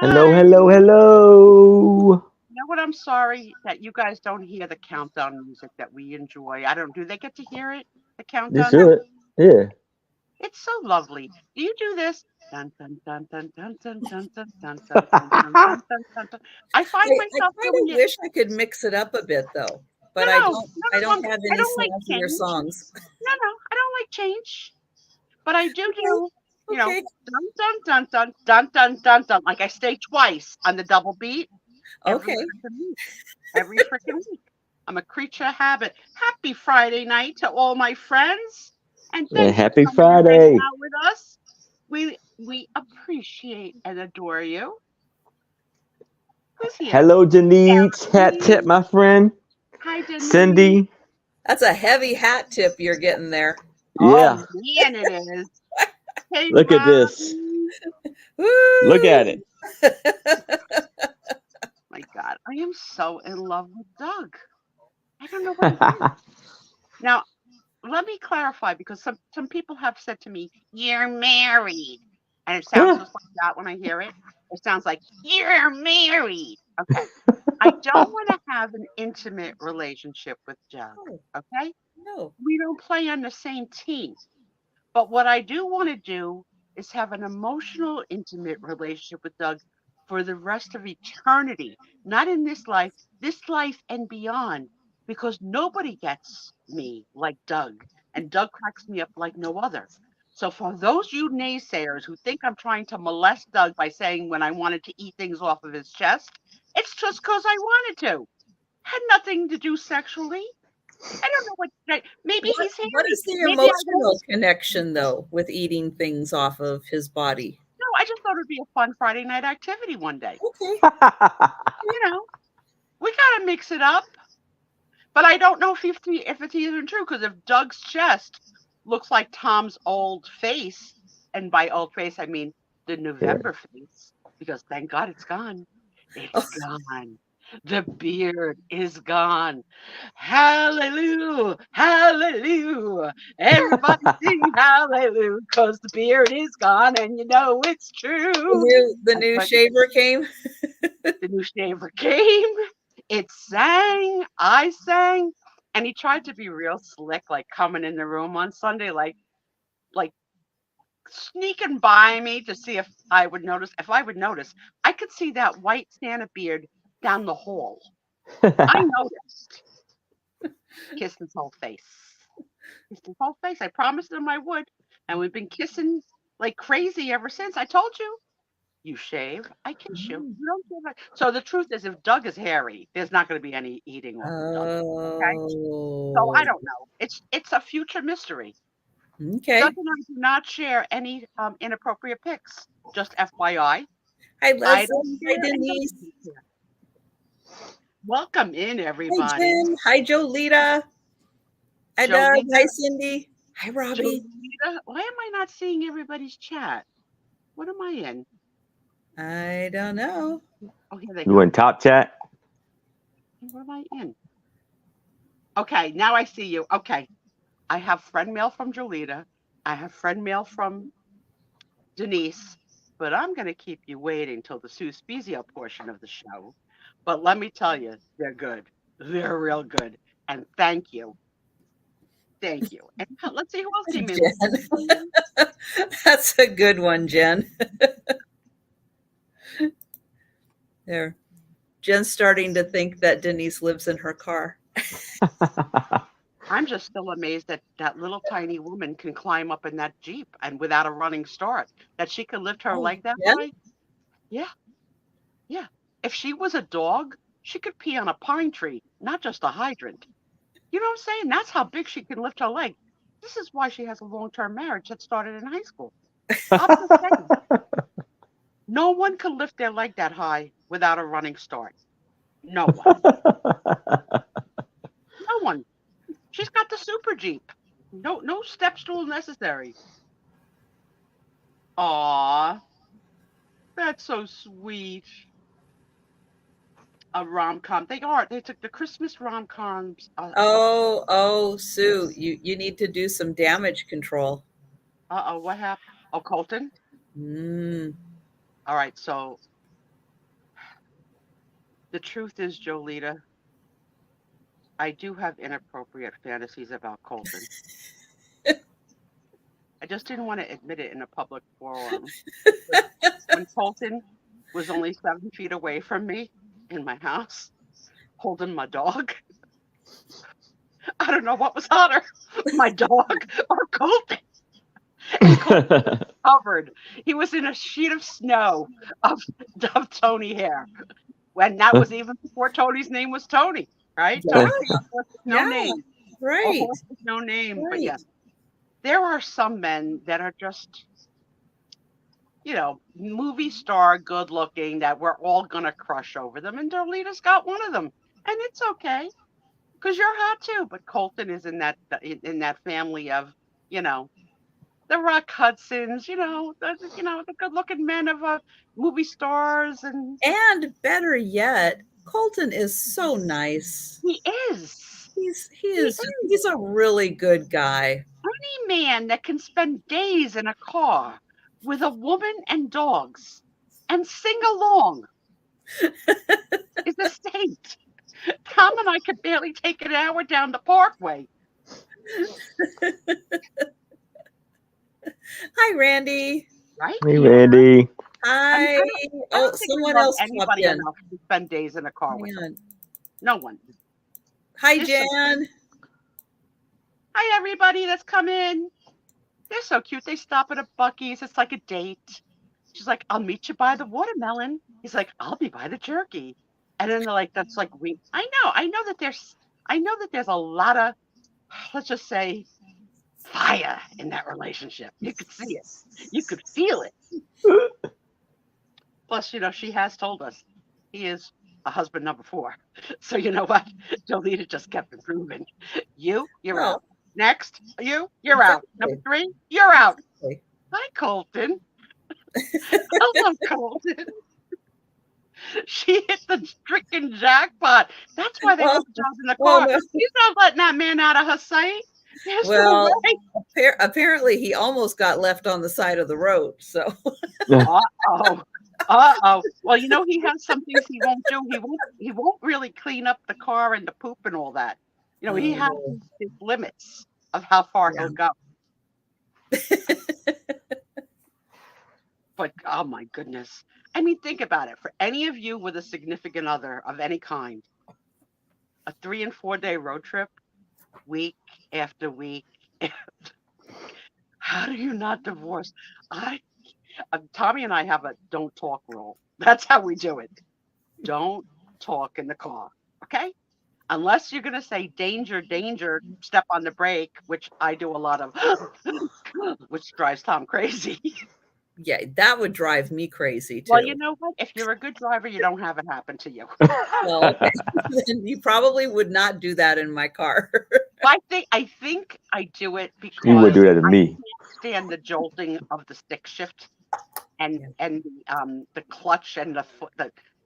Hello, Hi. hello, hello. You know what? I'm sorry that you guys don't hear the countdown music that we enjoy. I don't. Do they get to hear it? The You countdown music. should. Yeah. It's so lovely. Do you do this? Dun dun dun dun dun dun dun dun dun dun dun dun dun dun dun. Dun. I find I myself kind doing of it. wish I could mix it up a bit though, No, but no, no, I no, don't no. have I any don't like snazzier change. songs. No, no, I don't like change. But I do Okay. do. You know, Okay. dun dun dun dun dun dun dun dun. Like I stay twice on the double beat every Okay. freaking week. Every freaking week. I'm a creature of habit. Happy Friday night to all my friends, and Yeah, thanks for happy coming and hanging Friday. out with us. We appreciate and adore you. Who's here? Hello, Denise. Hat tip, Denise. my friend. Hi, Denise. Cindy. That's a heavy hat tip you're getting there. Oh Yeah. man, it is. Hey, Look at this. Robbie. Look Woo! at it. My God, I am so in love with Doug. I don't know what it is. Now, let me clarify because some people have said to me, "You're married," and it sounds Huh? just like that when I hear it. It sounds like you're married. Okay, I don't want to have an intimate relationship with Doug. Oh, Okay, no. we don't play on the same team. But what I do want to do is have an emotional, intimate relationship with Doug for the rest of eternity, not in this life and beyond, because nobody gets me like Doug, and Doug cracks me up like no other. So, for those you naysayers who think I'm trying to molest Doug by saying when I wanted to eat things off of his chest, it's just because I wanted to. Had nothing to do sexually. I don't know what. Maybe he's What hairy. is the Maybe I've emotional always connection though with eating things off of his body? No, I just thought it'd be a fun Friday night activity one day. Okay. You know, we gotta mix it up. But I don't know if it's even true because if Doug's chest looks like Tom's old face, and by old face I mean the Yeah. November face, because thank God it's gone. It's Oh, gone. The beard is gone. Hallelujah! Hallelujah! Everybody sing hallelujah, because the beard is gone, and you know it's true. the That's new what shaver came. the new shaver came. It sang. I sang. And he tried to be real slick, like coming in the room on Sunday, like sneaking by me to see if I would notice. If I would notice, I could see that white Santa beard down the hall. I noticed. Kissed his whole face. Kissed his whole face. I promised him I would. And we've been kissing like crazy ever since. I told you. You shave, I kiss you. Mm. You don't give a So the truth is if Doug is hairy, there's not gonna be any eating off of Doug, okay? So I Oh, don't know. It's a future mystery. Doug okay. and I do not share any, inappropriate pics, just FYI. Hi, I don't Leslie. Hi, share and Doug Denise. doesn't share. Welcome in, Hi, everybody. Jen. Hi, Jolita. Hi, Doug. Jolita Hi, Cindy. Hi, Robbie. Jolita, why am I not seeing everybody's chat? What am I in? I don't know. Oh, here they You come. in top chat? What am I in? Okay, now I see you. Okay. I have friend mail from Jolita. I have friend mail from Denise, but I'm going to keep you waiting till the Sue Spiezio portion of the show. But let me tell you, they're good. They're real good. And thank you. Thank you. And let's see who else came in. Jen. That's a good one, Jen. There. Jen's starting to think that Denise lives in her car. I'm just still amazed that that little tiny woman can climb up in that Jeep and without a running start, that she can lift her Oh, leg that Jen? high. Yeah, yeah. If she was a dog, she could pee on a pine tree, not just a hydrant. You know what I'm saying? That's how big she can lift her leg. This is why she has a long-term marriage that started in high school. I'm just saying, no one can lift their leg that high without a running start. No one. No one. She's got the super Jeep. No step stool necessary. Aw, that's so sweet. A rom-com. They are. They took the Christmas rom-coms. Sue, you need to do some damage control. Uh-oh, what happened? Oh, Colton? Mm. All right, so The truth is, Jolita, I do have inappropriate fantasies about Colton. I just didn't want to admit it in a public forum. But when Colton was only 7 feet away from me in my house, holding my dog, I don't know what was hotter, my dog or Colton. And Colton was covered. He was in a sheet of snow of Tony hair. When that was even before Tony's name was Tony, right? Yeah. Tony came up with no Yeah. name. A Right. horse with no name. But Right. yes, there are some men that are just, movie star good looking that we're all gonna crush over them. And Darlita's got one of them. And it's okay. Because you're hot too. But Colton is in that family of, you know, the Rock Hudsons, the good looking men of movie stars, and And better yet, Colton is so nice. he is. He's a really good guy. Any man that can spend days in a car with a woman and dogs and sing along is a saint. Tom and I could barely take an hour down the Parkway. Hi, Randy. Right? Hey, Randy. Hi. I don't think we Someone love else popped anybody in. enough to spend days in a car with them. Man. No one. Hi, They're so Jan. Hi, everybody that's come in. They're so cute. They stop at a Buc-ee's. It's like a date. She's like, I'll meet you by the watermelon. He's like, I'll be by the jerky. And then they're like, that's like we. I know that there's a lot of, let's just say, fire in that relationship. You could see it. You could feel it. Plus, she has told us he is a husband number 4. So you know what? Jolita just kept improving. You're Well, out. Next, you're out. Number 3, you're out. Hi, Colton. I love Colton. She hit the freaking jackpot. That's why they have jobs in the car. She's not letting that man out of her sight. There's no way. Apparently he almost got left on the side of the road. So. Uh-oh. Well, he has some things he won't do. He won't really clean up the car and the poop and all that. He has his limits of how far he'll go. But oh my goodness. I mean, think about it. For any of you with a significant other of any kind, a 3 and 4 day road trip, week after week, how do you not divorce? Tommy and I have a don't talk rule. That's how we do it. Don't talk in the car, okay? Unless you're going to say danger, danger, step on the brake, which I do a lot of, which drives Tom crazy. Yeah, that would drive me crazy too. Well, you know what? If you're a good driver, you don't have it happen to you. Well, okay. Then you probably would not do that in my car. I think I do it because You would do that to me. I can't stand the jolting of the stick shift and the clutch and the foot.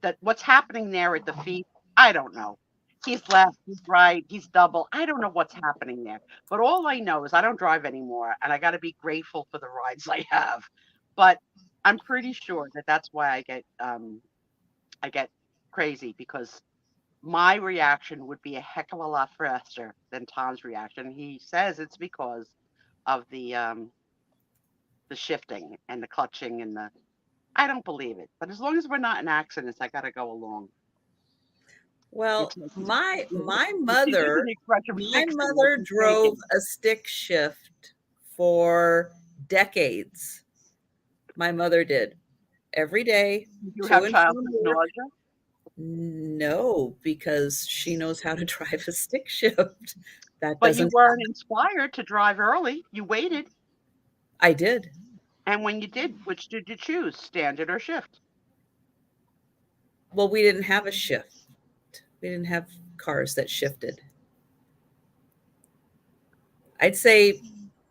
The what's happening there at the feet. I don't know. He's left, he's right, he's double. I don't know what's happening there. But all I know is I don't drive anymore, and I got to be grateful for the rides I have. But I'm pretty sure that that's why I get crazy, because my reaction would be a heck of a lot faster than Tom's reaction. He says it's because of the shifting and the clutching and I don't believe it. But as long as we're not in accidents, I got to go along. Well, my mother drove a stick shift for decades. My mother did every day. You have childhood nausea? No, because she knows how to drive a stick shift. But you weren't inspired to drive early. You waited. I did. And when you did, which did you choose, standard or shift? Well, we didn't have a shift. We didn't have cars that shifted. I'd say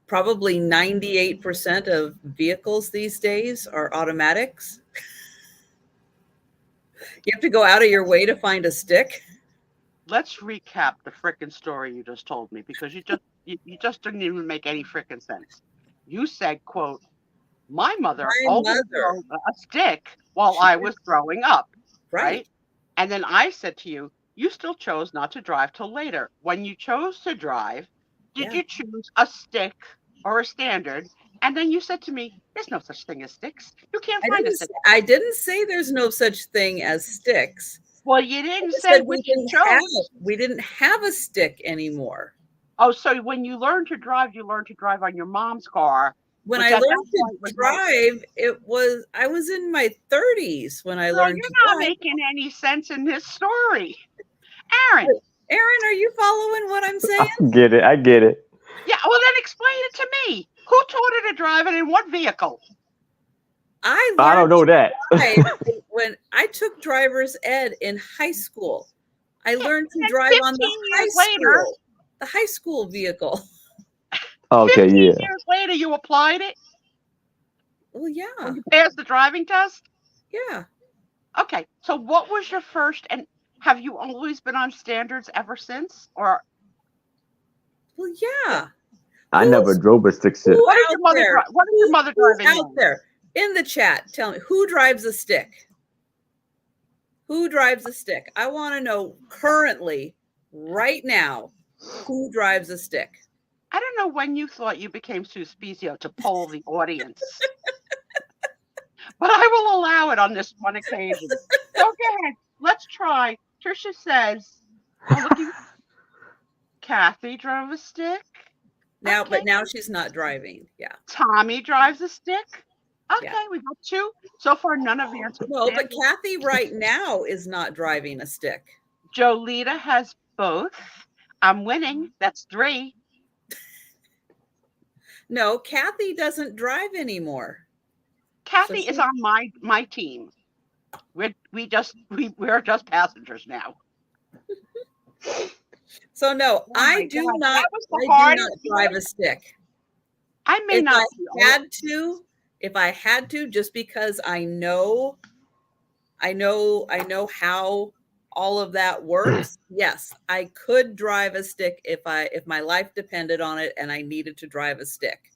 probably 98% of vehicles these days are automatics. You have to go out of your way to find a stick. Let's recap the frickin' story you just told me, because you just didn't even make any frickin' sense. You said, quote, my mother always threw a stick while I was growing up, right? And then I said to you, you still chose not to drive till later. When you chose to drive, did Yeah. you choose a stick or a standard? And then you said to me, there's no such thing as sticks. You can't find a stick. I didn't say there's no such thing as sticks. Well, you I didn't just say said which you chose. we didn't have a stick anymore. Oh, so when you learned to drive, you learned to drive on your mom's car. When Which I at that learned point to was drive, I was in my 30s when I Girl, learned you're to not drive. making any sense in this story. Aaron. Aaron, are you following what I'm saying? I get it. I get it. Yeah, well then explain it to me. Who taught her to drive and in what vehicle? I I don't know that. when I took driver's ed in high school. I learned to And drive on 15 years later, the high school vehicle. Okay, 15 yeah. years later, you applied it? Well, yeah. When you passed the driving test? Yeah. Okay, so what was your first, and have you always been on standards ever since? Or Well, yeah. I never drove a stick shift. what is your mother driving out there in the chat? Tell me, who drives a stick? Who drives a stick? I want to know currently, right now, who drives a stick? I don't know when you thought you became Sue Spiezio to poll the audience. But I will allow it on this one occasion. So go ahead. Let's try. Trisha says, Kathy drove a stick. Now, Okay. but now she's not driving. Yeah. Tommy drives a stick. Okay, Yeah. we got two. So far, none of the answers. No, but Kathy right now is not driving a stick. Jolita has both. I'm winning. That's 3. No, Kathy doesn't drive anymore. Kathy is on my team. We're just passengers now. So no, I do not drive a stick. I may not. If I had to, just because I know how all of that works. Yes, I could drive a stick if my life depended on it and I needed to drive a stick.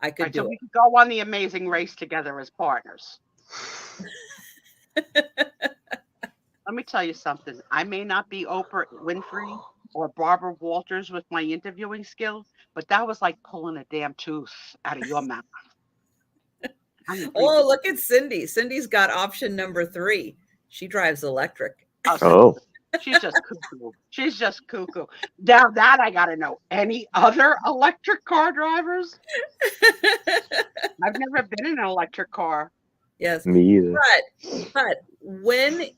I could do it. We could go on the Amazing Race together as partners. Let me tell you something. I may not be Oprah Winfrey or Barbara Walters with my interviewing skill, but that was like pulling a damn tooth out of your mouth. Oh, look at Cindy. Cindy's got option number 3. She drives electric. Oh. She's just cuckoo. She's just cuckoo. Now that I got to know. Any other electric car drivers? I've never been in an electric car. Yes. Me either. But when,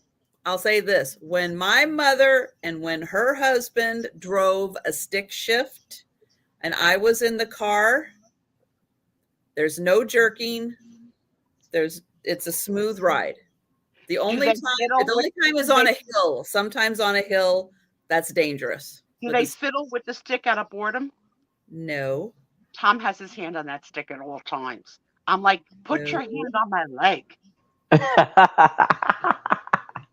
I'll say this, when my mother and when her husband drove a stick shift and I was in the car, there's no jerking. It's a smooth ride. The only time is on a hill. Sometimes on a hill, that's dangerous. Do they fiddle with the stick out of boredom? No. Tom has his hand on that stick at all times. I'm like, put your hand on my leg.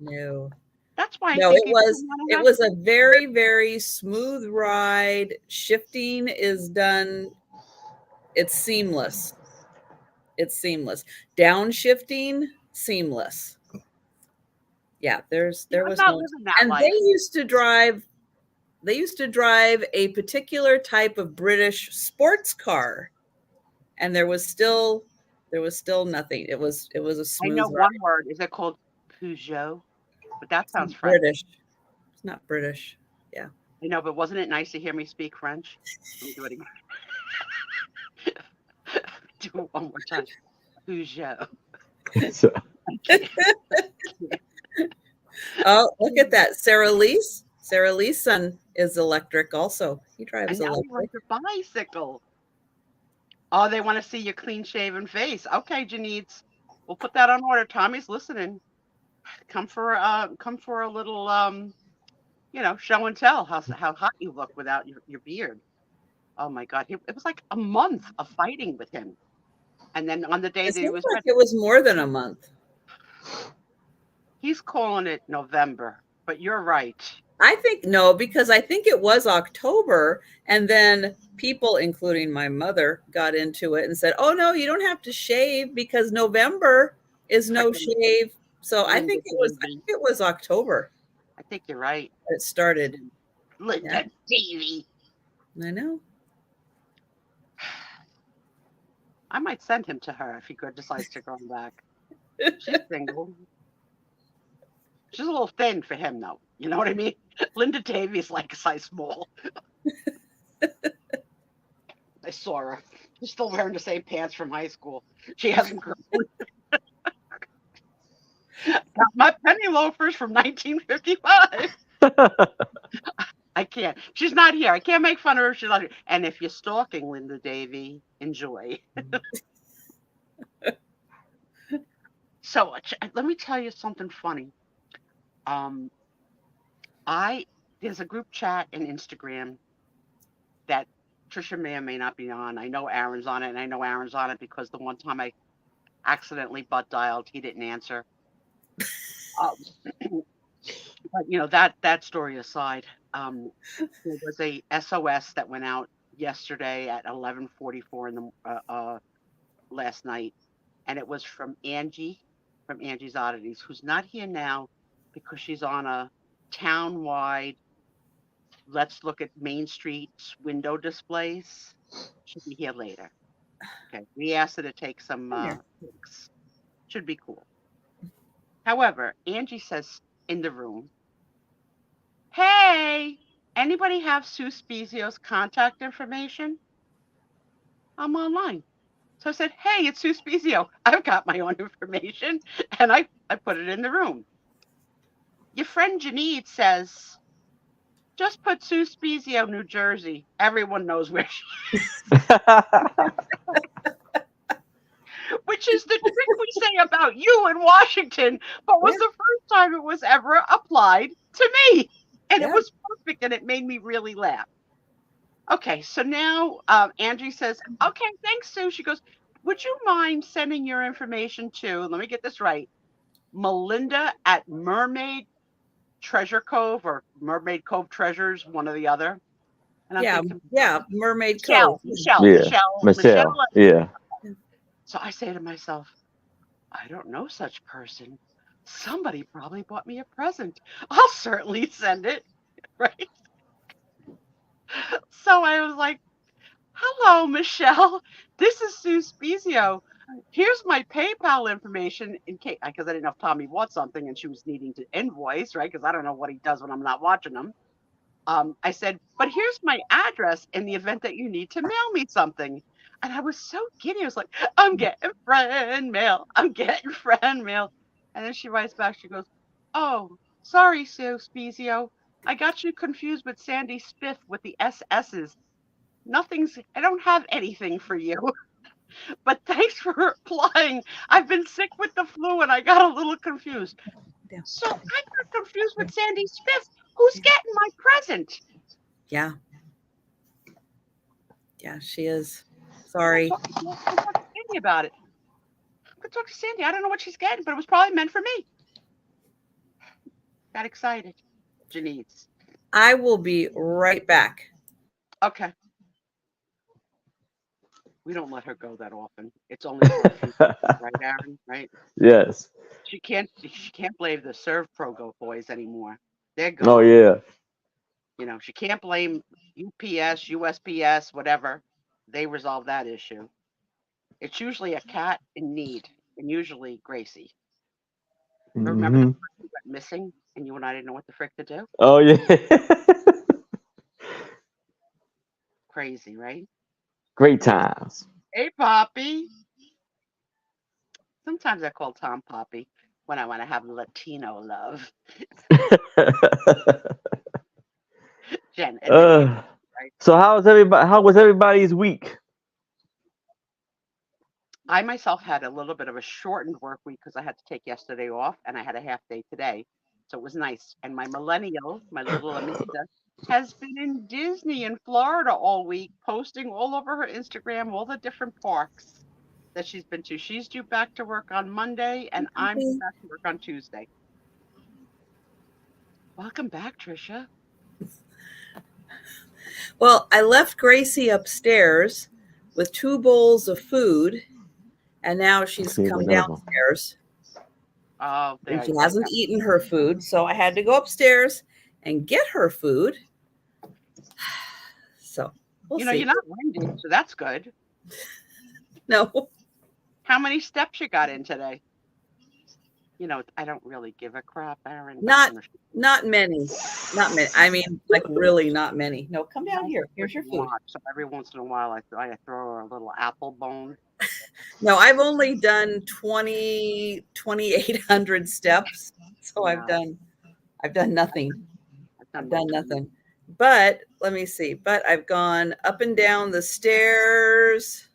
No. That's why. No, it was a very, very smooth ride. Shifting is done. It's seamless. Downshifting, seamless. Yeah, there was no, and life. They used to drive a particular type of British sports car, and there was still nothing. It was a smooth I know ride. One word. Is it called Peugeot? But that sounds French. British. It's not British. Yeah. I know, but wasn't it nice to hear me speak French? Let me do it again. Do it one more time. Peugeot. Oh, look at that. Sarah Lee's son is electric also. He drives electric. A bicycle. Oh, they want to see your clean shaven face. Okay, Janice. We'll put that on order. Tommy's listening. Come for a little show and tell how hot you look without your beard. Oh my God. It was like a month of fighting with him. And then on the day that it was more than a month. He's calling it November, but you're right. I think because I think it was October, and then people, including my mother, got into it and said, "Oh no, you don't have to shave because November is no shave So I Linda think Davey. it was October. I think you're right. It started. Linda Davey. I know. I might send him to her if he decides to go back. She's single. She's a little thin for him, though. You know what I mean? Linda Davies like a size small. I saw her. She's still wearing the same pants from high school. She hasn't grown. Got my penny loafers from 1955. I can't. She's not here. I can't make fun of her. She's not here. And if you're stalking Linda Davy, enjoy. So let me tell you something funny. There's a group chat in Instagram that Trisha may or may not be on. I know Aaron's on it, and I know Aaron's on it because the one time I accidentally butt dialed, he didn't answer. But that story aside, there was a SOS that went out yesterday at 11:44 in the last night, and it was from Angie, from Angie's Oddities, who's not here now because she's on a town-wide let's look at Main Street's window displays. She'll be here later. Okay, we asked her to take some pics. Should be cool. However, Angie says in the room, hey, anybody have Sue Spiezio's contact information? I'm online. So I said, hey, it's Sue Spiezio. I've got my own information. And I put it in the room. Your friend Janine says, just put Sue Spiezio, New Jersey. Everyone knows where she is. Which is the trick we say about you in Washington, but was the first time it was ever applied to me. And it was perfect, and it made me really laugh. Okay, so now Angie says, okay, thanks, Sue. She goes, would you mind sending your information to, let me get this right, Melinda at Mermaid Treasure Cove or Mermaid Cove Treasures, one or the other? And I'm thinking, Mermaid Cove. Michelle. Yeah. So I say to myself, I don't know such person. Somebody probably bought me a present. I'll certainly send it, right? So I was like, hello, Michelle. This is Sue Spiezio. Here's my PayPal information in case, because I didn't know if Tommy bought something and she was needing to invoice, right? Because I don't know what he does when I'm not watching him. I said, but here's my address in the event that you need to mail me something. And I was so giddy. I was like, I'm getting friend mail. I'm getting friend mail. And then she writes back. She goes, oh, sorry, Sue Spiezio. I got you confused with Sandy Spiff with the SS's. I don't have anything for you. But thanks for replying. I've been sick with the flu and I got a little confused. So I got confused with Sandy Spiff. Who's getting my present? Yeah. Yeah, she is. Sorry. I'm talking to Sandy about it. I'm going to talk to Sandy. I don't know what she's getting, but it was probably meant for me. Got excited. Janice. I will be right back. Okay. We don't let her go that often. It's only for a few days, right, Aaron? Right? Yes. She can't blame the Serve Pro boys anymore. They're gone. Oh yeah. She can't blame UPS, USPS, whatever. They resolve that issue. It's usually a cat in need, and usually Gracie. Remember the person who went missing, and you and I didn't know what the frick to do? Oh yeah. Crazy, right? Great times. Hey, Poppy. Sometimes I call Tom Poppy when I want to have Latino love. Jen. Right? So how was everybody's week? I myself had a little bit of a shortened work week because I had to take yesterday off and I had a half day today. So it was nice. And my millennial, my little Amanda, has been in Disney in Florida all week, posting all over her Instagram all the different parks that she's been to. She's due back to work on Monday and I'm due back to work on Tuesday. Welcome back, Trisha. Well, I left Gracie upstairs with 2 bowls of food, and now she's come downstairs. Oh, there And she you hasn't eaten her food, so I had to go upstairs and get her food. So we'll see. You're not winded, so that's good. No. How many steps you got in today? I don't really give a crap, Aaron. Not many. Not many. I mean, like really not many. No, come down here. Here's your food. So every once in a while, I throw her a little apple bone. No, I've only done 2,800 steps. So I've done nothing. I've done nothing. But let me see. But I've gone up and down the stairs.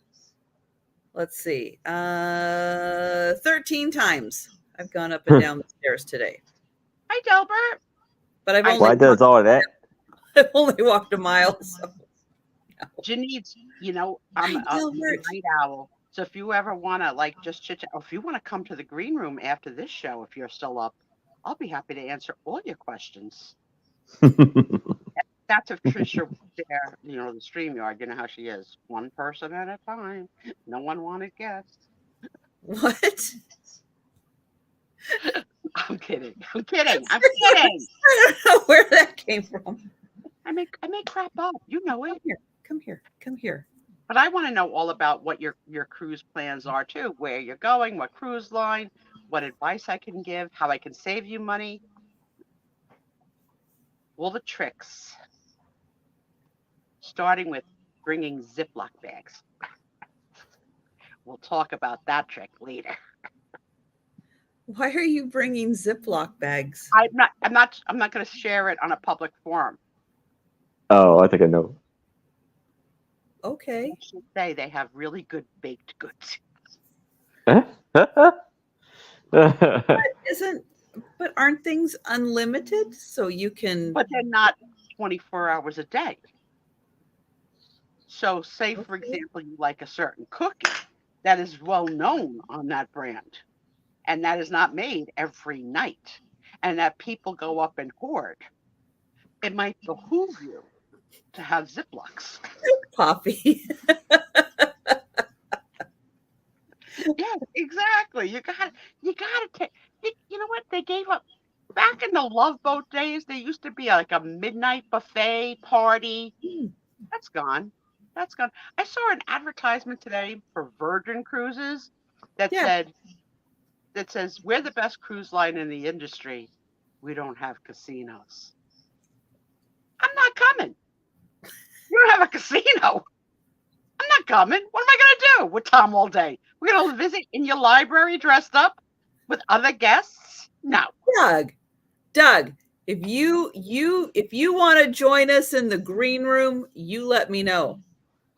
Let's see. 13 times I've gone up and down the stairs today. Hi, Delbert. But I've only Why does all of that? I've only walked a mile. So. Janice, I'm a night owl. So if you ever want to just chit chat, or if you want to come to the green room after this show, if you're still up, I'll be happy to answer all your questions. That's if Trisha was there, the StreamYard. You know how she is. One person at a time. No one wanted guests. What? I'm kidding. I'm kidding. I don't know where that came from. I make crap up. You know it. Come here. But I want to know all about what your cruise plans are too. Where you're going, what cruise line, what advice I can give, how I can save you money. All the tricks. Starting with bringing Ziploc bags. We'll talk about that trick later. Why are you bringing Ziploc bags? I'm not going to share it on a public forum. Oh, I think I know. Okay. I should say they have really good baked goods. But aren't things unlimited? So you can. But they're not 24 hours a day. So say, for example, you like a certain cookie that is well known on that brand, and that is not made every night, and that people go up and hoard. It might behoove you to have Ziplocs. Poppy. Yeah, exactly. You gotta take. You know what they gave up back in the Love Boat days? There used to be like a midnight buffet party. That's gone. That's gone. I saw an advertisement today for Virgin Cruises that says we're the best cruise line in the industry. We don't have casinos. I'm not coming. You don't have a casino. I'm not coming. What am I going to do with Tom all day? We're going to visit in your library dressed up with other guests? No. Doug, if you want to join us in the green room, you let me know.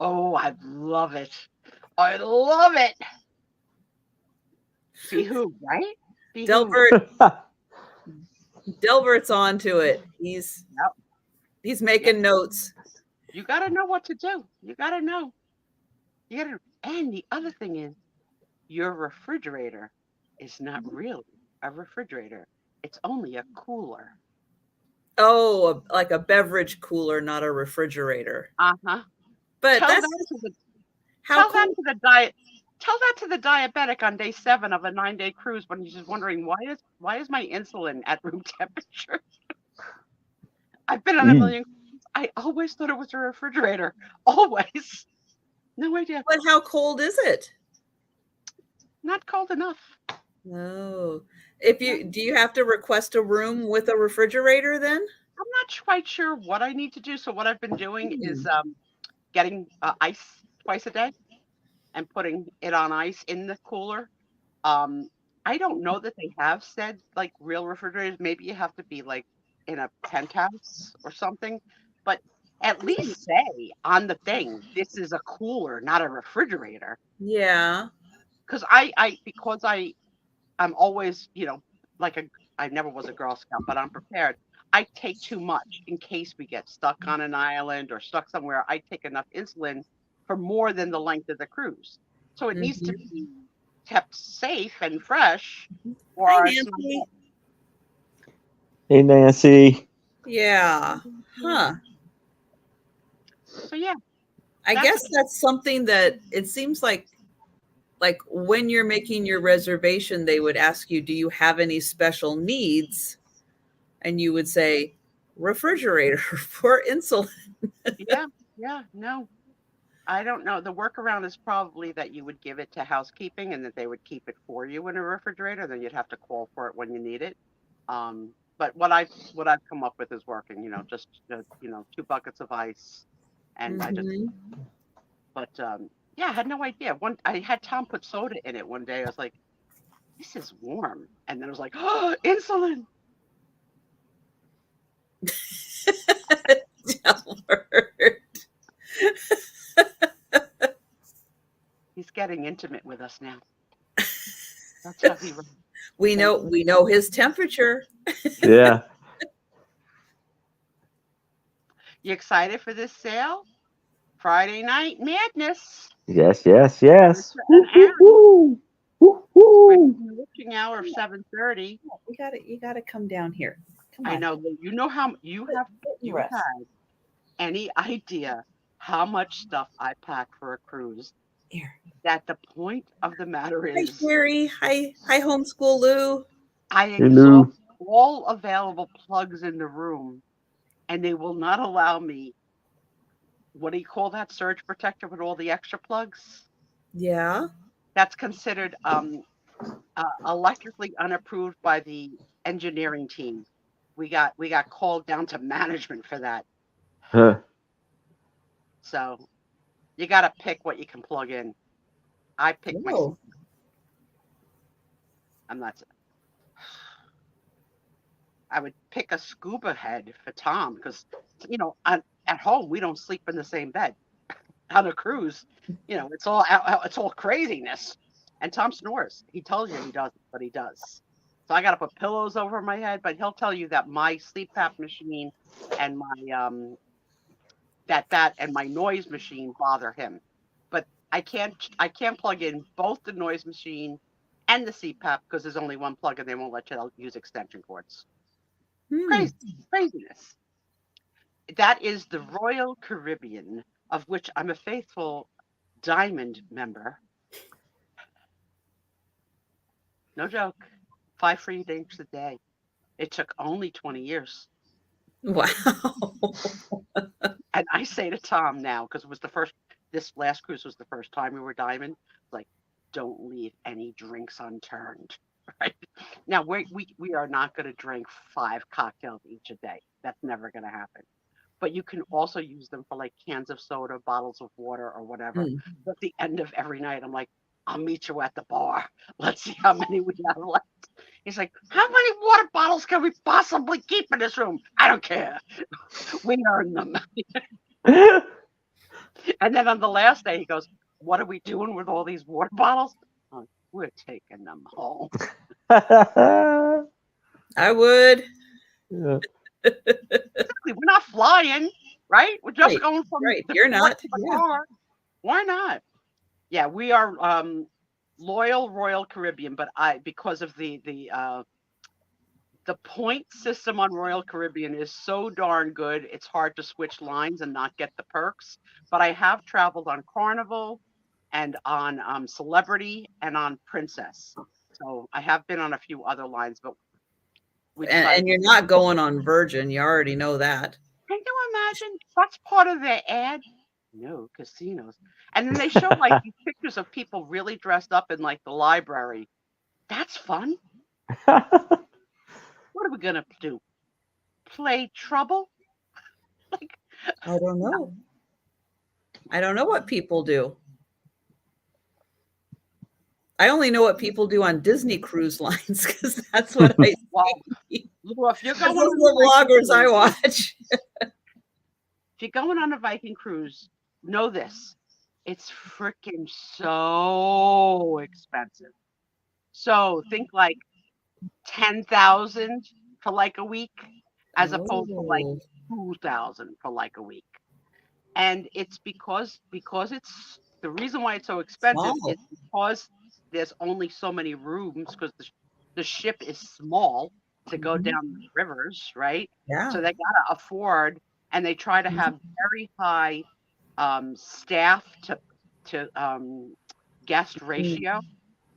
Oh, I love it. I love it. Behoove, right? Delbert. Delbert's on to it. He's making notes. You got to know what to do. You got to know. And the other thing is, your refrigerator is not really a refrigerator. It's only a cooler. Oh, like a beverage cooler, not a refrigerator. Uh-huh. But tell that to the diabetic on day 7 of a 9-day cruise when he's just wondering why is my insulin at room temperature? I've been on a million. I always thought it was a refrigerator. Always. No idea. But how cold is it? Not cold enough. No. Do you have to request a room with a refrigerator then? I'm not quite sure what I need to do. So what I've been doing is getting ice twice a day and putting it on ice in the cooler. I don't know that they have said like real refrigerators. Maybe you have to be like in a penthouse or something, but at least say on the thing, this is a cooler, not a refrigerator. Yeah. Because I'm always, I never was a Girl Scout, but I'm prepared. I take too much in case we get stuck on an island or stuck somewhere. I take enough insulin for more than the length of the cruise. So it needs to be kept safe and fresh. Hi, Nancy. Hey, Nancy. Yeah. Huh. So, yeah. I guess that's something that it seems like like when you're making your reservation, they would ask you, do you have any special needs? And you would say, refrigerator for insulin. Yeah, yeah, no. I don't know. The workaround is probably that you would give it to housekeeping and that they would keep it for you in a refrigerator. Then you'd have to call for it when you need it. But what I've come up with is working. Just 2 buckets of ice, and I just. Mhm. But yeah, I had no idea. I had Tom put soda in it one day. I was like, this is warm, and then I was like, oh, insulin. Delbert. He's getting intimate with us now. That's how he. We know his temperature. Yeah. You excited for this sale? Friday night madness. Yes, yes, yes. An Aaron. Woo, woo, With woo. the witching hour of 7:30. You gotta come down here. Come on. I know. You know how you have had any idea how much stuff I pack for a cruise? Here. That the point of the matter Hi, is, Sherry. Hi, homeschool Lou. I Hello. exhaust all available plugs in the room, and they will not allow me. What do you call that surge protector with all the extra plugs? Yeah. That's considered electrically unapproved by the engineering team. We got called down to management for that. Huh. So you got to pick what you can plug in. I picked my. Oh. I'm not. I would pick a scuba head for Tom because at home we don't sleep in the same bed. On a cruise, it's all craziness. And Tom snores. He tells you he doesn't, but he does. So I got to put pillows over my head. But he'll tell you that my CPAP machine and my that and my noise machine bother him. But I can't plug in both the noise machine and the CPAP because there's only one plug and they won't let you use extension cords. Craziness. That is the Royal Caribbean, of which I'm a faithful diamond member. No joke. 5 free drinks a day. It took only 20 years. Wow. And I say to Tom now, because this last cruise was the first time we were diamond, like, don't leave any drinks unturned. Right? Now, we are not going to drink 5 cocktails each a day. That's never going to happen. But you can also use them for like cans of soda, bottles of water, or whatever. At the end of every night, I'm like, I'll meet you at the bar. Let's see how many we have left. He's like, how many water bottles can we possibly keep in this room? I don't care. We earn them. And then on the last day, he goes, what are we doing with all these water bottles? Like, we're taking them home. I would. Yeah. We're not flying, right? We're just going from You're not. To the car. Why not? Yeah, we are loyal Royal Caribbean, but because of the point system on Royal Caribbean is so darn good, it's hard to switch lines and not get the perks. But I have traveled on Carnival and on Celebrity and on Princess. So I have been on a few other lines, but and you're not going on Virgin. You already know that. Can you imagine? That's part of their ad. No casinos. And then they show like these pictures of people really dressed up in like the library. That's fun. What are we gonna do? Play trouble? Like, I don't know. I don't know what people do. I only know what people do on Disney cruise lines because that's what I see. Well, if you're going on the vloggers I watch. If you're going on a Viking cruise, know this. It's freaking so expensive. So think like 10,000 for like a week as opposed to like 2,000 for like a week. And it's because it's the reason why it's so expensive is because there's only so many rooms because the ship is small to go down the rivers, right? Yeah. So they gotta afford, and they try to have very high staff to guest ratio.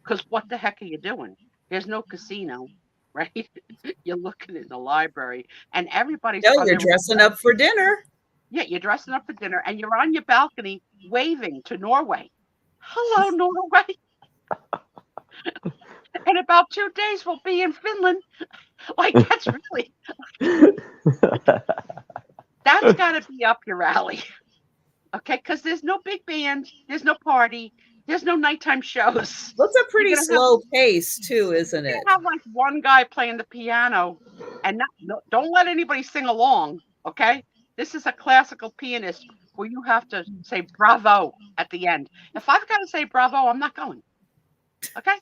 Because what the heck are you doing? There's no casino, right? You're looking in the library, and everybody's No, on you're their dressing up for dinner. yeah. You're dressing up for dinner, and you're on your balcony waving to Norway. Hello, Norway. In about 2 days, we'll be in Finland. Like that's really that's got to be up your alley. Okay, because there's no big band, there's no party, there's no nighttime shows. That's a You're pretty gonna have slow pace too, isn't it? like one guy playing the piano, and not, no, don't let anybody sing along. Okay, this is a classical pianist where you have to say bravo at the end. If I've got to say bravo, I'm not going. Okay,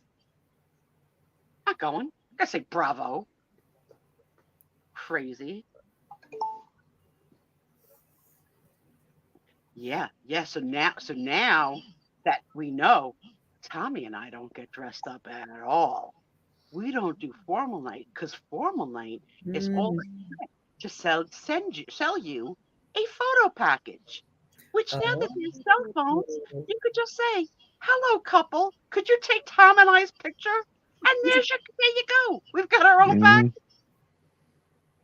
not going. I gotta say bravo. Crazy. Yeah, yeah. So now that we know, Tommy and I don't get dressed up at all. We don't do formal night because formal night is all Mm. to sell you a photo package. Which now that there's cell phones, Oh. you could just say, "Hello, couple. Could you take Tom and I's picture?" And there you go. We've got our own package. Mhm.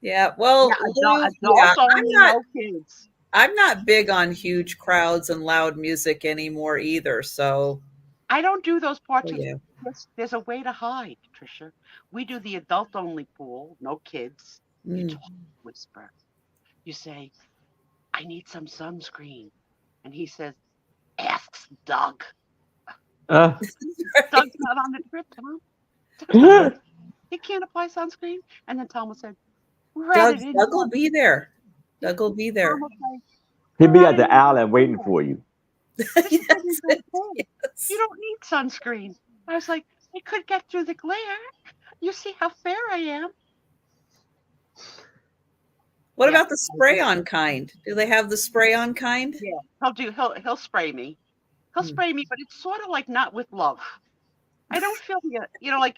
Yeah, Yeah, well, Lou, yeah, adults only, no kids. I'm not big on huge crowds and loud music anymore either. So, I don't do those oh parts of yeah. there's a way to hide, Trisha. We do the adult only pool, no kids. You Mm. talk, whisper. You say, "I need some sunscreen." And he says, "Asks Doug." Uh, Doug's not on the trip, Tom. Doug's not on the He can't apply sunscreen. And then Tom will say, "We're at it in Doug will be there. Yeah. Doug will be Tom there. will say, He'll "We're be at at an the island indoor waiting pool. for you. This is an Yes, indoor pool. yes. You don't need sunscreen." I was like, "It could get through the glare. You see how fair I am." What Yeah, about the spray-on kind? Do they have the spray-on kind? yeah. He'll spray me. He'll Hmm. spray me, but it's sort of like not with love. I don't feel like.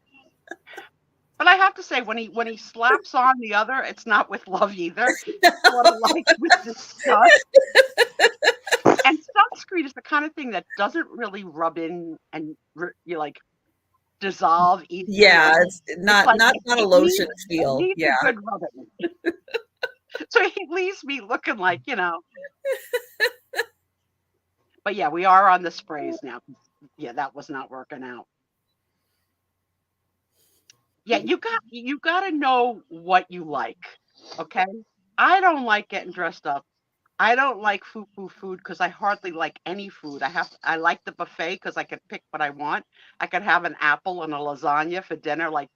But I have to say, when he slaps on the other, it's not with love either. It's sort of like with disgust. And sunscreen is the kind of thing that doesn't really rub in and you like dissolve easily. Yeah, it's It's like not a it lotion it feel. needs Yeah. a good rubbing. So he leaves me looking like. But yeah, we are on the sprays now. Yeah, that was not working out. Yeah, you got to know what you like. Okay? I don't like getting dressed up. I don't like foo food because I hardly like any food. I like the buffet because I can pick what I want. I could have an apple and a lasagna for dinner, like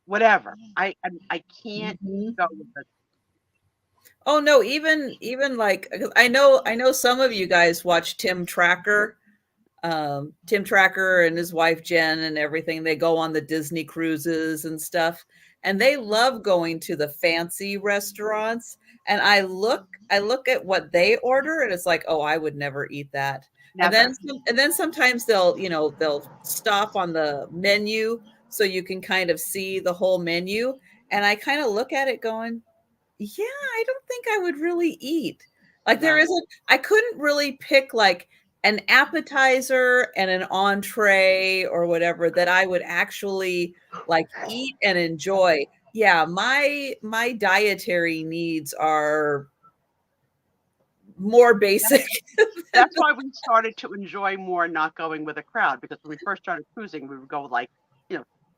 whatever. I can't Mhm. go with it. Oh no, even like 'cause I know some of you guys watch Tim Tracker. Tim Tracker and his wife Jen and everything. They go on the Disney cruises and stuff, and they love going to the fancy restaurants. And I look at what they order, and it's like, oh, I would never eat that. Never. And then sometimes they'll stop on the menu so you can kind of see the whole menu. And I kind of look at it going, yeah, I don't think I would really eat. Like there No. isn't, I couldn't really pick like an appetizer and an entree or whatever that I would actually like eat and enjoy. Yeah, my dietary needs are more basic. That's why we started to enjoy more not going with a crowd because when we first started cruising, we would go like,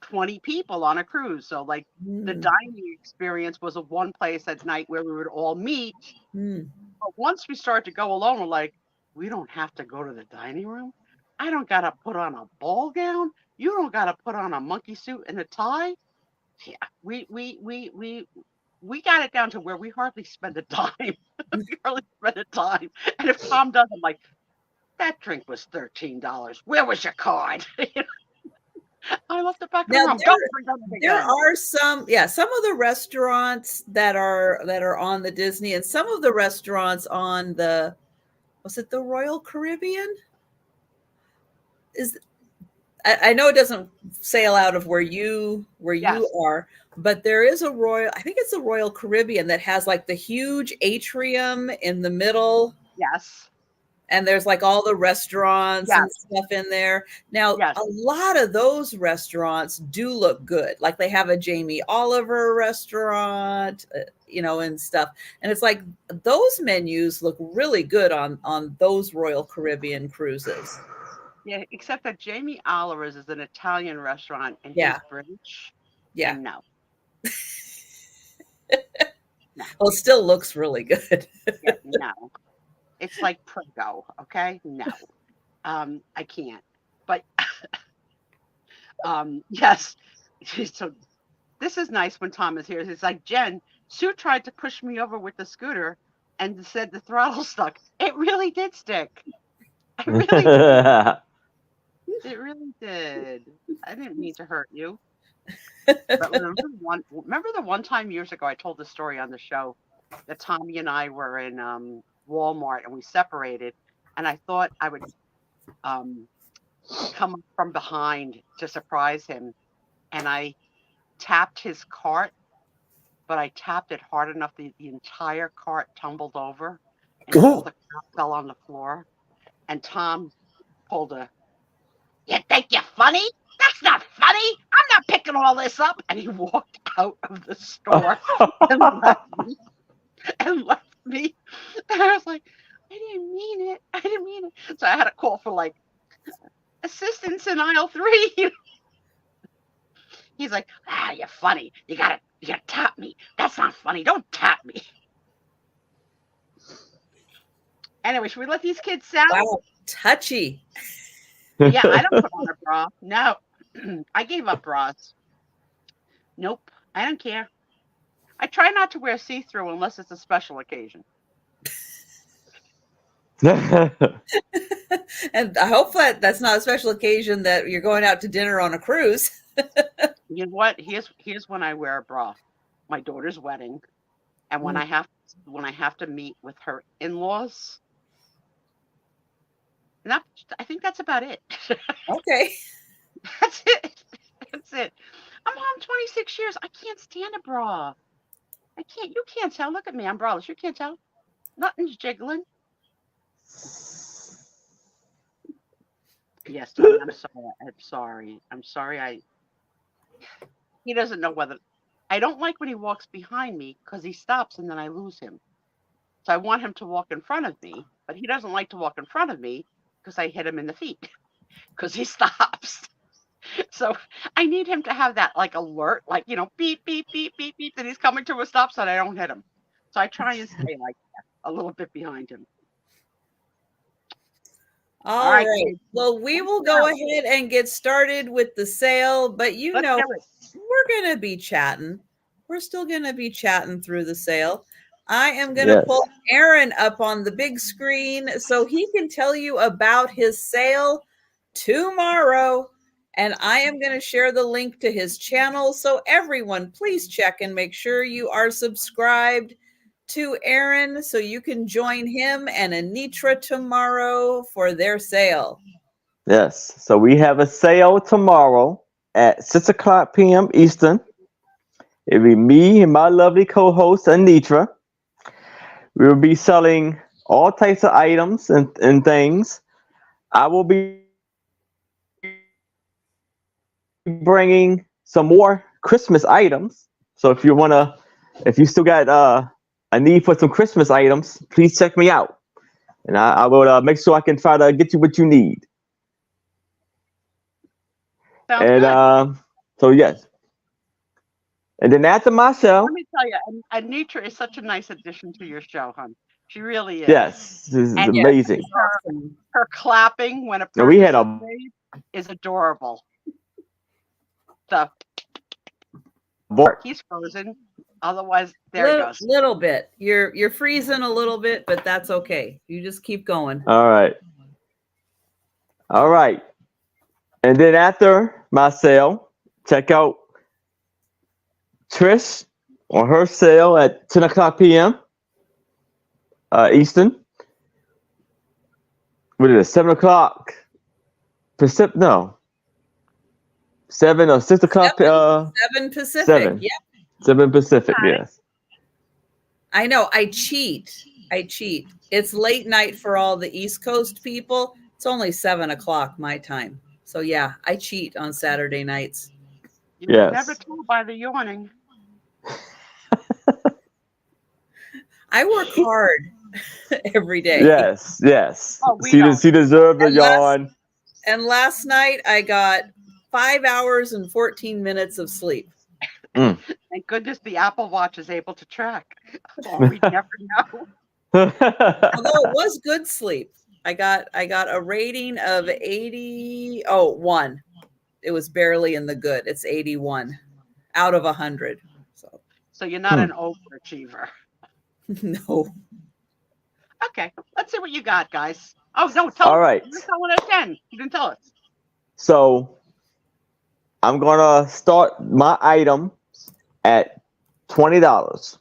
20 people on a cruise. So like the Mm, dining experience was a one place at night where we would all meet. mm. But once we started to go alone, we're like, we don't have to go to the dining room. I don't gotta put on a ball gown. You don't gotta put on a monkey suit and a tie. Yeah, we got it down to where we hardly spend a dime. We hardly spend a dime. And if Tom does, I'm like, that drink was $13. Where was your card? I left it back in the Now room. Don't bring that up there again. are some of the restaurants that are on the Disney and some of the restaurants on the was it the Royal Caribbean? Is I know it doesn't sail out of where Yes, you are, but there is a Royal, I think it's the Royal Caribbean that has like the huge atrium in the middle. yes. And there's like all the restaurants and stuff in there. Now, a lot of those restaurants do look good. Like they have a Jamie Oliver restaurant, you know, and stuff. And it's like those menus look really good on those Royal Caribbean cruises. Yeah, except that Jamie Oliver's is an Italian restaurant and Yeah. he's British. Yeah. And no. No. Well, it still looks really good. Yeah, no. It's like Prego, okay? No. I can't. But yes. So this is nice when Tom is here. It's like, Jen, Sue tried to push me over with the scooter and said the throttle stuck. It really did stick. It really did. It really did. I didn't mean to hurt you. But remember the one time years ago I told the story on the show that Tommy and I were in Walmart and we separated, and I thought I would come up from behind to surprise him, and I tapped his cart, but I tapped it hard enough the entire cart tumbled over and all the crap fell on the floor, and Tom pulled a, "You think you're funny? That's not funny. I'm not picking all this up." And he walked out of the store and left me. And I was like, I didn't mean it. I didn't mean it. So I had to call for like assistance in aisle 3. He's like, "You're funny. You gotta tap me. That's not funny. Don't tap me." Anyway, should we let these kids sound? Wow, touchy. Yeah, I don't put on a bra. No. I gave up bras. Nope. I don't care. I try not to wear see-through unless it's a special occasion. And I hope that that's not a special occasion that you're going out to dinner on a cruise. You know what? Here's when I wear a bra. My daughter's wedding, and when I have to meet with her in-laws. I think that's about it. Okay. That's it. That's it. I'm home 26 years. I can't stand a bra. I can't. You can't tell. Look at me. I'm braless. You can't tell. Nothing's jiggling. Yes, Tony, I'm sorry. I'm sorry. He doesn't know whether. I don't like when he walks behind me because he stops and then I lose him. So I want him to walk in front of me, but he doesn't like to walk in front of me because I hit him in the feet because he stops. So I need him to have that like alert, like, you know, beep, beep, beep, beep, beep, that he's coming to a stop so that I don't hit him. So I try and stay like that, a little bit behind him. All right. Well, we will go ahead and get started with the sale, but we're going to be chatting. We're still going to be chatting through the sale. I am going to pull Aaron up on the big screen so he can tell you about his sale tomorrow. And I am going to share the link to his channel. So everyone, please check and make sure you are subscribed to Aaron so you can join him and Anitra tomorrow for their sale. Yes. So we have a sale tomorrow at 6:00 p.m. Eastern. It'll be me and my lovely co-host Anitra. We will be selling all types of items and things. I will be bringing some more Christmas items. So if you still got a need for some Christmas items, please check me out. And I will make sure I can try to get you what you need. Sounds good. So yes. And then after my show, let me tell you, Anitra is such a nice addition to your show, hon. She really is. Yes, this is amazing. Her clapping when a person is adorable. So he's frozen. Otherwise, there he goes. Little bit. You're freezing a little bit, but that's okay. You just keep going. All right. And then after my sale, check out Trish on her sale at 10:00 p.m. Eastern. What is it? 7:00 Pacific? No. 7 or 6 o'clock. 7 Pacific. 7. Yep. 7 Pacific. Right. Yes. I know. I cheat. I cheat. It's late night for all the East Coast people. It's only 7 o'clock my time. So yeah, I cheat on Saturday nights. You can never Yes. tell by the yawning. I work hard every day. Yes. Yes. Oh, we don't. She deserved a And last yawn. and last night I got 5 hours and 14 minutes of sleep. Mm. Thank goodness the Apple Watch is able to track. Or we'd never know. Although it was good sleep. I got a rating of 81. It was barely in the good. It's 81 out of 100. So you're not an overachiever. No. Okay, let's see what you got, guys. Oh no, All right. You're telling us 10. You didn't tell us. So I'm gonna start my item at $20.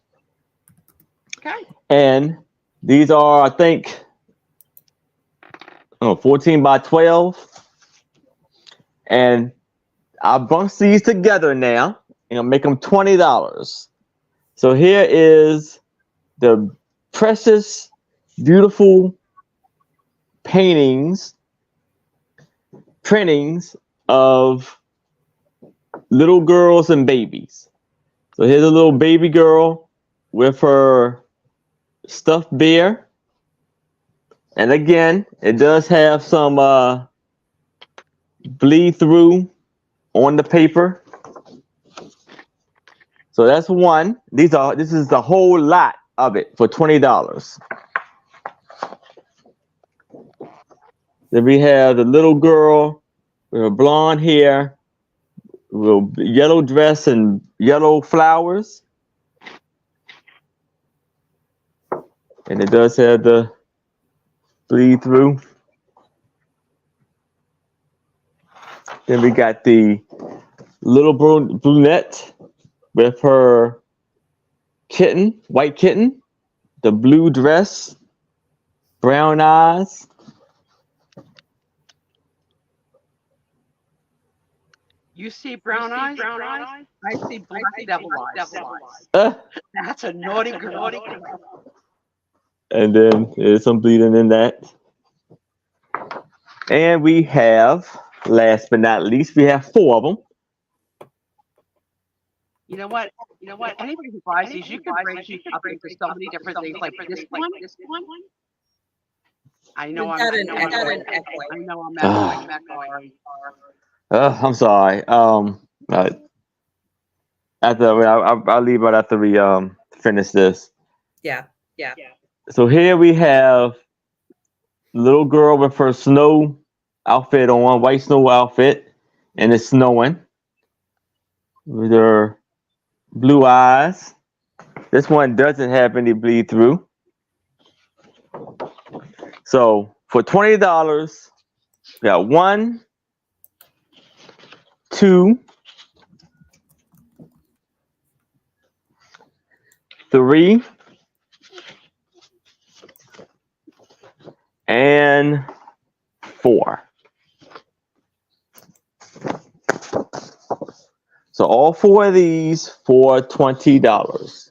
Okay. And these are, I think, 14 by 12. And I'll bunch these together now and I'll make them $20. So here is the precious, beautiful printings of little girls and babies. So here's a little baby girl with her stuffed bear. And again, it does have some bleed through on the paper. So that's one. This is the whole lot of it for $20. Then we have the little girl with her blonde hair, little yellow dress and yellow flowers. And it does have the bleed through. Then we got the little brunette with her kitten, white kitten, the blue dress, brown eyes. You see brown eyes? I see black devil eyes. That's a naughty girl. And then there's some bleeding in that. And we have, last but not least, we have 4 of them. You know what? Anybody who buys these, you can break these up into so many different things. Like this one. I know I'm echoing. I'm sorry. I'll leave right after we finish this. Yeah. So here we have little girl with her snow outfit on, white snow outfit, and it's snowing. With her blue eyes. This one doesn't have any bleed through. So for $20, we got 1, 2, 3, and 4. So all 4 of these for $20.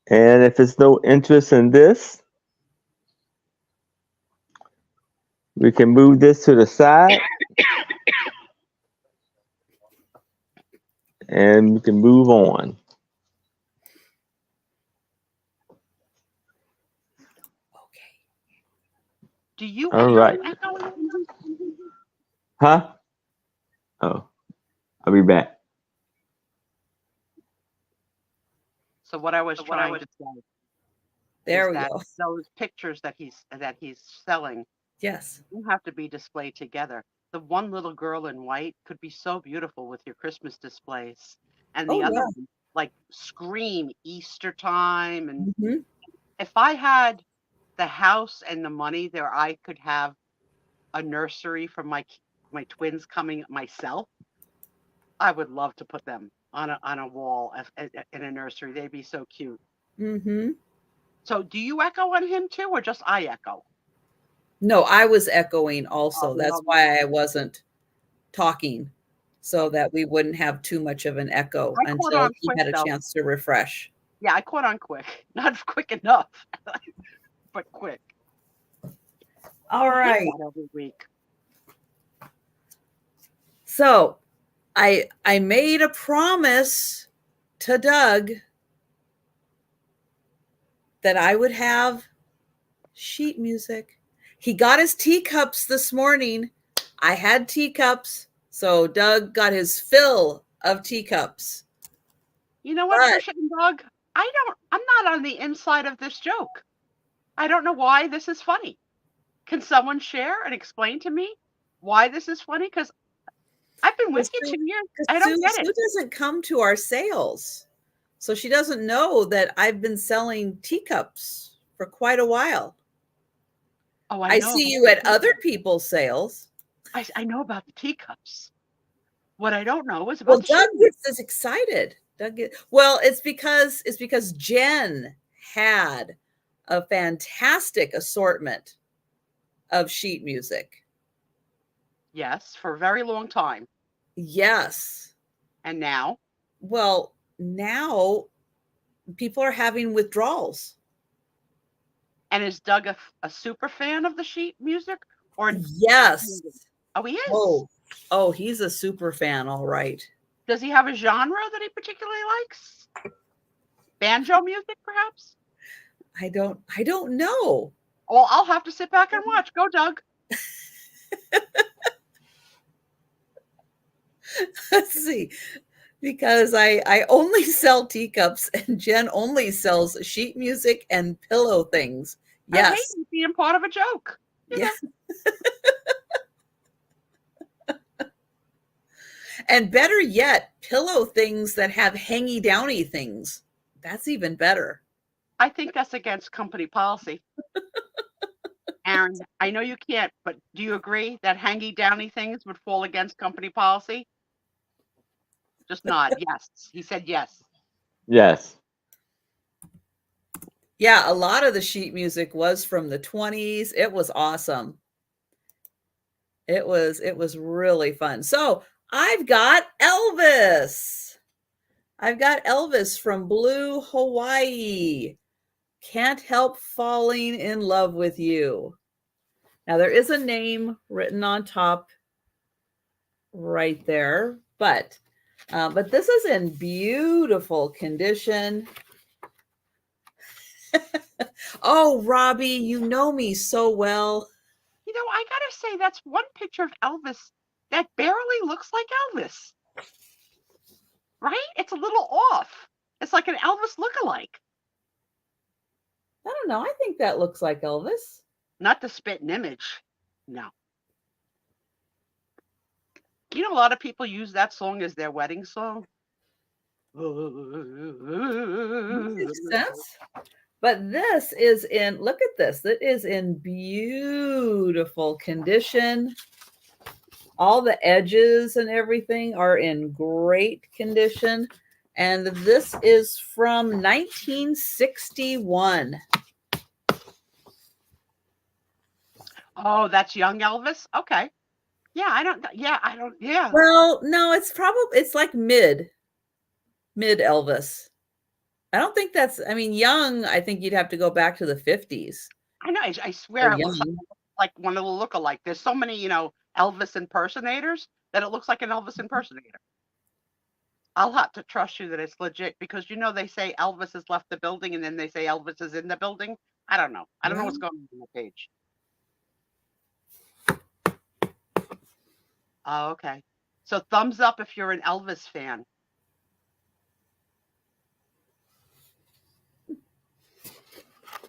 And if there's no interest in this, we can move this to the side. And we can move on. Do you All right. Huh? Oh, I'll be back. So what I was trying to say. There we go. Those pictures that he's selling, yes, don't have to be displayed together. The one little girl in white could be so beautiful with your Christmas displays, and the other one, like scream Easter time. And if I had the house and the money there, I could have a nursery for my twins coming myself, I would love to put them on a wall in a nursery. They'd be so cute. Mm-hmm. So do you echo on him too, or just I echo? No, I was echoing also. we That's all why I wasn't talking, so that we wouldn't have too much of an echo I caught until on he quick had a though. chance to refresh. Yeah, I caught on quick. Not quick enough, but quick. All right. Every week. So I made a promise to Doug that I would have sheet music. He got his teacups this morning. I had teacups, so Doug got his fill of teacups. You know what, Trisha and Doug? I'm not on the inside of this joke. I don't know why this is funny. Can someone share and explain to me why this is funny? Because I've been with you 2 years. I don't get it. Sue doesn't come to our sales, so she doesn't know that I've been selling teacups for quite a while. Oh, I see you at other people's sales. I know about the teacups. What I don't know is about Doug is excited. It's because Jen had a fantastic assortment of sheet music. Yes, for a very long time. Yes. And now? Well, now people are having withdrawals. And is Doug a super fan of the sheet music? Or yes. Oh, he is. Oh, he's a super fan, all right. Does he have a genre that he particularly likes? Banjo music, perhaps? I don't know. Well, I'll have to sit back and watch. Go, Doug. Let's see. Because I only sell teacups and Jen only sells sheet music and pillow things. Yes. I hate being part of a joke. Yeah. And better yet, pillow things that have hangy downy things. That's even better. I think that's against company policy. Aaron, I know you can't, but do you agree that hangy downy things would fall against company policy? Just nod. Yes. He said yes. Yes. Yeah, a lot of the sheet music was from the 20s. It was awesome. It was really fun. So I've got Elvis. I've got Elvis from Blue Hawaii. Can't help falling in love with you. Now there is a name written on top right there, but this is in beautiful condition. Oh, Robbie, you know me so well. You know, I gotta say, that's one picture of Elvis that barely looks like Elvis. Right? It's a little off. It's like an Elvis lookalike. I don't know. I think that looks like Elvis. Not the spitting image. No. You know, a lot of people use that song as their wedding song. That makes sense. But this is in, look at this. It is in beautiful condition. All the edges and everything are in great condition. And this is from 1961. Oh, that's young Elvis? Okay. Yeah. Well, no, it's like mid Elvis. I don't think young, I think you'd have to go back to the 50s. I know. I swear it looks like one of the lookalike. There's so many, Elvis impersonators that it looks like an Elvis impersonator. I'll have to trust you that it's legit because, they say Elvis has left the building and then they say Elvis is in the building. I don't know. I don't know what's going on the page. Oh, okay. So thumbs up if you're an Elvis fan.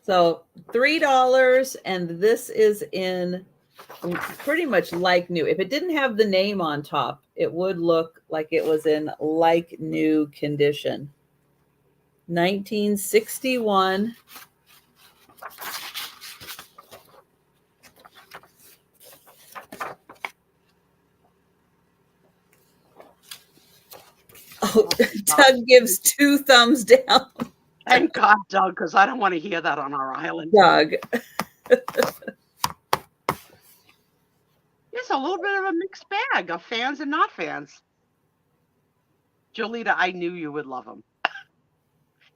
So $3, and this is in pretty much like new. If it didn't have the name on top, it would look like it was in like new condition. 1961. Oh, Doug gives 2 thumbs down. Thank God, Doug, because I don't want to hear that on our island. Doug. It's a little bit of a mixed bag of fans and not fans. Jolita, I knew you would love him.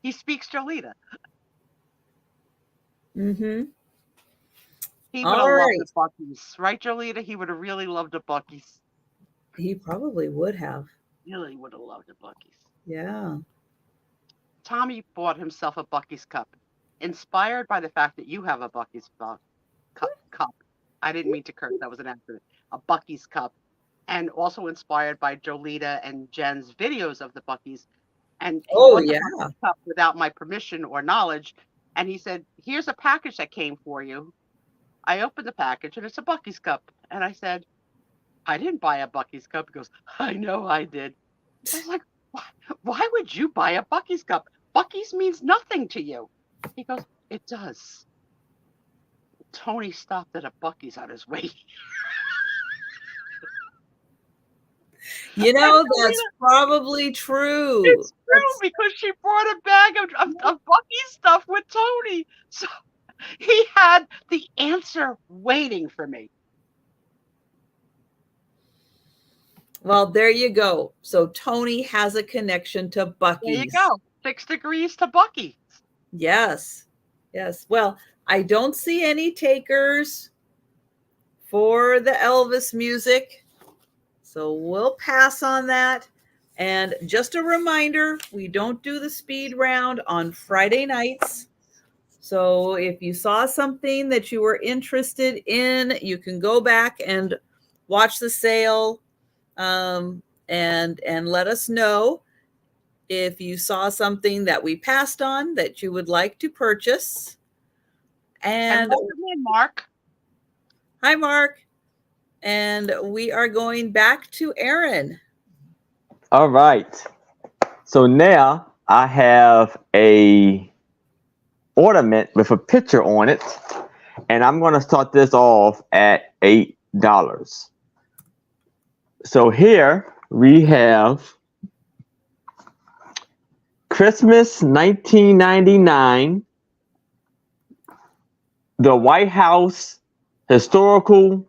He speaks Jolita. Mm-hmm. He would have loved the Buc-ee's. Right, Jolita? He would have really loved the Buc-ee's. He probably would have. Really would have loved the Buc-ee's. Yeah. Tommy bought himself a Buc-ee's cup, inspired by the fact that you have a Buc-ee's cup. I didn't mean to curse. That was an accident. A Buc-ee's cup. And also inspired by Jolita and Jen's videos of the Buc-ee's. And he bought the Buc-ee's cup without my permission or knowledge. And he said, here's a package that came for you. I opened the package and it's a Buc-ee's cup. And I said, I didn't buy a Buc-ee's cup. He goes, I know I did. I was like, why would you buy a Buc-ee's cup? Buc-ee's means nothing to you. He goes, it does. Tony stopped at a Buc-ee's on his way. You know, that's probably true. It's true because she brought a bag of Buc-ee's stuff with Tony. So he had the answer waiting for me. Well, there you go. So Tony has a connection to Buc-ee's. There you go. 6 degrees to Buc-ee's. Yes. Yes. Well, I don't see any takers for the Elvis music. So we'll pass on that. And just a reminder, we don't do the speed round on Friday nights. So if you saw something that you were interested in, you can go back and watch the sale and let us know if you saw something that we passed on that you would like to purchase. And welcome in, Mark. Hi, Mark. And we are going back to Aaron. All right. So now I have a ornament with a picture on it, and I'm going to start this off at $8. So here we have Christmas 1999, the White House Historical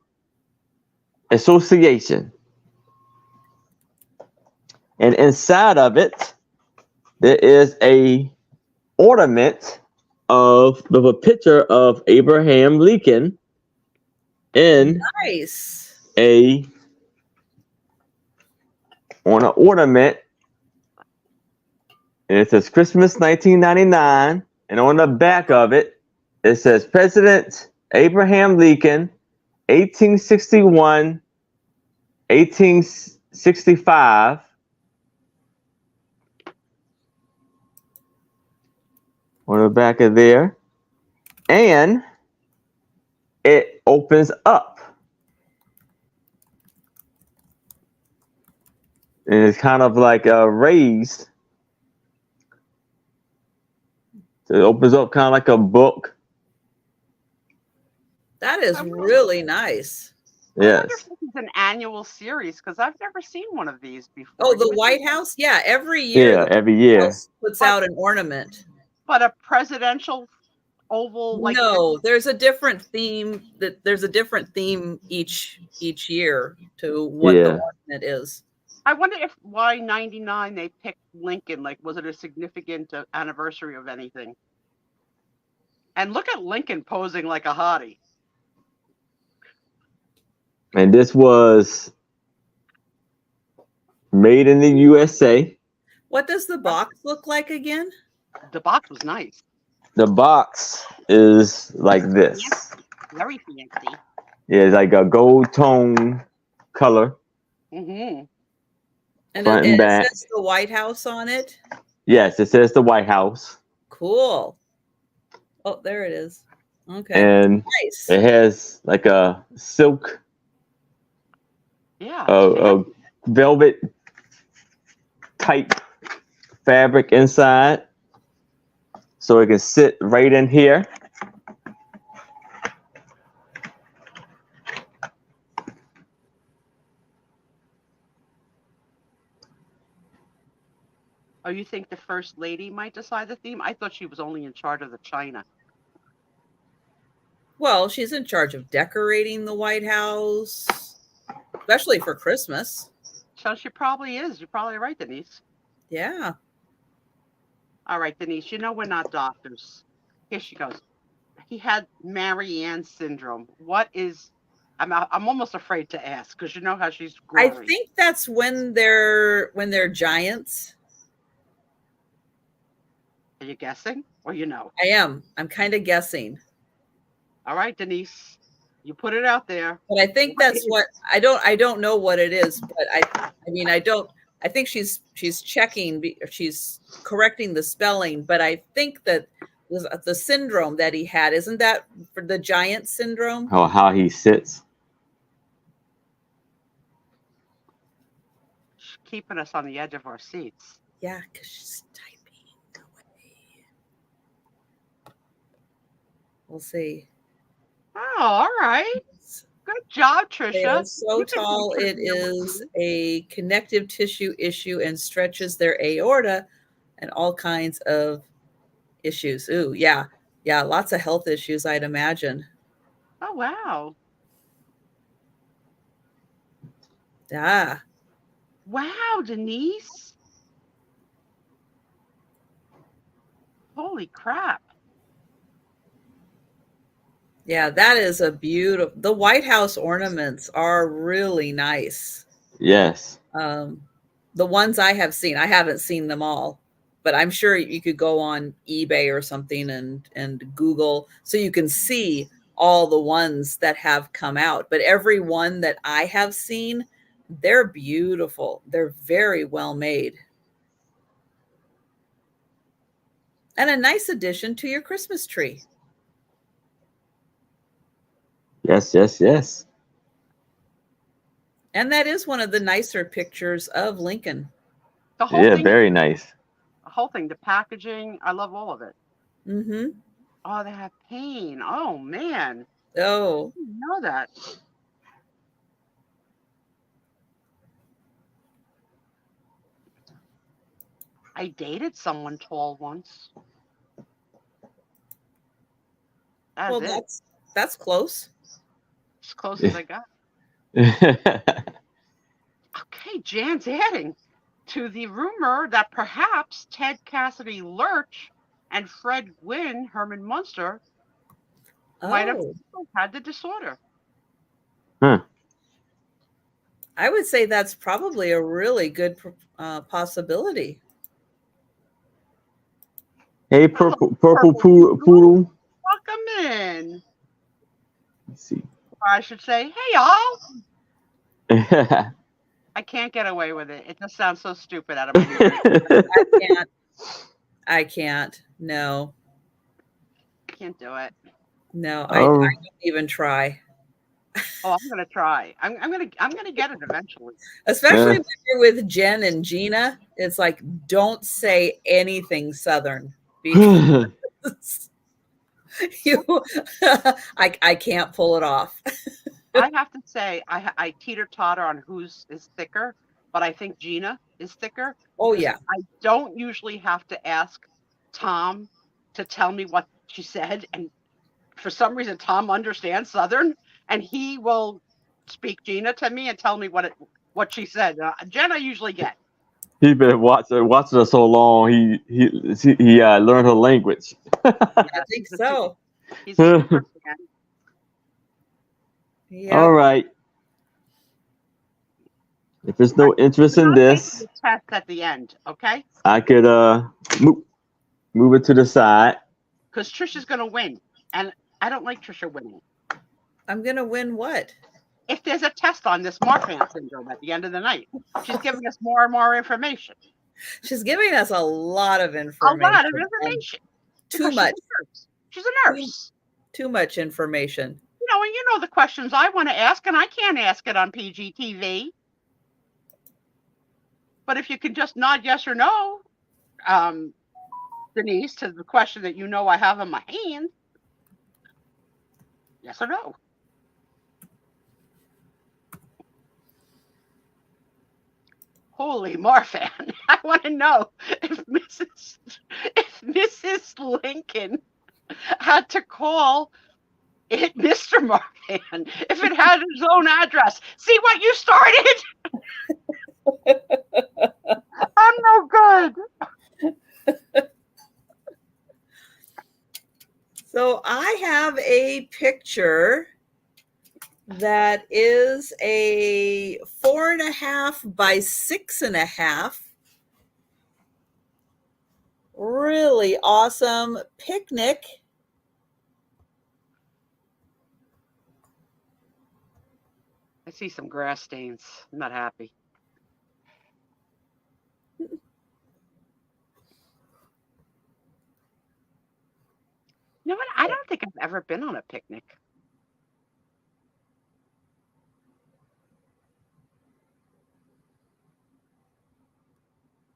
Association. And inside of it, there is a ornament with a picture of Abraham Lincoln in on an ornament. And it says Christmas 1999. And on the back of it, it says President Abraham Lincoln, 1861, 1865. On the back of there. And it opens up. And it's kind of like raised. So it opens up kind of like a book. That is really nice. Yes. I wonder if this is an annual series because I've never seen one of these before. Oh, the White House? Yeah, every year. Yeah, every year. Puts out an ornament. But a presidential oval like no, there's a different theme. There's a different theme each year to what the ornament is. I wonder if why 99 they picked Lincoln. Like, was it a significant anniversary of anything? And look at Lincoln posing like a hottie. And this was made in the USA. What does the box look like again? The box was nice. The box is like this. Very fancy. Yeah, it's like a gold tone color. Mm-hmm. And it says the White House on it? Yes, it says the White House. Cool. Oh, there it is. Okay. And nice. It has like a silk. Yeah. A velvet type fabric inside. So it can sit right in here. Oh, you think the first lady might decide the theme? I thought she was only in charge of the china. Well, she's in charge of decorating the White House, especially for Christmas. So she probably is. You're probably right, Denise. Yeah. All right, Denise, you know we're not doctors. Here she goes. He had Marianne syndrome. What is, I'm almost afraid to ask because you know how she's I gory. think that's when they're giants. Are you guessing or you know? I am. I'm kind of guessing. All right, Denise, you put it out there. But I think that's what I don't know what it is, but I think she's checking, she's correcting the spelling, but I think that the syndrome that he had, isn't that for the giant syndrome? Oh, how he sits. She's keeping us on the edge of our seats. Yeah, because she's typing away. We'll see. Oh, all right. Good job, Trisha. They are so tall, it is a connective tissue issue and stretches their aorta and all kinds of issues. Ooh, yeah. Yeah, lots of health issues, I'd imagine. Oh, wow. Yeah. Wow, Denise. Holy crap. Yeah, that is a beautiful. The White House ornaments are really nice. Yes. The ones I have seen, I haven't seen them all, but I'm sure you could go on eBay or something and Google so you can see all the ones that have come out. But every one that I have seen, they're beautiful. They're very well made. And a nice addition to your Christmas tree. Yes, yes, yes. And that is one of the nicer pictures of Lincoln. The whole Yeah, thing, very nice. the whole thing, the packaging, I love all of it. Mm-hmm. Oh, they have pain. Oh, man. Oh. I didn't know that. I dated someone tall once. Well, that's close. As close as I got. Okay, Jan's adding to the rumor that perhaps Ted Cassidy Lurch and Fred Gwynn, Herman Munster, might have had the disorder. Huh. I would say that's probably a really good possibility. Hey, purple poodle. Welcome in. Let's see. Or I should say, hey, y'all. I can't get away with it. It just sounds so stupid out of my ears. I can't. No. I can't do it. No, I don't even try. Oh, I'm gonna try. I'm gonna get it eventually. Especially when you're with Jen and Gina, it's like don't say anything Southern because I can't pull it off. I have to say I teeter-totter on whose is thicker, but I think Gina is thicker. Oh yeah. I don't usually have to ask Tom to tell me what she said, and for some reason Tom understands Southern, and he will speak Gina to me and tell me what she said. Jen, I usually get. He been watching her so long. He learned her language. I think so. He's a super fan. Yep. All right. If there's no interest in this, test at the end, okay? I could move it to the side. Because Trisha's gonna win, and I don't like Trisha winning. I'm gonna win what? If there's a test on this Marfan syndrome at the end of the night, she's giving us more and more information. She's giving us a lot of information. A lot of information. Too much. She's a nurse. Too much information. And you know the questions I want to ask, and I can't ask it on PGTV. But if you can just nod yes or no, Denise, to the question that you know I have in my hand, yes or no. Holy Marfan. I want to know if Mrs. Lincoln had to call it Mr. Marfan, if it had his own address. See what you started? I'm no good. So I have a picture that is a 4.5 by 6.5. Really awesome picnic. I see some grass stains. I'm not happy. You know what? I don't think I've ever been on a picnic.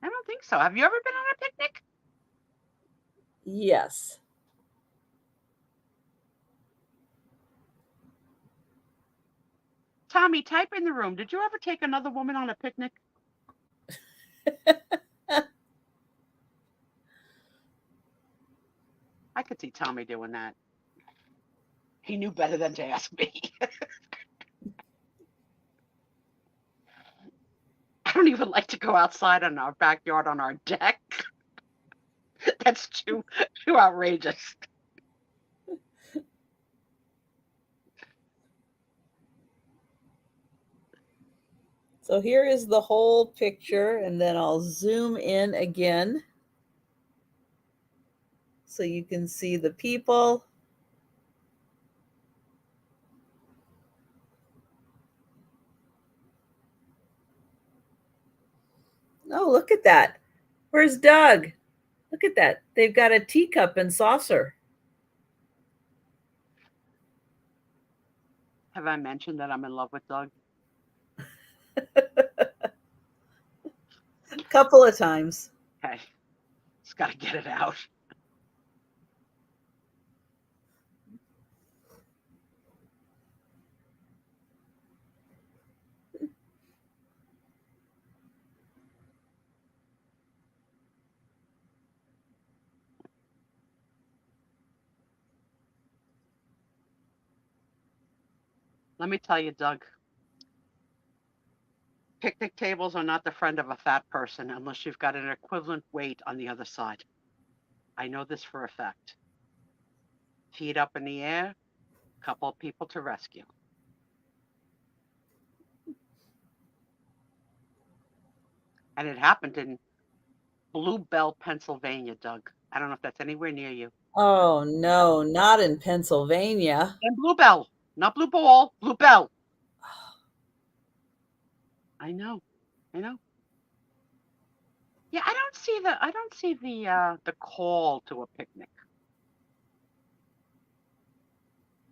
I don't think so. Have you ever been on a picnic? Yes. Tommy, type in the room. Did you ever take another woman on a picnic? I could see Tommy doing that. He knew better than to ask me. I don't even like to go outside on our backyard on our deck. That's too outrageous. So here is the whole picture, and then I'll zoom in again so you can see the people. Oh, look at that. Where's Doug? Look at that. They've got a teacup and saucer. Have I mentioned that I'm in love with Doug? A couple of times. Okay. Just got to get it out. Let me tell you, Doug, picnic tables are not the friend of a fat person unless you've got an equivalent weight on the other side. I know this for a fact. Feet up in the air, couple of people to rescue. And it happened in Bluebell, Pennsylvania, Doug. I don't know if that's anywhere near you. Oh, no, not in Pennsylvania. And Bluebell, not Blue Ball, Bluebell. I know. Yeah, I don't see the call to a picnic.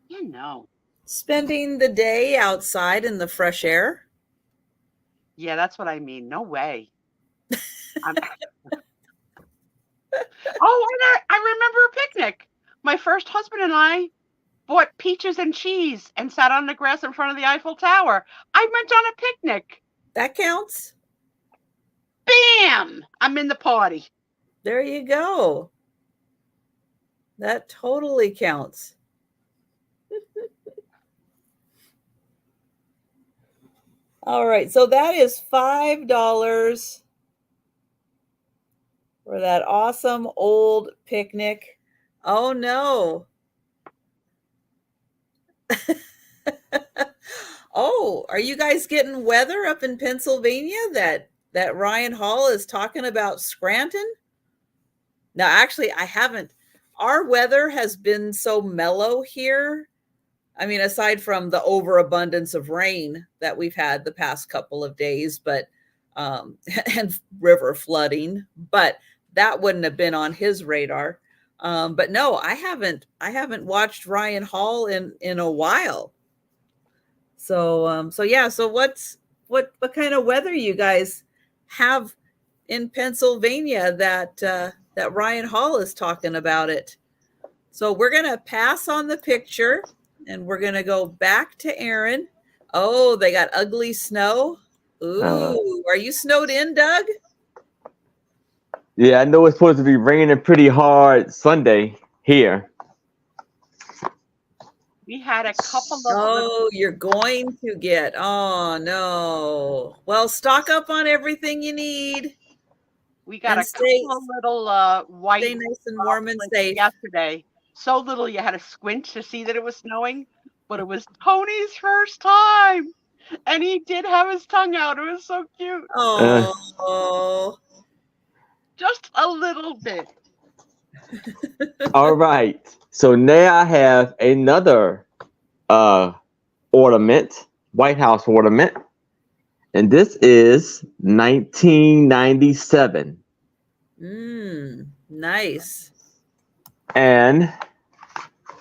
You know. Spending the day outside in the fresh air? Yeah, that's what I mean. No way. Oh, and I remember a picnic. My first husband and I bought peaches and cheese and sat on the grass in front of the Eiffel Tower. I went on a picnic. That counts. Bam! I'm in the party. There you go. That totally counts. All right, so that is $5 for that awesome old picnic. Oh no. Oh, are you guys getting weather up in Pennsylvania that Ryan Hall is talking about Scranton? No, actually, I haven't. Our weather has been so mellow here. I mean, aside from the overabundance of rain that we've had the past couple of days, but and river flooding, but that wouldn't have been on his radar. But no, I haven't watched Ryan Hall in a while. So yeah. So what kind of weather you guys have in Pennsylvania that Ryan Hall is talking about it? So we're gonna pass on the picture and we're gonna go back to Aaron. Oh, they got ugly snow. Ooh, are you snowed in, Doug? Yeah, I know it's supposed to be raining pretty hard Sunday here. We had a couple of Oh, you're going to get. Oh no. Well, stock up on everything you need we got and a couple of little white stay nice and warm and droplets safe. yesterday. So little you had to squint to see that it was snowing, but it was Tony's first time, and he did have his tongue out. It was so cute. Oh. Just a little bit. All right. So now I have another ornament, White House ornament. And this is 1997. Nice. And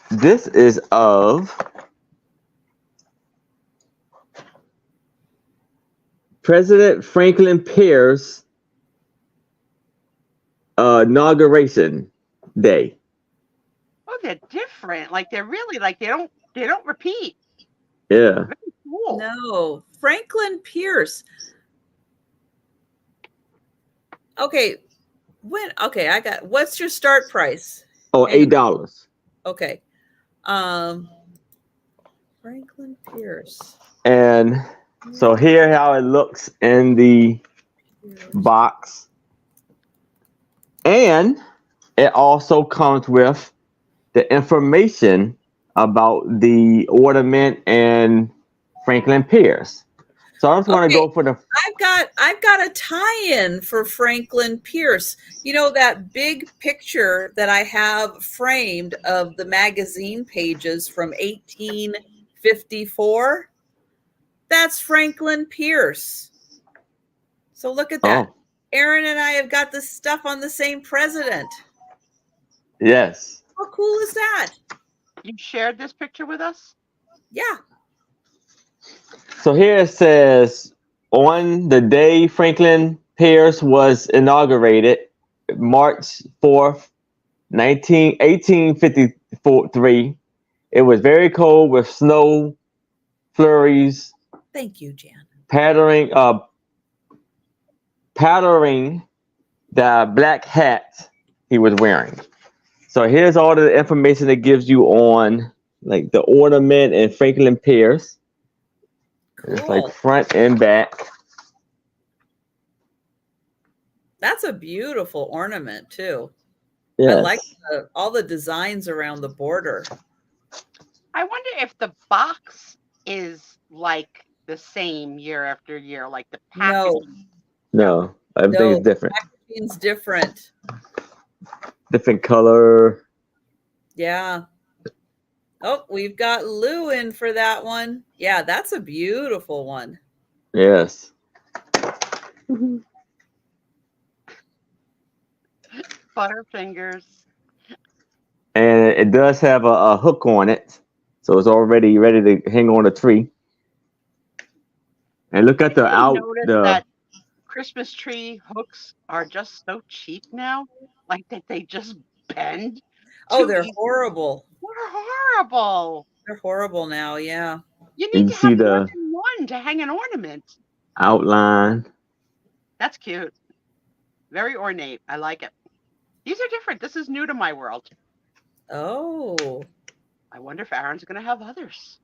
this is of President Franklin Pierce inauguration day. Oh, they're different. Like they're really like they don't repeat. Yeah. Very cool. No, Franklin Pierce. Okay. I got, what's your start price? Oh, $8. Okay. Franklin Pierce. And so here how it looks in the box. And it also comes with the information about the ornament and Franklin Pierce. So I just want to go for the. I've got a tie-in for Franklin Pierce. You know that big picture that I have framed of the magazine pages from 1854? That's Franklin Pierce. So look at that. Oh. Aaron and I have got this stuff on the same president. Yes. How cool is that? You shared this picture with us? Yeah. So here it says, on the day Franklin Pierce was inaugurated, March 4th, 1853, it was very cold with snow flurries. Thank you, Jan. Powdering the black hat he was wearing. So here's all the information it gives you on like the ornament and Franklin Pierce. Cool. It's like front and back. That's a beautiful ornament too. Yes. I like all the designs around the border. I wonder if the box is like the same year after year, like the packaging. No, everything's different. Packaging's different. Different color. Yeah. Oh, we've got Lou in for that one. Yeah, that's a beautiful one. Yes. Butterfingers. And it does have a hook on it. So it's already ready to hang on a tree. And look at that Christmas tree hooks are just so cheap now. Like that they just bend. Oh, they're horrible. They're horrible. They're horrible now, yeah. You need to have more than one to hang an ornament. Outline. That's cute. Very ornate. I like it. These are different. This is new to my world. Oh. I wonder if Aaron's going to have others.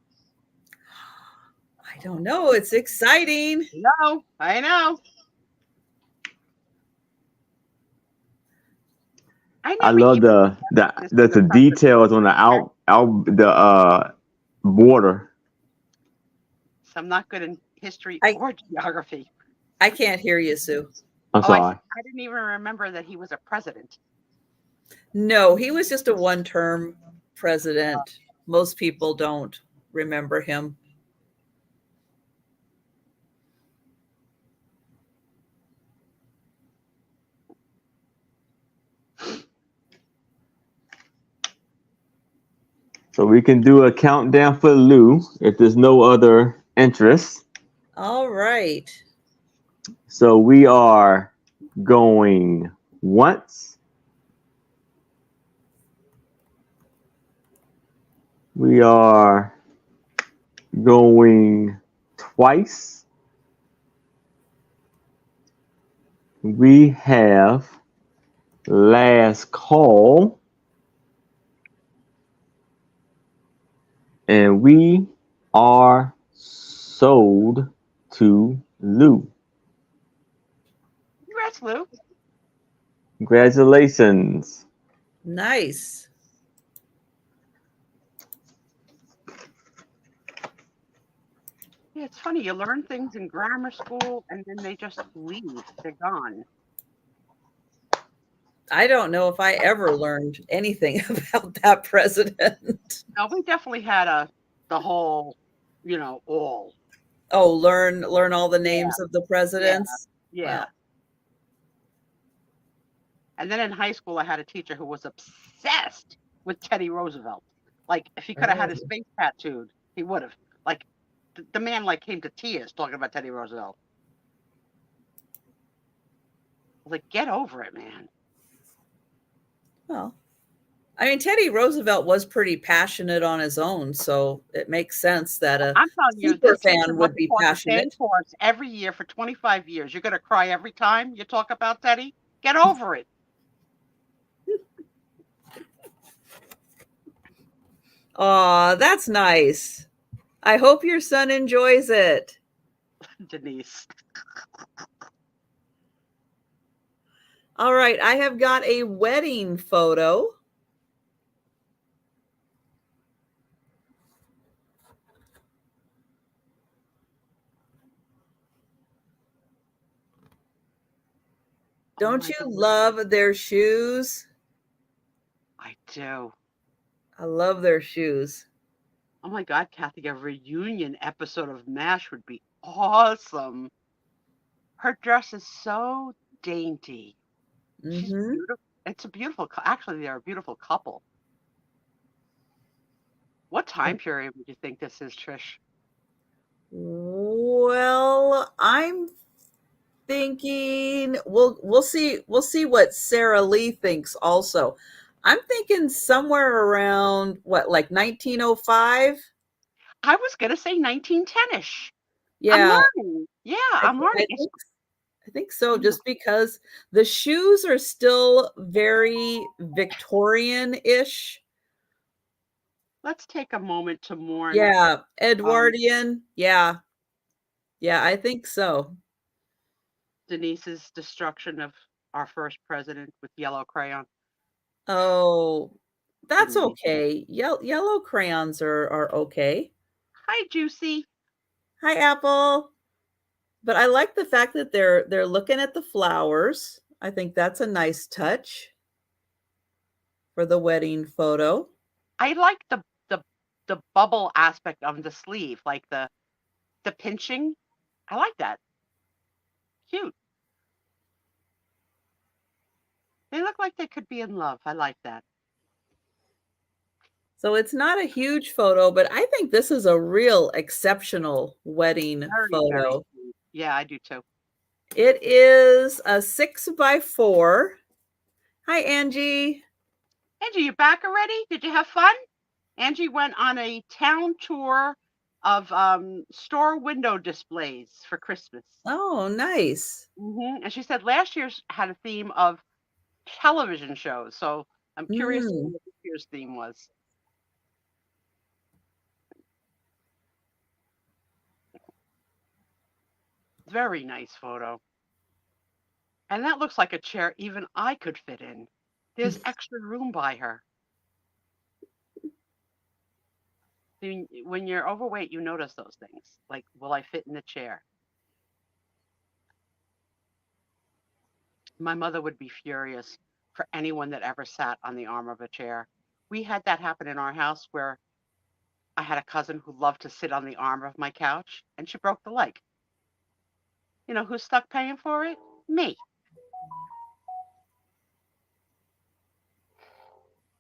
I don't know. It's exciting. No, I know. I love the details on the border. So I'm not good in history or geography. I can't hear you, Sue. I'm sorry. I didn't even remember that he was a president. No, he was just a one-term president. Most people don't remember him. So we can do a countdown for Lou if there's no other interest. All right. So we are going once. We are going twice. we have last call, and we are sold to Lou. Congrats, Lou. Congratulations. Nice. Yeah, it's funny. You learn things in grammar school and then they just leave. They're gone. I don't know if I ever learned anything about that president. No, we definitely had the whole, all. Oh, learn all the Yeah, names of the yeah, presidents. yeah. Well, And then in high school, I had a teacher who was obsessed with Teddy Roosevelt. Like, if he could have had his oh, face tattooed, he would have. Like, the man like came to tears talking about Teddy Roosevelt. I was like, get over it, man. well, I mean, Teddy Roosevelt was pretty passionate on his own, so it makes sense that a I'm telling you, super this teacher fan must would have be taught the same passionate. course every year for 25 years. You're going to cry every time you talk about Teddy? Get over it. Aw, that's nice. I hope your son enjoys it. Denise. All right, I have got a wedding photo. Don't you love their shoes? I do. I love their shoes. Oh my God, Kathy, a reunion episode of MASH would be awesome. Her dress is so dainty. She's Mm-hmm. beautiful. It's a beautiful, actually, they're a beautiful couple. What time period would you think this is, Trish? Well, I'm thinking we'll see what Sarah Lee thinks also. I'm thinking somewhere around what, like 1905? I was going to say 1910-ish. I'm Yeah, learning. Yeah, I, I'm th- learning. I think so, Yeah. just because the shoes are still very Victorian-ish. Let's take a moment to mourn Yeah, um, Edwardian. Yeah. Yeah, I think so. Denise's destruction of our first president with yellow crayon. Oh, that's Denise. okay. Yellow crayons are okay. Hi, Juicy. Hi, Apple. But I like the fact that they're looking at the flowers. I think that's a nice touch for the wedding photo. I like the bubble aspect of the sleeve, like the pinching. I like that. Cute. They look like they could be in love. I like that. So it's not a huge photo, but I think this is a real exceptional wedding Very, very photo. cute. Yeah, I do too. It is a 6x4. Hi, Angie. Angie, you back already? Did you have fun? Angie went on a town tour of store window displays for Christmas. Oh, nice. And she said last year's had a theme of television shows. So I'm curious to know what this year's theme was. Very nice photo. And that looks like a chair even I could fit in. There's extra room by her. When you're overweight, you notice those things. Like, will I fit in the chair? My mother would be furious for anyone that ever sat on the arm of a chair. We had that happen in our house where I had a cousin who loved to sit on the arm of my couch and she broke the leg. You know who's stuck paying for it? Me.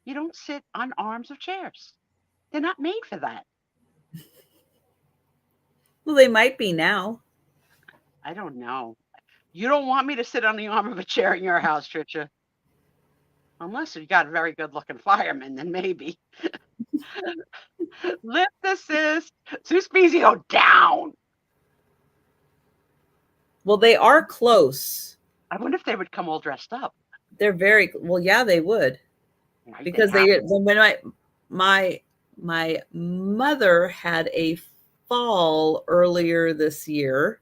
You don't sit on arms of chairs. They're not made for that. Well, they might be now. I don't know. You don't want me to sit on the arm of a chair in your house, Trisha. Unless you got a very good looking fireman, then maybe. Lift assist. Sue Spiezio down. Well, they are close. I wonder if they would come all dressed up. They're very well. Yeah, they would, because they did. When my mother had a fall earlier this year,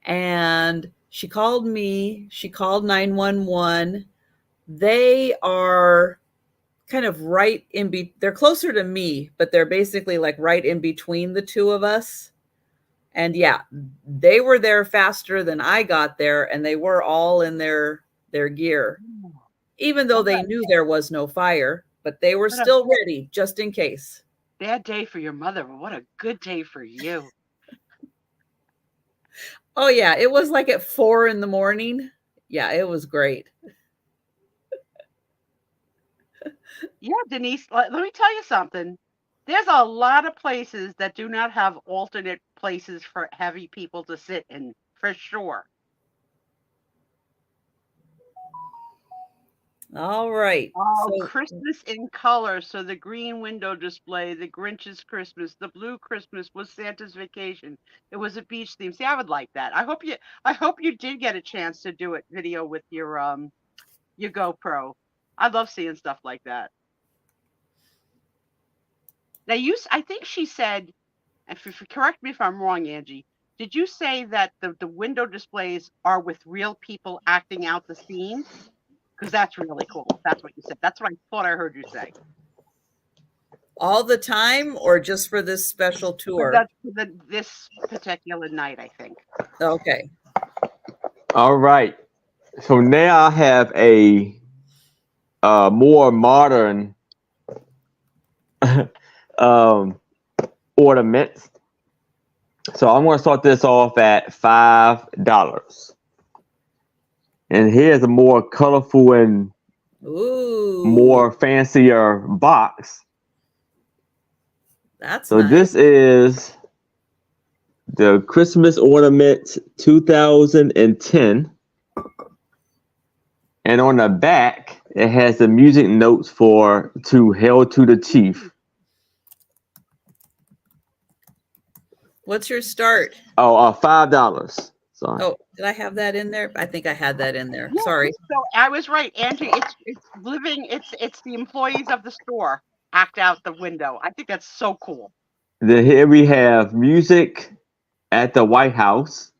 and she called me. She called 911. They are kind of right in they're closer to me, but they're basically like right in between the two of us. And yeah, they were there faster than I got there, and they were all in their gear, even though they knew there was no fire, but they were still ready just in case. Bad day for your mother, but what a good day for you. Oh yeah, it was like at 4 a.m. Yeah, it was great. Yeah, Denise, let me tell you something. There's a lot of places that do not have alternate places for heavy people to sit in, for sure. All right. Oh, so, Christmas in color. So the green window display, the Grinch's Christmas, the blue Christmas was Santa's Vacation. It was a beach theme. See, I would like that. I hope you did get a chance to do it video with your GoPro. I love seeing stuff like that. Now I think she said, and correct me if I'm wrong, Angie, did you say that the window displays are with real people acting out the scenes? Because that's really cool. That's what you said. That's what I thought I heard you say. All the time, or just for this special tour? That's this particular night, I think. Okay. All right. So now I have a more modern ornament. So I'm going to start this off at $5. And here's a more colorful and more fancier box. That's so nice. This is the Christmas Ornament 2010. And on the back, it has the music notes to Hail to the Chief. What's your start? Oh, $5. Sorry. Oh, did I have that in there? I think I had that in there. Yeah, sorry. So I was right, Angie. It's living. It's the employees of the store act out the window. I think that's so cool. Then here we have music at the White House,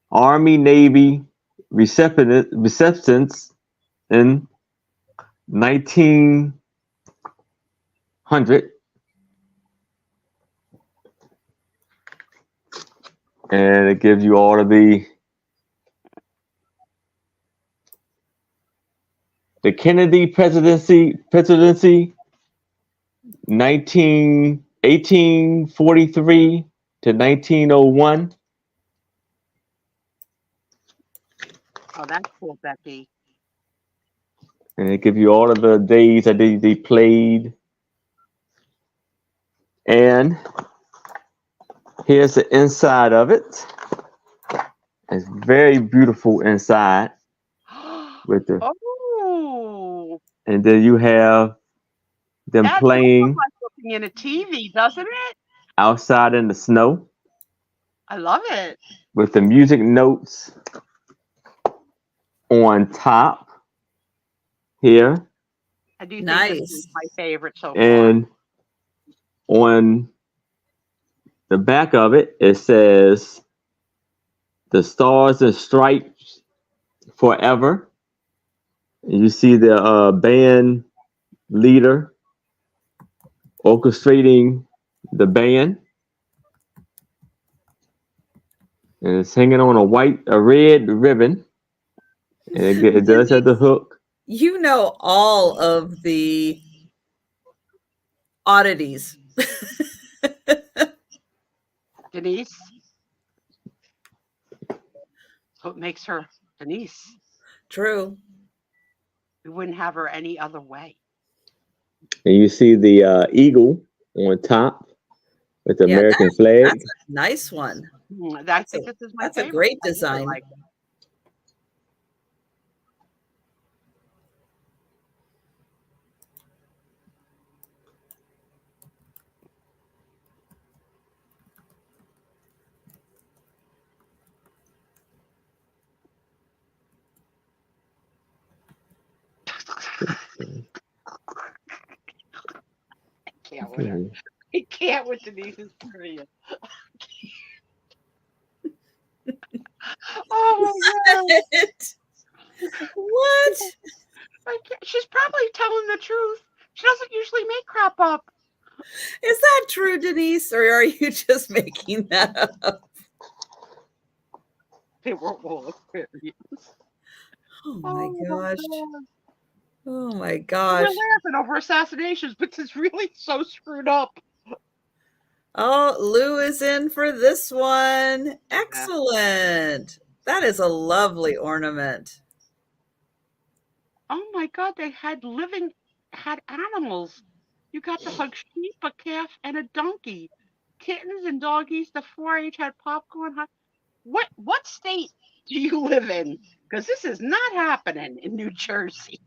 Army, Navy, receptions in 1900. And it gives you all of the Kennedy presidency 1843 to 1901. Oh, that's cool, Becky. And it gives you all of the days that they played. And here's the inside of it. It's very beautiful inside. With the and then you have them playing like looking in a TV, doesn't it? Outside in the snow. I love it. With the music notes on top here. I do think this is my favorite so far. And on the back of it, it says the Stars and Stripes Forever. And you see the band leader orchestrating the band. And it's hanging on a red ribbon. And it does have the hook. You know all of the oddities. Denise. What makes her Denise? True. We wouldn't have her any other way. And you see the eagle on top with the American flag. That's a nice one. I think this is my favorite. That's a great design. can't with her. I can't with Denise's period. Oh my god. What? She's probably telling the truth. She doesn't usually make crap up. Is that true, Denise, or are you just making that up? They were all Aquarius. Oh my gosh. God. Oh my We're gosh. laughing over assassinations, but it's really so screwed up. Oh, Lou is in for this one. Excellent. That is a lovely ornament. Oh my god, they had animals. You got to hug sheep, a calf, and a donkey. Kittens and doggies. The 4-H had popcorn. What state do you live in? Because this is not happening in New Jersey.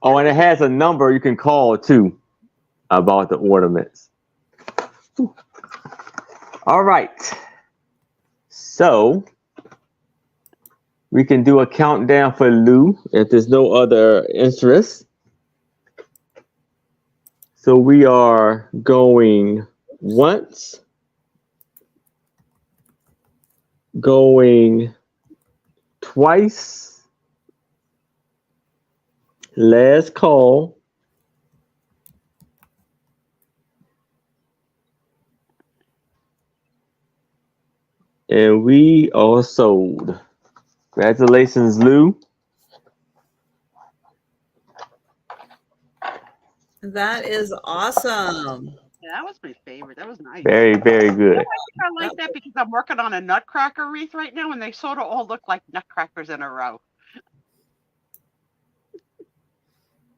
Oh, and it has a number you can call too about the ornaments. All right. So we can do a countdown for Lou if there's no other interest. So we are going once, going twice, last call, and we are sold. Congratulations, Lou. That is awesome. Yeah, that was my favorite. That was nice. Very, very good. I like that because I'm working on a nutcracker wreath right now, and they sort of all look like nutcrackers in a row.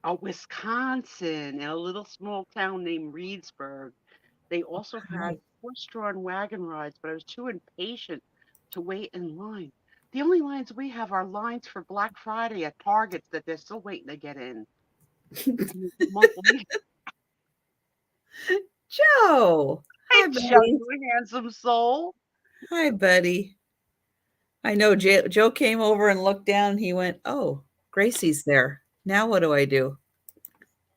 Oh, Wisconsin, in a little small town named Reedsburg. They also had horse-drawn wagon rides, but I was too impatient to wait in line. The only lines we have are lines for Black Friday at Targets that they're still waiting to get in. Joe. Hey, Hi, Joe, buddy. you handsome soul. Hi, buddy. I know Joe came over and looked down. And he went, "Oh, Gracie's there. Now what do I do?"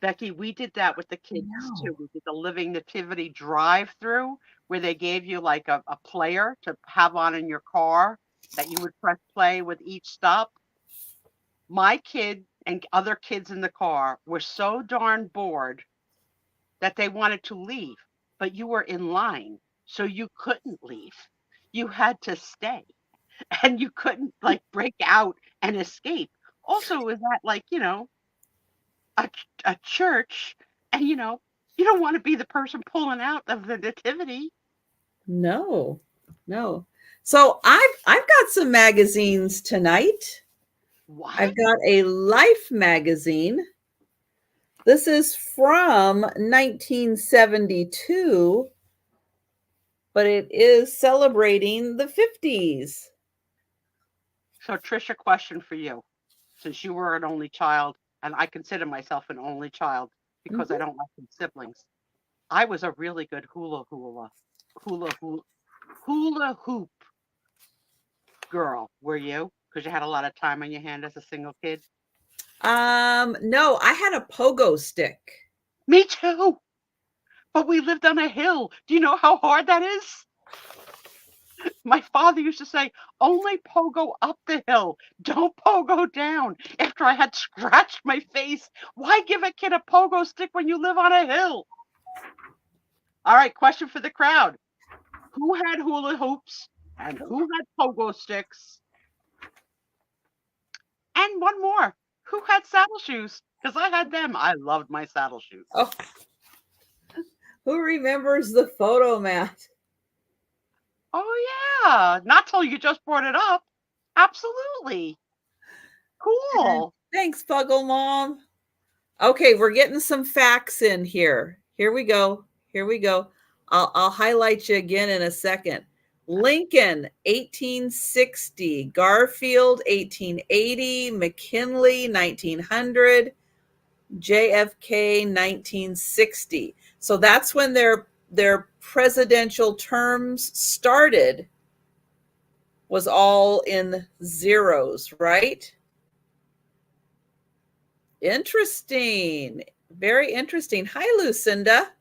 Becky, we did that with the kids too. We did the Living Nativity drive-through where they gave you like a player to have on in your car that you would press play with each stop. My kid and other kids in the car were so darn bored that they wanted to leave, but you were in line, so you couldn't leave. You had to stay, and you couldn't like break out and escape. Also, was that like, a, a church, and you don't want to be the person pulling out of the nativity. No. So I've got some magazines tonight. What? I've got a Life magazine. This is from 1972, but it is celebrating the 50s. So, Trisha, question for you. Since you were an only child, and I consider myself an only child because I don't like some siblings, I was a really good hula hoop girl. Were you? Because you had a lot of time on your hand as a single kid. No, I had a pogo stick. Me too. But we lived on a hill. Do you know how hard that is? My father used to say, only pogo up the hill. Don't pogo down. After I had scratched my face, why give a kid a pogo stick when you live on a hill? All right, question for the crowd. Who had hula hoops and who had pogo sticks? And one more. Who had saddle shoes? Because I had them. I loved my saddle shoes. Oh. Who remembers the photo mat? Oh, yeah. Not till you just brought it up. Absolutely. Cool. Thanks, Puggle Mom. Okay, we're getting some facts in here. Here we go. I'll highlight you again in a second. Lincoln, 1860. Garfield, 1880. McKinley, 1900. JFK, 1960. So that's when their presidential terms started, was all in zeros, right? Interesting. Very interesting. Hi, Lucinda.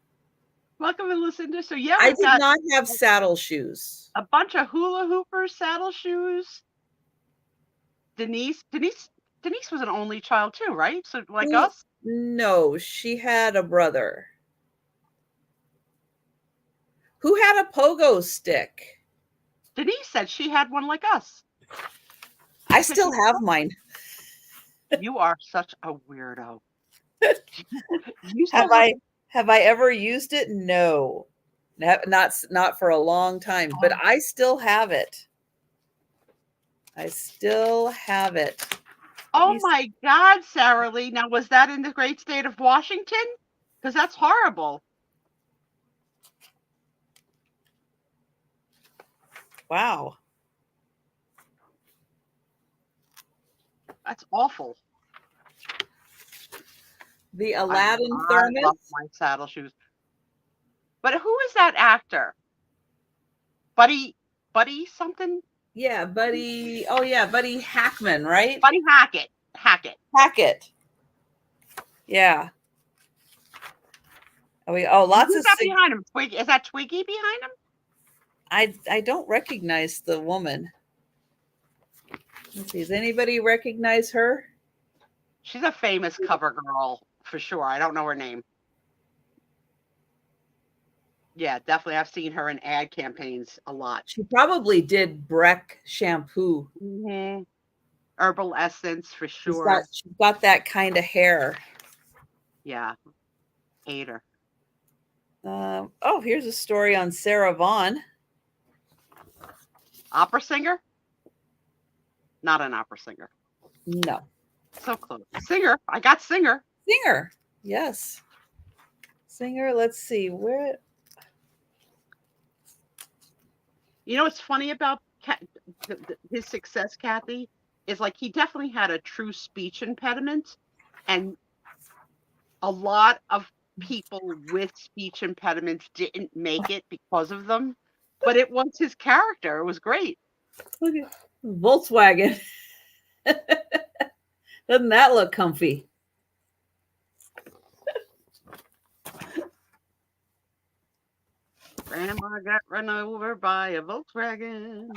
Welcome, Lucinda. So yeah, I we've did got not have saddle shoes. a bunch of hula hoopers, saddle shoes. Denise was an only child too, right? So like us. No, she had a brother who had a pogo stick. Denise said she had one like us. I still have mine. You are such a weirdo. You still Have I ever used it? No. Not for a long time, but I still have it. I still have it. Oh my God, Sarah Lee. Now, was that in the great state of Washington? Because that's horrible. Wow. That's awful. The Aladdin thermos. I love my saddle shoes. But who is that actor? Buddy something? Yeah, Buddy. Oh yeah, Buddy Hackman, right? Buddy Hackett. Hackett. Yeah. Lots Who's of behind him? Is that Twiggy behind him? I don't recognize the woman. Let's see. Does anybody recognize her? She's a famous cover girl for sure. I don't know her name. Yeah, definitely. I've seen her in ad campaigns a lot. She probably did Breck shampoo. Mm-hmm. Herbal essence for sure. She's got that kind of hair. Yeah. Hate her. Here's a story on Sarah Vaughan. Opera singer? Not an opera singer. No. So close. Singer. I got singer. Singer. Yes. Singer. Let's see. Where? You know what's funny about his success, Kathy, is like he definitely had a true speech impediment, and a lot of people with speech impediments didn't make it because of them, but it was his character. It was great. Look at Volkswagen. Doesn't that look comfy? Grandma got run over by a Volkswagen.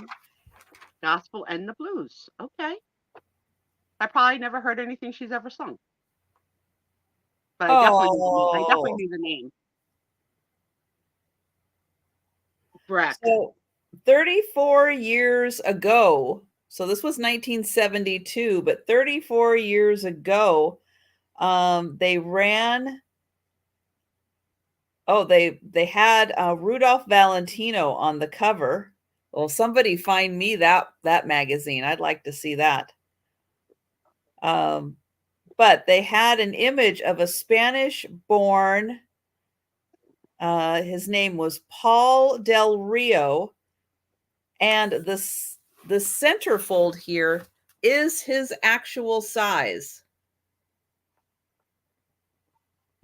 Gospel and the blues. Okay. I probably never heard anything she's ever sung. But I definitely knew the name. Breck. So 34 years ago, so this was 1972, but 34 years ago, they ran. They had Rudolph Valentino on the cover. Well, somebody find me that magazine. I'd like to see that. But they had an image of a Spanish-born. His name was Paul Del Rio, and the centerfold here is his actual size.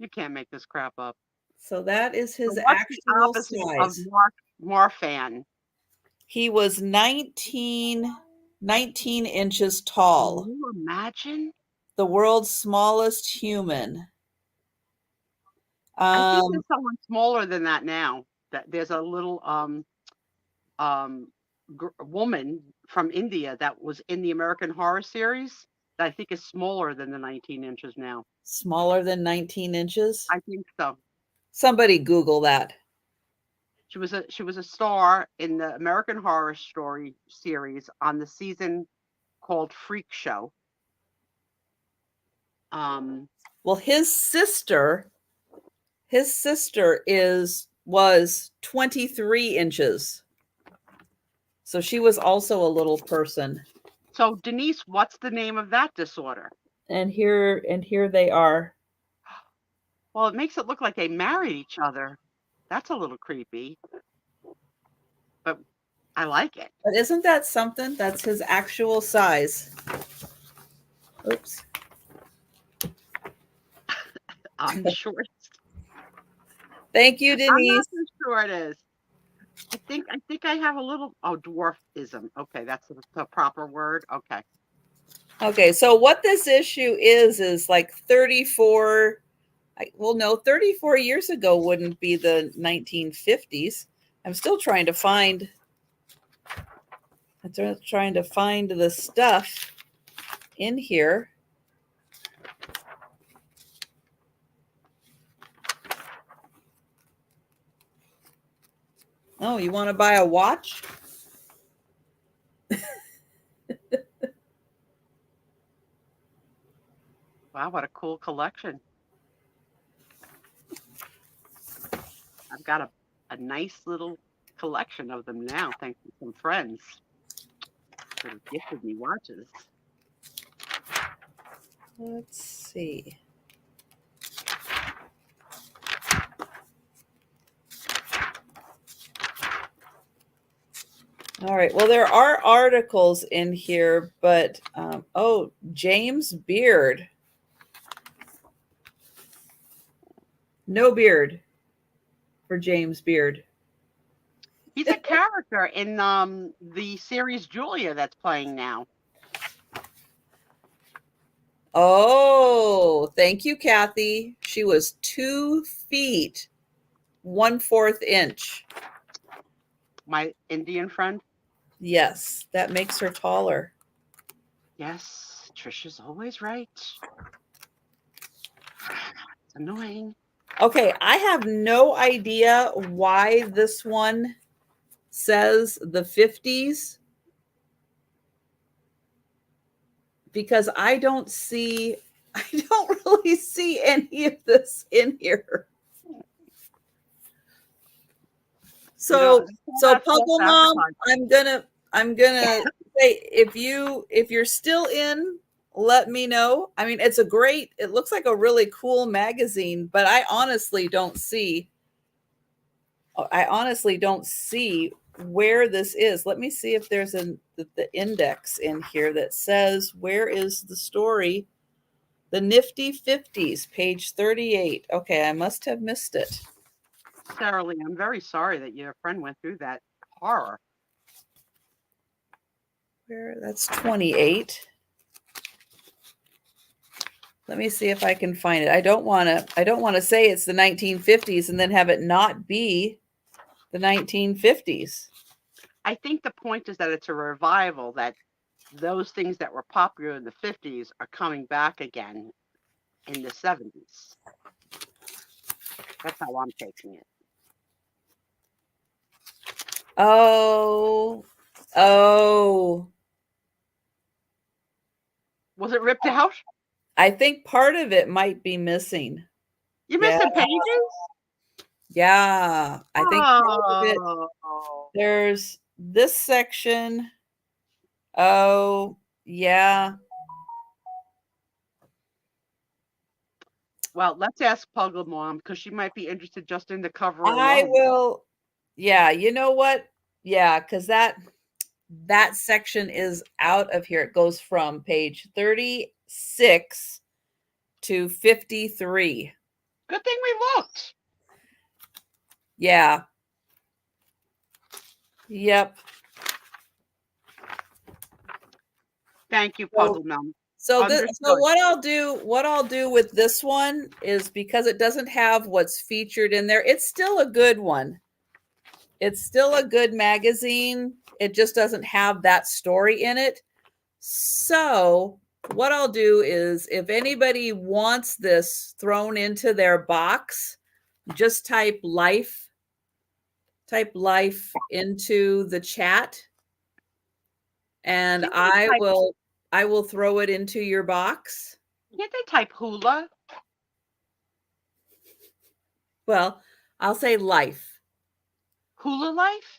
You can't make this crap up. So that is his actual size. Of Marfan. He was 19 inches tall. Can you imagine? The world's smallest human. I think there's someone smaller than that now. That there's a little woman from India that was in the American Horror series that I think is smaller than the 19 inches now. Smaller than 19 inches? I think so. Somebody Google that. She was a star in the American Horror Story series on the season called Freak Show. Well, his sister was 23 inches. So she was also a little person. So Denise, what's the name of that disorder? And here they are. Well, it makes it look like they married each other. That's a little creepy. But I like it. But isn't that something? That's his actual size. Oops. I'm the shortest. Thank you, Denise. I'm not so sure it is. I think I have a little dwarfism. Okay, that's the proper word. Okay. Okay, so what this issue is like 34, well, no, 34 years ago wouldn't be the 1950s. I'm still trying to find the stuff in here. Oh, you want to buy a watch? Wow, what a cool collection. I've got a nice little collection of them now, thanks to some friends that have gifted me watches. Let's see. All right. Well, there are articles in here, but oh, James Beard. No beard for James Beard. He's a character in the series Julia that's playing now. Oh, thank you, Kathy. She was 2 feet 1/4 inch. My Indian friend. Yes, that makes her taller. Yes, Trisha's always right. It's annoying. Okay, I have no idea why this one says the 50s, because I don't really see any of this in here. So Puzzle Mom, I'm gonna say, if you're still in, let me know. I mean, it looks like a really cool magazine, but I honestly don't see where this is. Let me see if there's the index in here that says where is the story. The Nifty 50s, page 38. Okay, I must have missed it. Sarah Lee, I'm very sorry that your friend went through that horror. That's 28. Let me see if I can find it. I don't want to say it's the 1950s and then have it not be the 1950s. I think the point is that it's a revival, that those things that were popular in the 50s are coming back again in the 70s. That's how I'm taking it. Oh. Was it ripped out? I think part of it might be missing. You missing pages? Yeah, I think part of it. There's this section. Oh, yeah. Well, let's ask Puggle Mom, because she might be interested just in the cover alone. I will. Yeah, you know what? Yeah, because that section is out of here. It goes from page 36 to 53. Good thing we looked. Yeah. Yep. Thank you, Puggle Mom. So what I'll do with this one is, because it doesn't have what's featured in there, it's still a good one. It's still a good magazine. It just doesn't have that story in it. So what I'll do is, if anybody wants this thrown into their box, just type life into the chat, and I will throw it into your box. Can't they type hula? Well, I'll say life. Hula life?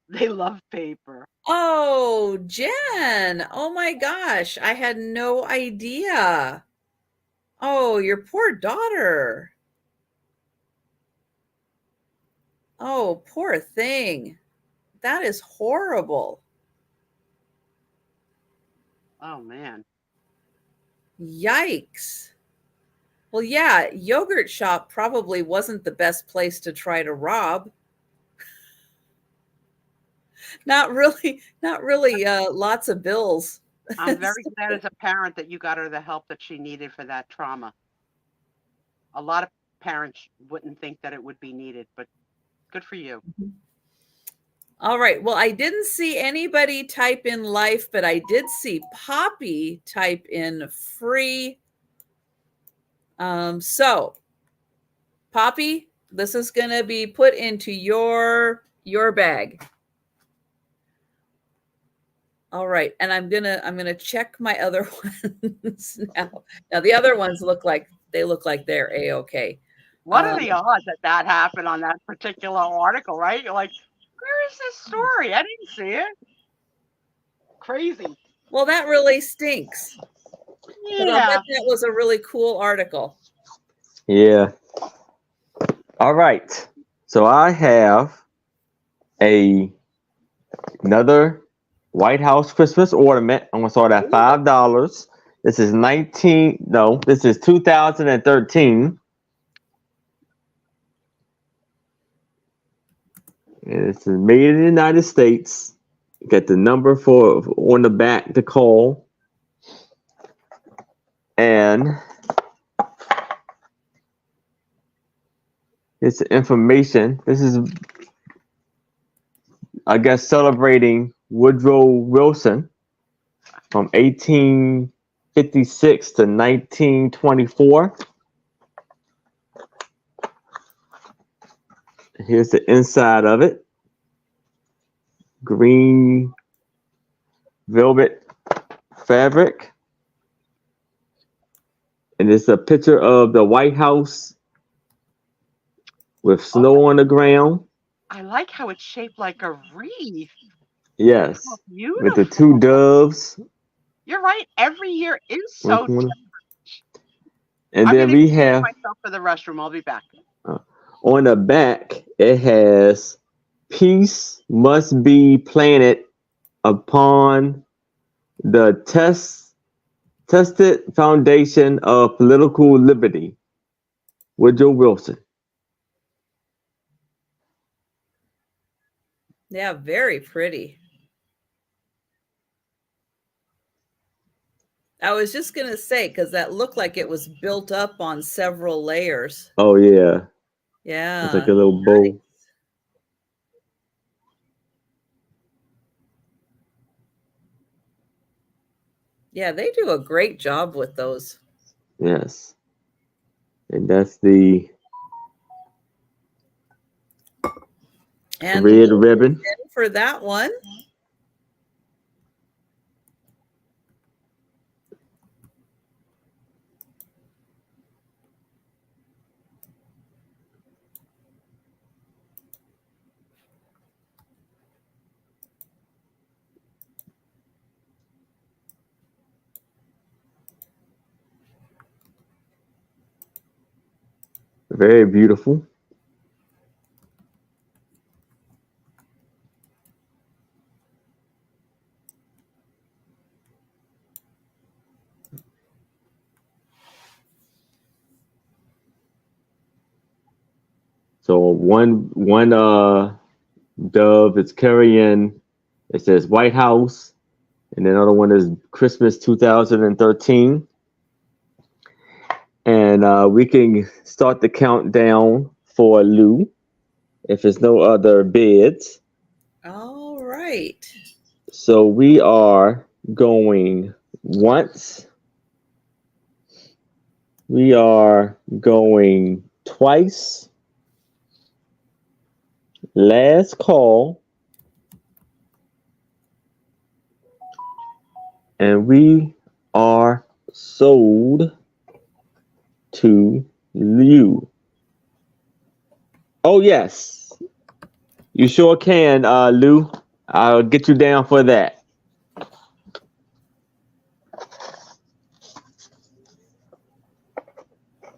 They love paper. Oh, Jen. Oh my gosh. I had no idea. Oh, your poor daughter. Oh, poor thing. That is horrible. Oh, man. Yikes. Well, yeah, yogurt shop probably wasn't the best place to try to rob. Not really, not really. Lots of bills. I'm very glad as a parent that you got her the help that she needed for that trauma. A lot of parents wouldn't think that it would be needed, but good for you. All right. Well, I didn't see anybody type in life, but I did see Poppy type in free. So, Poppy, this is going to be put into your bag. All right, and I'm gonna check my other ones now. Now the other ones look like they're a-okay. What are the odds that that happened on that particular article, right? You're like, where is this story? I didn't see it. Crazy. Well, that really stinks. Yeah. But I bet that was a really cool article. Yeah. All right. So I have another White House Christmas ornament. I'm gonna start at $5. This is 2013. And it's made in the United States. You got the number on the back to call. And it's information. This is, I guess, celebrating Woodrow Wilson from 1856 to 1924. Here's the inside of it. Green velvet fabric. And it's a picture of the White House with snow on the ground. I like how it's shaped like a wreath. Yes. Oh, beautiful. With the two doves. You're right. Every year is so different. And I'm then we have myself for the restroom. I'll be back. On the back, it has peace must be planted upon the tested foundation of political liberty. Woodrow Wilson. Yeah, very pretty. I was just going to say, because that looked like it was built up on several layers. Oh, yeah. Yeah. It's like a little bow. Nice. Yeah, they do a great job with those. Yes. And that's the red ribbon for that one. Very beautiful. So one dove is carrying, it says White House, and the other one is Christmas 2013. And we can start the countdown for Lou if there's no other bids. All right. So we are going once. We are going twice. Last call. And we are sold to you. Oh, yes. You sure can, Lou. I'll get you down for that.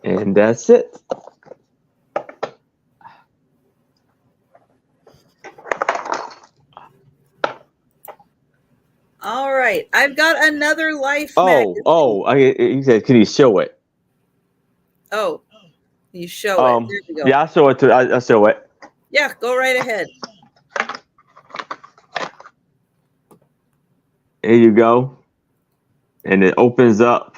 And that's it. All right. I've got another Life magazine. He said, can you show it? Oh, you show it. There you go. Yeah, I'll show it too. I'll show it. Yeah, go right ahead. There you go. And it opens up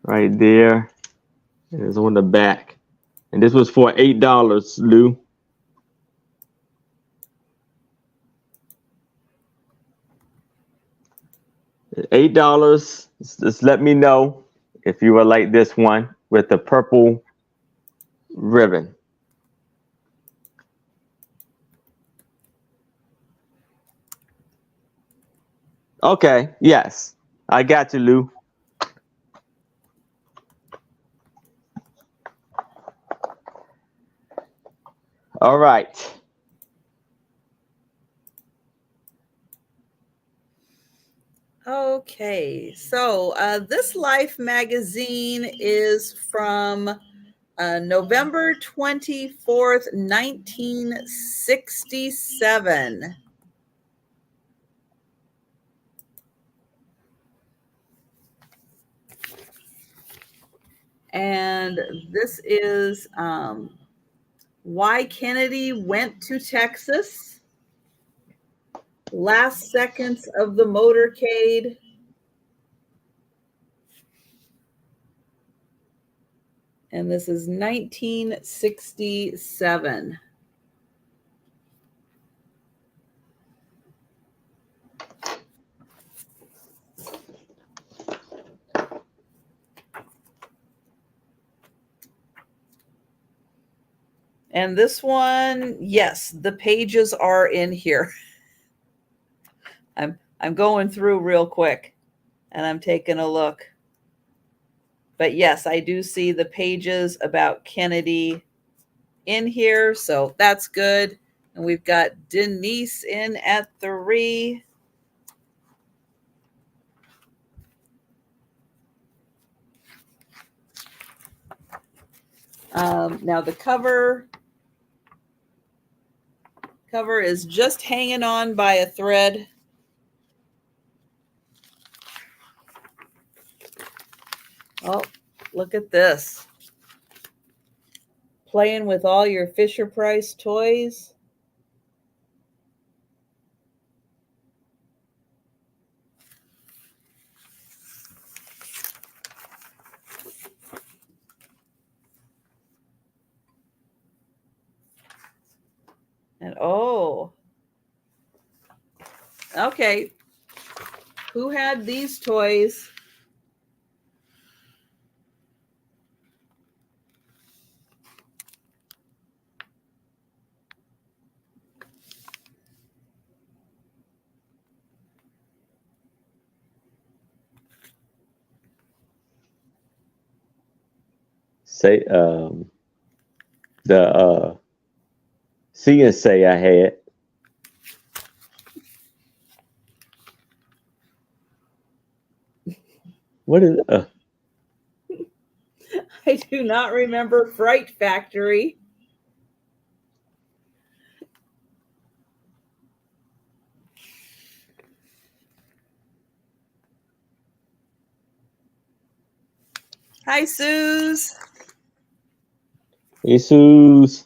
right there. And it's on the back. And this was for $8, Lou. $8. Just let me know if you would like this one with the purple ribbon. Okay, yes. I got you, Lou. All right. Okay, so this Life magazine is from November 24th, 1967. And this is Why Kennedy Went to Texas, Last Seconds of the Motorcade, and this is 1967. And this one, yes, the pages are in here. I'm going through real quick and I'm taking a look. But yes, I do see the pages about Kennedy in here, so that's good. And we've got Denise in at 3. Now the cover is just hanging on by a thread. Oh, look at this. Playing with all your Fisher-Price toys. And oh, okay. Who had these toys? Say the see and say I had. What is I do not remember Fright Factory. Hi, Suze. Jesus?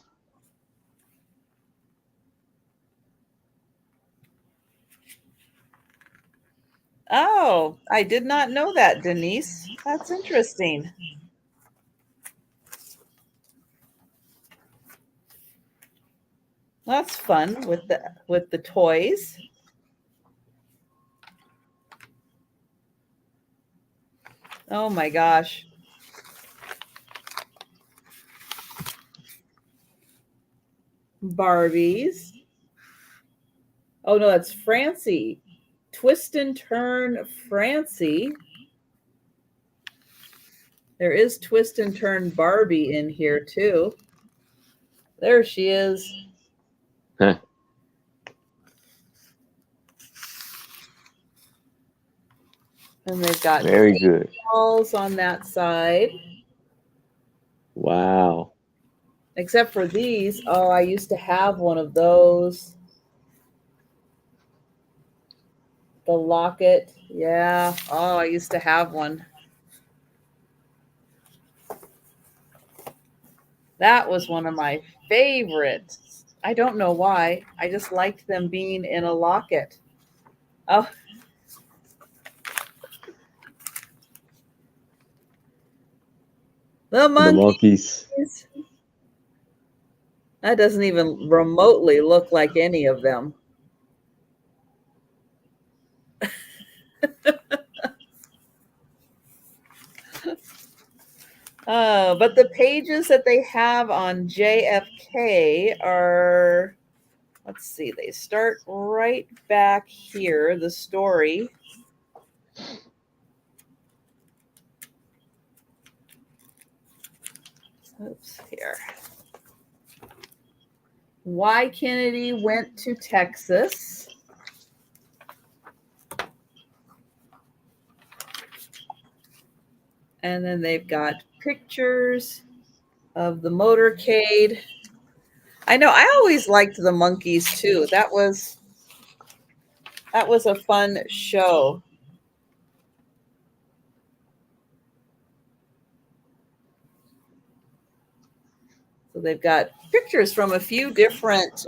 Oh, I did not know that, Denise. That's interesting. That's fun with the toys. Oh my gosh. Barbies. Oh no, that's Francie. Twist and Turn Francie. There is Twist and Turn Barbie in here too. There she is. Huh. And they've got Very good. balls on that side. Wow. Except for these. Oh, I used to have one of those. The locket. Yeah. Oh, I used to have one. That was one of my favorites. I don't know why. I just liked them being in a locket. Oh. The monkeys. That doesn't even remotely look like any of them. But the pages that they have on JFK are, let's see, they start right back here, the story. Oops, here. Why Kennedy went to Texas. And then they've got pictures of the motorcade. I know, I always liked the monkeys too. That was a fun show. So they've got pictures from a few different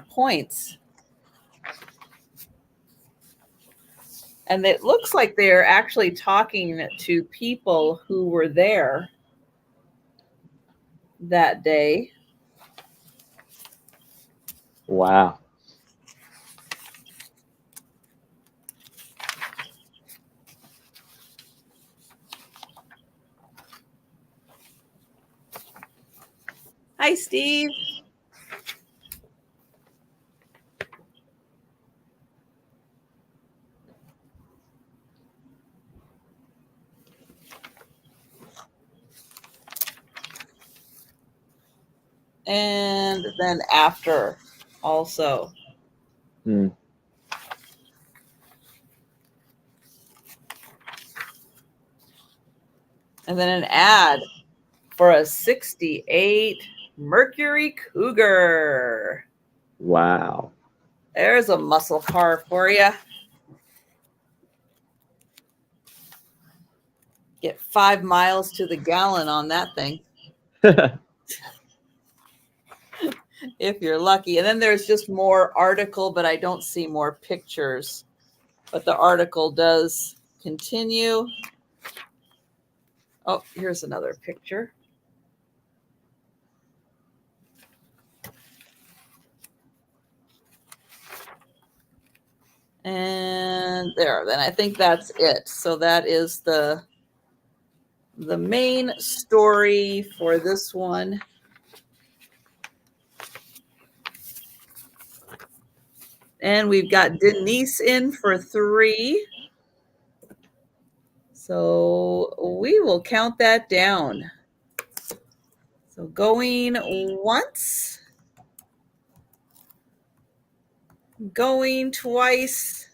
points. And it looks like they're actually talking to people who were there that day. Wow. Hi, Steve. And then after also. Hmm. And then an ad for a 68 Mercury Cougar. Wow. There's a muscle car for you. Get 5 miles to the gallon on that thing. If you're lucky. And then there's just more article, but I don't see more pictures. But the article does continue. Oh, here's another picture. And there, then I think that's it. So that is the main story for this one. And we've got Denise in for 3. So we will count that down. So going once, going twice,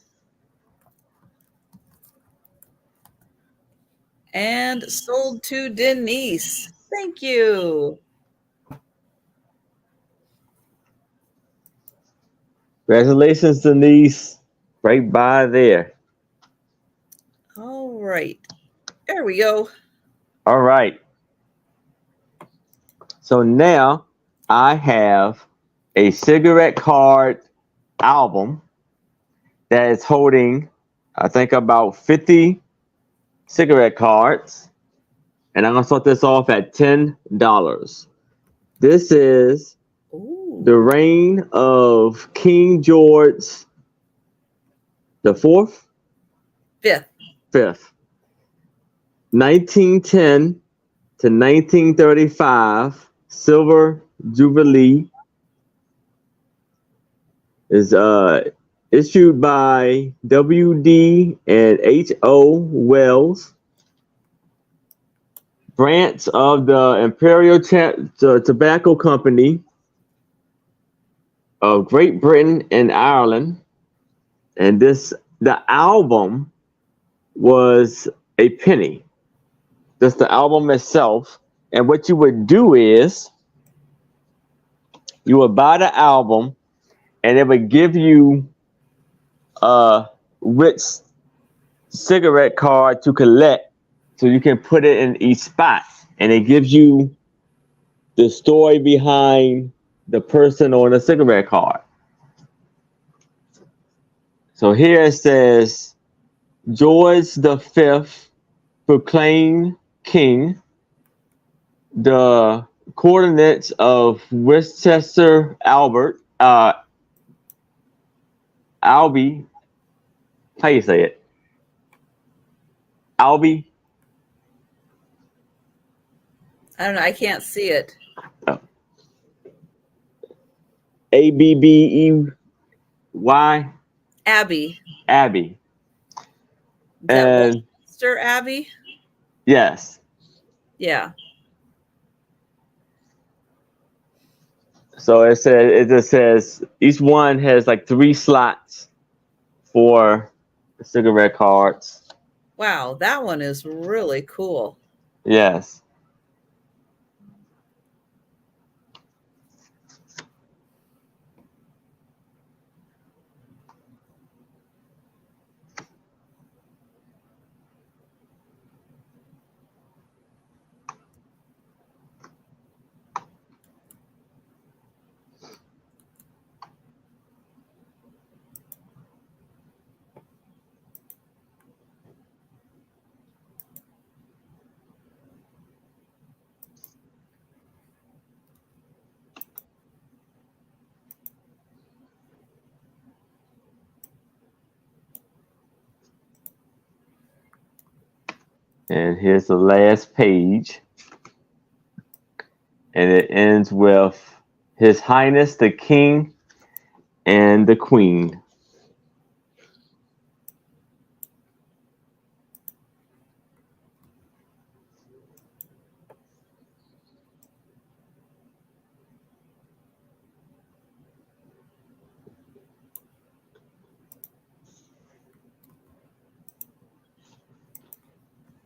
and sold to Denise. Thank you. Congratulations, Denise. Right by there. All right. There we go. All right. So now I have a cigarette card album that is holding, I think, about 50 cigarette cards. And I'm going to start this off at $10. This is the reign of King George the Fourth? Fifth. 1910 to 1935 Silver Jubilee is issued by W.D. and H.O. Wells, branch of the Imperial Tobacco Company of Great Britain and Ireland. And the album was a penny. Just the album itself. And what you would do is you would buy the album and it would give you which cigarette card to collect so you can put it in each spot. And it gives you the story behind the person on the cigarette card. So here it says George the Fifth proclaimed king. The coordinates of Westchester Albert Albie. How you say it? Albie. I don't know. I can't see it. Abbey. Abbey. Abbey. Is that And Westchester Abbey? yes. Yeah. So it just says each one has like 3 slots for cigarette cards. Wow, that one is really cool. Yes. And here's the last page. And it ends with His Highness the King and the Queen.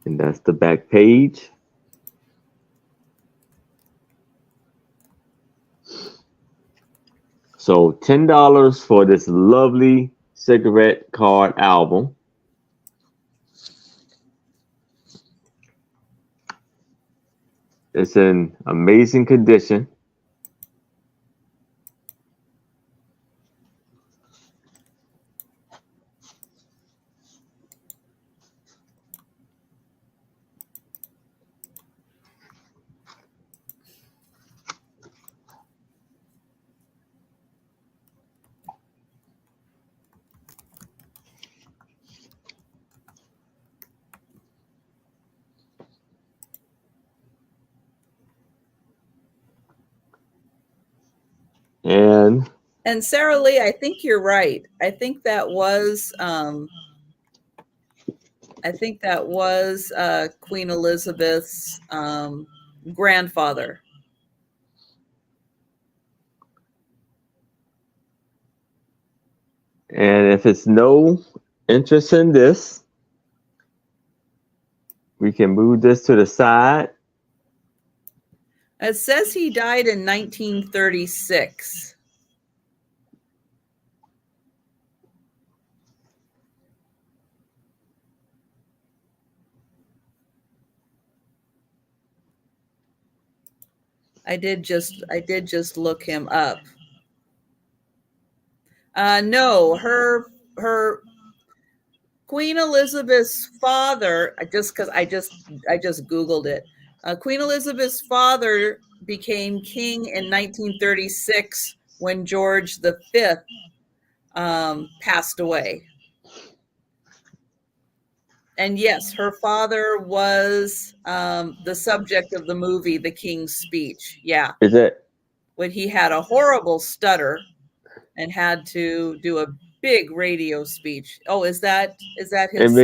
And that's the back page. So $10 for this lovely cigarette card album. It's in amazing condition. And Sarah Lee, I think you're right. I think that was Queen Elizabeth's grandfather. And if it's no interest in this, we can move this to the side. It says he died in 1936. I did just look him up. No, her Queen Elizabeth's father, I just Googled it. Queen Elizabeth's father became king in 1936 when George V passed away. And yes, her father was the subject of the movie The King's Speech. Yeah. Is it? When he had a horrible stutter and had to do a big radio speech. Oh, is that his?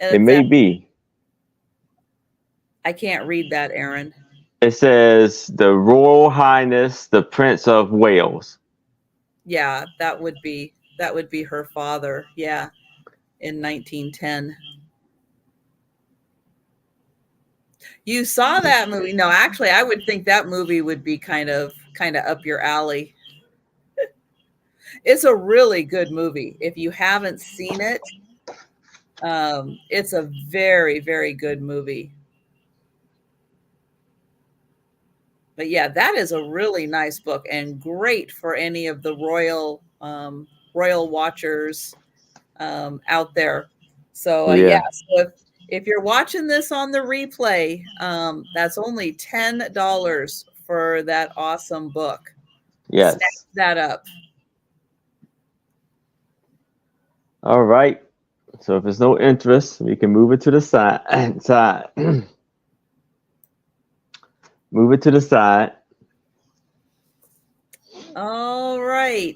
It may be. I can't read that, Aaron. It says the Royal Highness, the Prince of Wales. Yeah, that would be her father. Yeah, in 1910. You saw that movie? No, actually, I would think that movie would be kind of up your alley. It's a really good movie. If you haven't seen it, it's a very, very good movie. But yeah, that is a really nice book and great for any of the royal watchers out there. So Yeah. so if you're watching this on the replay, that's only $10 for that awesome book. Yes. Snap that up. All right. So if there's no interest, we can move it to the side. side. Move it to the side. All right.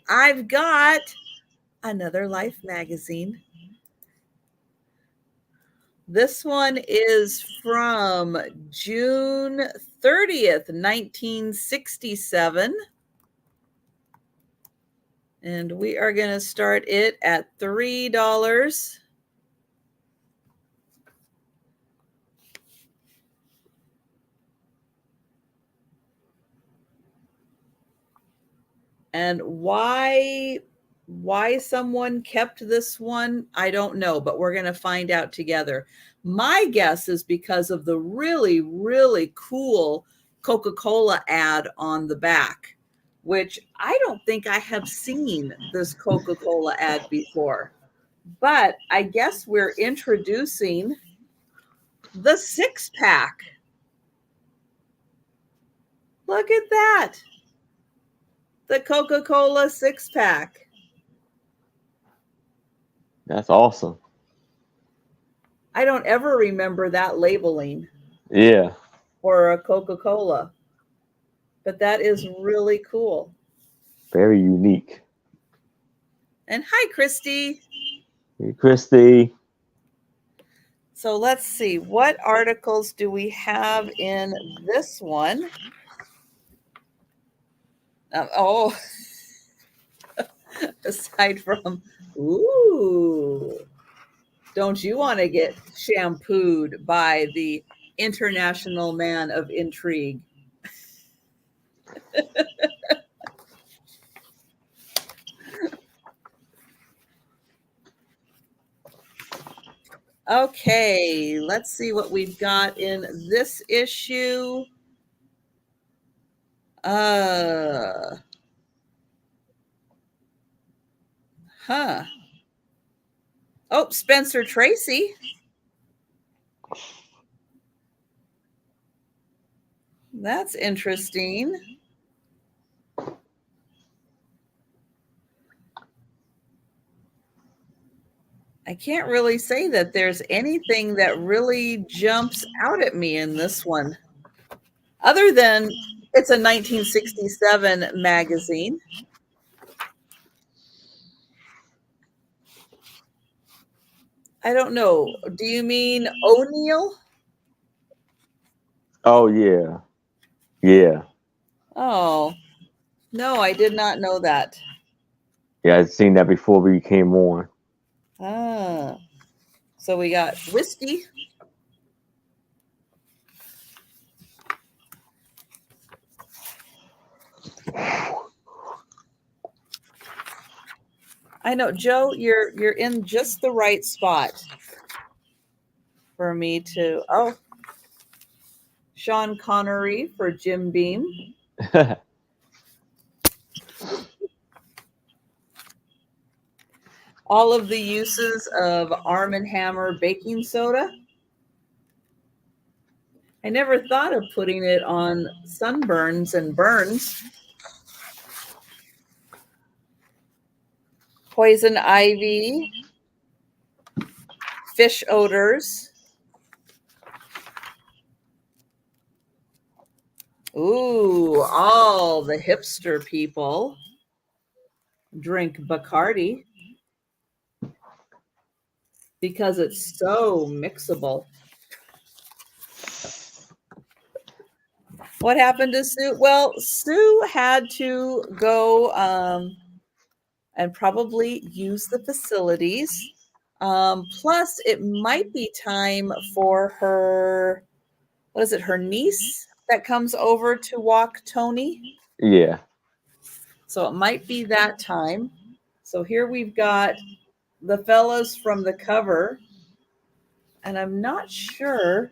I've got another Life magazine. This one is from June 30th, 1967. And we are going to start it at $3. And why someone kept this one, I don't know, but we're going to find out together. My guess is because of the really, really cool Coca-Cola ad on the back, which I don't think I have seen this Coca-Cola ad before. But I guess we're introducing the 6-pack. Look at that. The Coca-Cola 6-pack. That's awesome. I don't ever remember that labeling. Yeah. For a Coca-Cola. But that is really cool. Very unique. And hi, Christy. Hey, Christy. So let's see. What articles do we have in this one? Aside from, ooh, don't you want to get shampooed by the international man of intrigue? Okay, let's see what we've got in this issue. Oh, Spencer Tracy. That's interesting. I can't really say that there's anything that really jumps out at me in this one, other than it's a 1967 magazine. I don't know. Do you mean O'Neill? Oh, yeah. Yeah. Oh, no, I did not know that. Yeah, I'd seen that before we came on. Ah, so we got whiskey. I know, Joe, you're in just the right spot for me to. Oh, Sean Connery for Jim Beam. All of the uses of Arm & Hammer baking soda. I never thought of putting it on sunburns and burns. Poison ivy. Fish odors. Ooh, all the hipster people drink Bacardi because it's so mixable. What happened to Sue? Well, Sue had to go and probably use the facilities. Plus, it might be time for her, what is it, her niece that comes over to walk Tony? Yeah. So it might be that time. So here we've got the fellas from the cover. And I'm not sure.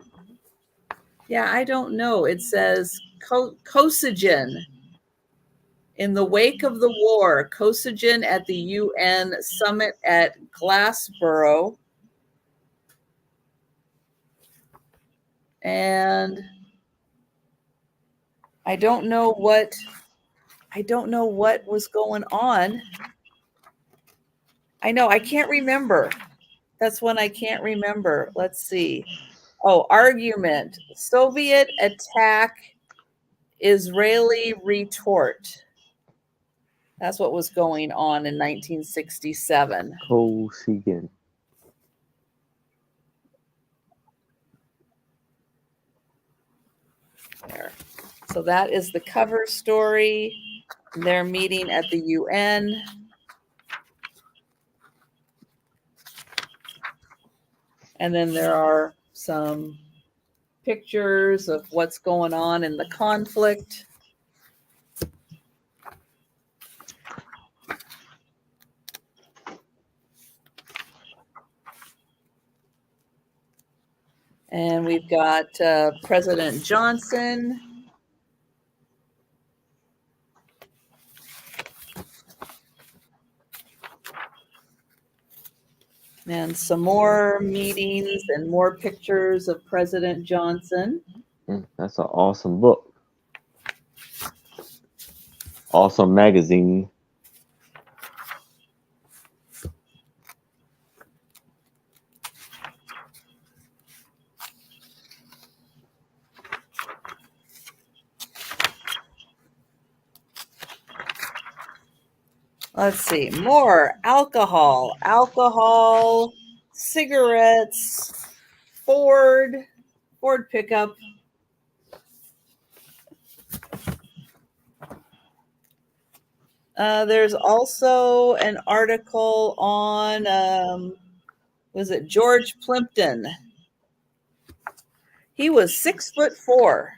Yeah, I don't know. It says Cosagen. In the wake of the war, Cosagen at the UN summit at Glassboro. And I don't know what was going on. I know, I can't remember. That's one I can't remember. Let's see. Oh, argument. Soviet attack, Israeli retort. That's what was going on in 1967. Cosagen. There. So that is the cover story. They're meeting at the UN. And then there are some pictures of what's going on in the conflict. And we've got President Johnson. And some more meetings and more pictures of President Johnson. That's an awesome book. Awesome magazine. Let's see, more alcohol, cigarettes, Ford pickup. There's also an article on, was it George Plimpton? He was 6'4".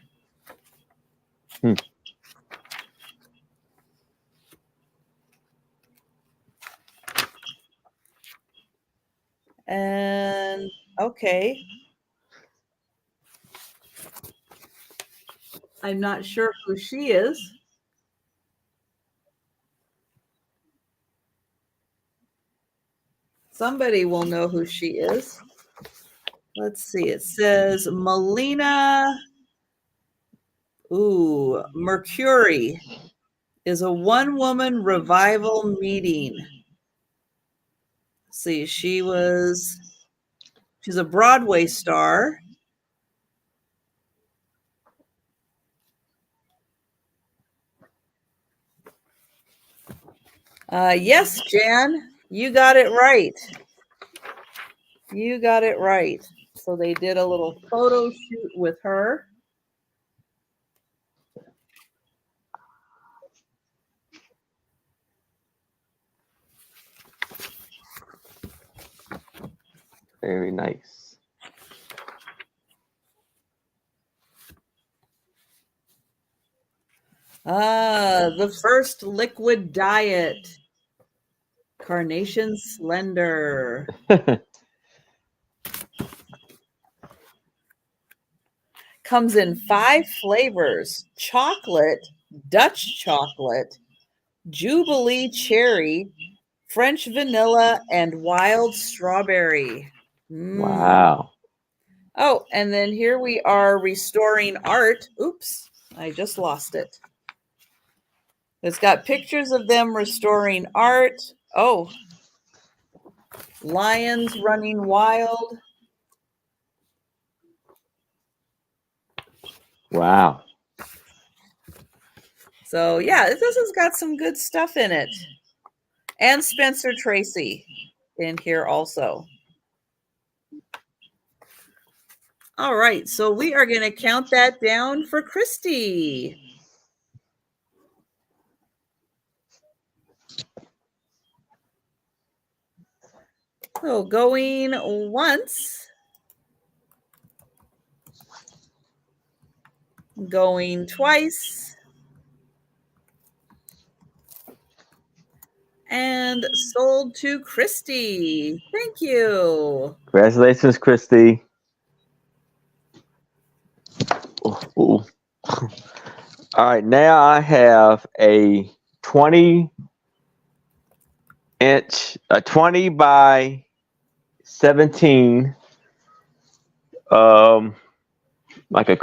And okay. I'm not sure who she is. Somebody will know who she is. Let's see. It says Melina Mercury is a one-woman revival meeting. Let's see, she's a Broadway star. Yes, Jan, you got it right. You got it right. So they did a little photo shoot with her. Very nice. The first liquid diet. Carnation Slender. Comes in 5 flavors: chocolate, Dutch chocolate, Jubilee cherry, French vanilla, and wild strawberry. Wow. Oh, and then here we are restoring art. Oops, I just lost it. It's got pictures of them restoring art. Oh, lions running wild. Wow. So yeah, this has got some good stuff in it. And Spencer Tracy in here also. All right, so we are going to count that down for Christy. So going once. Going twice. And sold to Christy. Thank you. Congratulations, Christy. Ooh. All right, now I have a 20-inch, a 20 by 17, um, like a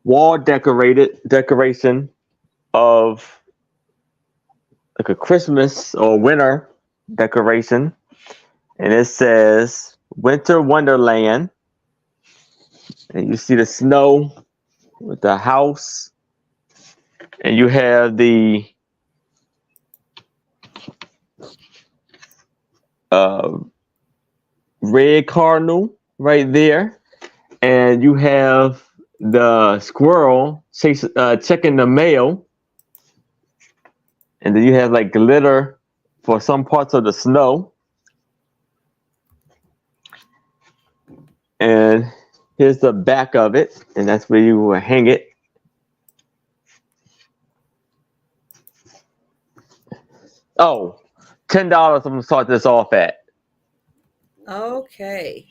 wall decoration of like a Christmas or winter decoration, and it says Winter Wonderland, and you see the snow with the house, and you have the uh, red cardinal right there, and you have the squirrel checking the mail, and then you have like glitter for some parts of the snow, and here's the back of it, and that's where you will hang it. Oh, $10 I'm gonna start this off at. Okay.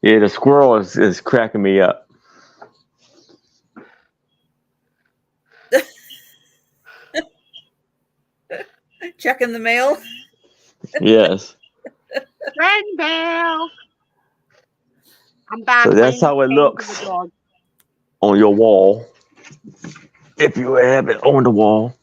Yeah, the squirrel is cracking me up. Checking the mail. Yes. Friend mail. I'm back. So My that's niece how it came to the looks dog. on your wall. If you have it on the wall.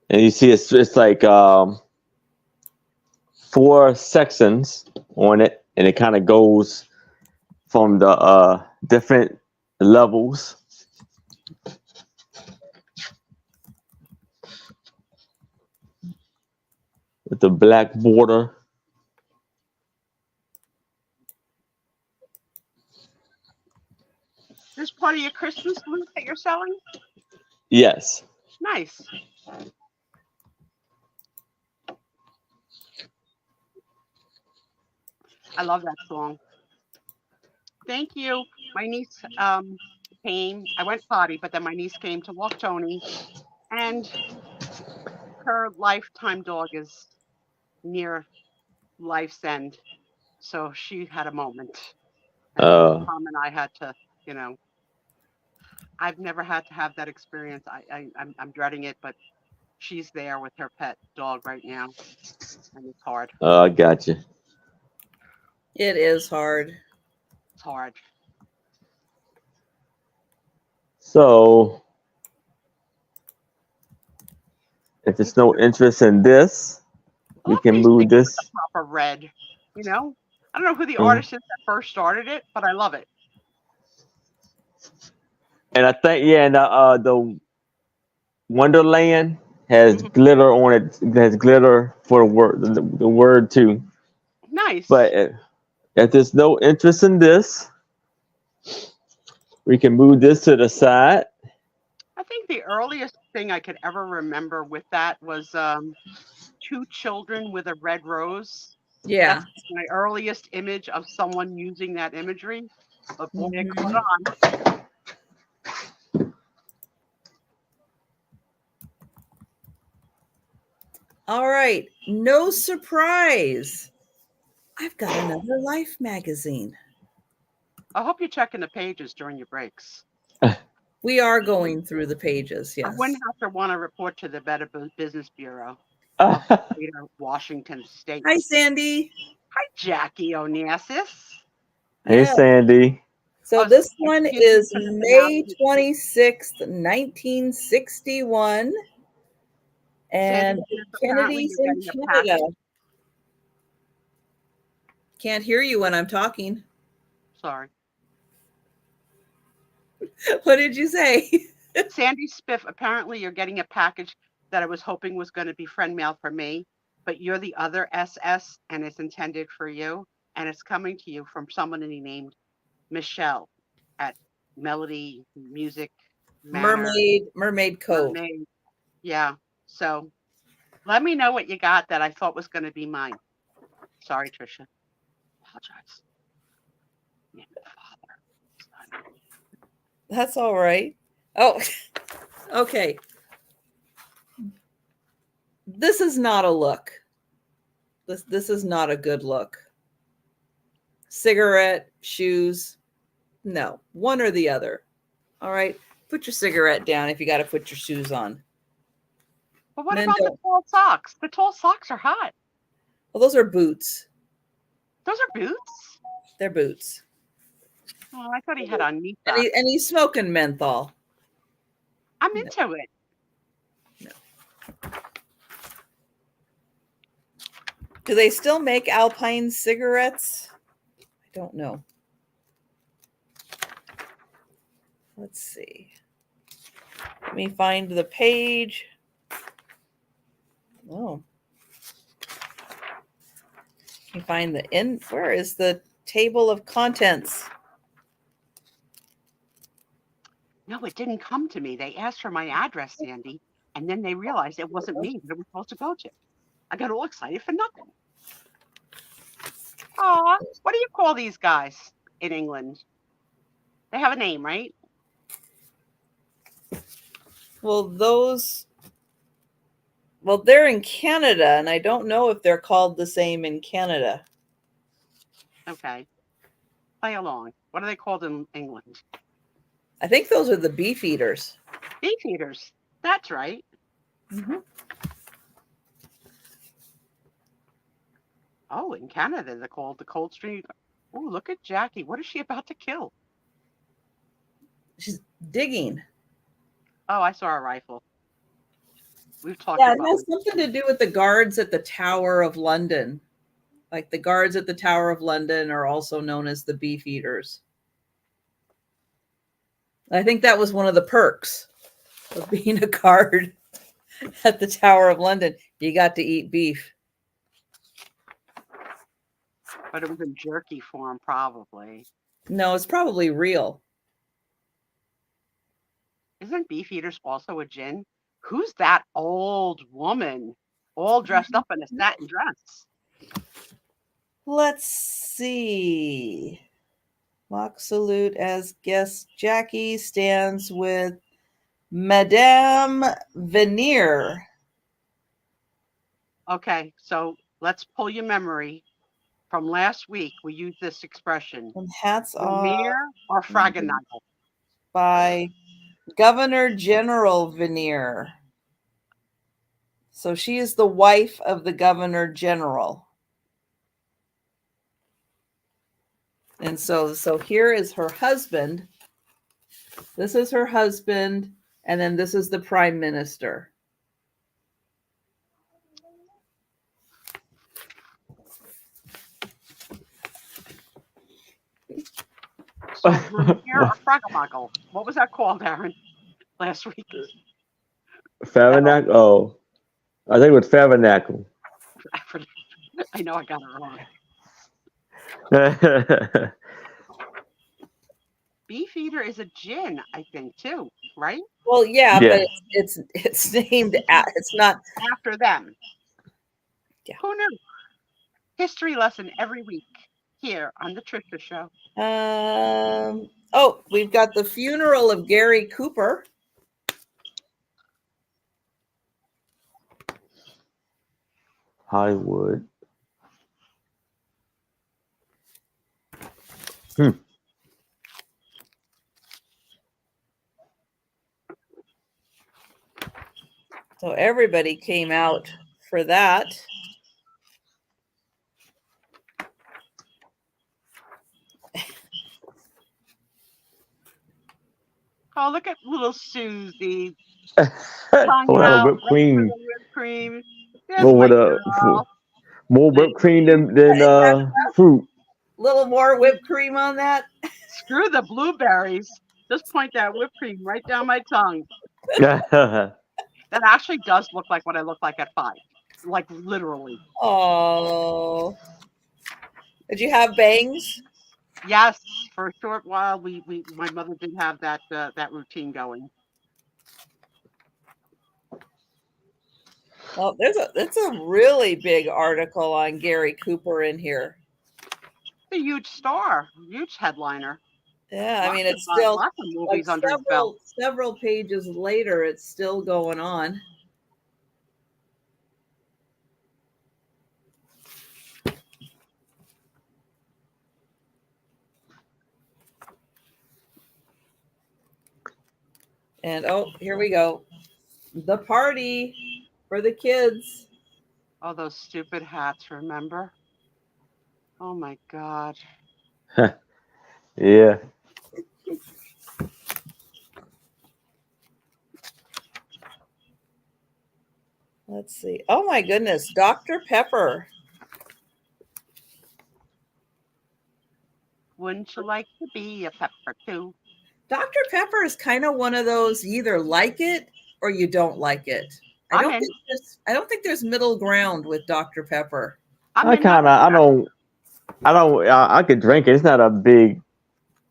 And you see it's like 4 sections on it, and it kind of goes from the different levels. With the black border. This part of your Christmas list that you're selling? Yes. Nice. I love that song. Thank you. My niece came. I went potty, but then my niece came to walk Tony, and her lifetime dog is near life's end. So she had a moment. And Tom and I had to, you know, I've never had to have that experience. I'm dreading it, but she's there with her pet dog right now, and it's hard. I got you. It is hard. It's hard. So, if there's no interest in this, I we love can these move things with the this. proper red. You know, I don't know who the Mhm. artist is that first started it, but I love it. And I think, yeah, and the Wonderland has glitter on it. It has glitter for the word too. Nice. But if there's no interest in this, we can move this to the side. I think the earliest thing I could ever remember with that was 2 children with a red rose. Yeah. That's my earliest image of someone using that imagery. But boy, it caught Mhm. on. All right. No surprise. I've got another Life magazine. I hope you're checking the pages during your breaks. We are going through the pages, I yes. wouldn't have to want to report to the Better Business Bureau of Greater Washington State. Hi, Sandy. Hi, Jackie Onassis. Hey, Yeah. Sandy. So Oh, this excuse one me is for the May pronouncement. 26th, 1961. And Sandy, apparently Kennedy's you're in getting a Canada. package. Can't hear you when I'm talking. Sorry. What did you say? Sandy Spiff, apparently you're getting a package that I was hoping was going to be friend mail for me, but you're the other SS and it's intended for you. And it's coming to you from someone named Michelle at Melody Music Manor. Mermaid Cove. Mermaid. Yeah. So let me know what you got that I thought was going to be mine. Sorry, Trisha. Apologize. Yeah, father. That's all right. Oh, okay. This is not a look. This is not a good look. Cigarette, shoes. No, one or the other. All right. Put your cigarette down if you got to put your shoes on. But what about the tall socks? The tall socks are hot. Well, those are boots. Those are boots? They're boots. Oh, I thought he had on knee socks. And he's smoking menthol. I'm into it. No. Do they still make Alpine cigarettes? I don't know. Let's see. Let me find the page. Oh. Let me find the where is the table of contents? No, it didn't come to me. They asked for my address, Sandy, and then they realized it wasn't me that it was supposed to go to. I got all excited for nothing. Aw, what do you call these guys in England? They have a name, right? Well, they're in Canada, and I don't know if they're called the same in Canada. Okay. Play along. What are they called in England? I think those are the beef eaters. Beef eaters. That's right. Mm-hmm. Oh, in Canada, they're called the Coldstream. Oh, look at Jackie. What is she about to kill? She's digging. Oh, I saw a rifle. We've talked about it. Yeah, has something to do with the guards at the Tower of London. Like the guards at the Tower of London are also known as the beef eaters. I think that was one of the perks of being a guard at the Tower of London. You got to eat beef. But it was in jerky form, probably. No, it's probably real. Isn't beef eaters also a gin? Who's that old woman all dressed up in a satin dress? Let's see. Mock salute as guest Jackie stands with Madame Veneer. Okay, so let's pull your memory. From last week, we used this expression. And hats off. Veneer or Fragenagel? By Governor General Veneer. So she is the wife of the Governor General. And so here is her husband. This is her husband. And then this is the Prime Minister. So Veneer or Fragenagel? What was that called, Aaron, last week? Farinacle. Oh, I think it was Farinacle. I know I got it wrong. Beef eater is a gin, I think, too, right? Well, yeah. But it's named. It's not after them. Yeah. Who knew? History lesson every week here on the Trisha Show. Oh, we've got the funeral of Gary Cooper. Hollywood. So everybody came out for that. Oh, look at little Susie. Whipped cream. Whipped cream. More whipped cream than fruit. Little more whipped cream on that. Screw the blueberries. Just point that whipped cream right down my tongue. Yeah. That actually does look like what I look like at 5. Like literally. Oh. Did you have bangs? Yes, for a short while, my mother did have that routine going. Well, it's a really big article on Gary Cooper in here. A huge star, huge headliner. Yeah, I Lots mean, of, it's still lots of like movies under his belt. several pages later, it's still going on. And oh, here we go. The party for the kids. Oh, those stupid hats, remember? Oh my God. Yeah. Let's see. Oh my goodness, Dr. Pepper. Wouldn't you like to be a pepper too? Dr. Pepper is kind of one of those you either like it or you don't like it. I don't think there's middle ground with Dr. Pepper. I could drink it. It's not a big,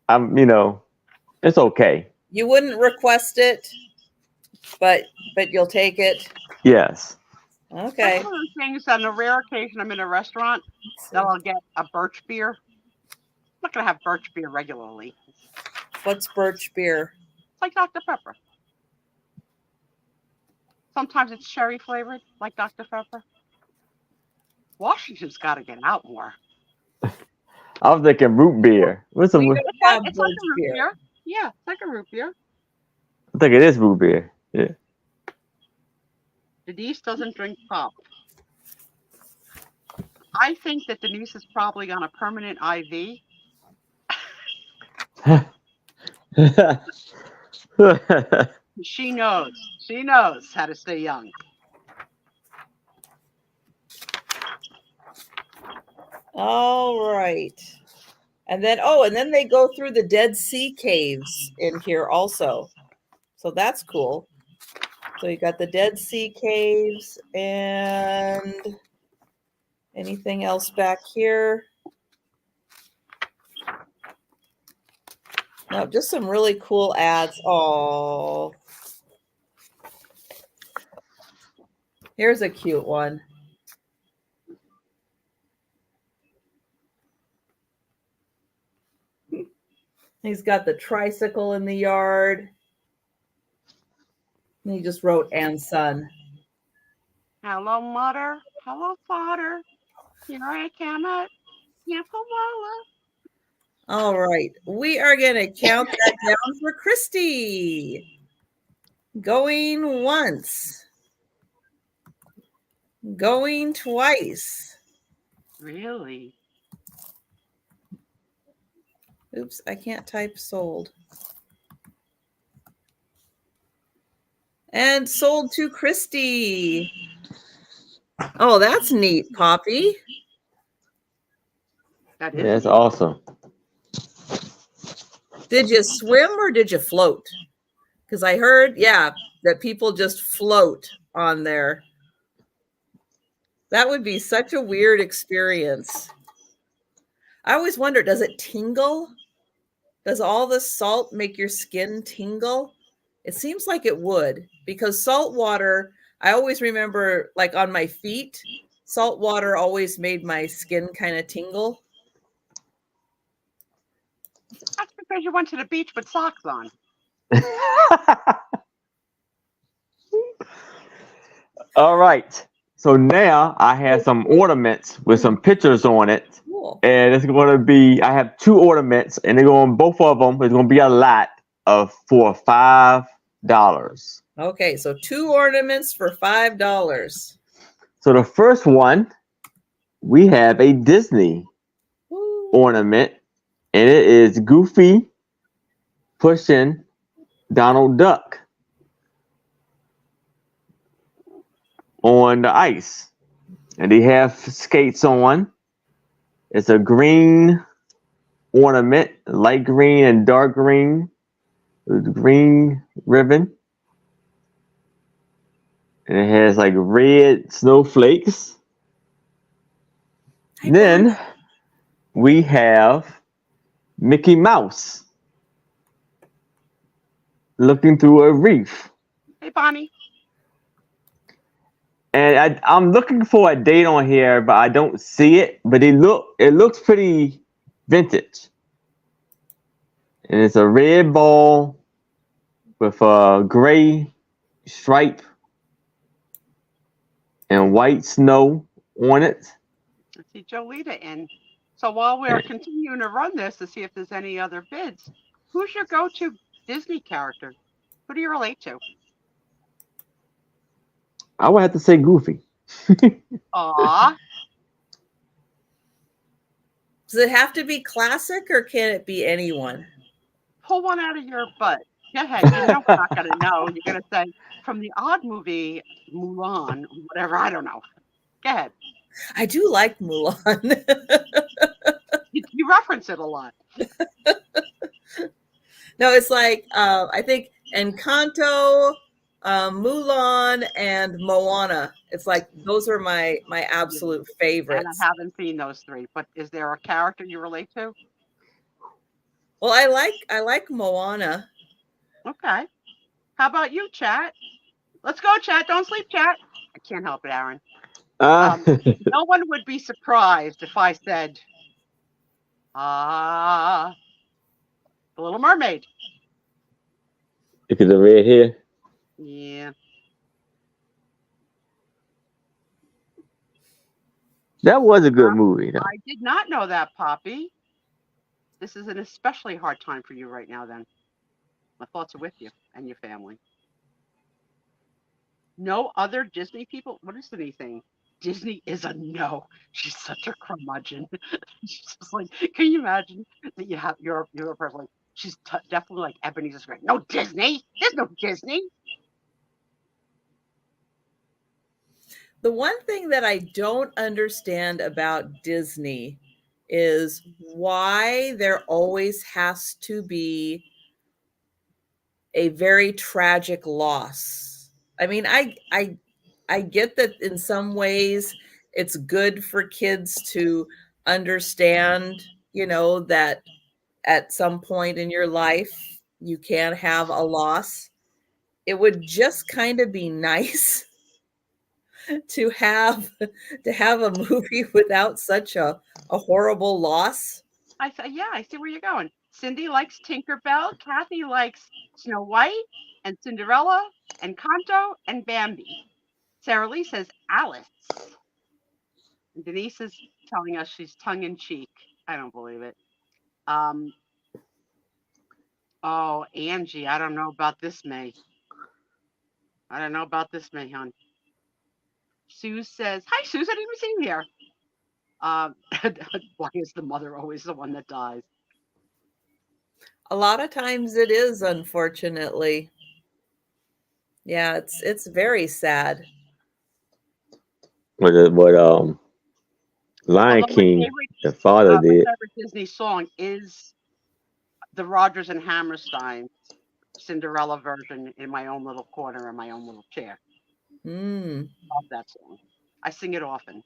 it's okay. You wouldn't request it, but you'll take it. Yes. Okay. That's one of the things on a rare occasion I'm in a restaurant that I'll get a birch beer. I'm not gonna have birch beer regularly. What's birch beer? It's like Dr. Pepper. Sometimes it's cherry flavored, like Dr. Pepper. Washington's got to get out more. I was thinking root beer. It's like a root beer. Yeah, it's like a root beer. I think it is root beer. Yeah. Denise doesn't drink pop. I think that Denise is probably on a permanent IV. She knows how to stay young. All right. And then they go through the Dead Sea caves in here also. So that's cool. So you got the Dead Sea caves and anything else back here? No, just some really cool ads. Oh, here's a cute one. He's got the tricycle in the yard. And he just wrote "and son." Hello, mother. Hello, father. Here I come at Yapawalla. All right. We are going to count that down for Christy. Going once. Going twice. Really? Oops, I can't type sold. And sold to Christy. Oh, that's neat, Poppy. That is That's neat. awesome. Did you swim or did you float? Because I heard, that people just float on there. That would be such a weird experience. I always wonder, does it tingle? Does all the salt make your skin tingle? It seems like it would, because salt water, I always remember, like on my feet, salt water always made my skin kind of tingle. That's because you went to the beach with socks on. All right. So now I have some ornaments with some pictures on it. Cool. And it's going to be, I have 2 ornaments, and they're going, both of them, it's going to be a lot for $5. Okay, so 2 ornaments for $5. So the first one, we have a Disney ornament, and it is Goofy pushing Donald Duck on the ice. And they have skates on. It's a green ornament, light green and dark green. with green ribbon, and it has like red snowflakes. Hi, Bonnie. Then we have Mickey Mouse looking through a reef. Hey, Bonnie. And I'm looking for a date on here, but I don't see it. But it looks pretty vintage. And it's a red ball with a gray stripe and white snow on it. I see Jolita in. So while we're continuing to run this to see if there's any other bids, who's your go-to Disney character? Who do you relate to? I would have to say Goofy. Aw. Does it have to be classic or can it be anyone? Pull one out of your butt. Go ahead. You know we're not going to know. You're going to say, from the odd movie, Mulan, whatever. I don't know. Go ahead. I do like Mulan. You reference it a lot. No, it's like, I think Encanto, Mulan, and Moana. It's like, those are my absolute And favorites. I haven't seen those three, but is there a character you relate to? Well, I like Moana. Okay. How about you, chat? Let's go, chat. Don't sleep, chat. I can't help it, Aaron. No one would be surprised if I said, The Little Mermaid. Look at the red hair. Yeah. That was a good movie, though. I did not know that, Poppy. This is an especially hard time for you right now, then. My thoughts are with you and your family. No other Disney people? What is anything? Disney is a no. She's such a curmudgeon. She's just like, can you imagine that you have you're a person like she's definitely like Ebenezer's great. No Disney. There's no Disney. The one thing that I don't understand about Disney is why there always has to be a very tragic loss. I mean, I get that in some ways it's good for kids to understand, that at some point in your life you can have a loss. It would just kind of be nice to have a movie without such a horrible loss. I see where you're going. Cindy likes Tinkerbell. Kathy likes Snow White and Cinderella and Kanto and Bambi. Sarah Lee says Alice. And Denise is telling us she's tongue in cheek. I don't believe it. Oh, Angie, I don't know about this May. I don't know about this May, hon. Sue says, hi, Suze, I didn't even see you here. Why is the mother always the one that dies? A lot of times it is, unfortunately. Yeah, it's very sad. What Lion King, the father did. My favorite Disney song is the Rodgers and Hammerstein Cinderella version in my own little corner in my own little chair. Love that song. I sing it often.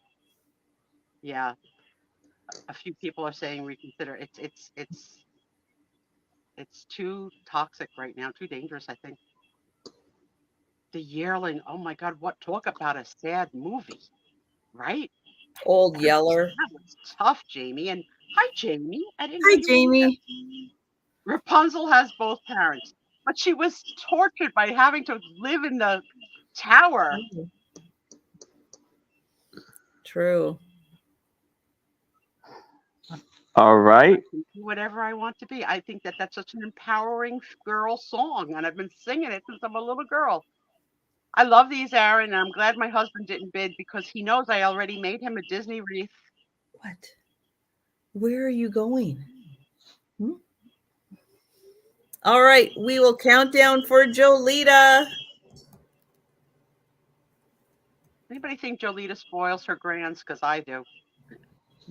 Yeah. A few people are saying reconsider. It's too toxic right now, too dangerous, I think. The Yearling, oh my God, what talk about a sad movie, right? Old Yeller. That was tough, Jamie. And hi, Jamie. I didn't Hi, know you were Jamie. there. Rapunzel has both parents, but she was tortured by having to live in the tower. True. All right. I can do whatever I want to be. I think that that's such an empowering girl song, and I've been singing it since I'm a little girl. I love these, Aaron, and I'm glad my husband didn't bid because he knows I already made him a Disney wreath. What? Where are you going? All right, we will count down for Jolita. Anybody think Jolita spoils her grands? Because I do.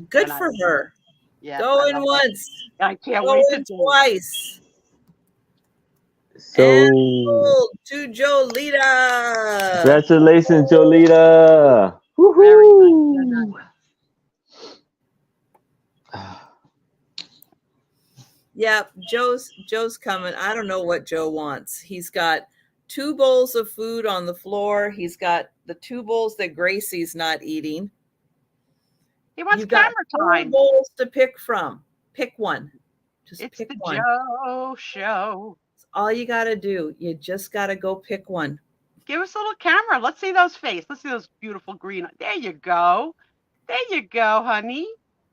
Good for her. Yeah. Going once. I can't wait to twice. So, And gold to Jolita. congratulations, Jolita. Very nice. Very nice. Woohoo! Yep, Joe's coming. I don't know what Joe wants. He's got 2 bowls of food on the floor. He's got the 2 bowls that Gracie's not eating. He wants You got camera 4 time. bowls to pick from. Pick one. Just It's pick the one. Joe Show. That's all you got to do. You just got to go pick one. Give us a little camera. Let's see those faces. Let's see those beautiful green. There you go. There you go, honey.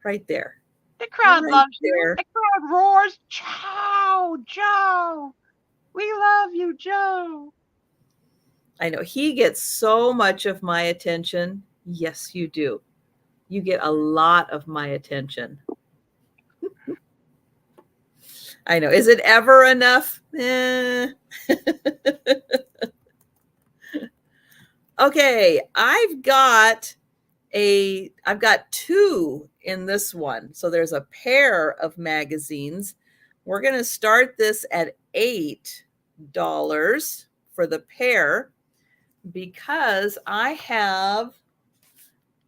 Right there. The crowd Right loves there. you. The crowd roars. Ciao, Joe. We love you, Joe. I know he gets so much of my attention. Yes, you do. You get a lot of my attention. I know. Is it ever enough? Okay, I've got 2 in this one. So there's a pair of magazines. We're going to start this at $8 for the pair because I have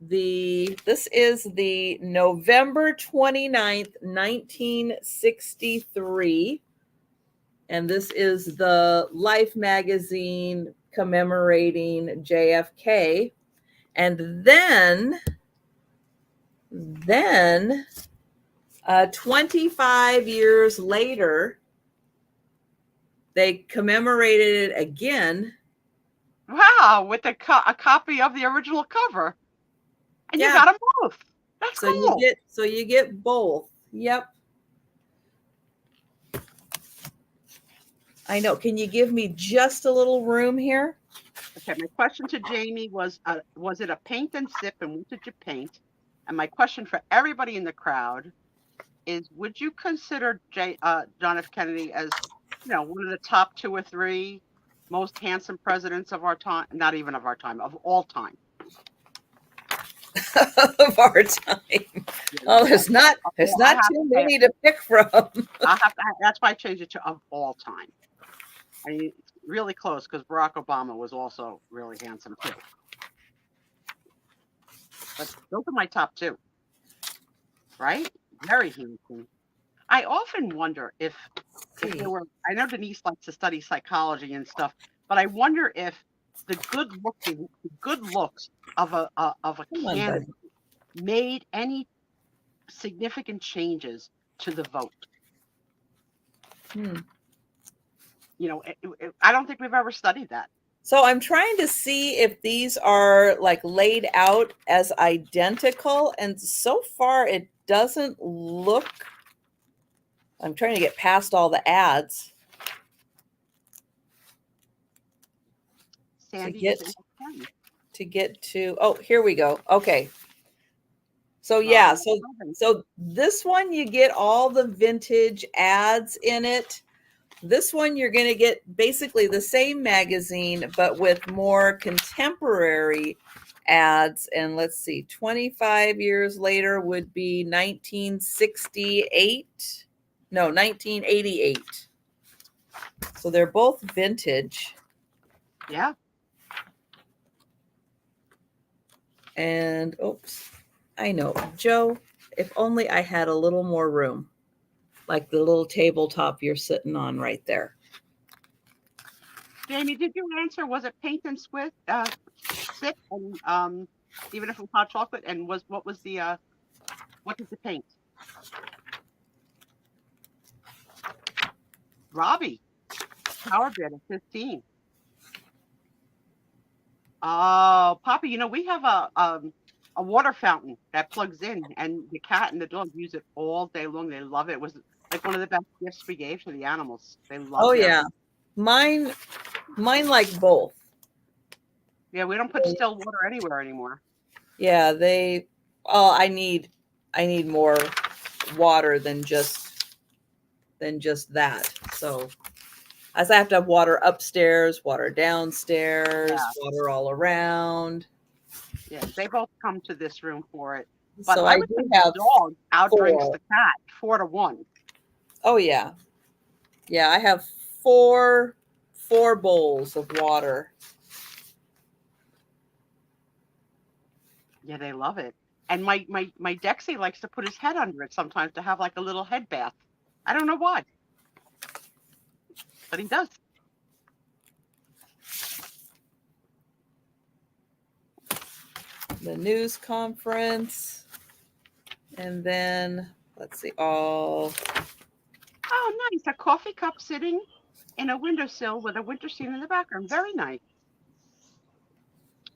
this is the November 29th, 1963. And this is the Life magazine commemorating JFK. And then 25 years later, they commemorated it again. Wow, with a copy of the original cover. And you got them both. That's cool. You get both. Yep. I know. Can you give me just a little room here? Okay, my question to Jamie was it a paint and sip, and what did you paint? And my question for everybody in the crowd is, would you consider John F. Kennedy as, one of the top 2 or 3 most handsome presidents of our time? Not even of our time, of all time. Of our time. Oh, there's not too many to pick from. That's why I changed it to of all time. I mean, it's really close because Barack Obama was also really handsome too. But those are my top 2. Right? Very handsome. I often wonder if there were, I know Denise likes to study psychology and stuff, but I wonder if the good looks of a candidate made any significant changes to the vote. I don't think we've ever studied that. So I'm trying to see if these are like laid out as identical, and so far it doesn't look. I'm trying to get past all the ads. Sandy to get to, oh, here we go. Okay. So yeah, so this one you get all the vintage ads in it. This one you're going to get basically the same magazine, but with more contemporary ads. And let's see, 25 years later would be 1968. No, 1988. So they're both vintage. Yeah. And oops, I know, Joe, if only I had a little more room, like the little tabletop you're sitting on right there. Jamie, did you answer? Was it paint and sip, and even if it was hot chocolate? And what did you paint? Robbie, Power Bid at 15. Oh, Poppy, we have a water fountain that plugs in, and the cat and the dog use it all day long. They love it. It was like one of the best gifts we gave to the animals. They love it. Oh yeah, mine like both. Yeah, we don't put still water anywhere anymore. Yeah, I need more water than just that. So as I have to have water upstairs, water downstairs, water all around. Yeah, they both come to this room for it. But so I do have the dog outdrinks the cat 4-1. Oh yeah. Yeah, I have four bowls of water. Yeah, they love it. And my Dexy likes to put his head under it sometimes to have like a little head bath. I don't know why, but he does. The news conference. And then, let's see, all. Oh, nice. A coffee cup sitting in a windowsill with a winter scene in the background. Very nice.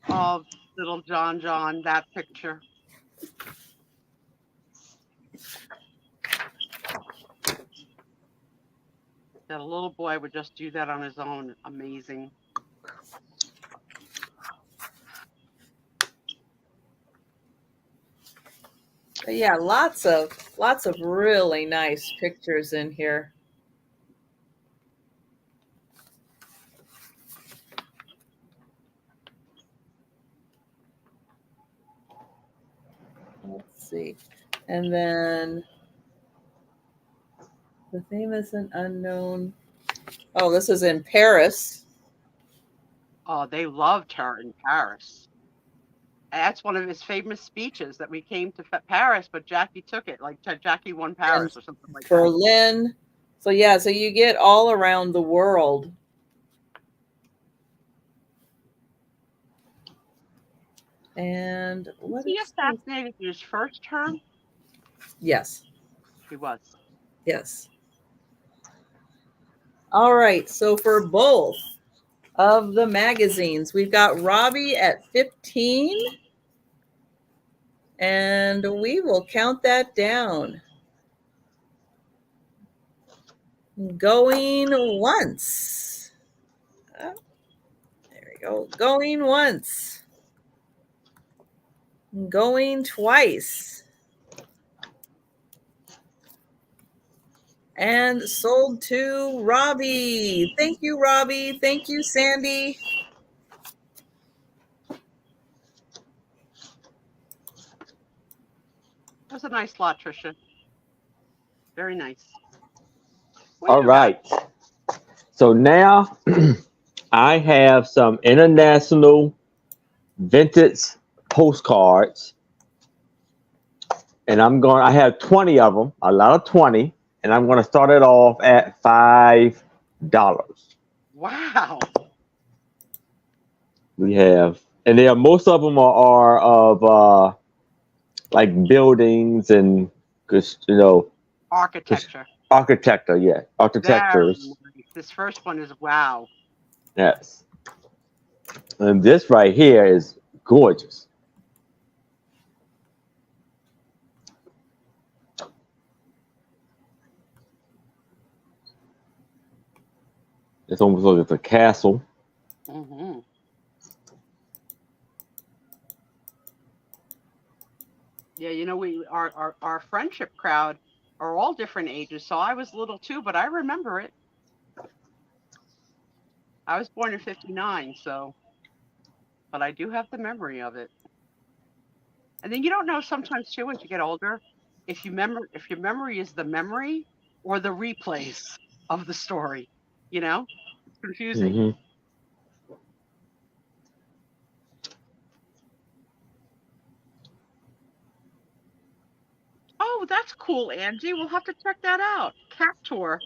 Oh, little John, that picture. That a little boy would just do that on his own. Amazing. But yeah, lots of really nice pictures in here. Let's see. And then the famous and unknown. Oh, this is in Paris. Oh, they loved her in Paris. That's one of his famous speeches, that we came to Paris, but Jackie took it. Like Jackie won Paris or something like that. Berlin. So yeah, so you get all around the world. And was he assassinated in his first term? Yes. He was. Yes. All right. So for both of the magazines, we've got Robbie at 15. And we will count that down. Going once. Oh, there we go. Going once. Going twice. And sold to Robbie. Thank you, Robbie. Thank you, Sandy. That was a nice lot, Trisha. Very nice. All right. So now I have some international vintage postcards. And I have 20 of them, a lot of 20. And I'm going to start it off at $5. Wow. We have, and most of them are of like buildings and just, Architecture. Architecture, yeah. Architectures. Very nice. This first one is wow. Yes. And this right here is gorgeous. It's almost like it's a castle. Mm-hmm. Yeah, our friendship crowd are all different ages, so I was little too, but I remember it. I was born in 59, but I do have the memory of it. And then you don't know sometimes too, as you get older, if your memory is the memory or the replays of the story. It's confusing. Mm-hmm. Oh, that's cool, Angie. We'll have to check that out. Cat tour.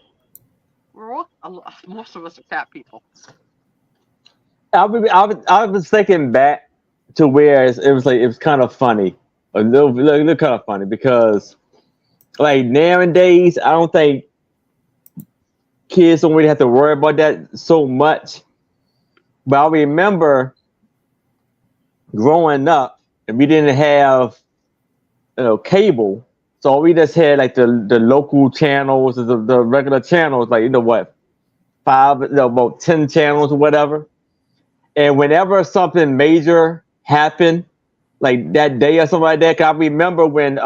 Most of us are cat people. I was thinking back to where it was kind of funny, a little kind of funny because like nowadays I don't think kids don't really have to worry about that so much. But I remember growing up and we didn't have cable, so we just had like the local channels, the regular channels, like what, about 10 channels or whatever. And whenever something major happened, like that day or something like that, 'cause I remember when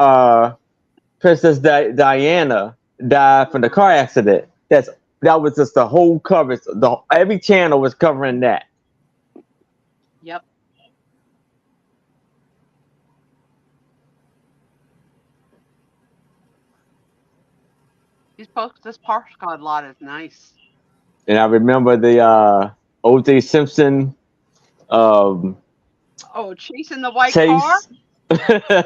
Princess Diana died from the car accident. That was just the whole coverage. Every channel was covering that. Yep. This postcard lot is nice. And I remember the O.J. Simpson um, Oh, chasing the white car. chase,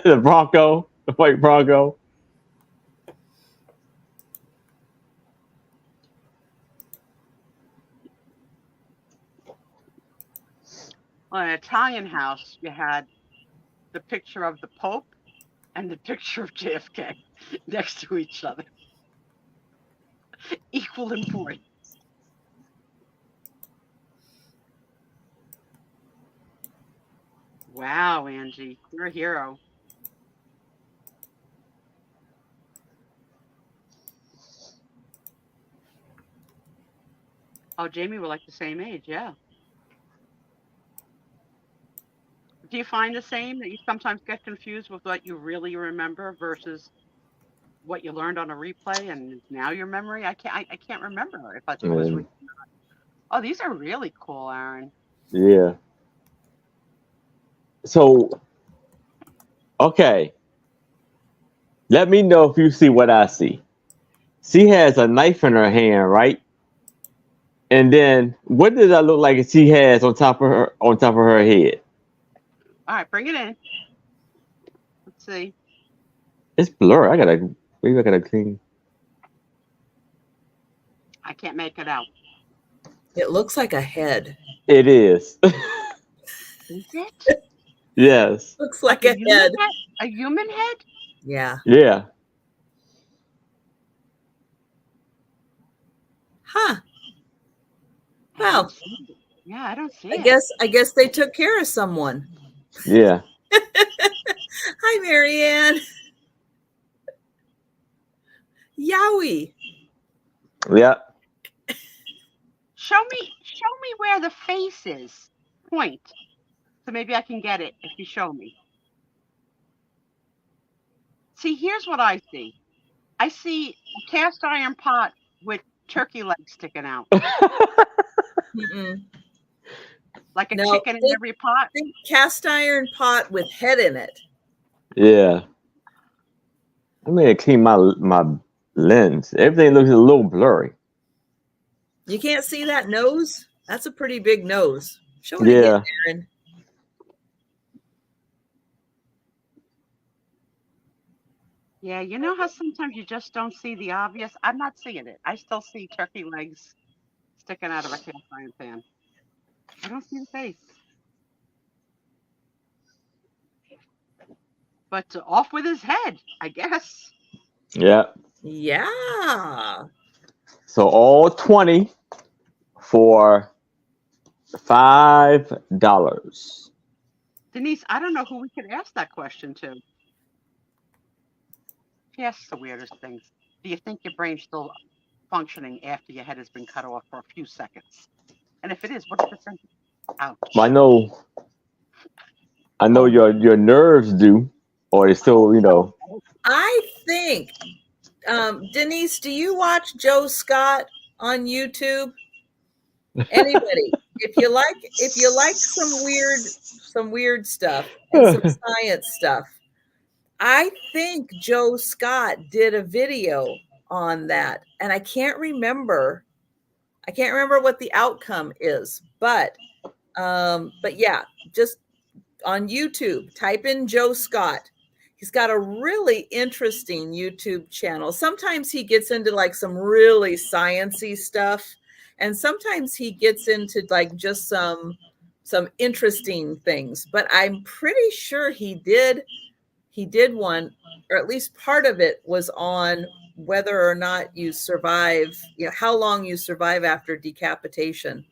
the Bronco, the white Bronco. Well, in an Italian house, you had the picture of the Pope and the picture of JFK next to each other. Equal importance. Wow, Angie, you're a hero. Oh, Jamie, we're like the same age, yeah. Do you find the same that you sometimes get confused with what you really remember versus what you learned on a replay and is now your memory? I can't remember if it was. And Oh, these are really cool, Aaron. yeah. So okay, let me know if you see what I see. She has a knife in her hand, right? And then what does that look like she has on top of her head? All right, bring it in. Let's see. It's blurry. Maybe I gotta clean. I can't make it out. It looks like a head. It is. Is it? Yes. Looks like a a human head. head? A human head? Yeah. Yeah. Huh. I Well, don't see it. Yeah, I don't see I it. guess they took care of someone. Yeah. Hi, Marianne. Yowie. Yeah. Show me where the face is. Point. So maybe I can get it if you show me. See, here's what I see. I see a cast iron pot with turkey legs sticking out, Mm-mm. like a No, chicken in every pot. think cast iron pot with head in it. Yeah. I mean, clean my lens. Everything looks a little blurry. You can't see that nose? That's a pretty big nose. Show it Yeah. again, Aaron. Yeah, you know how sometimes you just don't see the obvious? I'm not seeing it. I still see turkey legs sticking out of a cast iron pan. I don't see the face. But off with his head, I guess. Yeah. Yeah. So all 20 for $5. Denise, I don't know who we could ask that question to. She asks the weirdest things. Do you think your brain's still functioning after your head has been cut off for a few seconds? And if it is, what percent? Ouch. I know Oh, your nerves do, or it's still. I think, Denise, do you watch Joe Scott on YouTube? Anybody, if you like some weird stuff and some science stuff, I think Joe Scott did a video on that, and I can't remember what the outcome is, but yeah, just on YouTube, type in Joe Scott. He's got a really interesting YouTube channel. Sometimes he gets into like some really sciencey stuff, and sometimes he gets into like just some interesting things. But I'm pretty sure he did one, or at least part of it was on whether or not you survive, how long you survive after decapitation.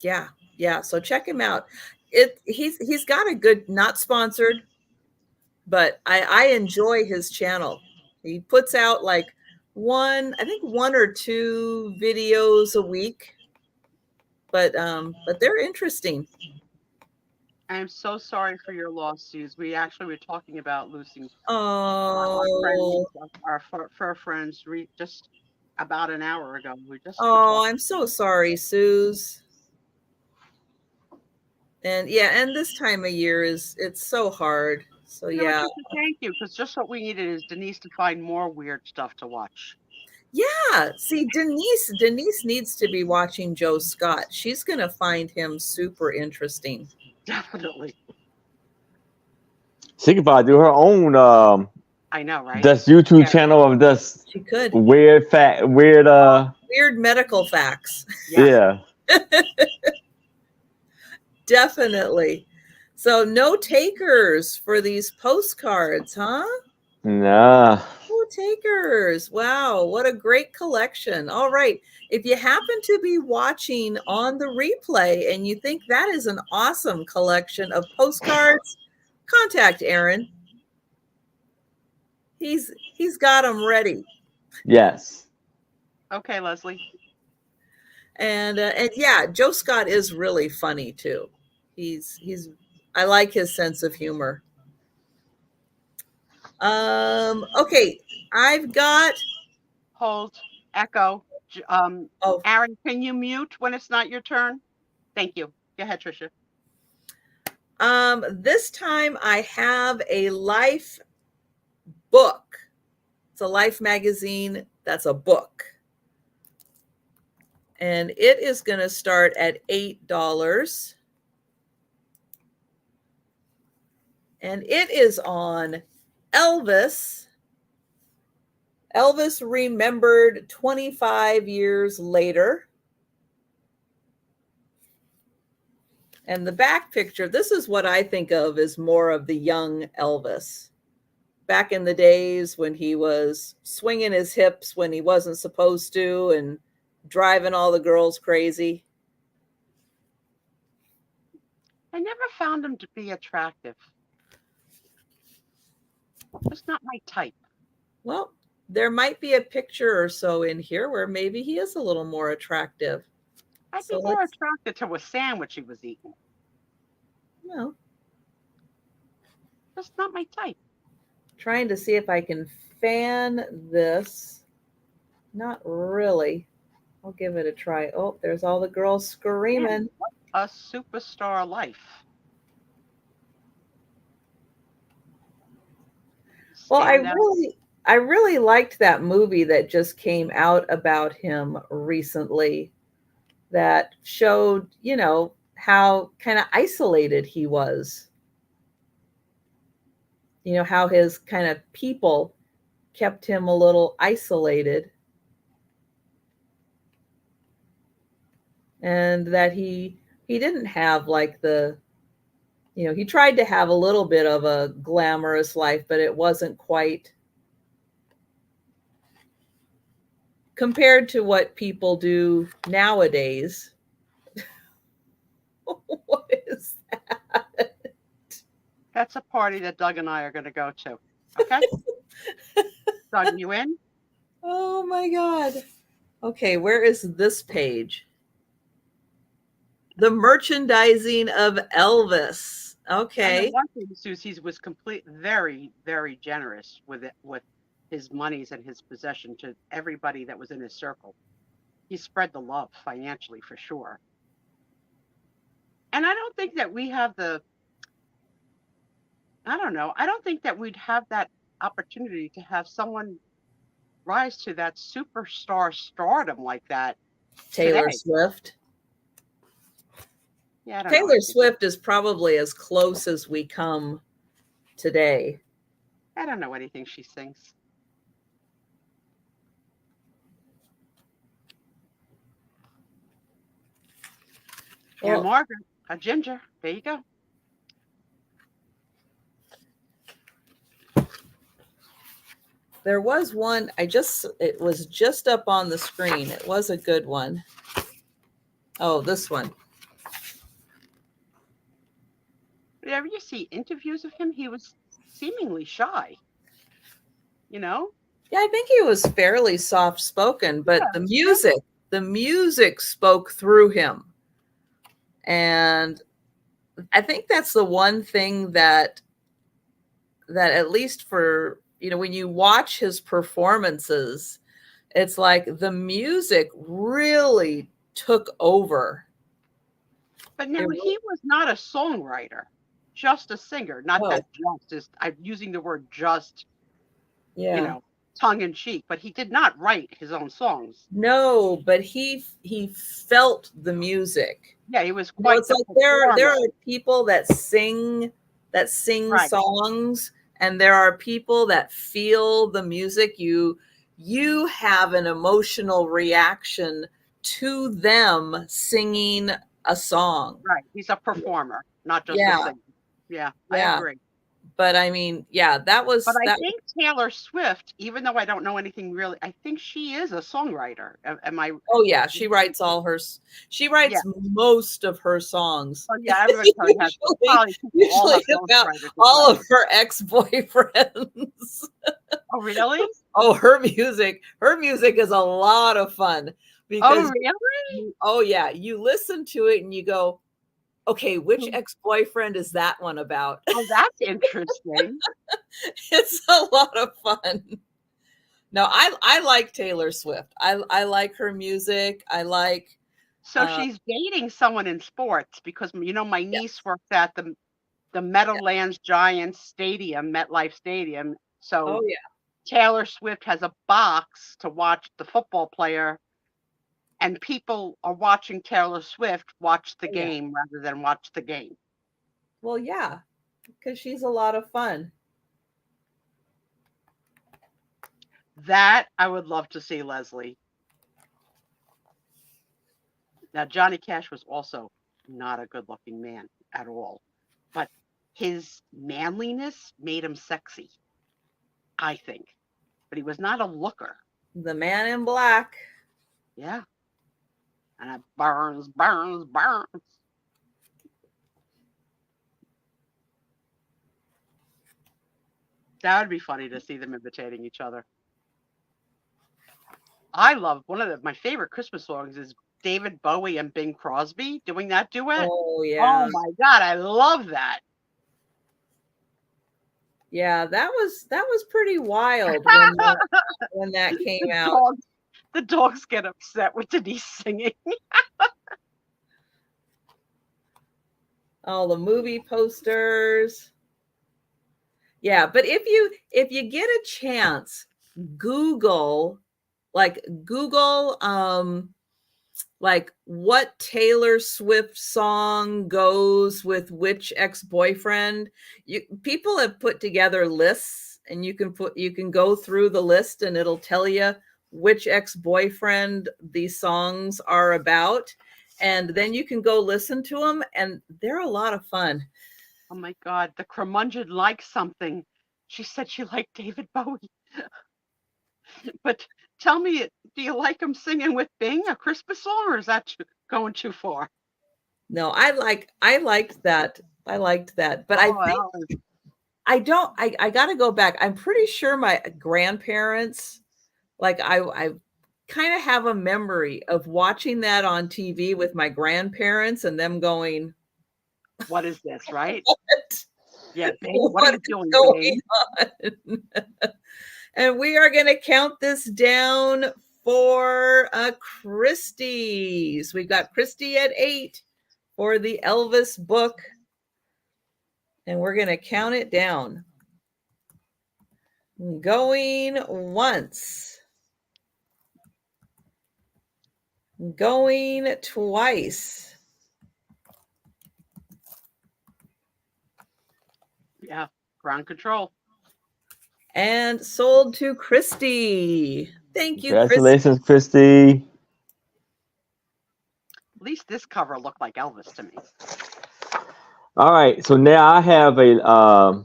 Yeah. So check him out. He's got a good, not sponsored, but I enjoy his channel. He puts out like one or two videos a week, but they're interesting. I am so sorry for your loss, Suze. We actually were talking about losing our Oh, friends, our fur friends, just about an hour ago. We just were oh, talking. I'm so sorry, Suze. And yeah, and this time of year it's so hard. So You know what, yeah. Trisha, thank you, because just what we needed is Denise to find more weird stuff to watch. Yeah. See, Denise needs to be watching Joe Scott. She's going to find him super interesting. Definitely. She could probably do her own I know, right? this YouTube Yeah. channel of this She could. weird Weird medical facts. Yeah. yeah. Definitely. So no takers for these postcards, huh? Nah. No takers. Wow, what a great collection. All right. If you happen to be watching on the replay and you think that is an awesome collection of postcards, contact Aaron. He's got them ready. Yes. Okay, Leslie. And yeah, Joe Scott is really funny too. He's I like his sense of humor. Okay, I've got Hold. Echo. oh Aaron, can you mute when it's not your turn? Thank you. Go ahead, Trisha. this time I have a Life book. It's a Life magazine that's a book. And it is going to start at $8. And it is on Elvis. Elvis remembered 25 years later. And the back picture, this is what I think of as more of the young Elvis. Back in the days when he was swinging his hips when he wasn't supposed to and driving all the girls crazy. I never found him to be attractive. Just not my type. Well, there might be a picture or so in here where maybe he is a little more attractive. I'd So be more let's, attracted to a sandwich he was eating. no, Just not my type. trying to see if I can fan this. Not really. I'll give it a try. Oh, there's all the girls screaming. Man, what a superstar life. Well, Stand out. I really liked that movie that just came out about him recently that showed, you know, how kind of isolated he was. You know, how his kind of people kept him a little isolated. And that he didn't have like the, you know, he tried to have a little bit of a glamorous life, but it wasn't quite compared to what people do nowadays. What is that? That's a party that Doug and I are going to go to. Okay? Doug, you in? Oh my God. Okay, where is this page? The merchandising of Elvis. And Okay. the one thing, Susie, was very, very generous with it, with his monies and his possession to everybody that was in his circle. He spread the love financially for sure. And I don't think that we have I don't know, I don't think that we'd have that opportunity to have someone rise to that superstar stardom like that Taylor today. Swift. Yeah, I don't know Taylor anything. Swift is probably as close as we come today. I don't know anything she sings. And Well, Margaret, a ginger. There you go. there was one, it was just up on the screen. It was a good one. Oh, this one. Whenever you see interviews of him, he was seemingly shy. You know? Yeah, I think he was fairly soft spoken, but Yeah, the music spoke through him. And I think that's the one thing that at least for, you know, when you watch his performances, it's like the music really took over. But now he was not a songwriter, just a singer. Not Oh. that just is, I'm using the word just, Yeah. you know, tongue in cheek, but he did not write his own songs. No, but he felt the music. Yeah, he was You know, quite it's the like there performer. are people that sing Right. songs, and there are people that feel the music. You have an emotional reaction to them singing a song. Right. He's a performer, not just a Yeah, singer. Yeah, I yeah. agree. But I mean, yeah, But I think Taylor Swift, even though I don't know anything really, I think she is a songwriter. Am I? Oh yeah, she writes she writes Yeah. most of her songs. Oh yeah, everybody probably has. Probably people all Usually have about ghostwriters as all well. of her ex-boyfriends. Oh really? Oh, her music is a lot of fun because Oh really? oh yeah, you listen to it and you go, okay, which ex-boyfriend is that one about? Oh, that's interesting. It's a lot of fun. No, I like Taylor Swift. I like her music. I like So she's dating someone in sports because my niece works at the Meadowlands Giants Stadium, MetLife Stadium. So oh yeah. Taylor Swift has a box to watch the football player, and people are watching Taylor Swift watch the Oh, yeah. game rather than watch the game. Well, yeah, because she's a lot of fun. That I would love to see, Leslie. Now, Johnny Cash was also not a good-looking man at all, but his manliness made him sexy, I think. But he was not a looker. The Man in Black. Yeah. And it burns, burns, burns. That would be funny to see them imitating each other. I love my favorite Christmas songs is David Bowie and Bing Crosby doing that duet. Oh yeah. Oh my God, I love that. Yeah, that was pretty wild when that came out. The dogs get upset with Denise singing. All the movie posters. Yeah, but if you get a chance, Google like what Taylor Swift song goes with which ex-boyfriend. People have put together lists, and you can go through the list and it'll tell you which ex-boyfriend these songs are about, and then you can go listen to them, and they're a lot of fun. Oh my God, the curmudgeon likes something. She said she liked David Bowie. But tell me, do you like him singing with Bing a Christmas song, or is that going too far? No, I liked that. I liked that, but I think I got to go back. I'm pretty sure my grandparents, like I kind of have a memory of watching that on TV with my grandparents and them going, what is this, right? What? Yeah, Bing, what are you doing, Bing? And we are going to count this down for Christie's. We've got Christy at 8 for the Elvis book. And we're going to count it down. Going once. Going twice. Yeah, ground control. And sold to Christy. Thank you, Congratulations, Christy. At least this cover looked like Elvis to me. All right, so now I have a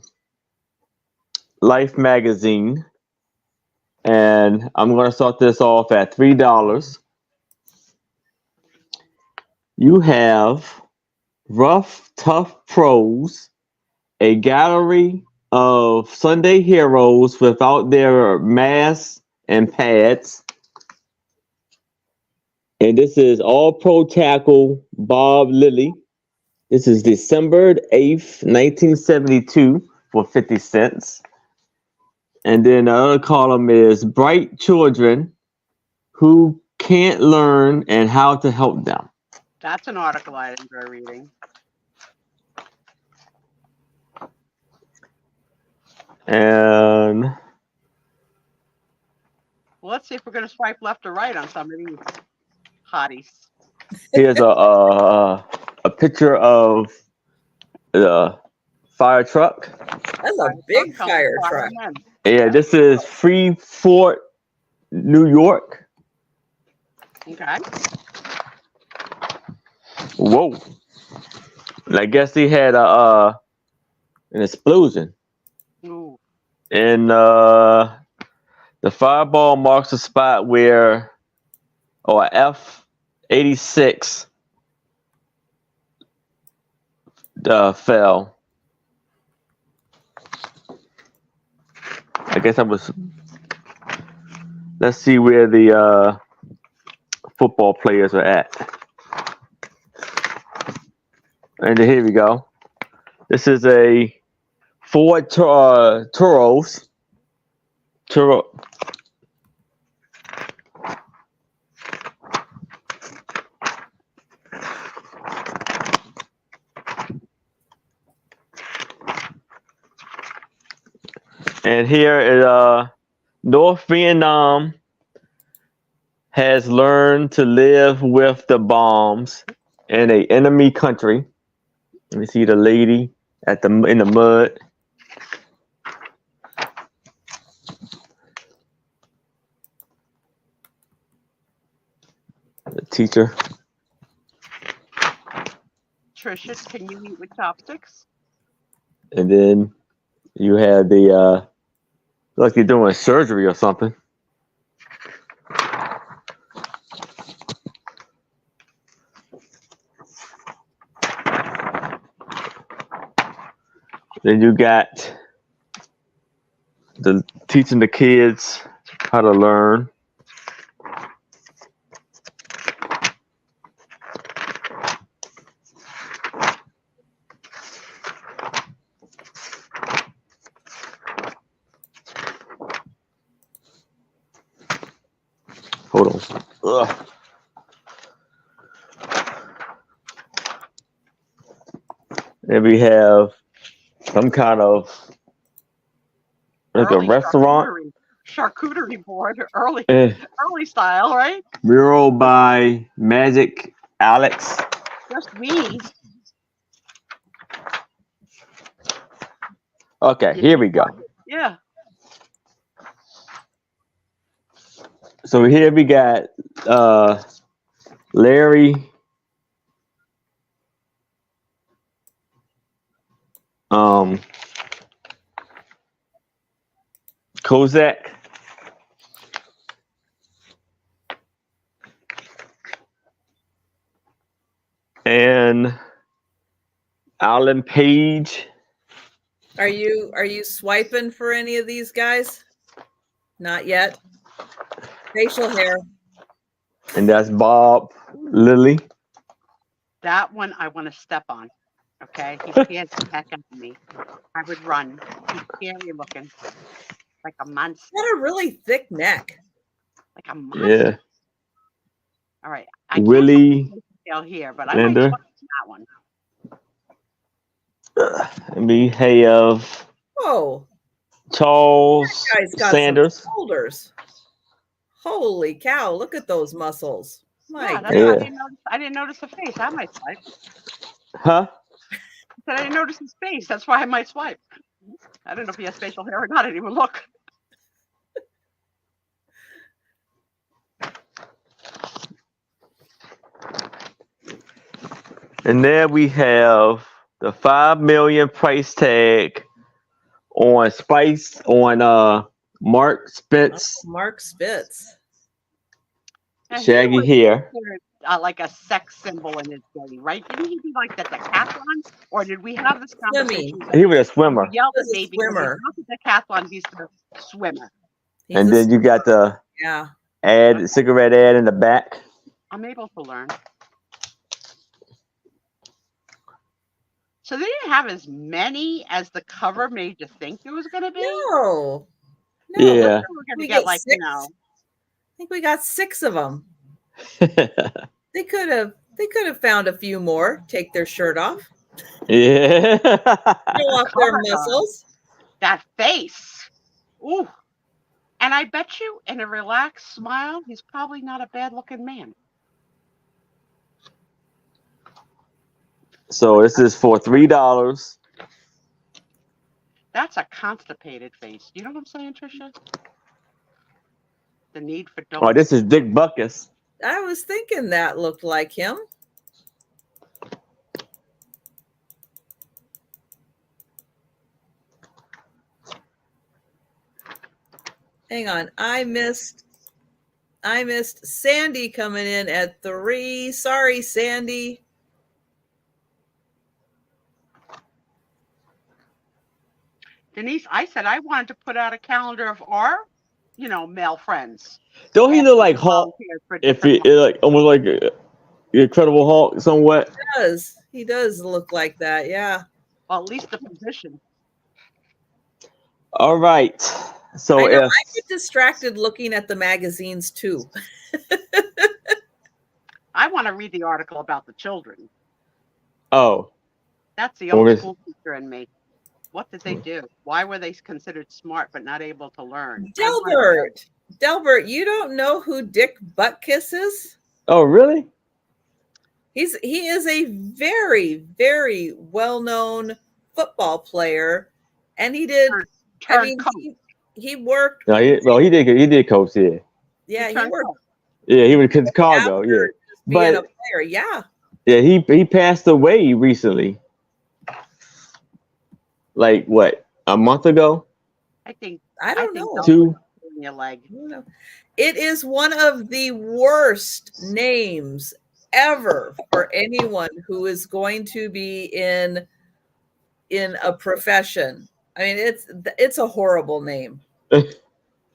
Life magazine, and I'm going to start this off at $3. You have Rough Tough Prose, a gallery of Sunday heroes without their masks and pads. And this is All Pro Tackle Bob Lilly. This is December 8th, 1972 for 50 cents. And then the other column is Bright Children Who Can't Learn and How to Help Them. That's an article I enjoy reading. And Well, let's see if we're going to swipe left or right on some of these hotties. Here's a picture of the fire truck. That's a big fire truck. Firemen. Yeah, this is Freeport, New York. Okay. Whoa! And I guess he had an explosion, Ooh. and the fireball marks the spot where, a F-86 fell. I guess I was. Let's see where the football players are at. And here we go. This is a Ford Taurus. And here is North Vietnam has learned to live with the bombs in an enemy country. Let me see the lady in the mud. The teacher. Trisha, can you eat with chopsticks? And then you have the like you're doing surgery or something. Then you got teaching the kids how to learn. Hold on. Ugh. And we have some kind of like Early a restaurant. Charcuterie board, early Eh, early style, right? mural by Magic Alex. Just me. Okay, here we go. Yeah. So here we got Larry Kozak and Alan Page. Are you swiping for any of these guys? Not yet. Facial hair. And that's Bob Lilly. That one I want to step on. Okay. He scared the heck out of me. I would run. He's scary looking. Like a monster. Got a really thick neck. Like a monster. Yeah. All right. I Willie can't here, but I might Lander. swipe that one. And we have Whoa. Charles That guy's got Sanders. some shoulders. Holy cow, look at those muscles. My Yeah, God. that's I didn't notice the face. I might swipe. Huh? I said I didn't notice his face. That's why I might swipe. I don't know if he has facial hair or not. I didn't even look. And there we have the 5 million price tag on Mark Spitz. Mark Spitz. Now, he Shaggy was hair. considered, like a sex symbol in his day, right? Didn't he do like the decathlon? Or did we have this conversation? He was a swimmer. You yelled He at was a me because he's swimmer. not the decathlon, he's the swimmer. He's And a then you got the yeah. cigarette ad in the back. I'm able to learn. So they didn't have as many as the cover made you think it was going to be. No. Yeah. We're going to We get get like, 6. you know. I think we got 6 of them. They could have found a few more. Take their shirt off. Yeah. Show off their Cover muscles. That face. Ooh. And I bet you, in a relaxed smile, he's probably not a bad-looking man. So this is for $3. That's a constipated face. You know what I'm saying, Trisha? The need for Oh, dopamine. this is Dick Buckus. I was thinking that looked like him. Hang on, I missed Sandy coming in at 3. Sorry, Sandy. Denise, I said I wanted to put out a calendar of our, male friends. Don't he And look like we Hulk? volunteered for If different he like almost like the Incredible Hulk, somewhat. He does look like that, yeah. Well, at least the position. All right. So I know if I get distracted looking at the magazines too. I want to read the article about the children. That's the Well, old it's- school teacher in me. What did they do? Why were they considered smart but not able to learn? Delbert, you don't know who Dick Buttkiss is? Oh, really? He is a very, very well-known football player, and he did. Turn coach. He worked. No, he did coach. Yeah. Yeah, he worked. Coach. Yeah, he was in Chicago. Yeah, being a player. Yeah. Yeah, he passed away recently. Like what? A month ago? I think. I don't know. 2. Your leg. It is one of the worst names ever for anyone who is going to be in a profession. I mean, it's a horrible name.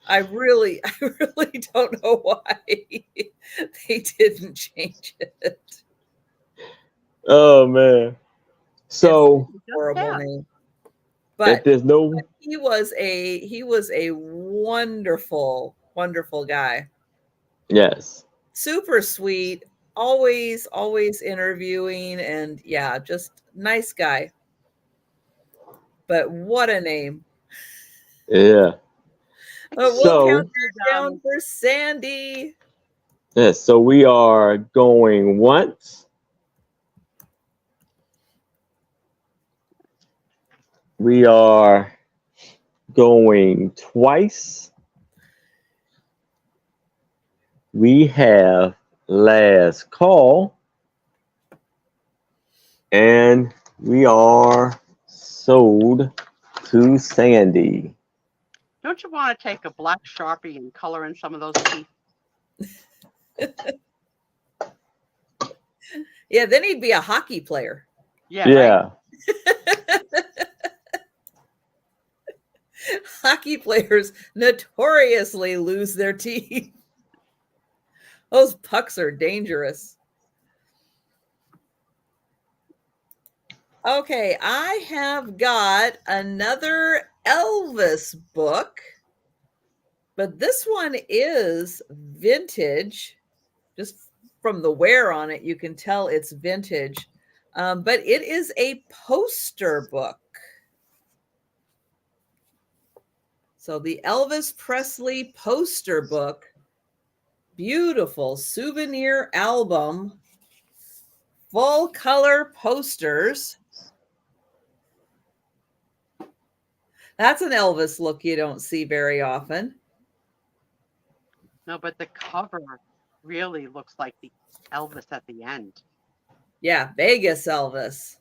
I really don't know why they didn't change it. Oh man. So horrible name. But he was a wonderful, wonderful guy. Yes. Super sweet, always interviewing, and yeah, just nice guy. But what a name. Yeah. We'll count down for Sandy. Yes, so we are going once. We are going twice. We have last call. And we are sold to Sandy. Don't you want to take a black Sharpie and color in some of those teeth? Yeah, then he'd be a hockey player. Yeah. Yeah. Right? Hockey players notoriously lose their teeth. Those pucks are dangerous. Okay, I have got another Elvis book, but this one is vintage. Just from the wear on it, you can tell it's vintage, but it is a poster book. So the Elvis Presley poster book, beautiful souvenir album, full color posters. That's an Elvis look you don't see very often. No, but the cover really looks like the Elvis at the end. Yeah, Vegas Elvis.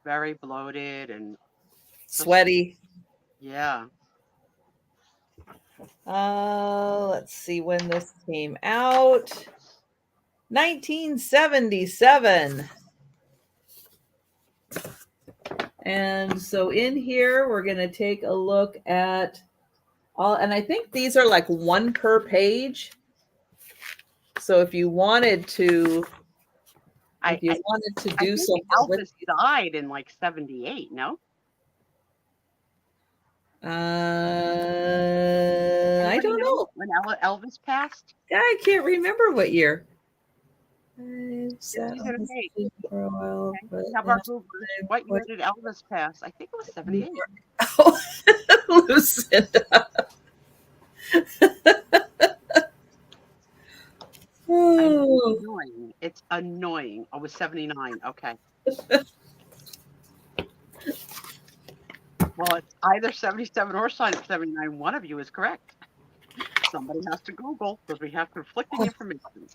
Very bloated and sweaty. Yeah. Let's see when this came out. 1977. And so in here, we're going to take a look at all, and I think these are like one per page. So if you wanted to, do something, Elvis died in like 78, no? I don't know. When Elvis passed? I can't remember what year. What year did Elvis pass? I think it was 78. Oh, Lucinda. Oh. Annoying. It's annoying. I was 79. Okay. Well, it's either 77 or 79. One of you is correct. Somebody has to Google because we have conflicting information.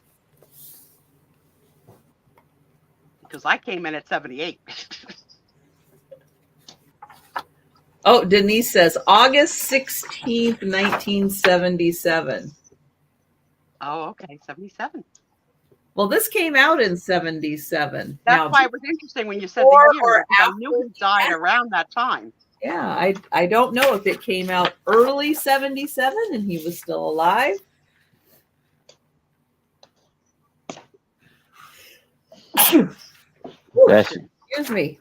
Because I came in at 78. Oh, Denise says August 16th, 1977. Oh, okay. 77. Well, this came out in 77. That's Now, why it was interesting when you said the before year, or because I knew after? he died around that time. Yeah, I don't know if it came out early 77 and he was still alive. That's you. Excuse me.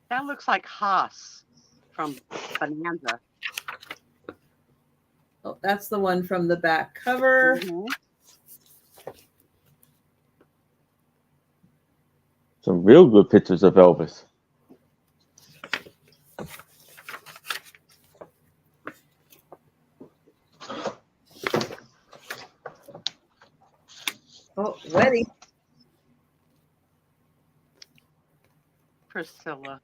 That looks like Haas from Bonanza. Oh, that's the one from the back cover. Mm-hmm. Some real good pictures of Elvis. Oh, wedding. Priscilla.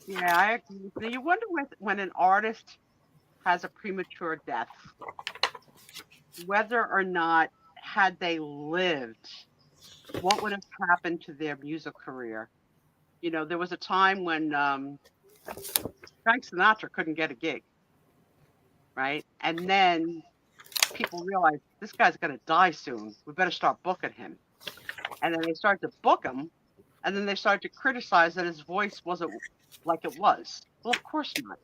Yeah, I agree. So you wonder when an artist has a premature death, whether or not, had they lived, what would have happened to their music career? You know, there was a time when Frank Sinatra couldn't get a gig, right? And then people realized this guy's going to die soon. We better start booking him. And then they started to book him, and then they started to criticize that his voice wasn't like it was. Well, of course not.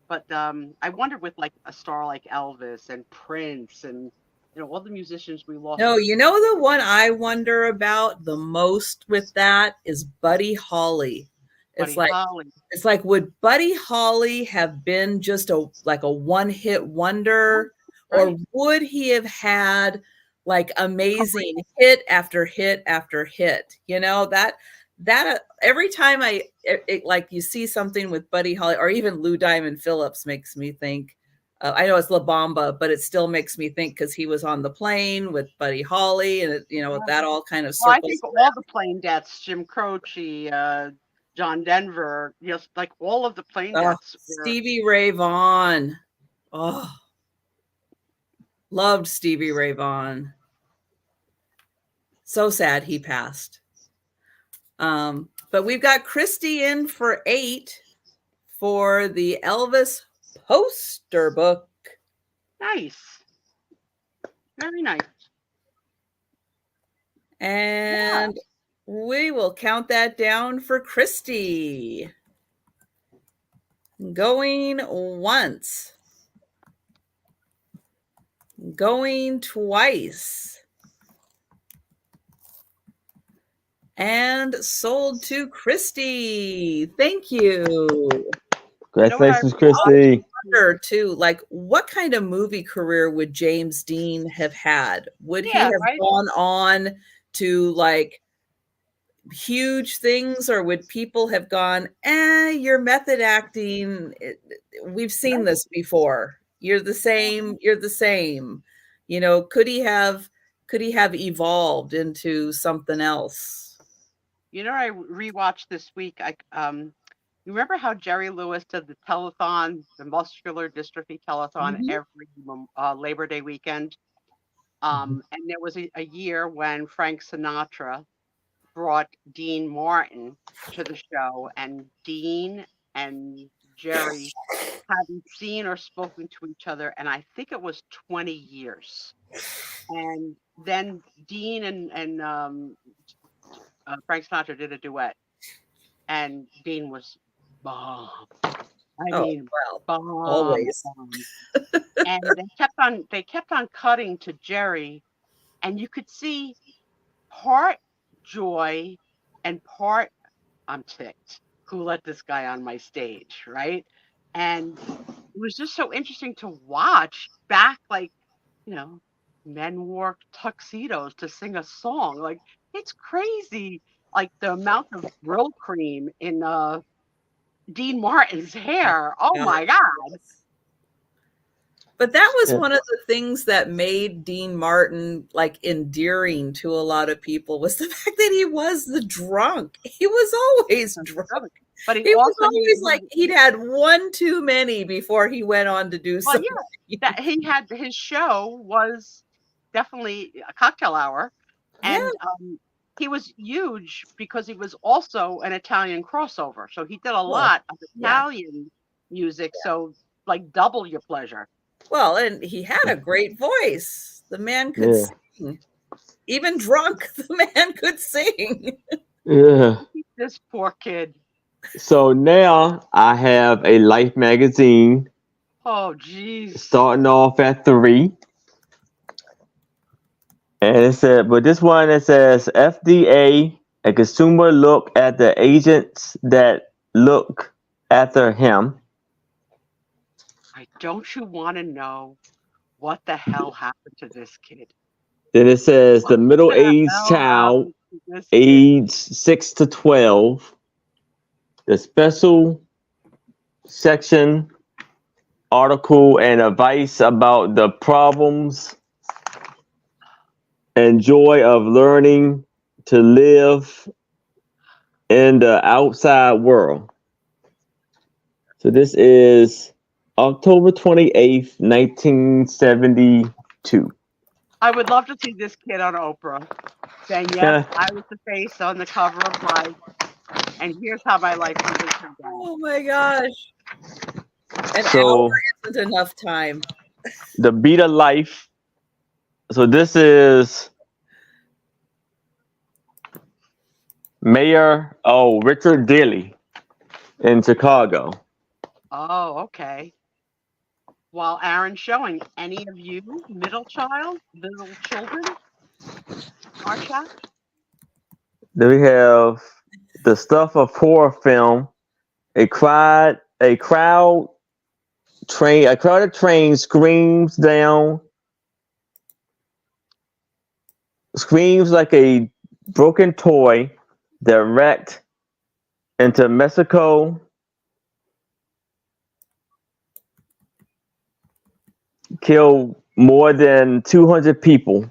But I wonder with like a star like Elvis and Prince and all the musicians we lost. No, you know the one I wonder about the most with that is Buddy Holly. Buddy Holly. It's like, would Buddy Holly have been just a one-hit wonder, Right. or would he have had like amazing hit after hit after hit? You know, that every time like you see something with Buddy Holly or even Lou Diamond Phillips makes me think. I know it's La Bamba, but it still makes me think because he was on the plane with Buddy Holly, and that all kind of circles. Well, I think all the plane deaths, Jim Croce, John Denver, like all of the plane deaths. Stevie Ray Vaughan. Oh, loved Stevie Ray Vaughan. So sad he passed. But we've got Christy in for 8 for the Elvis poster book. Nice. Very nice. And we will count that down for Christy. Going once. Going twice. And sold to Christy. Thank you. Congratulations, Christy. Too, like, what kind of movie career would James Dean have had? Would he have gone on to like huge things, or would people have gone, your method acting, we've seen this before, you're the same, could he have evolved into something else? I rewatched this week. You remember how Jerry Lewis did the telethon, the muscular dystrophy telethon, every Labor Day weekend? And there was a year when Frank Sinatra brought Dean Martin to the show, and Dean and Jerry hadn't seen or spoken to each other, and I think it was 20 years. And then Dean and Frank Sinatra did a duet, and Dean was bomb. I Oh, mean, well, bombs, always. bombs. And they kept on cutting to Jerry, and you could see part joy and part I'm ticked. Who let this guy on my stage, right? And it was just so interesting to watch back, like, you know, men wore tuxedos to sing a song. Like, it's crazy. Like the amount of Brill cream in Dean Martin's hair. Oh Yeah. my God. But that was Yeah. one of the things that made Dean Martin like endearing to a lot of people was the fact that he was the drunk. He was always drunk. But he He was also always like he'd had one too many before he went on to do well, something. yeah, that he had his show was definitely a cocktail hour, Yeah. and he was huge because he was also an Italian crossover. So he did a Well, lot of yeah. Italian music. So like double your pleasure. Well, and he had a great voice. The man could Yeah. sing. Even drunk, the man could sing. Yeah. This poor kid. So now I have a Life magazine Oh, geez. starting off at 3. And it said, but this one it says FDA, a consumer look at the agents that look after him. Don't you want to know what the hell happened to this kid? Then it says the What the middle-aged hell child, happened to this kid? age 6 to 12. The special section article and advice about the problems and joy of learning to live in the outside world. So this is October 28th, 1972. I would love to see this kid on Oprah saying, yes, I was the face on the cover of Life, and here's how my life really turned out. Oh my gosh. An So hour isn't enough time. the beat of life. So this is Mayor Richard Daley in Chicago. Oh, okay. While Aaron's showing, any of you middle children are chat? Then we have the stuff of horror film. A crowded train screams like a broken toy that wrecked into Mexico. Killed more than 200 people.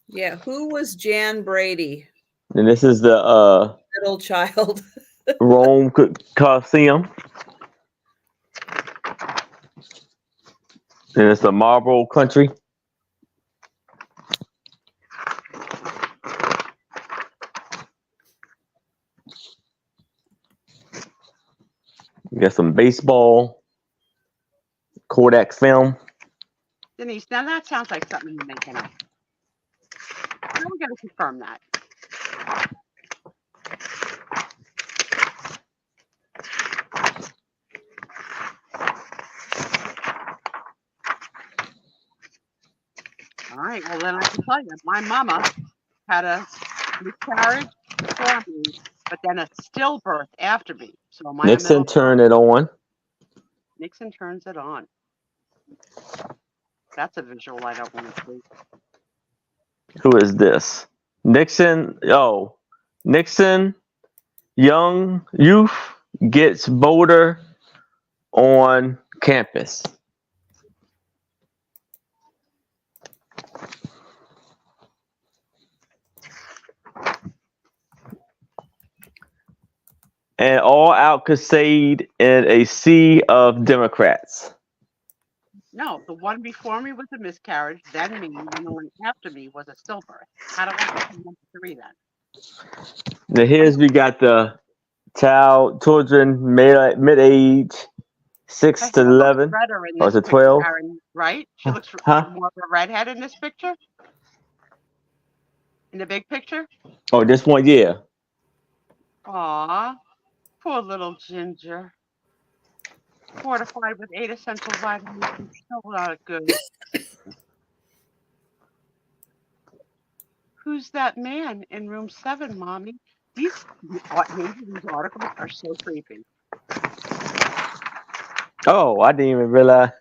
Yeah, who was Jan Brady? And this is the Middle child. Rome Coliseum. And it's the Marlboro country. We got some baseball, Kodak film. Denise, now that sounds like something you're making up. How are we going to confirm that? All right, well then I can tell you, my mama had a miscarriage before me, but then a stillbirth after me. So my Nixon turned it on. Nixon turns it on. That's a visual I don't want to see. Who is this? Nixon. Oh, Nixon, young youth gets voter on campus. And all out crusade in a sea of Democrats. No, the one before me was a miscarriage, then me, and the one after me was a stillbirth. How do I get to number 3 then? Now here's we got the children mid-age 6 to 11 or to 12. Aaron, right? She looks Huh? more of a redhead in this picture. In the big picture? Oh, this one, yeah. Aw, poor little Ginger. Fortified with 8 essential vitamins and so not good. Who's that man in room 7, Mommy? These names of these articles are so creepy. Oh, I didn't even realize.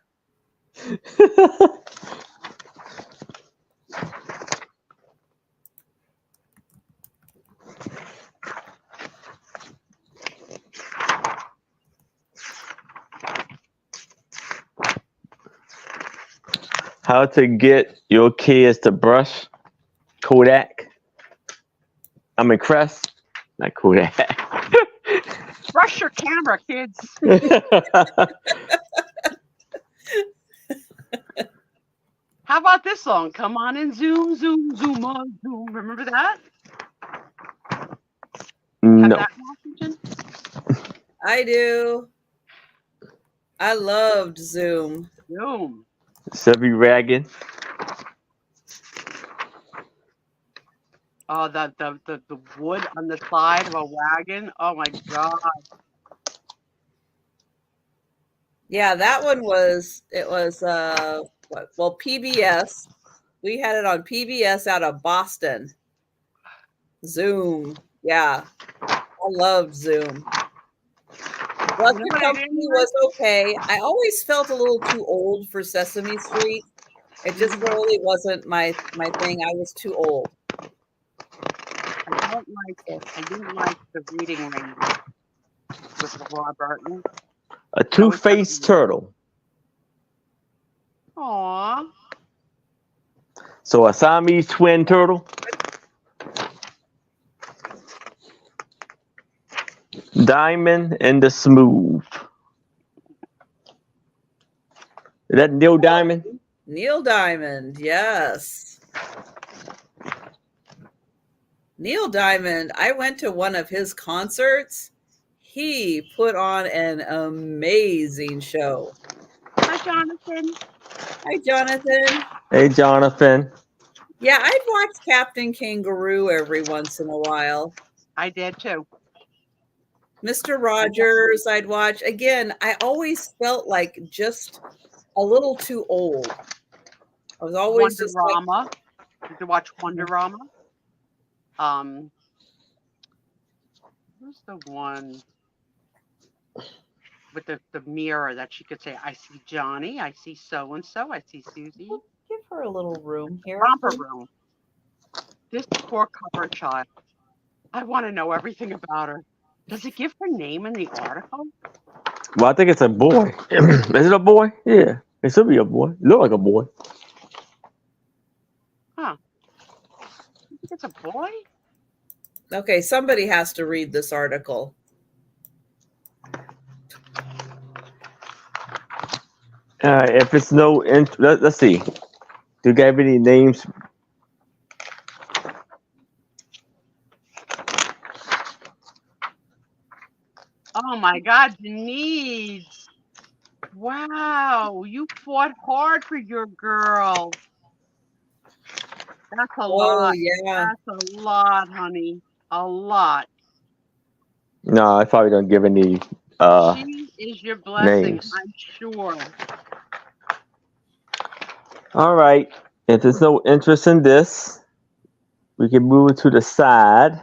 How to get your kids to brush Kodak. I mean, Crest, not Kodak. Brush your camera, kids. How about this song? Come on and zoom, zoom, zoom on, zoom. Remember that? Have No. that, Washington? I do. I loved Zoom. Zoom. Sylvie Raggin. Oh, the wood on the side of a wagon. Oh my God. Yeah, that one was, it was, what? Well, PBS. We had it on PBS out of Boston. Zoom. Yeah. I loved Zoom. Well, You know the what I company didn't was okay. I always felt a little too old for Sesame Street. It just really wasn't my thing. I was too old. I don't like it. I didn't like the reading range with LeVar Burton. A two-faced turtle. Aw. So a Siamese twin turtle. Diamond and the Smooth. Is that Neil Diamond? Neil Diamond, yes. Neil Diamond, I went to one of his concerts. He put on an amazing show. Hi, Jonathan. Hi, Jonathan. Hey, Jonathan. Yeah, I'd watch Captain Kangaroo every once in a while. I did too. Mr. Rogers, I'd watch. Again, I always felt like just a little too old. I was always just like, Wonderama. You could watch Wonderama. Who's the one with the mirror that she could say, I see Johnny, I see so and so, I see Susie. give her a little room here. Romper Room. This poor cover child. I want to know everything about her. Does it give her name in the article? Well, I think it's a boy. Is it a boy? Yeah. It should be a boy. Look like a boy. Huh. You think it's a boy? Okay, somebody has to read this article. If it's no, let's see. Do you have any names? Oh my God, Denise. Wow, you fought hard for your girl. That's a lot. Yeah. That's a lot, honey. A lot. No, I probably don't give any She is your blessing, names. I'm sure. All right. If there's no interest in this, we can move it to the side.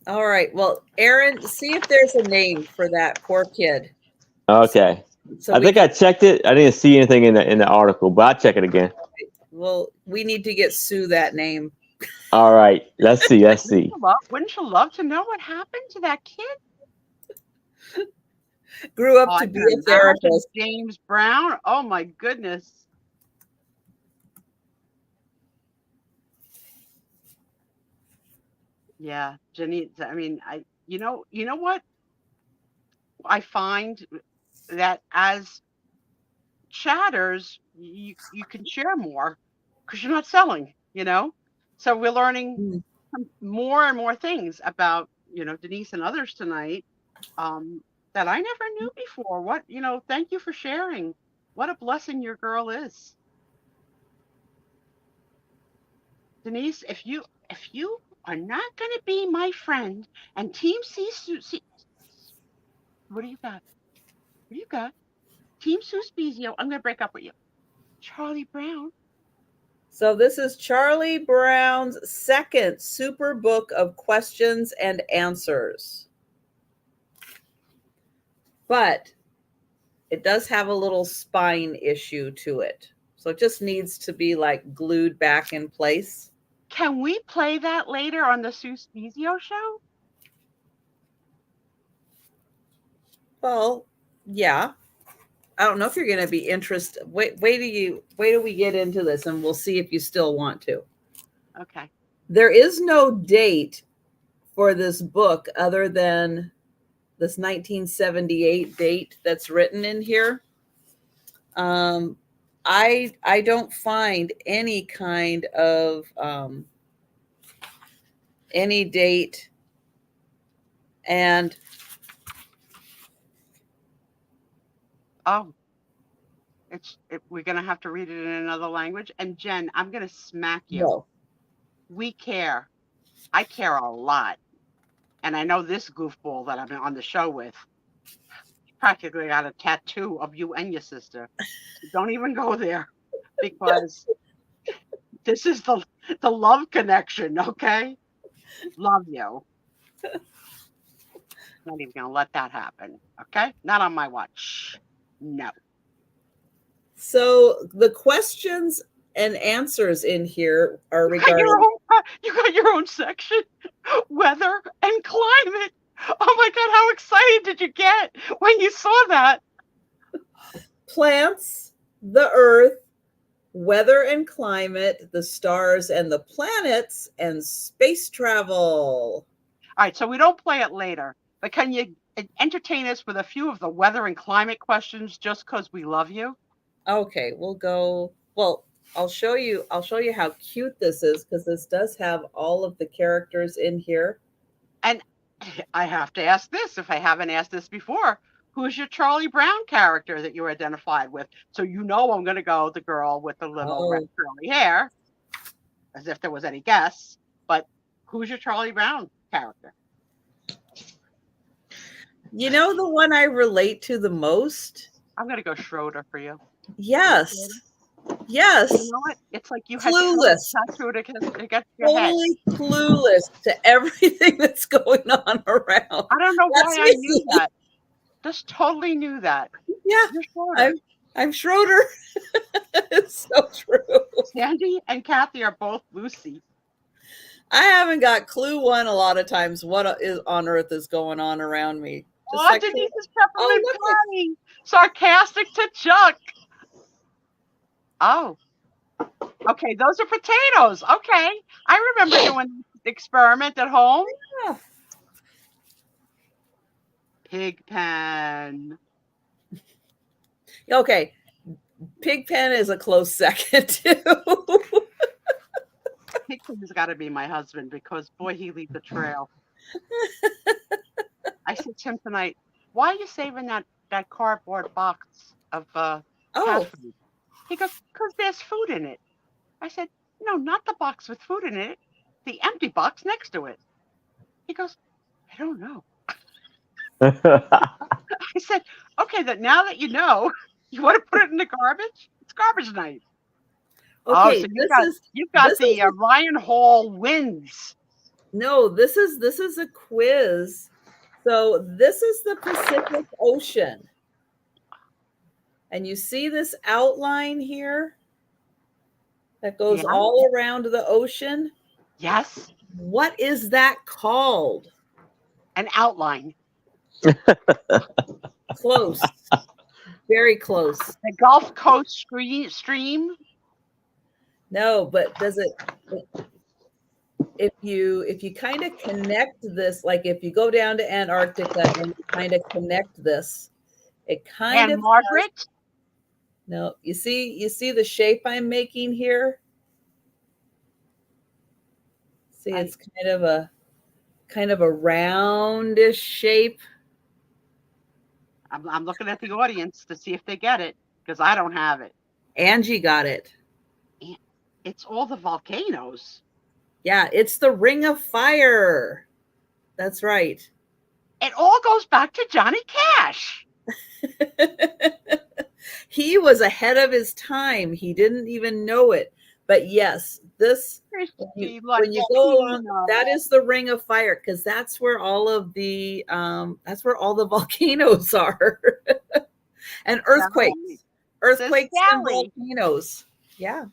All right. Well, Aaron, see if there's a name for that poor kid. Okay. So I think I checked it. I didn't see anything in the article, but I'll check it again. Well, we need to get Sue that name. All right. Let's see. Let's see. Wouldn't you love to know what happened to that kid? Grew up to be a therapist. James Brown. Oh my goodness. Yeah, Jenny. I mean, you know what? I find that as chatters, you can share more because you're not selling. So we're learning more and more things about Denise and others tonight. that I never knew before. What, thank you for sharing. What a blessing your girl is. Denise, if you are not going to be my friend and Team C, what do you got? What do you got? Team Sue Spiezio, I'm going to break up with you. Charlie Brown. So this is Charlie Brown's second super book of questions and answers. But it does have a little spine issue to it. So it just needs to be like glued back in place. Can we play that later on the Sue Spiezio show? Well, yeah. I don't know if you're going to be interested. Wait till we get into this and we'll see if you still want to. Okay. There is no date for this book other than this 1978 date that's written in here. I don't find any kind of any date, and we're gonna have to read it in another language. And Jen, I'm gonna smack you. no. We care. I care a lot, and I know this goofball that I'm on the show with practically got a tattoo of you and your sister. Don't even go there, because this is the love connection. Okay, love you. Not even gonna let that happen. Okay, not on my watch. No. So the questions and answers in here are regarding. You got your own section, weather and climate. Oh my God, how excited did you get when you saw that? Plants, the earth, weather and climate, the stars and the planets, and space travel. All right, so we don't play it later, but can you entertain us with a few of the weather and climate questions just because we love you? Okay, we'll go. Well, I'll show you how cute this is, because this does have all of the characters in here. And I have to ask this, if I haven't asked this before. Who's your Charlie Brown character that you identified with? So I'm going to go the girl with the little red curly hair, as if there was any guess. But who's your Charlie Brown character? You know the one I relate to the most? I'm going to go Schroeder for you. Yes. Yes. You know what? It's like you clueless. had tattooed against your Totally head. Clueless to everything that's going on around. I don't know why I knew that. Just totally knew that. Yeah. You're Schroeder. I'm Schroeder. It's so true. Sandy and Kathy are both Lucy. I haven't got clue one a lot of times what is on earth is going on around me. Just like Denise's peppermint pie. Sarcastic to Chuck. Oh. Okay, those are potatoes. Okay. I remember doing the experiment at home. Yeah. Pigpen. Okay. Pigpen is a close second too. Pigpen's got to be my husband, because boy, he leaves a trail. I said to him tonight, why are you saving that cardboard box of cat food? He goes, because there's food in it. I said, no, not the box with food in it. The empty box next to it. He goes, I don't know. I said, okay, now that you know, you want to put it in the garbage? It's garbage night. Okay, so you've got the Ryan Hall wins. No, this is a quiz. So this is the Pacific Ocean. And you see this outline here that goes all around the ocean? Yes. What is that called? An outline. Close. Very close. The Gulf Coast stream? No, but does it, if you kind of connect this, like if you go down to Antarctica and you kind of connect this, it kind of Margaret? No, you see the shape I'm making here? See, it's kind of a roundish shape. I'm looking at the audience to see if they get it because I don't have it. Angie got it. It's all the volcanoes. Yeah, it's the Ring of Fire. That's right. It all goes back to Johnny Cash. He was ahead of his time. He didn't even know it. But yes, this when you go along, that is the Ring of Fire, because that's where all the volcanoes are. And earthquakes. Earthquakes and volcanoes. Yeah.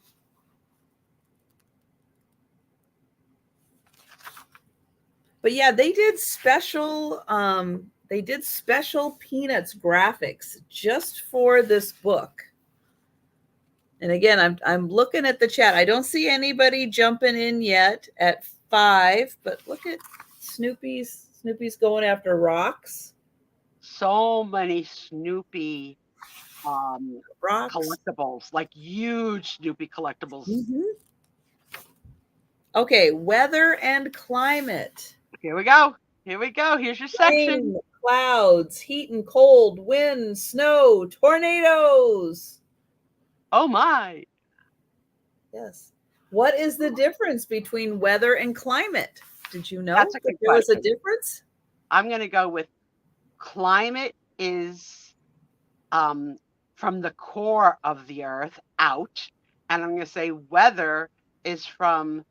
But yeah, they did special Peanuts graphics just for this book. And again, I'm looking at the chat. I don't see anybody jumping in yet at 5, but look at Snoopy's going after rocks. So many Snoopy rocks, collectibles, like huge Snoopy collectibles. Mm-hmm. Okay, weather and climate. Here we go. Here's your section. Rain, clouds, heat and cold, wind, snow, tornadoes. Oh my. Yes. What is the difference between weather and climate? Did you know That's a good there was a difference? I'm going to go with climate is from the core of the earth out. And I'm going to say weather is from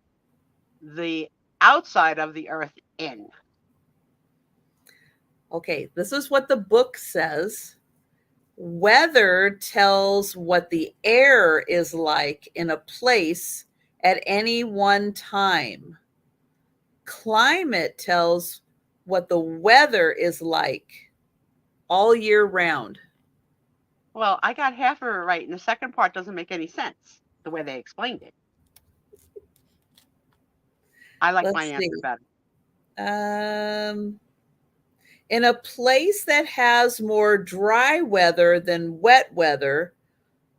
the outside of the earth in. Okay, this is what the book says. Weather tells what the air is like in a place at any one time. Climate tells what the weather is like all year round. Well, I got half of it right, and the second part doesn't make any sense the way they explained it. I like my answer better. In a place that has more dry weather than wet weather,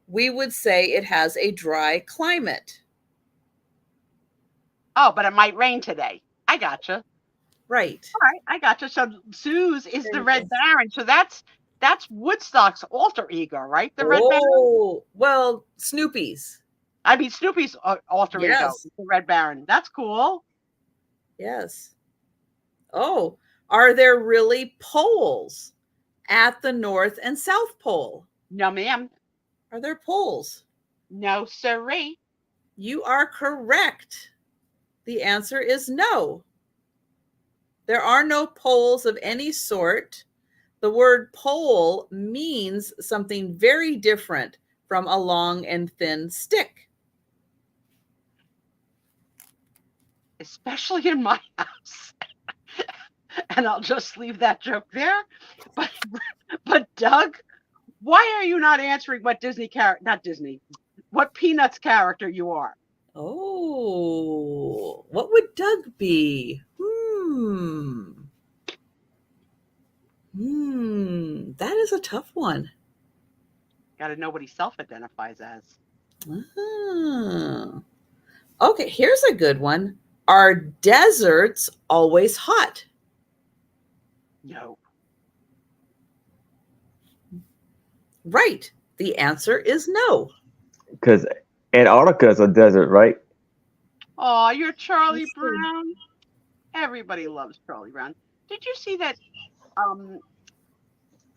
we would say it has a dry climate. Oh, but it might rain today. I gotcha. Right. All right, I gotcha. So Sue's is the Red Baron. So that's Woodstock's alter ego, right? The Red Baron. Oh, well, Snoopy's. I mean, Snoopy's alter ego, the Red Baron. That's cool. Yes. Oh, are there really poles at the North and South Pole? No, ma'am. Are there poles? No, sirree. You are correct. The answer is no. There are no poles of any sort. The word pole means something very different from a long and thin stick. Especially in my house. And I'll just leave that joke there. But Doug, why are you not answering what what Peanuts character you are? Oh, what would Doug be? That is a tough one. Got to know what he self-identifies as. Okay, here's a good one. Are deserts always hot? No. Right. The answer is no. Because Antarctica is a desert, right? Oh, you're Charlie Brown. Everybody loves Charlie Brown. Did you see that?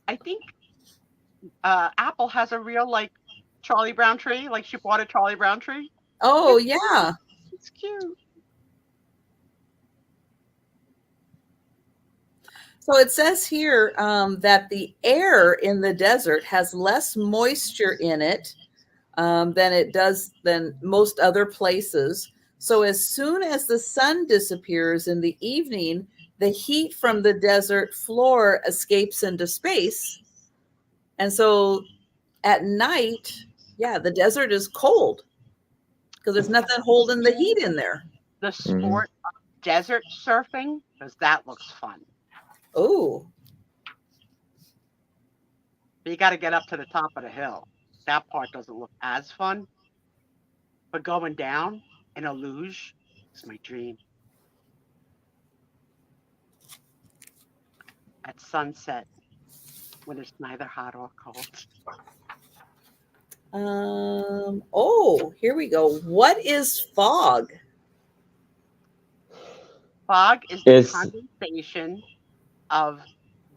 I think Apple has a real Charlie Brown tree. Like she bought a Charlie Brown tree. Oh, yeah. It's cute. So it says here that the air in the desert has less moisture in it than most other places. So as soon as the sun disappears in the evening, the heat from the desert floor escapes into space. And so at night, the desert is cold because there's nothing holding the heat in there. The sport of desert surfing, because that looks fun. Oh. But you got to get up to the top of the hill. That part doesn't look as fun. But going down in a luge is my dream. At sunset. when it's neither hot or cold. Oh, here we go. What is fog? Fog is the It's condensation of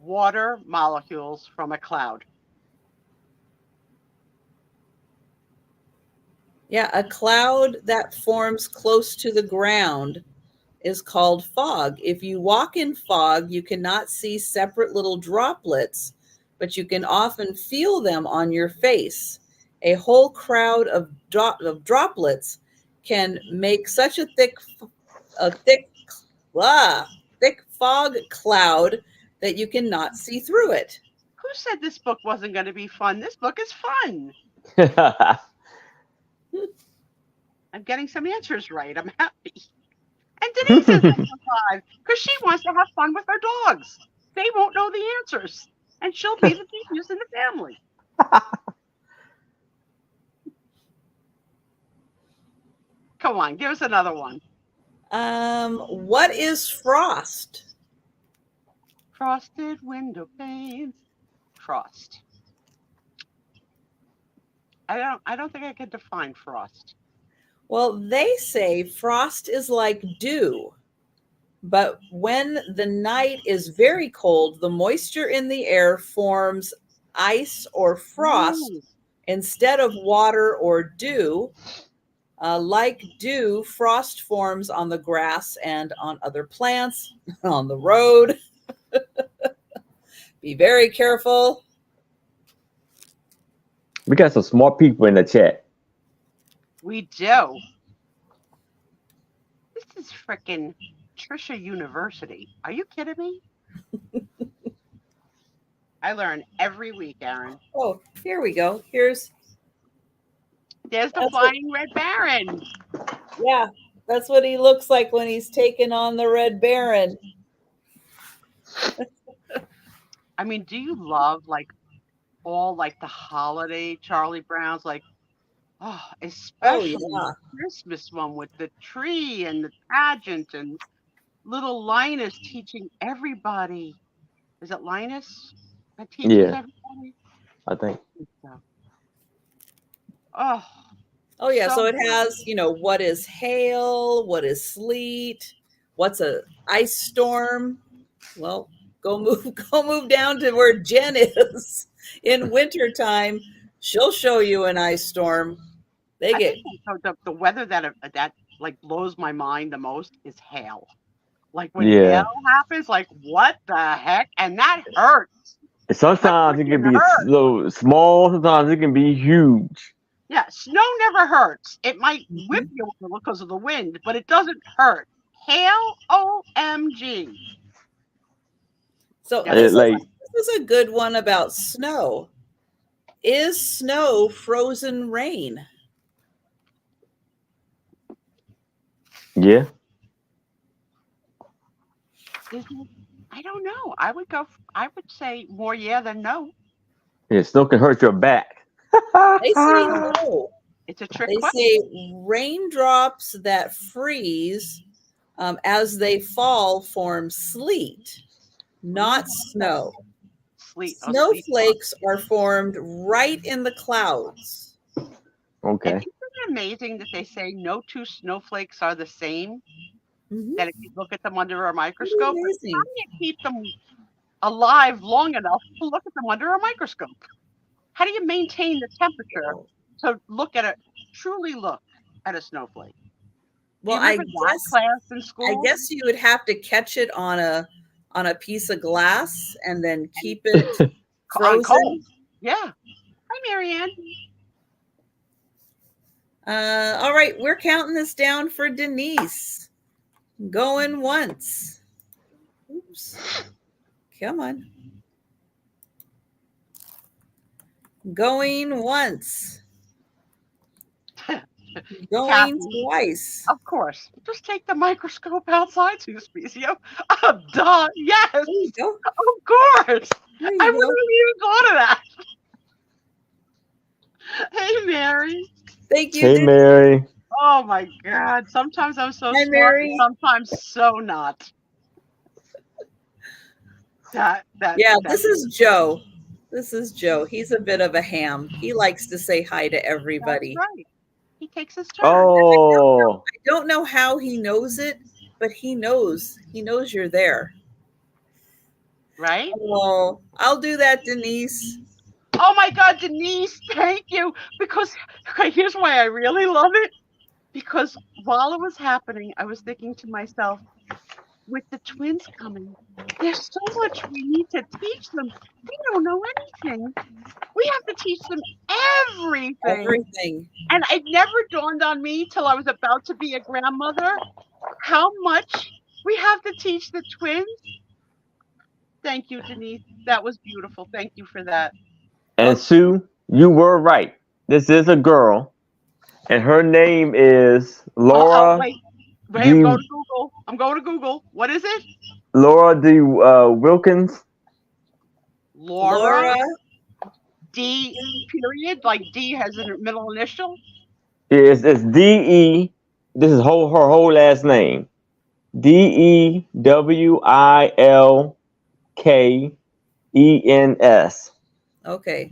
water molecules from a cloud. Yeah, a cloud that forms close to the ground is called fog. If you walk in fog, you cannot see separate little droplets, but you can often feel them on your face. A whole crowd of droplets can make such a thick fog cloud that you cannot see through it. Who said this book wasn't going to be fun? This book is fun. I'm getting some answers right. I'm happy. And Denise is number 5 because she wants to have fun with her dogs. They won't know the answers, and she'll be the genius in the family. Come on, give us another one. What is frost? Frosted window panes. Frost. I don't think I can define frost. Well, they say frost is like dew, but when the night is very cold, the moisture in the air forms ice or frost instead of water or dew. Like dew, frost forms on the grass and on other plants, on the road. Be very careful. We got some smart people in the chat. We do. This is frickin' Trisha University. Are you kidding me? I learn every week, Aaron. Oh, here we go. There's the flying red baron. Yeah, that's what he looks like when he's taken on the Red Baron. I mean, do you love all the holiday Charlie Browns? Especially the Christmas one with the tree and the pageant and little Linus teaching everybody. Is it Linus that teaches everybody? I think. So. Oh yeah, so it has, what is hail, what is sleet, what's a ice storm. Well, go move down to where Jen is in wintertime. She'll show you an ice storm. I think the weather that blows my mind the most is hail. When hail happens, what the heck? And that hurts. Sometimes it can be so small, sometimes it can be huge. Yeah, snow never hurts. It might whip you because of the wind, but it doesn't hurt. Hail, OMG. So this is a good one about snow. Is snow frozen rain? Yeah. I don't know. I would say more yeah than no. Yeah, snow can hurt your back. They say no. It's a trick question. They say raindrops that freeze as they fall form sleet, not snow. Snowflakes are formed right in the clouds. Okay. And isn't it amazing that they say no two snowflakes are the same? Mm-hmm. That if you look at them under a microscope, how do you keep them alive long enough to look at them under a microscope? How do you maintain the temperature to truly look at a snowflake? Well, I guess you would have to catch it on a piece of glass and then keep it frozen. Cold. Yeah. Hi, Marianne. All right, we're counting this down for Denise. Going once. Oops. Come on. Going once. Going twice. Of course. Just take the microscope outside, Sue Spiezio. Oh, duh. Yes. There you go. Of course. I wouldn't have even thought of that. Hey, Mary. Thank you. Hey, Mary. Oh, my God. Sometimes I'm so smart, Mary. Sometimes so not. This is Joe. This is Joe. He's a bit of a ham. He likes to say hi to That's everybody. right. He takes his turn. Oh, I don't know how he knows it, but he knows. He knows you're there. Right? Oh, I'll do that, Denise. Oh my God, Denise, thank you. Because okay, here's why I really love it. Because while it was happening, I was thinking to myself, with the twins coming, there's so much we need to teach them. They don't know anything. We have to teach them everything. Everything. And it never dawned on me till I was about to be a grandmother how much we have to teach the twins. Thank you, Denise. That was beautiful. Thank you for that. and Sue, you were right. This is a girl, and her name is Oh, Laura wait. Wait, I'm D. going to Google. I'm going to Google. What is it? Laura D. Wilkins. Laura Laura. D. Period. Like D has a middle initial. It's D. E. This is her whole last name. Dewilkens. Okay.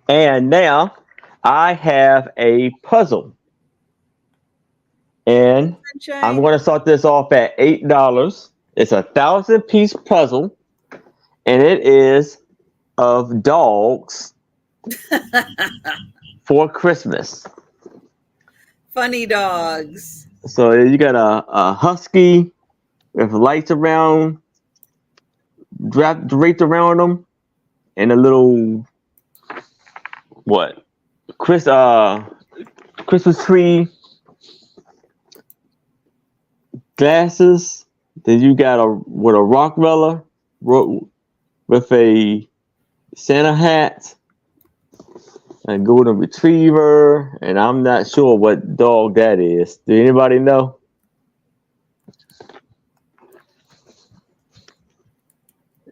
And now I have a puzzle. And I'm Sunshine. going to start this off at $8. It's a 1,000-piece puzzle, and it is of dogs for Christmas. Funny dogs. So you got a husky with lights around, draped around them, and a little what? Christmas tree glasses. Then you got a Rockefeller with a Santa hat, a golden retriever, and I'm not sure what dog that is. Do anybody know?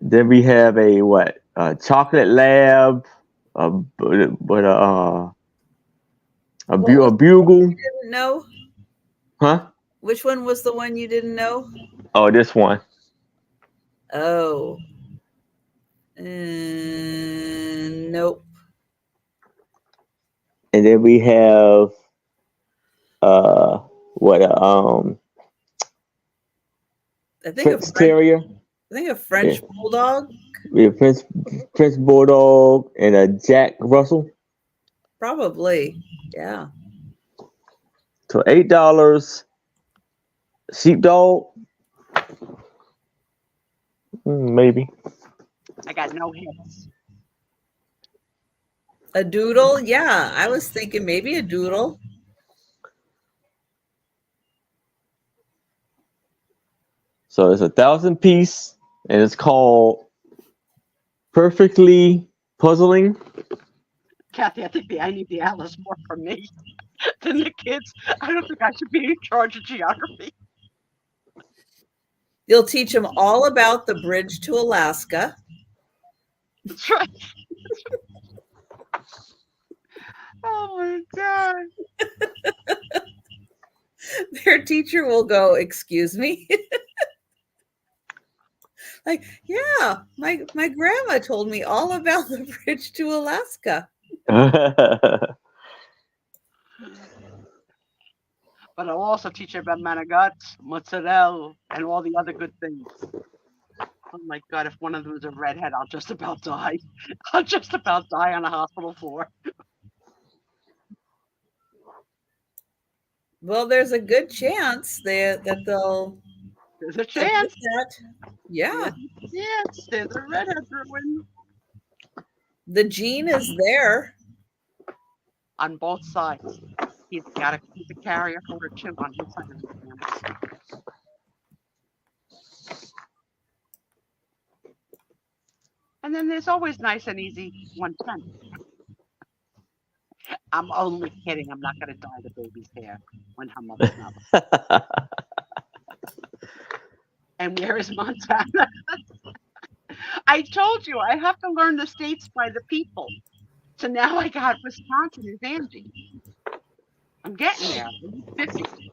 Then we have a what? A chocolate lab, a bugle, Didn't know. huh? Which one was the one you didn't know? Oh, this one. Oh. Nope. And then we have what I think French Terrier. a French Yeah. bulldog. We have Prince Bulldog and a Jack Russell. Probably. Yeah. So $8. Sheepdog. Maybe. I got no hits. A doodle. Yeah. I was thinking maybe a doodle. So it's a 1,000-piece, and it's called Perfectly Puzzling. Kathy, I think I need the atlas more for me than the kids. I don't think I should be in charge of geography. You'll teach them all about the bridge to Alaska. That's right. Oh my God. Their teacher will go, "Excuse me?" Like, yeah, my grandma told me all about the bridge to Alaska. But I'll also teach you about manigots, mozzarella, and all the other good things. Oh my God, if one of them is a redhead, I'll just about die. I'll just about die on a hospital floor. Well, there's a good chance that they'll There's a chance. that. Yeah. Yes, there's a redhead ruin The gene is there. on both sides. He's a carrier for her too on his side of the family. And then there's always nice and easy 110. I'm only kidding. I'm not going to dye the baby's hair when her mother's not. And where is Montana? I told you I have to learn the states by the people. So now I got Wisconsin and Angie. I'm getting there. I'm 50.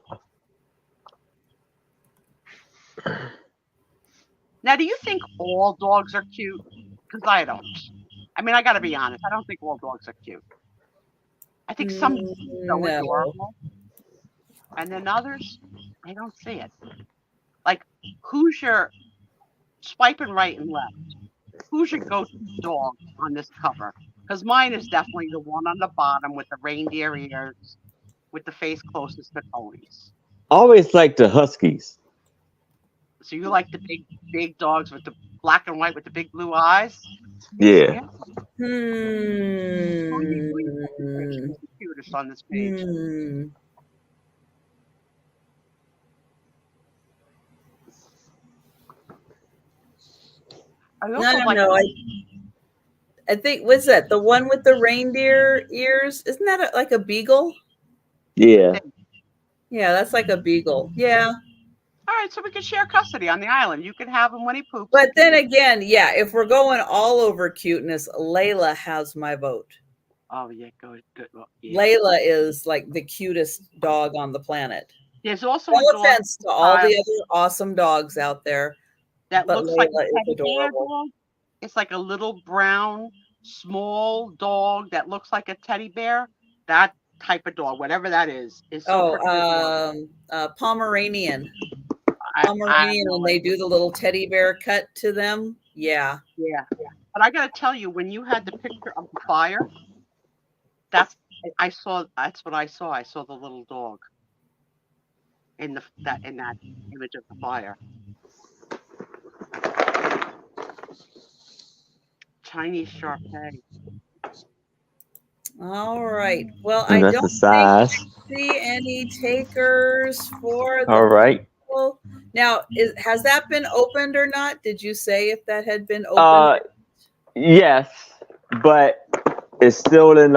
Now, do you think all dogs are cute? Because I don't. I mean, I got to be honest. I don't think all dogs are cute. I think some are so No. adorable, and then others, I don't see it. Like, who's your swiping right and left? Who's your go-to dog on this cover? Because mine is definitely the one on the bottom with the reindeer ears, with the face closest to Tony's. Always like the Huskies. So you like the big dogs with the black and white with the big blue eyes? Yeah. Tony, who you think is the cutest on this page? I also like. No. I think, what's that? The one with the reindeer ears? Isn't that like a beagle? Yeah. Yeah, that's like a beagle. Yeah. All right, so we can share custody on the island. You can have him when he poops. But then again, yeah, if we're going all over cuteness, Layla has my vote. Oh yeah, good. Well, yeah. Layla is like the cutest dog on the planet. There's also No a dog offense to all the other awesome dogs out there, that but looks Layla like a is teddy bear adorable. dog. It's like a little brown, small dog that looks like a teddy bear. That type of dog, whatever that is so Pomeranian. Pomeranian, and they do the little teddy bear cut to them. Yeah. But I got to tell you, when you had the picture of the fire, that's what I saw. I saw the little dog in that image of the fire. Chinese Sharpei. All right. Well, And I that's don't the size. see any takers for the All right. people. Now, has that been opened or not? Did you say if that had been opened? Yes, but it's still in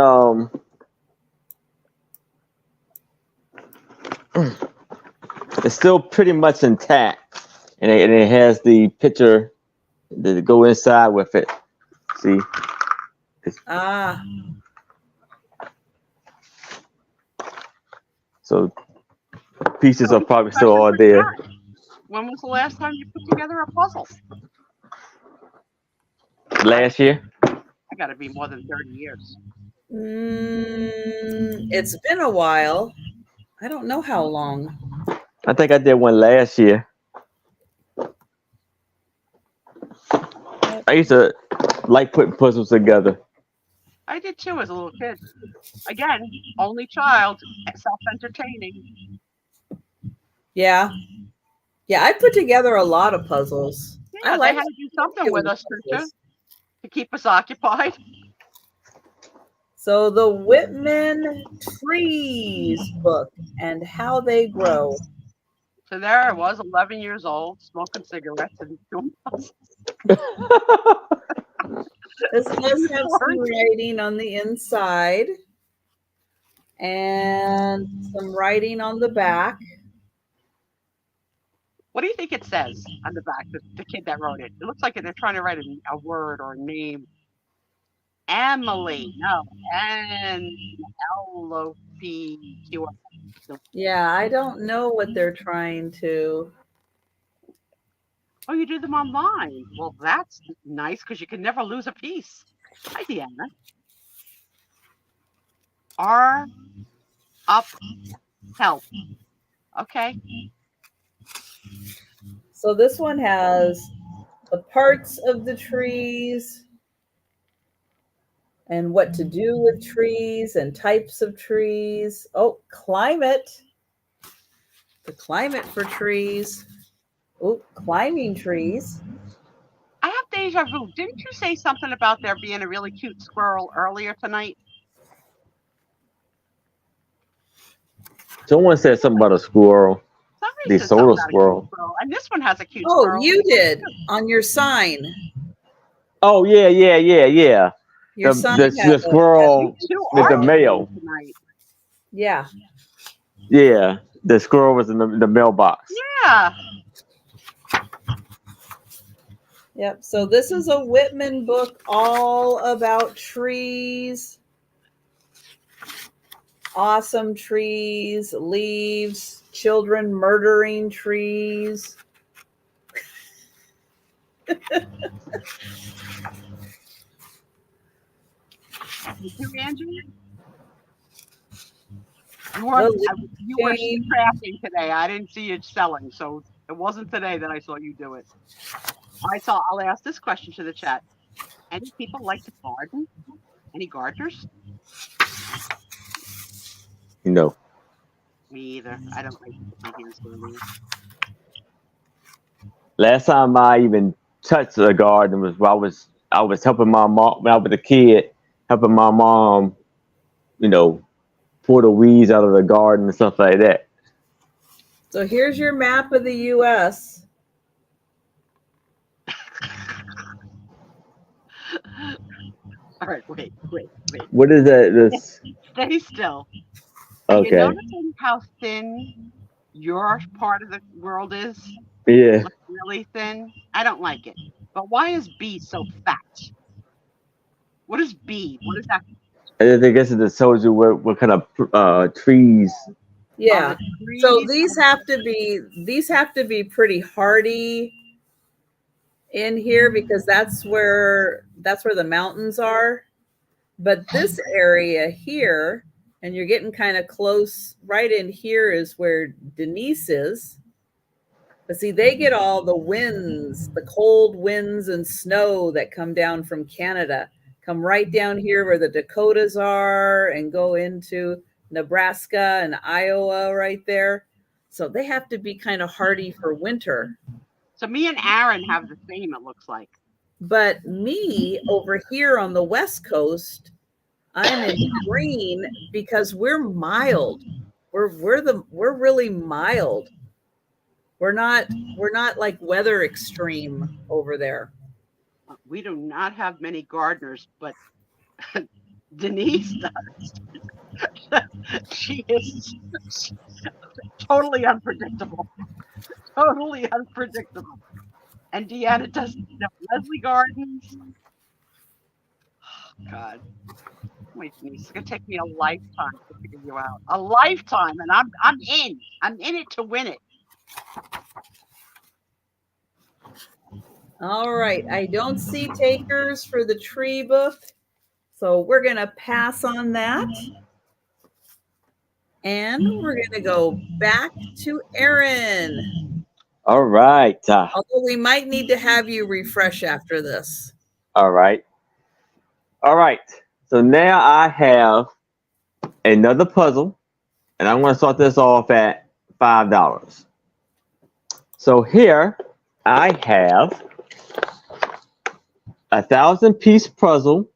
it's still pretty much intact, and it has the picture to go inside with it. See? So pieces are probably still all there. When was the last time you put together a puzzle? Last year. I got to be more than 30 years. It's been a while. I don't know how long. I think I did one last year. I used to like putting puzzles together. I did too as a little kid. Again, only child, self-entertaining. Yeah. Yeah, I put together a lot of puzzles. Yeah, they had to do something with us, Trisha, to keep us occupied. So the Whitman Trees book and how they grow. So there I was, 11 years old, smoking cigarettes and doing puzzles. This does have some writing on the inside and some writing on the back. What do you think it says on the back, the kid that wrote it? It looks like they're trying to write a word or a name. Emily, no, N-L-O-P-Q. Yeah, I don't know what they're trying to. Oh, you do them online. Well, that's nice because you can never lose a piece. Hi, Deanna. R up help. Okay. So this one has the parts of the trees and what to do with trees and types of trees. Oh, climate. The climate for trees. Oh, climbing trees. I have deja vu. Didn't you say something about there being a really cute squirrel earlier tonight? Someone said something about a squirrel. Somebody The solar squirrel. And this one has a cute squirrel. Oh, you did on your sign. Oh yeah. Your sign The squirrel with the mail. Yeah. Yeah, the squirrel was in the mailbox. Yeah. Yep. So this is a Whitman book all about trees. Awesome trees, leaves, children murdering trees. You, Angie? You weren't. You were crafting today. I didn't see you selling, so it wasn't today that I saw you do it. I'll ask this question to the chat. Any people like to garden? Any gardeners? No. Me either. I don't like to put my hands dirty. Last time I even touched the garden was when I was helping my mom when I was a kid, helping my mom, pull the weeds out of the garden and stuff like that. So here's your map of the U.S. All right, wait. What is that? This Stay still. Are you okay? noticing how thin your part of the world is? Yeah. Looks really thin. I don't like it. But why is B so fat? What is B? What is that? I guess it just tells you what kind of trees. Yeah. The So trees these have to be pretty hardy in here because that's where the mountains are. But this area here, and you're getting kind of close, right in here is where Denise is. But see, they get all the winds, the cold winds and snow that come down from Canada, come right down here where the Dakotas are and go into Nebraska and Iowa right there. So they have to be kind of hardy for winter. So me and Aaron have the same, it looks like. But me over here on the West Coast, I'm in green because we're mild. We're really mild. We're not like weather extreme over there. We do not have many gardeners, but Denise does. She is totally unpredictable. Totally unpredictable. And Deanna does Leslie Gardens. Oh, God. Wait, Denise, it's gonna take me a lifetime to figure you out. A lifetime, and I'm in. I'm in it to win it. All right. I don't see takers for the tree book. So we're going to pass on that. And we're going to go back to Aaron. All right. Although we might need to have you refresh after this. All right. All right. So now I have another puzzle, and I'm going to start this off at $5. So here I have a 1,000-piece puzzle,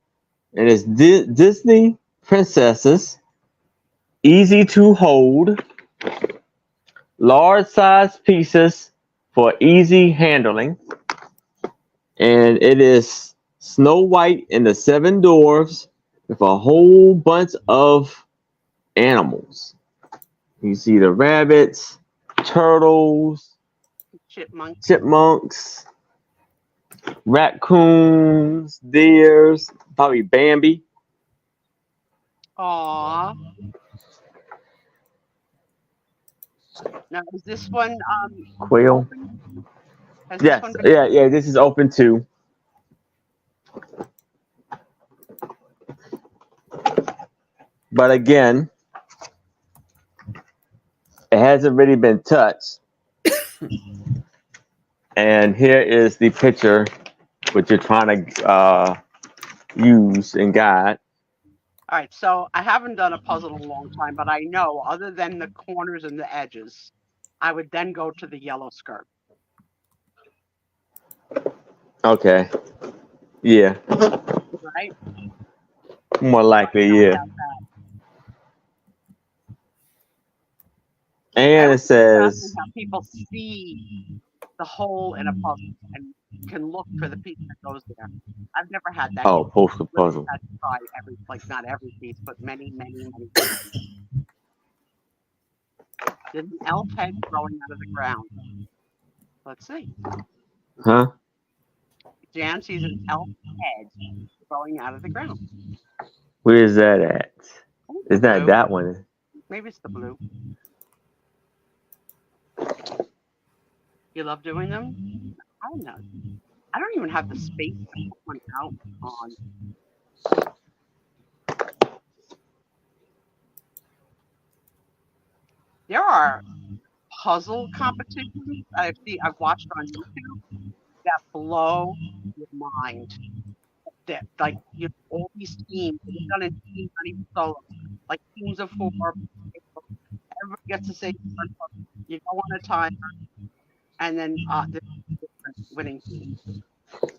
and it's Disney princesses, easy to hold, large size pieces for easy handling, and it is Snow White and the Seven Dwarfs with a whole bunch of animals. You see the rabbits, turtles, chipmunks, raccoons, deers, probably Bambi. Aww. Now, is this one Quail? Yes, yeah, this is open too. But again, it hasn't really been touched. And here is the picture which you're trying to use and guide. All right, so I haven't done a puzzle in a long time, but I know other than the corners and the edges, I would then go to the yellow skirt. Okay. Yeah. Right? More likely, yeah. And it says how people see the hole in a puzzle and can look for the piece that goes there. I've never had that. Oh, postal puzzle. I've tried not every piece, but many pieces. There's an elf head growing out of the ground. Let's see. Huh? Jan sees an elf head growing out of the ground. Where is that at? Oh, It's not blue. that one. Maybe it's the blue. You love doing them? I don't know. I don't even have the space to put one out on. There are puzzle competitions I've watched on YouTube that blow your mind. That like all these teams, they're done in teams, not even solo, like teams of four. Everybody gets to say you go on a timer, and then there's different winning teams. It's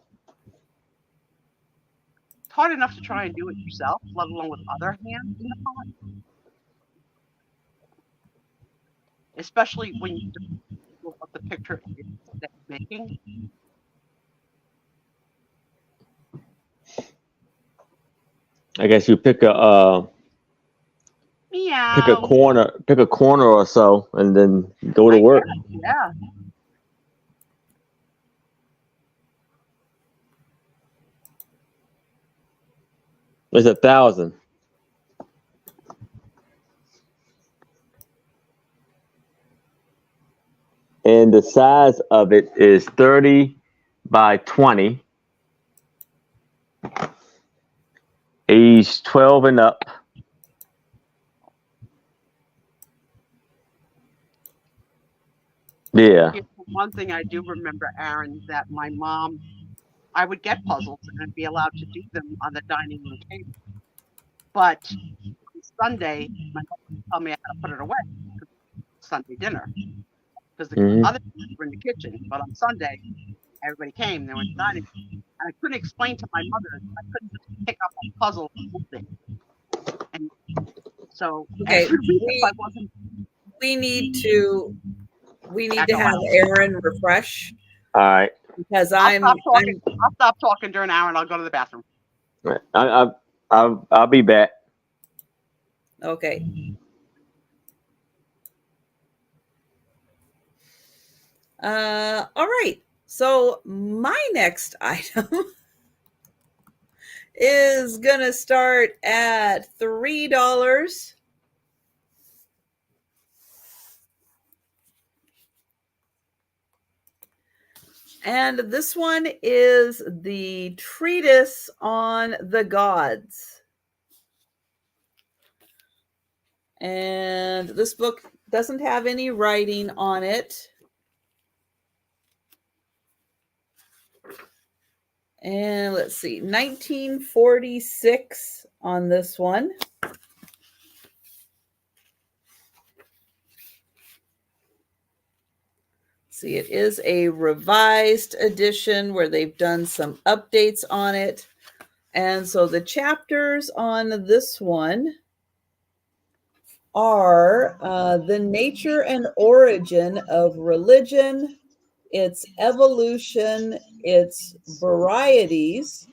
hard enough to try and do it yourself, let alone with other hands in the pot. Especially when you don't know what the picture is that you're making. I guess you pick a Meow. corner or so, and then go to work. Yeah. It's 1,000. And the size of it is 30 by 20. Age 12 and up. Yeah. One thing I do remember, Aaron, that my mom, I would get puzzles and be allowed to do them on the dining room table. But on Sunday, my mom would tell me I had to put it away for Sunday dinner. Because the other people were in the kitchen. But on Sunday, everybody came, they were in the dining room. And I couldn't explain to my mother that I couldn't just pick up a puzzle and move it. And so Okay, if I wasn't we need to have Aaron refresh. All right. Because I'll stop talking during an hour and I'll go to the bathroom. Right. I'll be back. Okay. All right. So my next item is gonna start at $3. And this one is the Treatise on the Gods. And this book doesn't have any writing on it. And let's see, 1946 on this one. See, it is a revised edition where they've done some updates on it. And so the chapters on this one are the nature and origin of religion, its evolution, its varieties,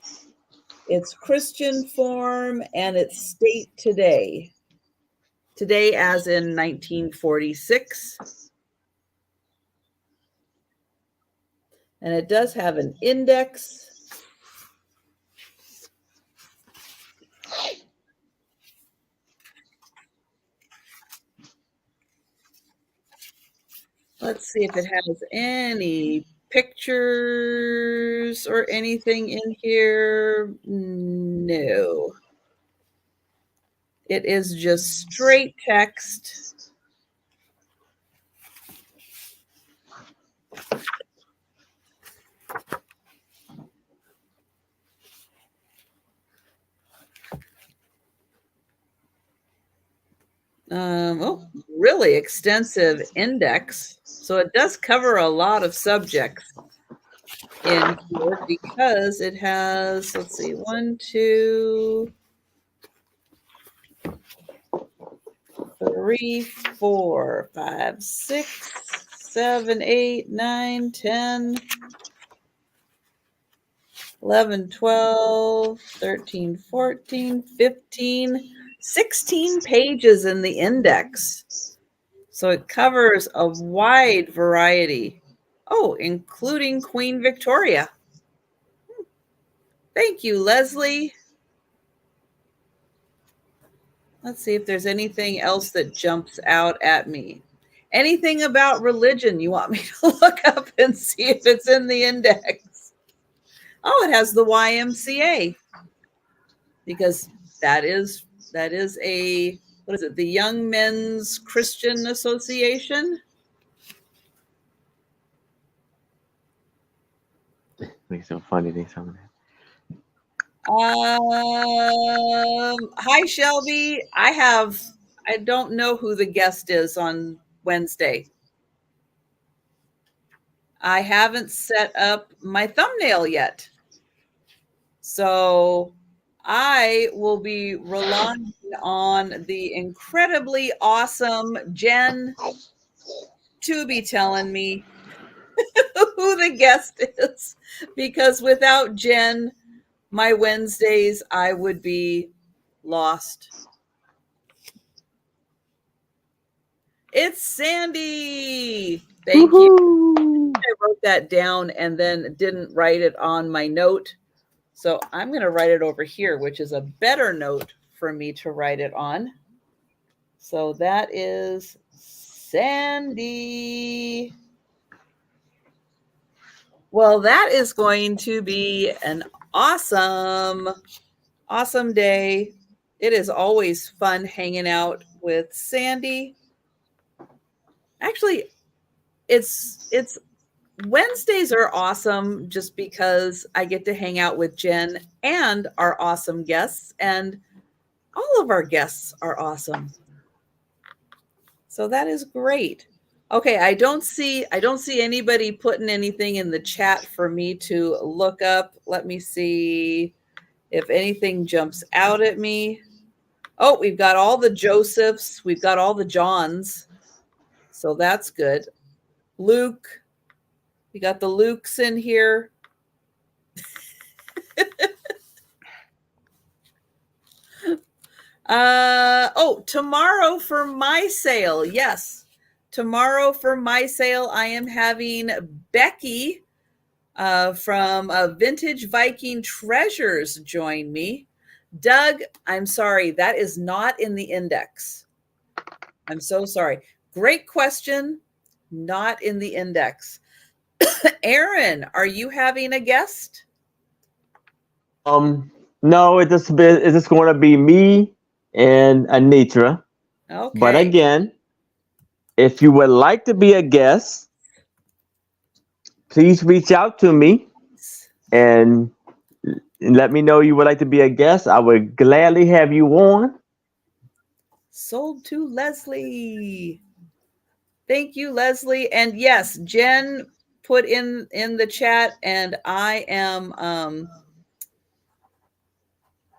its Christian form, and its state today. Today, as in 1946. And it does have an index. Let's see if it has any pictures or anything in here. No. It is just straight text. Really extensive index. So it does cover a lot of subjects in here because it has, let's see, 1, 2, 3, 4, 5, 6, 7, 8, 9, 10, 11, 12, 13, 14, 15, 16 pages in the index. So it covers a wide variety. Oh, including Queen Victoria. Thank you, Leslie. Let's see if there's anything else that jumps out at me. Anything about religion you want me to look up and see if it's in the index? Oh, it has the YMCA, because that is a, what is it? The Young Men's Christian Association. Make some funny things on there. Hi, Shelby. I don't know who the guest is on Wednesday. I haven't set up my thumbnail yet. So I will be relying on the incredibly awesome Jen to be telling me who the guest is, because without Jen, my Wednesdays, I would be lost. It's Sandy. Thank you. I wrote that down and then didn't write it on my note. So I'm going to write it over here, which is a better note for me to write it on. So that is Sandy. Well, that is going to be an awesome day. It is always fun hanging out with Sandy. Actually, it's Wednesdays are awesome just because I get to hang out with Jen and our awesome guests, and all of our guests are awesome. So that is great. Okay, I don't see anybody putting anything in the chat for me to look up. Let me see if anything jumps out at me. Oh, we've got all the Josephs, we've got all the Johns. So that's good. Luke, we got the Lukes in here. Tomorrow for my sale. Yes. Tomorrow for my sale, I am having Becky from Vintage Viking Treasures join me. Doug, I'm sorry, that is not in the index. I'm so sorry. Great question. Not in the index. Aaron, are you having a guest? No, it's just going to be me and Anitra. Okay. But again, if you would like to be a guest, please reach out to me and let me know you would like to be a guest. I would gladly have you on. Sold to Leslie. Thank you, Leslie. And yes, Jen put in the chat, and I am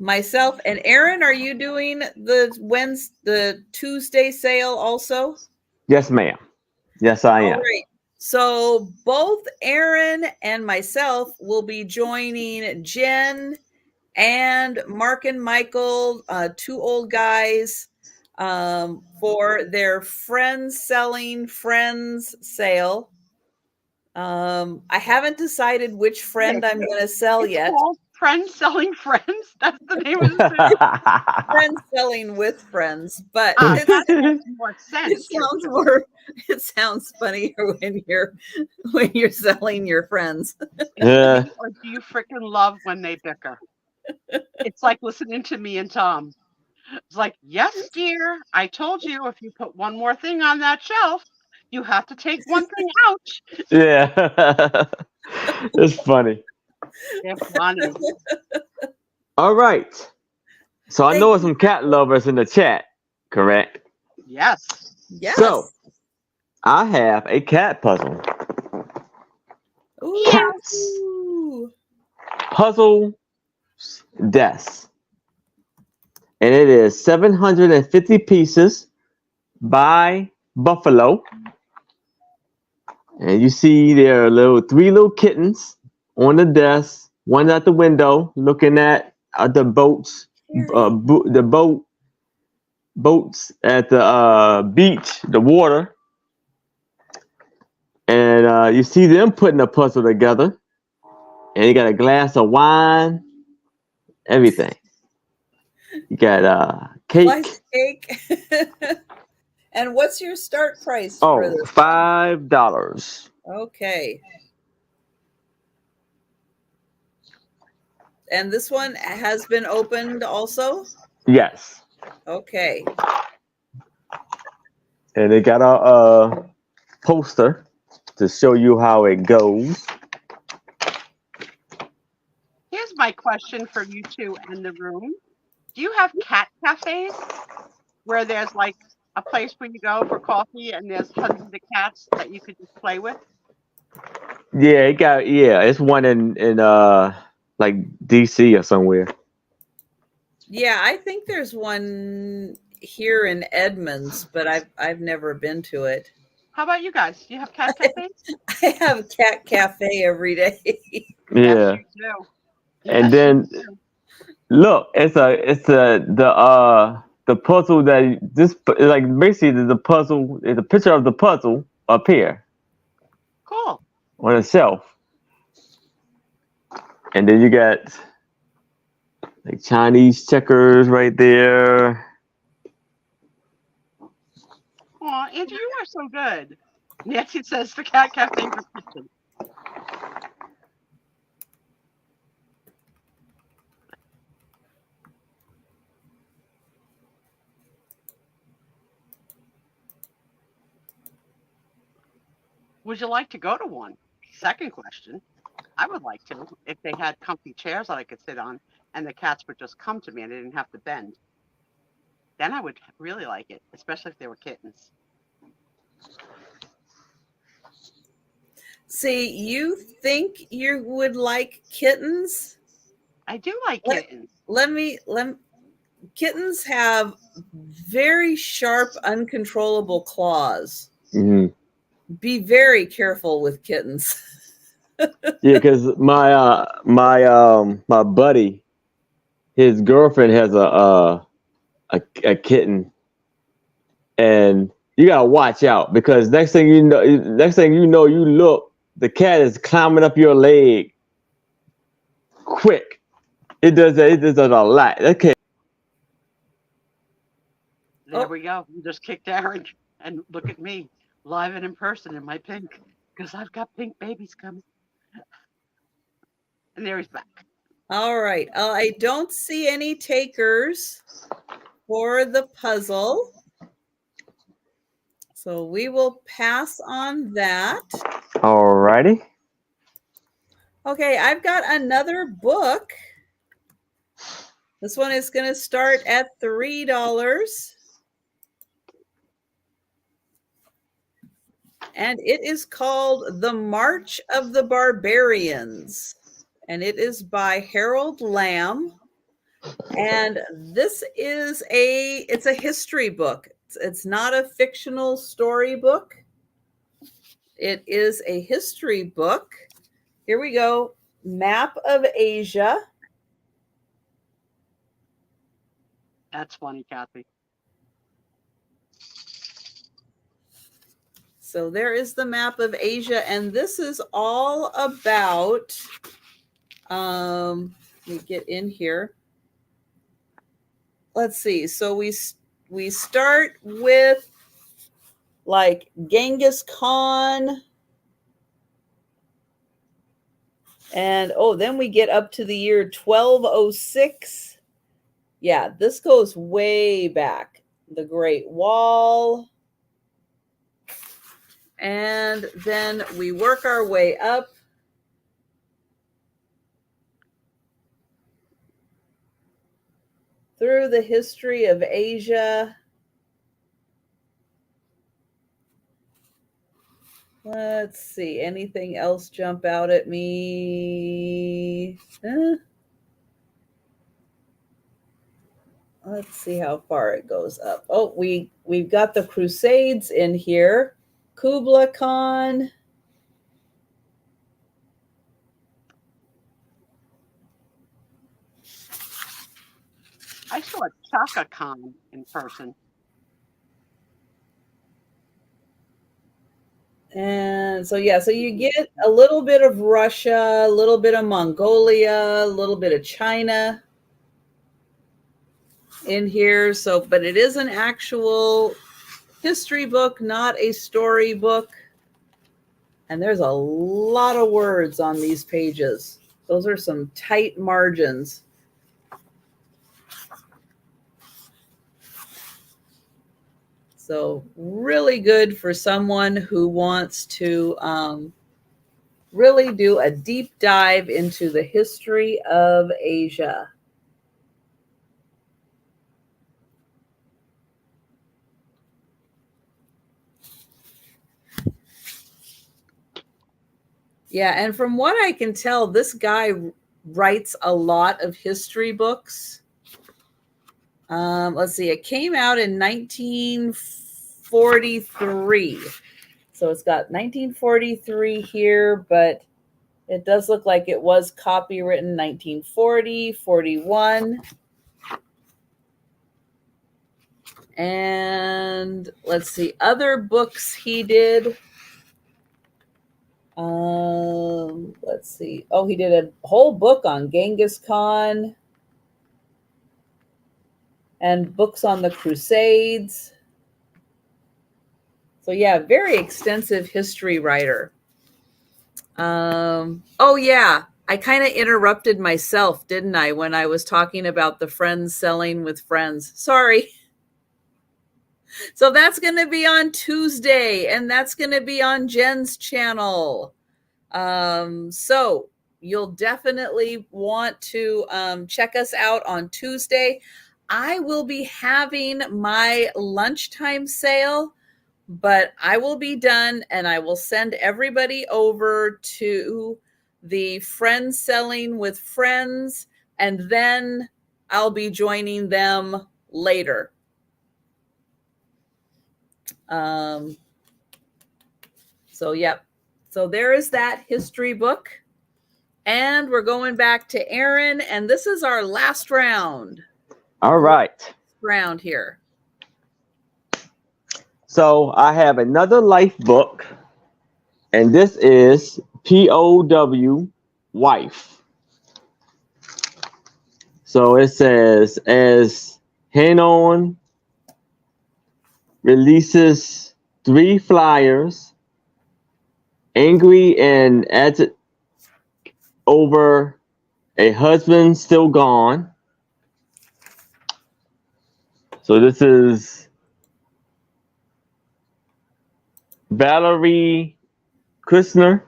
myself. And Aaron, are you doing the Tuesday sale also? Yes, ma'am. Yes, I am. All right. So both Aaron and myself will be joining Jen and Mark and Michael, two old guys, for their Friends Selling Friends sale. I haven't decided which friend I'm going to sell yet. Friends Selling Friends? That's the name of the Friends Selling with Friends, but that makes more sense. It sounds funnier when you're selling your friends. Yeah. Or do you freaking love when they bicker? It's like listening to me and Tom. It's like, yes, dear, I told you if you put one more thing on that shelf, you have to take one thing out. Yeah. It's funny. They're funny. All right. So I know there's some cat lovers in the chat, correct? Yes. Yes. So I have a cat puzzle. Ooh. Yes. Puzzle desk. And it is 750 pieces by Buffalo. And you see there are three little kittens on the desk. One at the window looking at the boats, boats at the beach, the water. And you see them putting a puzzle together. And you got a glass of wine everything. You got Slice cake. of cake. And what's your start price for Oh, this? $5. Okay. And this one has been opened also? Yes. Okay. And they got a poster to show you how it goes. Here's my question for you two in the room. Do you have cat cafes where there's like a place where you go for coffee and there's hundreds of cats that you could just play with? It's one in like DC or somewhere. Yeah, I think there's one here in Edmonds, but I've never been to it. How about you guys? Do you have cat cafes? I have cat cafe every day. Yeah. Yes, you do. And Yes, then you do. look, it's the puzzle that this like basically the puzzle is a picture of the puzzle up here Cool. on a shelf. And then you got like Chinese checkers right there. Aw, Andrew, you are so good. Nancy says the cat cafe for kitchen. Would you like to go to one? Second question. I would like to if they had comfy chairs that I could sit on and the cats would just come to me and I didn't have to bend. Then I would really like it, especially if they were kittens. See, you think you would like kittens? I do like kittens. Kittens have very sharp, uncontrollable claws. Mm-hmm. Be very careful with kittens. Yeah, because my buddy, his girlfriend has a kitten, and you gotta watch out because next thing you know, you look, the cat is climbing up your leg quick. It does that. It does that a lot. Okay. There we go. You just kicked Aaron and look at me, live and in person in my pink, because I've got pink babies coming. And there he's back. All right. I don't see any takers for the puzzle. So we will pass on that. Alrighty. Okay, I've got another book. This one is going to start at $3. And it is called The March of the Barbarians. And it is by Harold Lamb. And this is it's a history book. It's not a fictional story book. It is a history book. Here we go. Map of Asia. That's funny, Kathy. So there is the map of Asia, and this is all about, let me get in here. Let's see. So we start with like Genghis Khan, and then we get up to the year 1206. Yeah, this goes way back. The Great Wall. And then we work our way up. Through the history of Asia. Let's see. Anything else jump out at me? Let's see how far it goes up. Oh, we've got the Crusades in here. Kublai Khan. I saw a Chaka Khan in person. And so, yeah, so you get a little bit of Russia, a little bit of Mongolia, a little bit of China. in here. So, but it is an actual history book, not a story book. And there's a lot of words on these pages. Those are some tight margins. So really good for someone who wants to really do a deep dive into the history of Asia. Yeah, and from what I can tell, this guy writes a lot of history books. Let's see, it came out in 1943. So it's got 1943 here, but it does look like it was copywritten 1940, 41. And let's see, other books he did. Let's see. Oh, he did a whole book on Genghis Khan and books on the Crusades. So yeah, very extensive history writer. Oh yeah, I kind of interrupted myself, didn't I, when I was talking about the friends selling with friends. Sorry. So that's going to be on Tuesday, and that's going to be on Jen's channel. So you'll definitely want to check us out on Tuesday. I will be having my lunchtime sale, but I will be done, and I will send everybody over to the Friends Selling with Friends, and then I'll be joining them later. So, yep. So there is that history book. And we're going back to Aaron, and this is our last round. All right. Round here. So I have another life book, and this is POW Wife. So it says, as Hanon releases 3 flyers, angry and agitated over a husband still gone. So this is Valerie Kushner.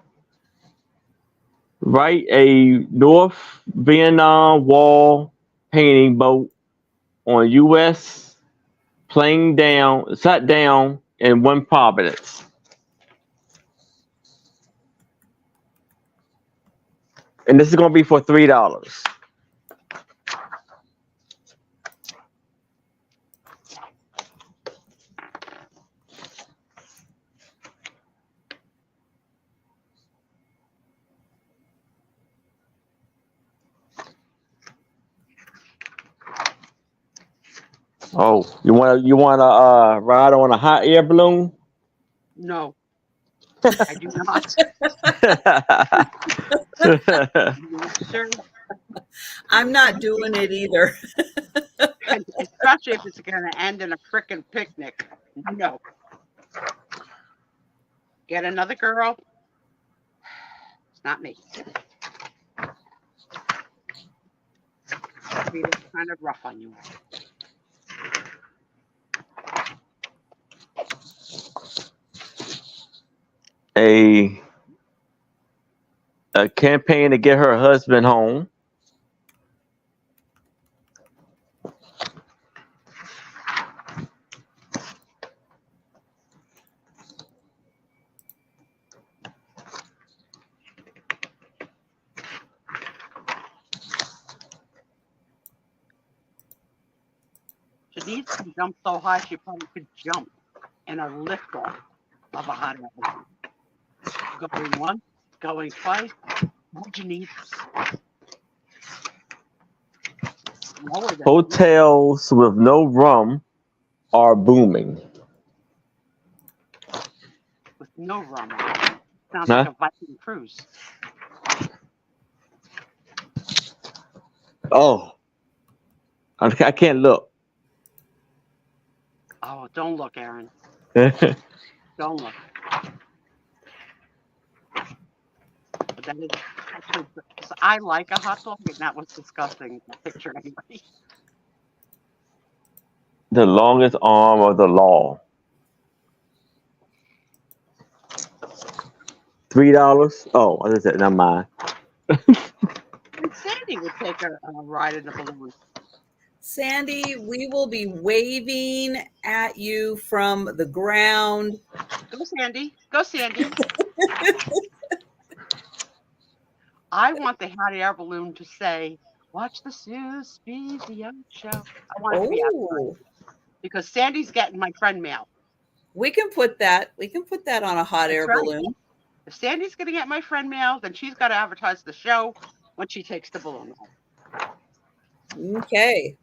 Write a North Vietnam wall painting boat on U.S. plane down, shut down in one Providence. And this is going to be for $3. Oh, you want to ride on a hot air balloon? No, I do not. No, sir. I'm not doing it either. And especially if it's going to end in a frickin' picnic. No. Get another girl. It's not me. I'll be kind of rough on you. a campaign to get her husband home. Denise can jump so high she probably could jump in a lift off of a hot air balloon. Going once, going twice. What you need? Hotels with no room are booming. With no rum. Sounds like a Viking cruise. Oh, I can't look. Oh, don't look, Aaron. Don't look. But that is actually, I like a hot dog, and that was disgusting. That picture, anyway. The longest arm of the law. $3. Oh, what is it? Not mine. And Sandy would take a ride in the balloon. Sandy, we will be waving at you from the ground. Go, Sandy. Go, Sandy. I want the hot air balloon to say, "Watch the Sue Spiezio show." I want it to be Oh, because Sandy's getting my friend mail. we can put that. We can put that on a hot That's air right. balloon. If Sandy's going to get my friend mail, then she's got to advertise the show when she takes the balloon home. Okay.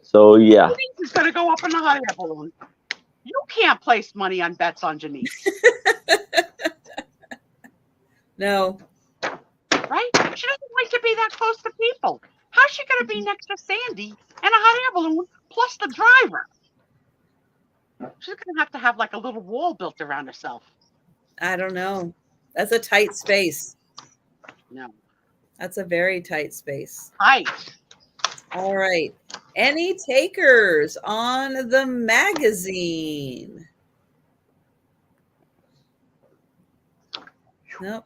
So yeah. Janice is going to go up in the hot air balloon. You can't place money on bets on Janice. No. Right? She doesn't like to be that close to people. How's she going to be next to Sandy and a hot air balloon plus the driver? She's going to have like a little wall built around herself. I don't know. That's a tight space. No. That's a very tight space. Tight. All right. Any takers on the magazine? Nope.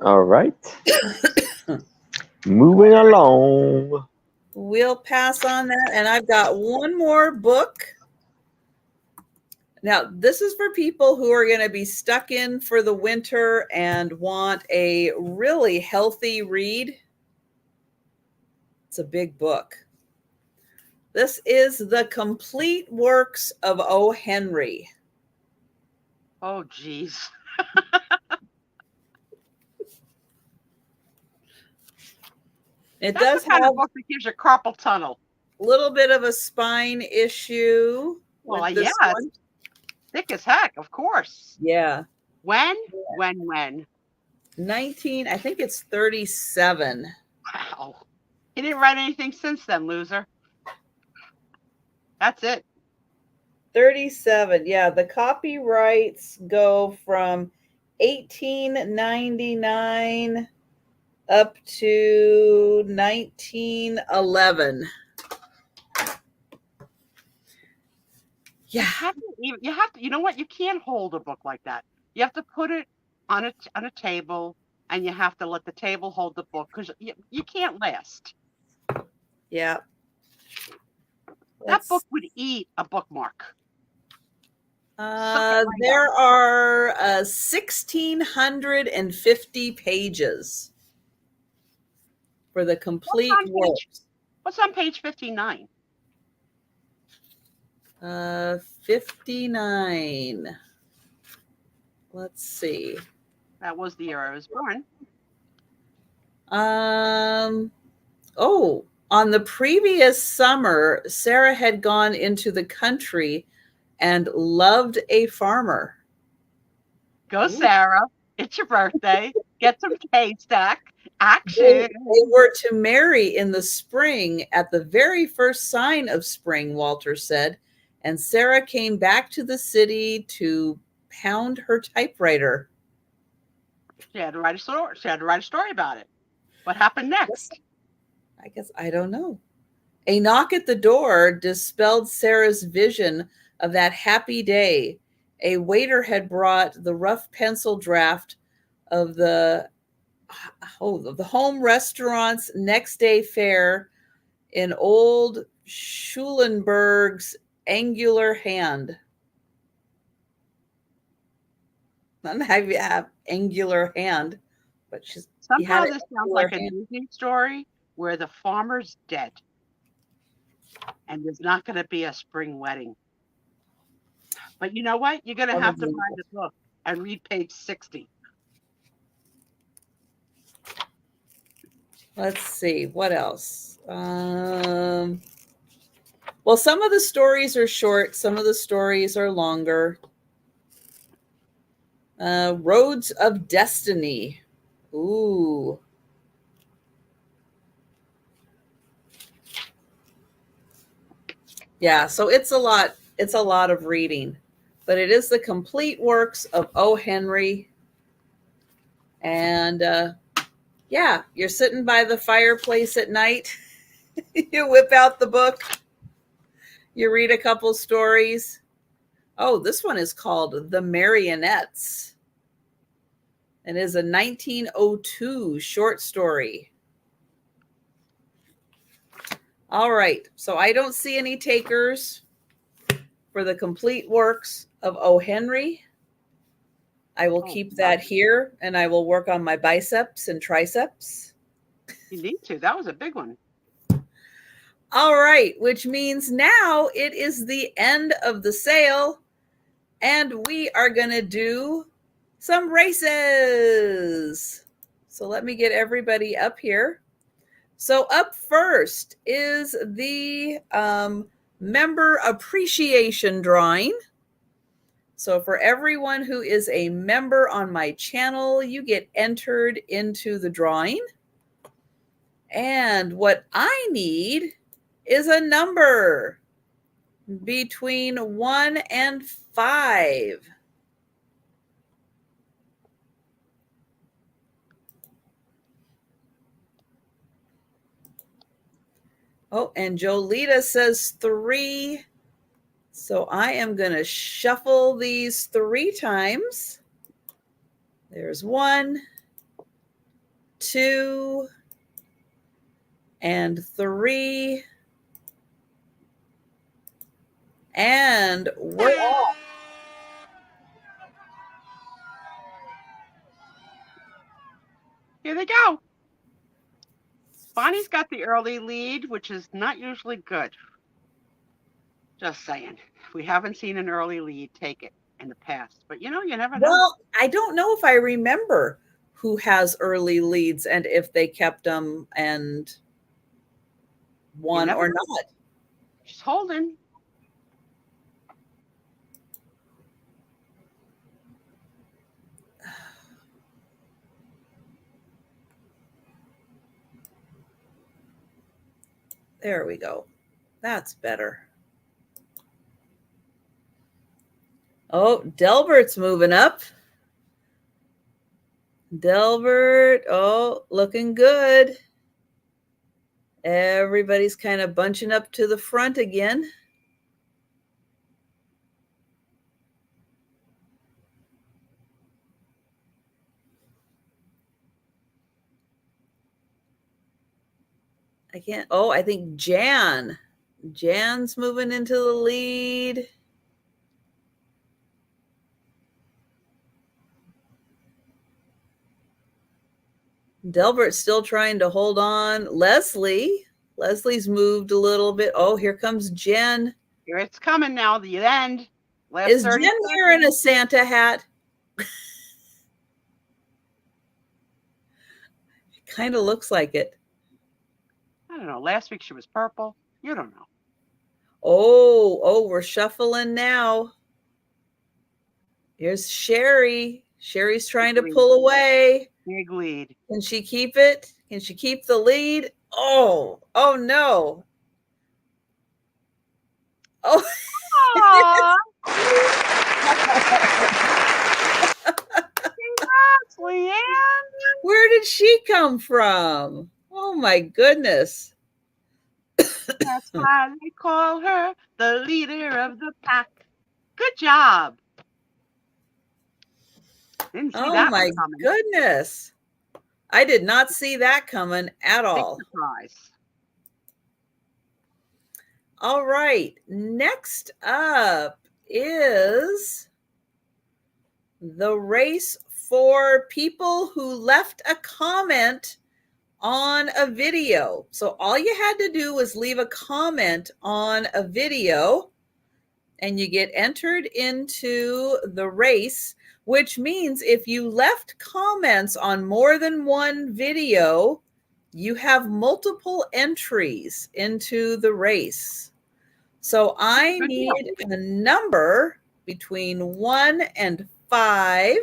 All right. Moving along. We'll pass on that. And I've got one more book. Now, this is for people who are going to be stuck in for the winter and want a really healthy read. It's a big book. This is The Complete Works of O. Henry. Oh, geez. It That's does the kind have of book that gives you carpal tunnel. a little bit of a spine issue. Well, with yeah, this one. it's thick as heck, of course. Yeah. When? 19, I think it's 37. Wow. He didn't write anything since then, loser. That's it. 37. Yeah, the copyrights go from 1899 up to 1911. Yeah. You have to, you know what? You can't hold a book like that. You have to put it on a table, and you have to let the table hold the book because you can't last. Yeah. That book would eat a bookmark. There are 1,650 pages for the complete works. What's on page 59? 59. Let's see. That was the year I was born. Oh, on the previous summer, Sarah had gone into the country and loved a farmer. Go, ooh. Sarah. It's your birthday. Get some haystack action. They were to marry in the spring at the very first sign of spring, Walter said. And Sarah came back to the city to pound her typewriter. She had to write a story. She had to write a story about it. What happened next? I don't know. A knock at the door dispelled Sarah's vision of that happy day. A waiter had brought the rough pencil draft of the home restaurant's next day fare in old Schulenberg's angular hand. Not have you have angular hand, but somehow this sounds like a Disney story where the farmer's dead and there's not going to be a spring wedding. But you know what? You're going to have to buy the book and read page 60. Let's see. What else? Well, some of the stories are short. Some of the stories are longer. Roads of Destiny. Ooh. Yeah, so it's a lot of reading, but it is the complete works of O. Henry. And yeah, you're sitting by the fireplace at night. You whip out the book. You read a couple stories. Oh, this one is called The Marionettes. It is a 1902 short story. All right, so I don't see any takers for the complete works of O. Henry. I will keep that here, and I will work on my biceps and triceps. You need to. That was a big one. All right, which means now it is the end of the sale, and we are going to do some races. So let me get everybody up here. So up first is the member appreciation drawing. So for everyone who is a member on my channel, you get entered into the drawing. And what I need is a number between 1 and 5. Oh, and Jolita says 3. So I am going to shuffle these 3 times. There's 1, 2, and 3. And we're off. Here they go. Bonnie's got the early lead, which is not usually good. Just saying. We haven't seen an early lead take it in the past, but you never know. Well, I don't know if I remember who has early leads and if they kept them and won or not. She's holding. There we go. That's better. Oh, Delbert's moving up. Delbert, oh, looking good. Everybody's kind of bunching up to the front again. I think Jan's moving into the lead. Delbert's still trying to hold on. Leslie's moved a little bit. Oh, here comes Jen. Here it's coming now, the end. Is Jen wearing a Santa hat? It kind of looks like it. I don't know. Last week she was purple. You don't know. Oh, we're shuffling now. Here's Sherry. Sherry's trying to pull away. Big lead. Can she keep it? Can she keep the lead? Oh no. Oh. Congrats, Leanne. Where did she come from? Oh my goodness. That's why they call her the leader of the pack. Good job. Didn't see that my coming. Goodness. I did not see that coming at all. Big surprise. All right. Next up is the race for people who left a comment on a video. So all you had to do was leave a comment on a video and you get entered into the race, which means if you left comments on more than one video, you have multiple entries into the race. So I need a number between 1 and 5.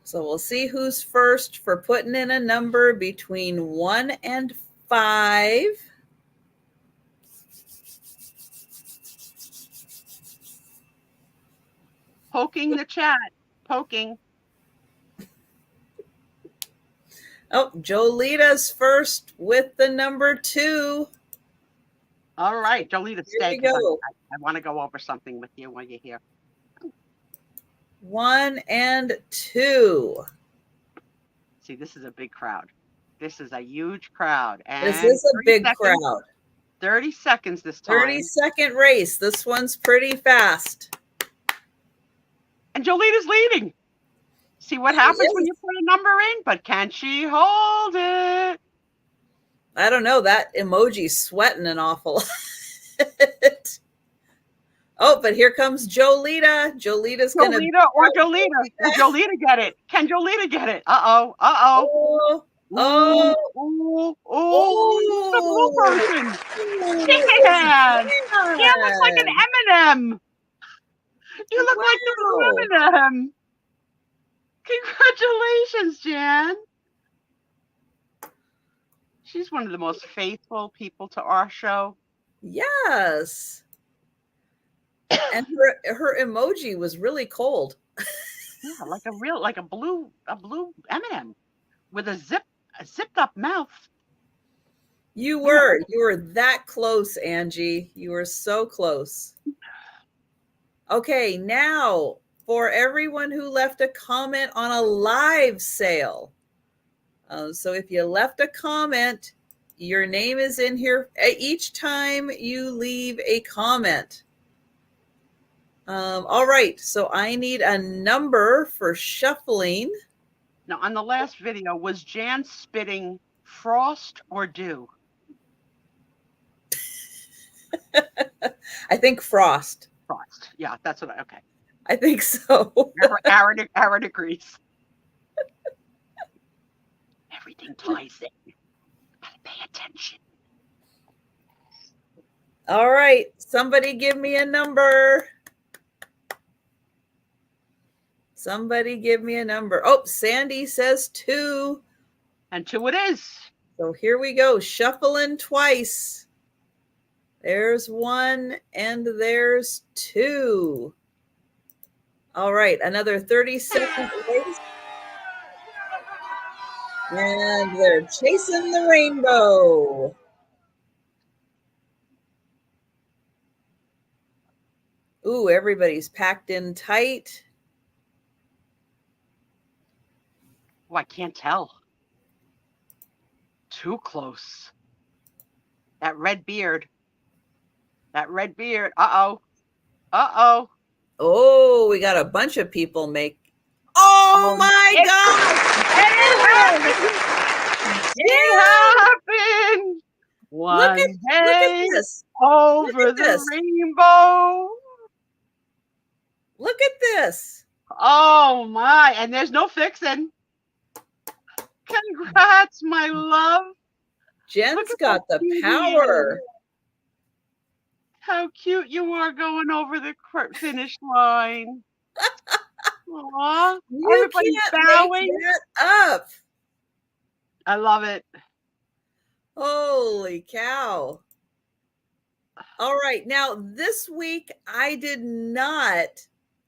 So we'll see who's first for putting in a number between 1 and 5. Poking the chat. Poking. Oh, Jolita's first with the number 2. All right, Jolita, stay we because go. I want to go over something with you while you're here. 1 and 2. See, this is a big crowd. This is a huge crowd. And This is a big crowd. 30 seconds this time. 30-second race. This one's pretty fast. And Jolita's leading. See what happens when you put a number in, but can she hold it? I don't know. That emoji's sweating an awful lot. Oh, but here comes Jolita. Jolita's going to... Jolita or Jolita. Will Jolita get it? Can Jolita get it? Uh-oh. Uh-oh. Oh. The blue person. Jan. Jan looks like an M&M. You look like the blue M&M. Congratulations, Jan. She's one of the most faithful people to our show. Yes. And her emoji was really cold. Yeah, like a blue M&M with a zipped up mouth. You were that close, Angie. You were so close. Okay, now for everyone who left a comment on a live sale. So if you left a comment, your name is in here each time you leave a comment. All right, so I need a number for shuffling. Now, on the last video, was Jan spitting frost or dew? I think frost. Frost. Yeah, that's what okay. I think so. Aaron agrees. Everything ties in. Gotta pay attention. All right, somebody give me a number. Somebody give me a number. Oh, Sandy says 2. And 2 it is. So here we go, shuffling twice. There's 1 and there's 2. All right, another 30-second race. And they're chasing the rainbow. Ooh, everybody's packed in tight. Oh, I can't tell. Too close. That red beard. Uh-oh. Uh-oh. Oh, we got a bunch of people make. Oh my God! It happened. One day over the rainbow. Look at this. Oh my! And there's no fixing. Congrats, my love. Jen's got the power. How cute you are going over the finish line. Aw, everybody's bowing. Make that up. I love it. Holy cow. All right. Now, this week, I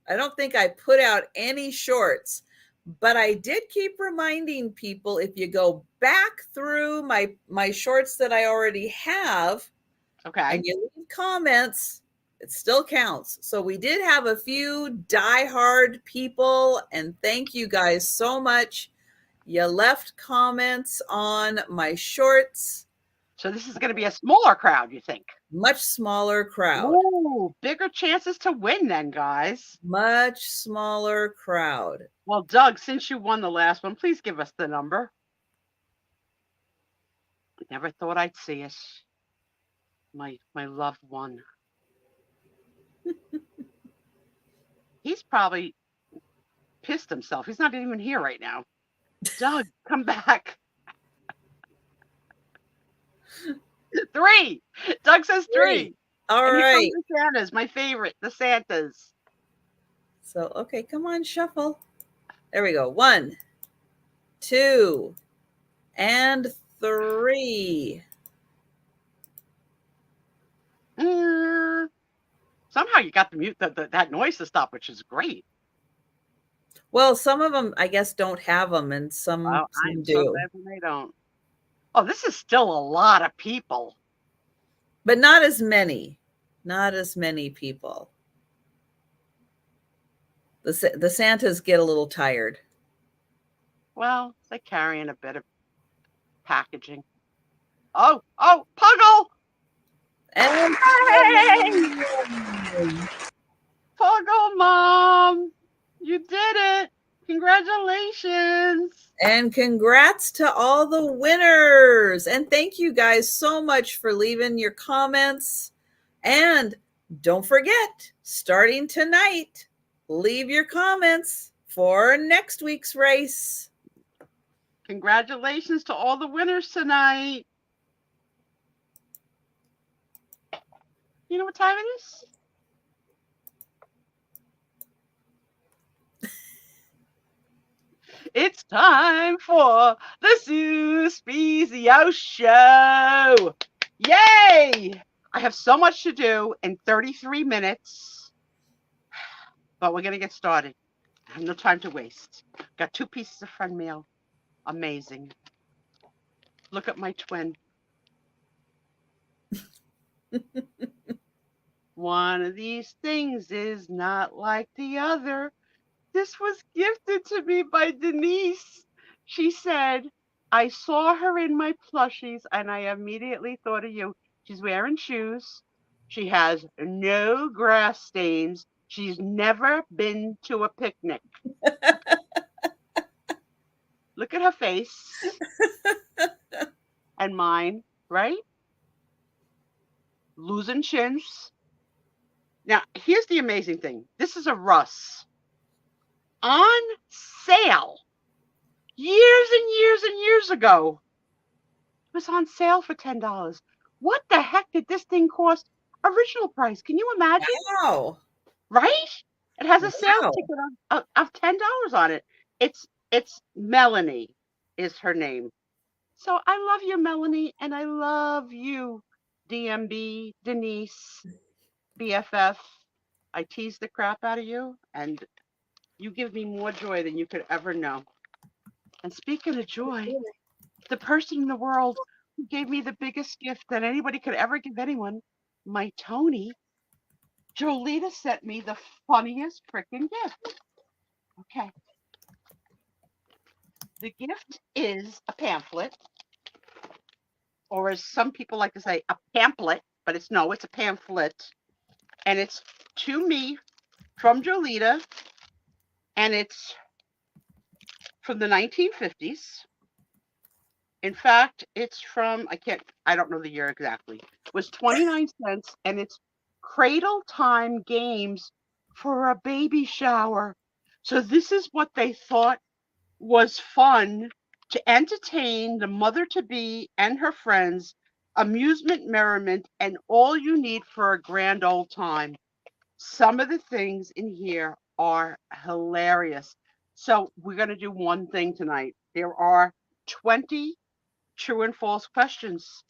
don't think I put out any shorts, but I did keep reminding people, if you go back through my shorts that I already have, okay, and you leave comments, it still counts. So we did have a few diehard people, and thank you guys so much. You left comments on my shorts. So this is going to be a smaller crowd, you think? Much smaller crowd. Ooh, bigger chances to win then, guys. Much smaller crowd. Well, Doug, since you won the last one, please give us the number. Never thought I'd see it. My loved one. He's probably pissed himself. He's not even here right now. Doug, come back. 3. Doug says 3. All right. The Santas, my favorite, the Santas. So, okay, come on, shuffle. There we go. 1, 2, and 3. Somehow you got the mute that noise to stop, which is great. Well, some of them, I guess, don't have them, and some I'm do. so glad when they don't. Oh, this is still a lot of people. But not as many. Not as many people. The Santas get a little tired. Well, they're carrying a bit of packaging. Oh, Puggle! And Hey! Puggle Mom! You did it! Congratulations! And congrats to all the winners. And thank you guys so much for leaving your comments. And don't forget, starting tonight, leave your comments for next week's race. Congratulations to all the winners tonight. You know what time it is? It's time for the Sue Spiezio Show. Yay! I have so much to do in 33 minutes, but we're going to get started. I have no time to waste. Got 2 pieces of friend mail. Amazing. Look at my twin. One of these things is not like the other. This was gifted to me by Denise. She said, I saw her in my plushies and I immediately thought of you. She's wearing shoes. She has no grass stains. She's never been to a picnic. Look at her face. And mine, right? Losing chins. Now, here's the amazing thing. This is a Russ. On sale. Years and years and years ago. It was on sale for $10. What the heck did this thing cost? Original price. Can you imagine? Wow. Right? It has a sales Wow. ticket of $10 on it. It's Melanie is her name. So I love you, Melanie, and I love you, DMB, Denise, BFF. I tease the crap out of you, and you give me more joy than you could ever know. And speaking of joy, the person in the world who gave me the biggest gift that anybody could ever give anyone, my Tony, Jolita sent me the funniest freaking gift. Okay. The gift is a pamphlet, or as some people like to say, a pamphlet, but it's a pamphlet. And it's to me from Jolita, and it's from the 1950s. In fact, it's from, I don't know the year exactly. It was 29 cents, and it's Cradle Time Games for a baby shower. So this is what they thought was fun to entertain the mother-to-be and her friends, amusement, merriment, and all you need for a grand old time. Some of the things in here are hilarious. So we're going to do one thing tonight. There are 20 true and false questions.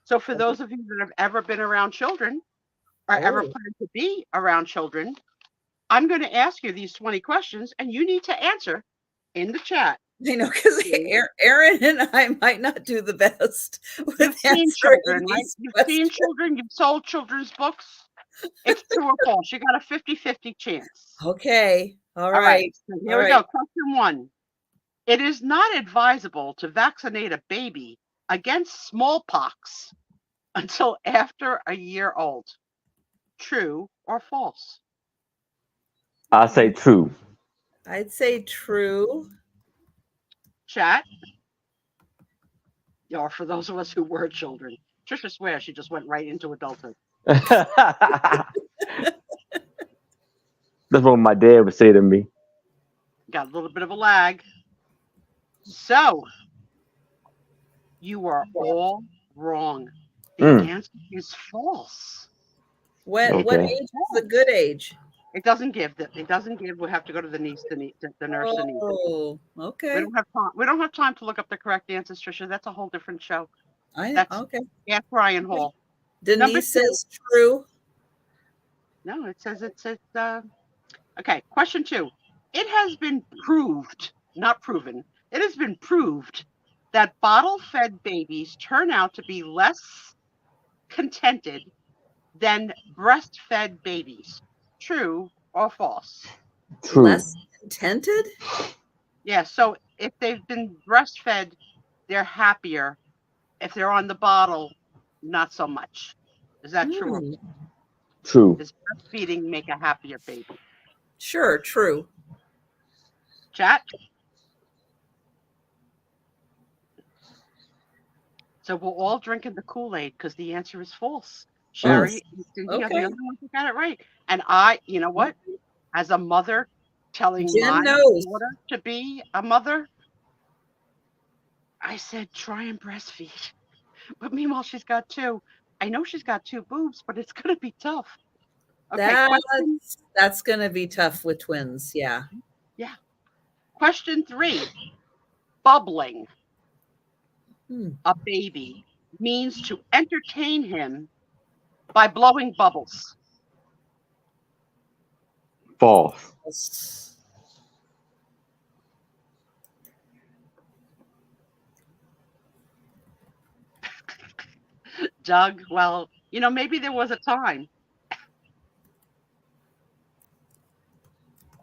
So for those of you that have ever been around children or ever plan to be around children, I'm going to ask you these 20 questions and you need to answer in the chat. I know, because Aaron and I might not do the best with You've seen children, right? You've questions. seen children, you've sold children's books. It's true or false. You got a 50-50 chance. Okay. All right. So here we go. Question 1. It is not advisable to vaccinate a baby against smallpox until after a year old. True or false? I say true. I'd say true. Chat. Or for those of us who were children. Trisha swears she just went right into adulthood. That's what my dad would say to me. Got a little bit of a lag. So, you are all wrong. The answer is false. What age is the good age? It doesn't give. It doesn't give. We'll have to go to the nurse. The niece. Oh, We okay. don't have time. We don't have time to look up the correct answers, Trisha. That's a whole different show. That's Okay. Ask Ryan Hall. Denise says true. No, it says okay. Question 2. It has been proved, not proven. It has been proved that bottle-fed babies turn out to be less contented than breastfed babies. True or false? True. Less contented? Yeah, so if they've been breastfed, they're happier. If they're on the bottle, not so much. Is that true? True. Does breastfeeding make a happier baby? Sure, true. Chat? So we're all drinking the Kool-Aid because the answer is false. Sherry and Cindy are the only ones who got it right. And you know what? As a mother telling my daughter to be a mother, I said, try and breastfeed. But meanwhile, she's got 2. I know she's got 2 boobs, but it's going to be tough. Okay, that's going to be tough with twins. Yeah. Yeah. Question 3. Bubbling a baby means to entertain him by blowing bubbles. False. Doug, well, maybe there was a time.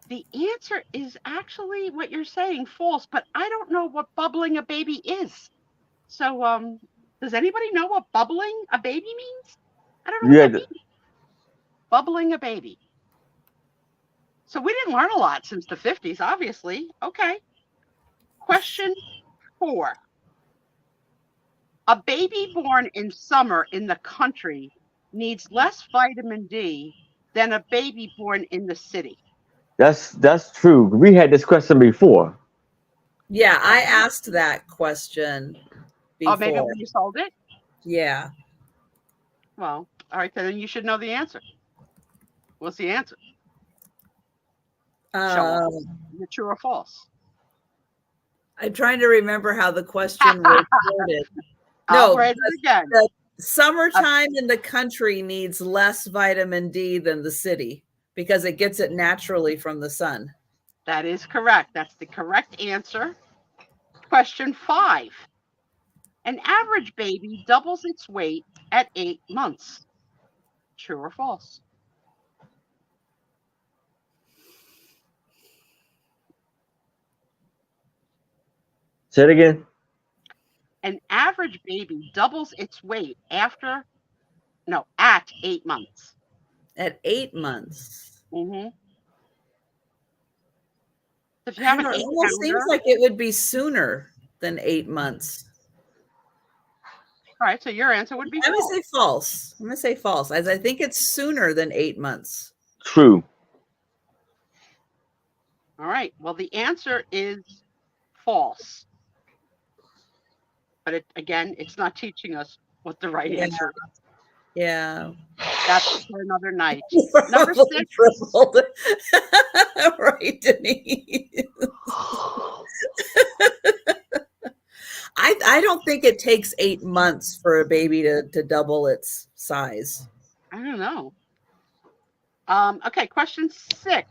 The answer is actually what you're saying, false, but I don't know what bubbling a baby is. So, does anybody know what bubbling a baby means? I don't know what that means. Bubbling a baby. So we didn't learn a lot since the 50s, obviously. Okay. Question 4. A baby born in summer in the country needs less vitamin D than a baby born in the city. That's true. We had this question before. Yeah, I asked that question before. Oh, maybe when you sold it? Yeah. Well, all right, then you should know the answer. What's the answer? Show us. Is it true or false? I'm trying to remember how the question was worded. I'll read it again. The summertime in the country needs less vitamin D than the city because it gets it naturally from the sun. That is correct. That's the correct answer. Question 5. An average baby doubles its weight at 8 months. True or false? Say it again. An average baby doubles its weight at 8 months. At 8 months. Mm-hmm. If you have an 8 almost seems like it would be sooner than 8 months. All right, so your answer would be false. I'm going to say false. I'm going to say false, as I think it's sooner than 8 months. True. All right, well, the answer is false. But it's not teaching us what the right answer is. Yeah. That's for another night. Number 6. Right, Denise. I don't think it takes 8 months for a baby to double its size. I don't know. Okay, question 6.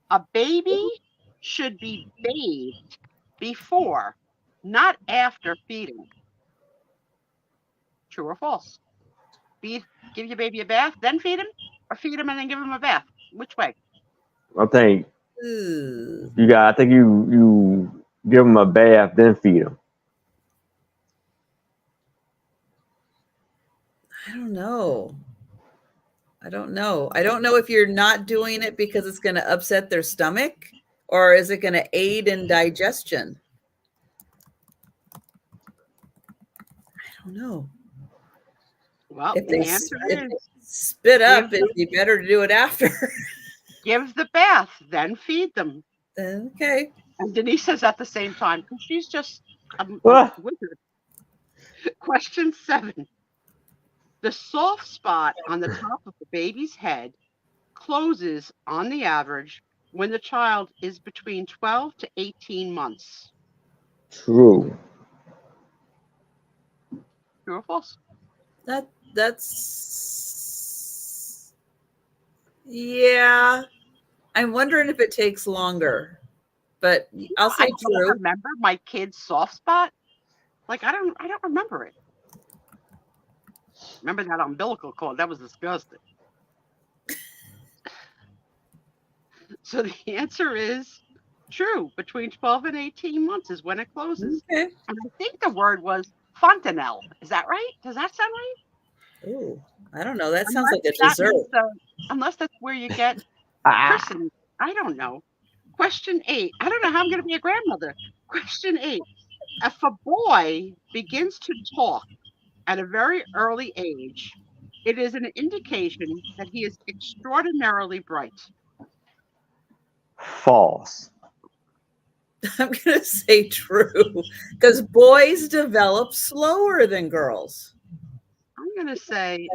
A baby should be bathed before, not after feeding. True or false? Give your baby a bath, then feed him, or feed him and then give him a bath? Which way? I think I think you give him a bath, then feed him. I don't know. I don't know if you're not doing it because it's going to upset their stomach, or is it going to aid in digestion? I don't know. Well, if the answer is spit up, it'd be better to do it after. Give the bath, then feed them. Okay. And Denise says at the same time, because she's just a wizard. Question 7. The soft spot on the top of the baby's head closes on the average when the child is between 12 to 18 months? True. True or false? That's yeah. I'm wondering if it takes longer, but I'll I say don't true. remember my kid's soft spot. Like I don't remember it. Remember that umbilical cord? That was disgusting. So the answer is true. Between 12 and 18 months is when it closes. Okay. And I think the word was fontanelle. Is that right? Does that sound right? Ooh, I don't know. That sounds like a That dessert. means, unless that's where you get christened. I don't know. Question 8. I don't know how I'm going to be a grandmother. Question 8. If a boy begins to talk at a very early age, it is an indication that he is extraordinarily bright. False. I'm going to say true because boys develop slower than girls. I'm going to say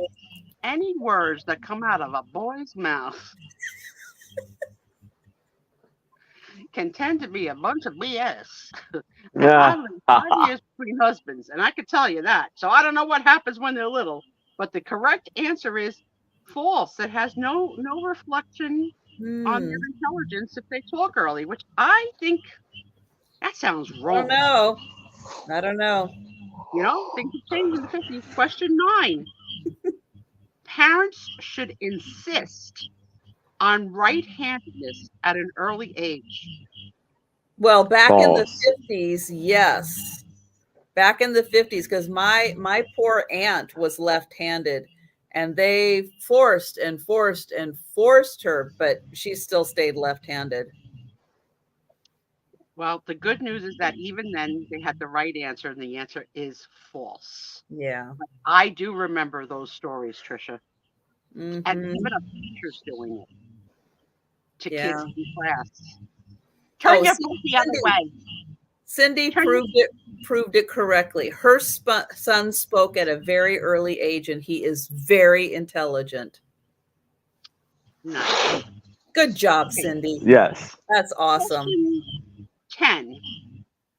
any words that come out of a boy's mouth can tend to be a bunch of BS. I lived 5 years between husbands, and I could tell you that. So I don't know what happens when they're little, but the correct answer is false. It has no reflection on their intelligence if they talk early, which I think that sounds wrong. I don't know. You know, things have changed in the 50s. Question 9. Parents should insist on right-handedness at an early age. Well, back in the False. 50s, yes. Back in the 50s, because my poor aunt was left-handed, and they forced her, but she still stayed left-handed. Well, the good news is that even then they had the right answer, and the answer is false. Yeah. I do remember those stories, Trisha, and Mhm. even of teachers doing it to Yeah. kids in class. Turn your see, book the other way. Cindy Turn proved it correctly. Her son spoke at a very early age, and he is very intelligent. Nice. Good job, Cindy. Yes. That's awesome. Question 10.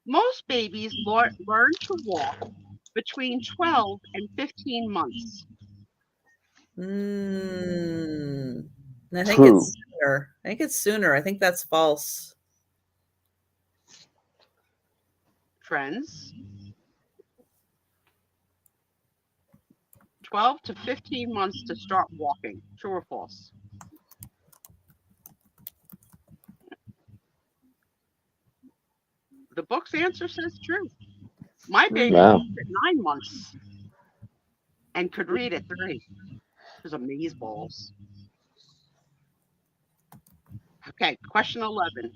Most babies learn to walk between 12 and 15 months. I think True. it's sooner. I think that's false. Friends, 12 to 15 months to start walking. True or false? The book's answer says true. My baby Wow. walked at 9 months and could read at 3. It was amazeballs. Okay, question 11.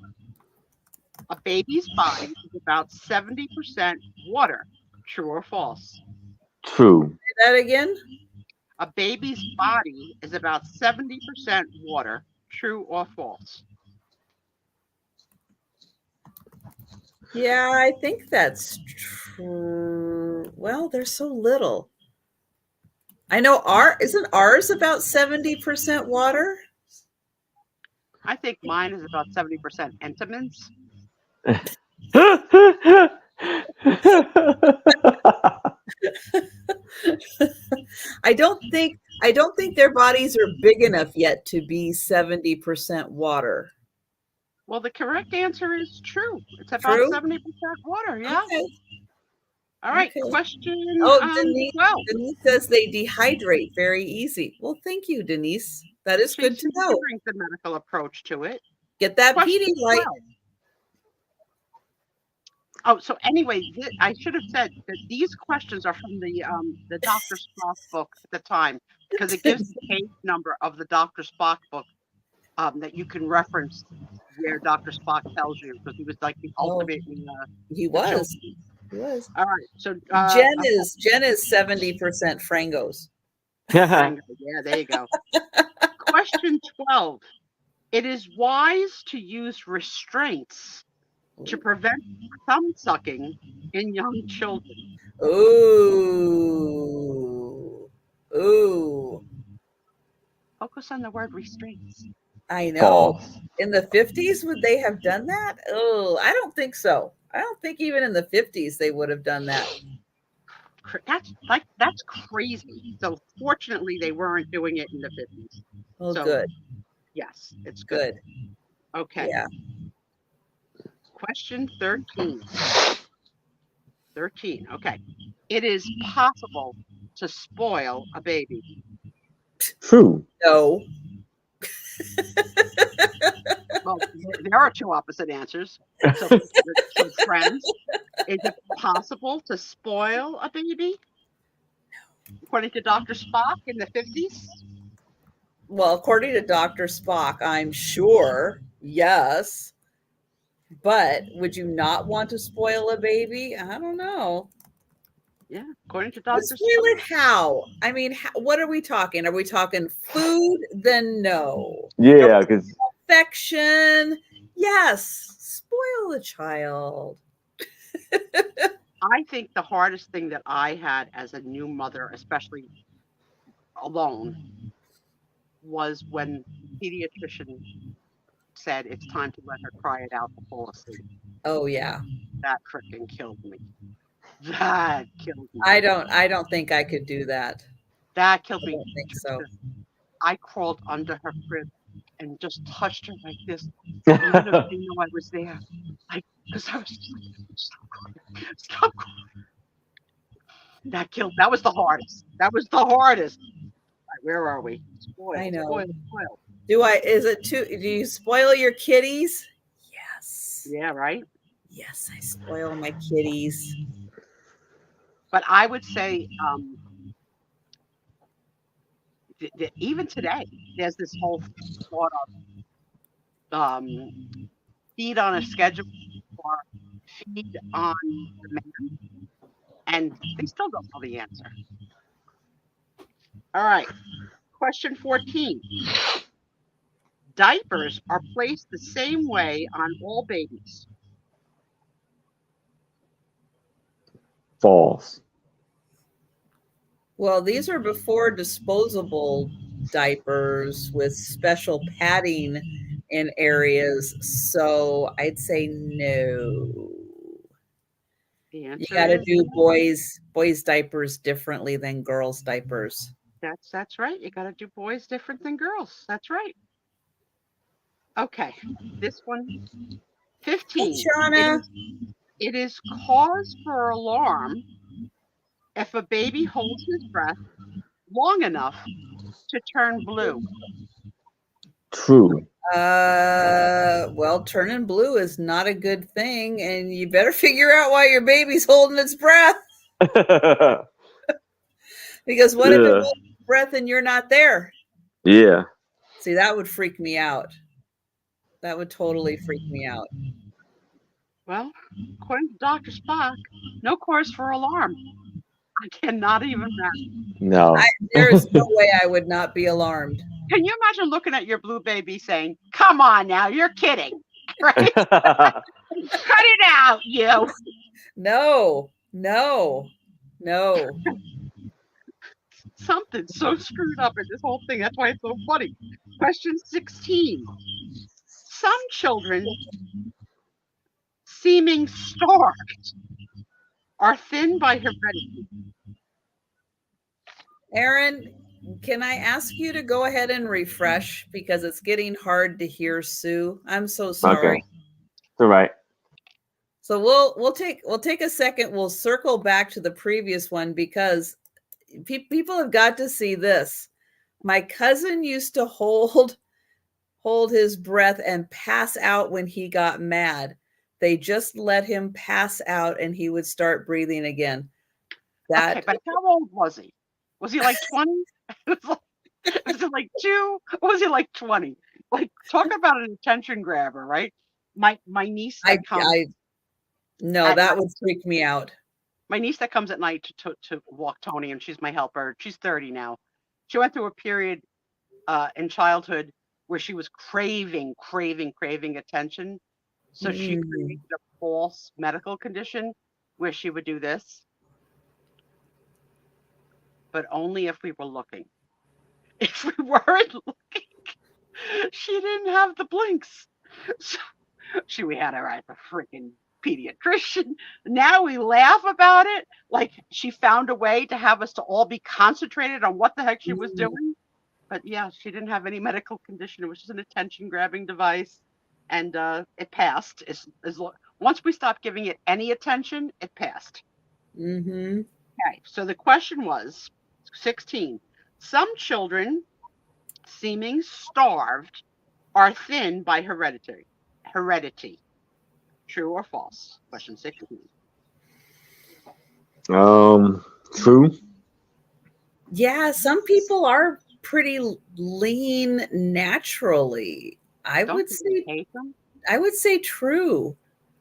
A baby's body is about 70% water. True or false? True. Say that again? A baby's body is about 70% water. True or false? Yeah, I think that's true. Well, they're so little. I know isn't ours about 70% water? I think mine is about 70% Entenmann's. I don't think their bodies are big enough yet to be 70% water. Well, the correct answer is true. It's about True? 70% water, yeah. Okay. All right, Okay. question Denise 12. Denise says they dehydrate very easy. Well, thank you, Denise. That is good to know. Brings the medical approach to it. Get that Question Pedialyte. 12. Oh, so anyway, I should have said that these questions are from the Dr. Spock book at the time, because it gives the page number of the Dr. Spock book that you can reference where Dr. Spock tells you, because he was like the ultimate. He was. All right. So Jen is 70% Frangos. Yeah, there you go. Question 12. It is wise to use restraints to prevent thumb sucking in young children. Ooh. Focus on the word restraints. I know. False. In the 50s, would they have done that? Oh, I don't think so. I don't think even in the 50s they would have done that. That's crazy. So fortunately, they weren't doing it in the 50s. Well, So good. yes, it's good. Okay. Yeah. Question 13. 13. Okay. It is possible to spoil a baby. True. No. Well, there are two opposite answers. So, friends, is it possible to spoil a baby? According to Dr. Spock in the 50s? Well, according to Dr. Spock, I'm sure, yes. But would you not want to spoil a baby? I don't know. Yeah, according to But Dr. spoil Spock. it how? I mean, what are we talking? Are we talking food? Then no. Yeah, because Affection? Yes. Spoil the child. I think the hardest thing that I had as a new mother, especially alone, was when the pediatrician said it's time to let her cry it out to fall asleep. Oh yeah. That freaking killed me. That killed me. I don't think I could do that. That killed I me. don't think so. I crawled under her crib and just touched her like this. And none of them knew I was there. Like, because I was just like, stop crying. Stop crying. That was the hardest. That was the hardest. Right, where are we? Spoil, I know. spoil. Do you spoil your kitties? Yes. Yeah, right? Yes, I spoil my kitties. But I would say, even today, there's this whole thought of feed on a schedule or feed on demand, and they still don't know the answer. All right, question 14. Diapers are placed the same way on all babies. false. Well, these are before disposable diapers with special padding in areas, so I'd say no. The You answer got to is do boys diapers differently than girls diapers. that's right. You got to do boys different than girls. That's right. Okay, this one, 15. Shauna. It is cause for alarm if a baby holds his breath long enough to turn blue. True. Well, turning blue is not a good thing, and you better figure out why your baby's holding its breath. Because what if it holds its breath and you're not there? Yeah. See, that would freak me out. That would totally freak me out. Well, according to Dr. Spock, no cause for alarm. I cannot even imagine. No. There is no way I would not be alarmed. Can you imagine looking at your blue baby saying, "Come on now, you're kidding," right? Cut it out, you. No. Something so screwed up in this whole thing. That's why it's so funny. Question 16. Some children, seeming starved, are thin by heredity. Aaron, can I ask you to go ahead and refresh because it's getting hard to hear Sue? I'm so sorry. Okay. All right. So we'll take a second. We'll circle back to the previous one because people have got to see this. My cousin used to hold his breath and pass out when he got mad. They just let him pass out and he would start breathing again. Okay, but how old was he? Was he like 20? Was it like 2? Or was he like 20? Like, talk about an attention grabber, right? My niece that comes. No, that would freak me out. My niece that comes at night to walk Tony, and she's my helper. She's 30 now. She went through a period in childhood where she was craving attention. So she created a false medical condition where she would do this, but only if we were looking. if we weren't looking, she didn't have the blinks. So we had her at the freaking pediatrician. Now we laugh about it. Like she found a way to have us to all be concentrated on what the heck she was doing. But yeah, she didn't have any medical condition. It was just an attention grabbing device. And it passed. Once we stopped giving it any attention, it passed. Mm-hmm. Okay, so the question was 16. Some children, seeming starved, are thin by heredity. True or false? Question 16. True. Yeah, some people are pretty lean naturally. I Don't would you say hate them? I would say true.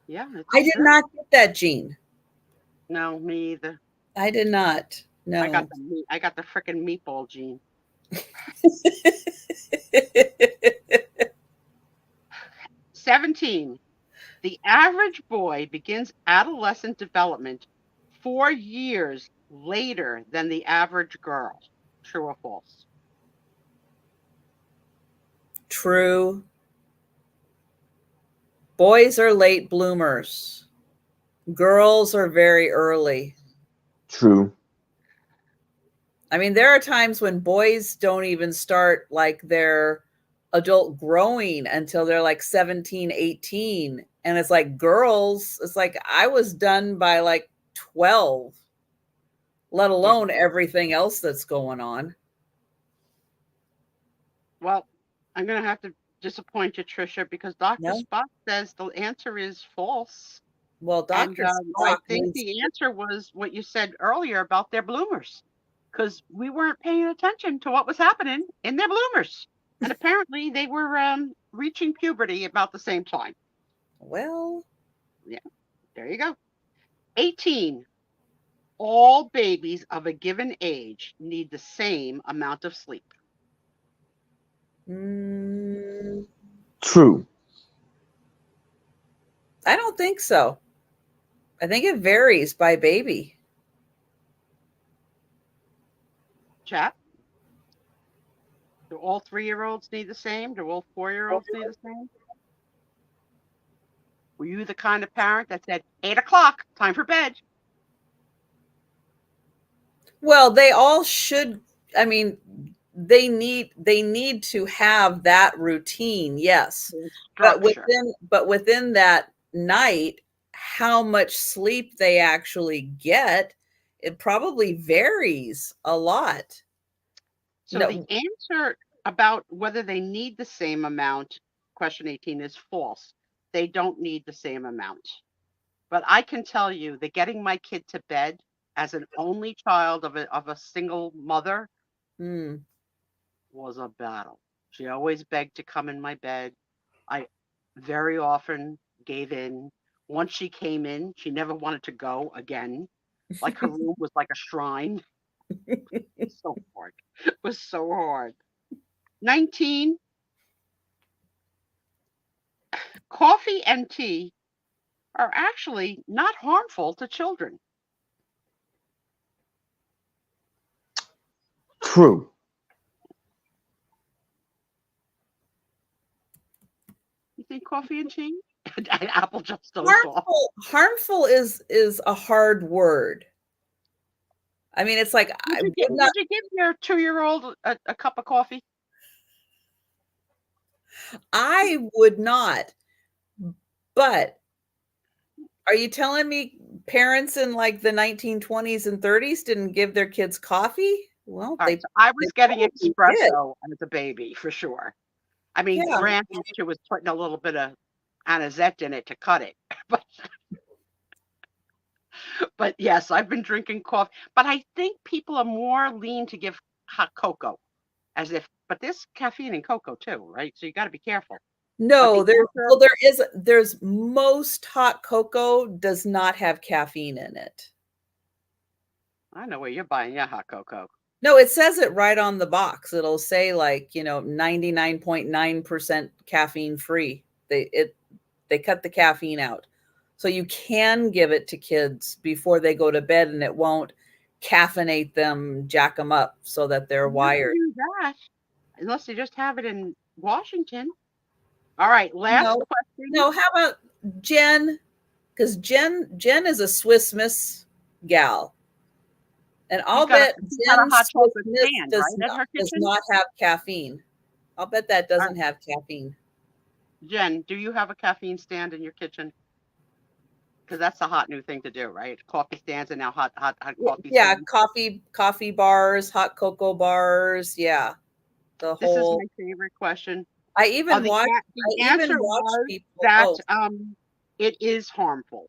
Yeah, it's I did true. not get that gene. No, me either. I did not. No. I got the freaking meatball gene. 17. The average boy begins adolescent development 4 years later than the average girl. True or false? True. Boys are late bloomers. Girls are very early. True. I mean, there are times when boys don't even start like their adult growing until they're like 17, 18. And it's like girls, it's like I was done by like 12, let alone everything else that's going on. Well, I'm going to have to disappoint you, Trisha, because Dr. No? Spock says the answer is false. Well, And Dr. I Spock think means the answer was what you said earlier about their bloomers, because we weren't paying attention to what was happening in their bloomers. And apparently they were reaching puberty about the same time. well, Yeah, there you go. 18. All babies of a given age need the same amount of sleep. True. I don't think so. I think it varies by baby. Chat? Do all 3-year-olds need the same? Do all 4-year-olds need the same? Were you the kind of parent that said, 8 o'clock, time for bed? Well, they all should. I mean, they need to have that routine, yes. But within that night, how much sleep they actually get, it probably varies a lot. So the answer about whether they need the same amount, question 18, is false. They don't need the same amount. But I can tell you that getting my kid to bed as an only child of a single mother was a battle. She always begged to come in my bed. I very often gave in. Once she came in, she never wanted to go again. Like her room was like a shrine. So hard. It was so hard. 19. Coffee and tea are actually not harmful to children. True. You think coffee and tea? Apple just dozed off. Harmful is a hard word. I mean, it's like would you give your 2-year-old a cup of coffee? I would not. But are you telling me parents in like the 1920s and 30s didn't give their kids coffee? Well, so I was getting espresso as a baby for sure. I mean, granted, she was putting a little bit of anisette in it to cut it, but yes, I've been drinking coffee. But I think people are more lean to give hot cocoa, but there's caffeine in cocoa too, right? So you got to be careful. No, there's most hot cocoa does not have caffeine in it. I know where you're buying your hot cocoa. No, it says it right on the box. It'll say 99.9% caffeine free. They cut the caffeine out. So you can give it to kids before they go to bed and it won't caffeinate them, jack them up so that they're You can wired. do that unless they just have it in Washington. All right, last No, question. no. How about Jen? Because Jen is a Swiss Miss gal, and I'll bet She's got a Jen's hot Swiss chocolate Miss stand, right, at her does kitchen? not have caffeine. I'll bet that All doesn't right, have caffeine. Jen, do you have a caffeine stand in your kitchen? Because that's a hot new thing to do, right? Coffee stands and now hot coffee Yeah, stands. coffee bars, hot cocoa bars. Yeah, the This is whole. my favorite question. I even watch. The I even answer watch was people. that Oh, it is harmful.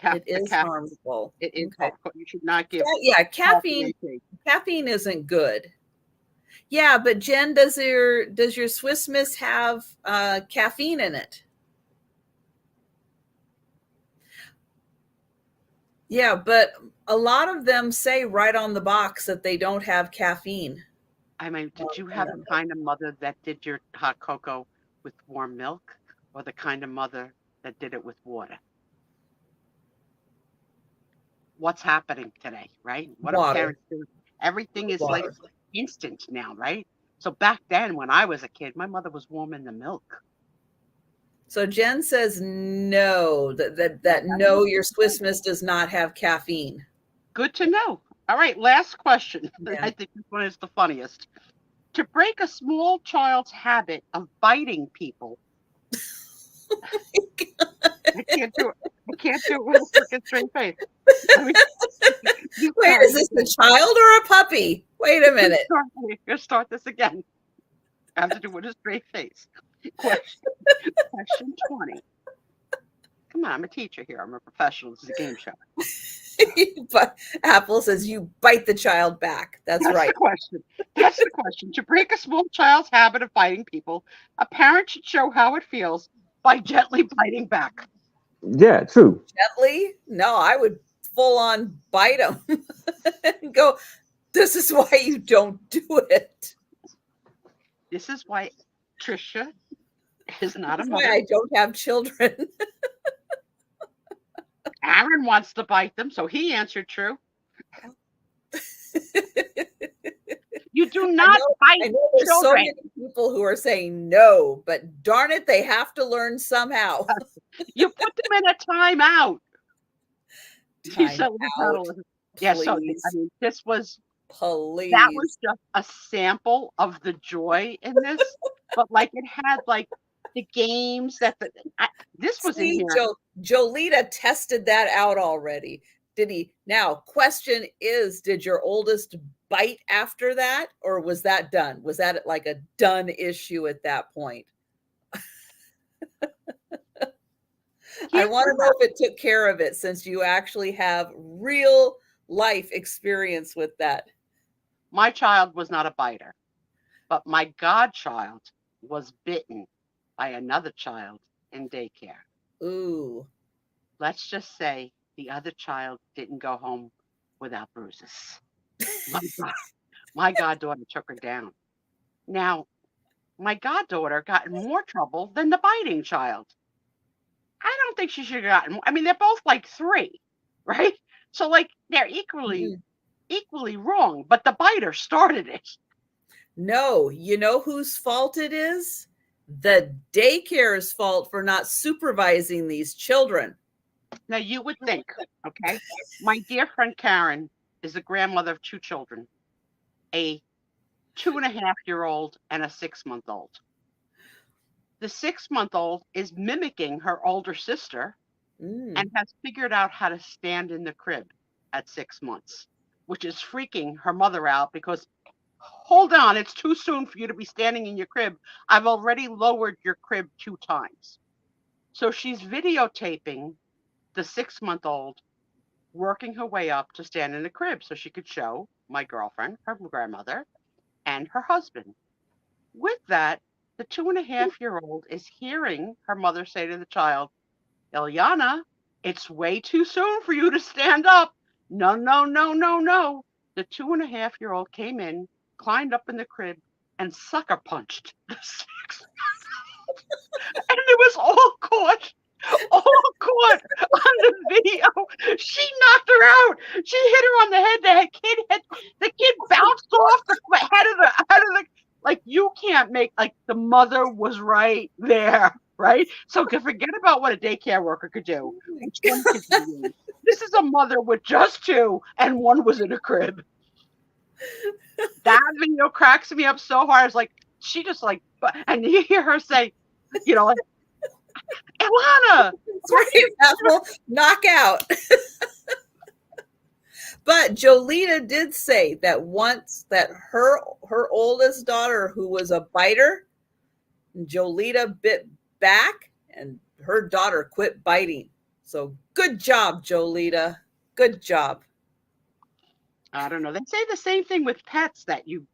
it The is caffeine, harmful. it is Okay. harmful. You should not give Yeah, coffee a tea. caffeine isn't good. Yeah, but Jen, does your Swiss Miss have caffeine in it? Yeah, but a lot of them say right on the box that they don't have caffeine. I mean, did you have the kind of mother that did your hot cocoa with warm milk, or the kind of mother that did it with water? What's happening today, right? What do Water. parents do? Everything is like Water. instant now, right? So back then, when I was a kid, my mother was warming the milk. So Jen says no, that no, your Swiss Miss does not have caffeine. Good to know. All right, last question. Yeah. I think this one is the funniest. To break a small child's habit of biting people. I can't do it. I can't do it with a freaking straight face. I mean, wait, is this a child or a puppy? Wait a minute. We're going to start this again. I have to do it with a straight face. Question 20. Come on, I'm a teacher here. I'm a professional. This is a game show. But Apple says you bite the child back. That's right. The question. That's the question. To break a small child's habit of biting people, a parent should show how it feels by gently biting back. Yeah, true. Gently? No, I would full on bite them and go, this is why you don't do it. This is why Trisha is not a That's mother. why I don't have children. Aaron wants to bite them, so he answered true. You do not bite I know there's children. so many people who are saying no, but darn it, they have to learn somehow. You put them in a timeout. Timeout. Yeah, so I mean, this was Please. That was just a sample of the joy in this, but like it had like the games that this was in here. Jolita tested that out already. Did he? Now, question is, did your oldest bite after that, or was that done? Was that like a done issue at that point? I want to know if it took care of it, since you actually have real life experience with that. My child was not a biter, but my godchild was bitten by another child in daycare. Ooh. Let's just say the other child didn't go home without bruises. My goddaughter took her down. Now, my goddaughter got in more trouble than the biting child. I don't think she should have gotten. I mean, they're both like 3, right? So like they're equally wrong, but the biter started it. No, you know whose fault it is? The daycare's fault for not supervising these children. Now you would think, okay, my dear friend Karen is the grandmother of 2 children, a 2.5-year-old and a 6-month-old. The 6-month-old is mimicking her older sister and has figured out how to stand in the crib at 6 months, which is freaking her mother out because, hold on, it's too soon for you to be standing in your crib. I've already lowered your crib 2 times. So she's videotaping the 6-month-old working her way up to stand in the crib so she could show my girlfriend, her grandmother, and her husband. With that, the 2.5-year-old is hearing her mother say to the child, Ilyana, it's way too soon for you to stand up. No, no, no, no, no. The 2.5-year-old came in, climbed up in the crib, and sucker punched the 6-month-old. And it was all caught all caught on the video. She knocked her out. She hit her on the head. The kid bounced off the head of the like you can't make like the mother was right there, right? So forget about what a daycare worker could do. And 20 kids in the room. This is a mother with just two, and one was in a crib. That video cracks me up so hard. It's like she just like, and you hear her say, like, Ilana, knockout. But Jolita did say that once that her oldest daughter, who was a biter, Jolita bit back and her daughter quit biting. So good job, Jolita. Good job. I don't know. They say the same thing with pets, that you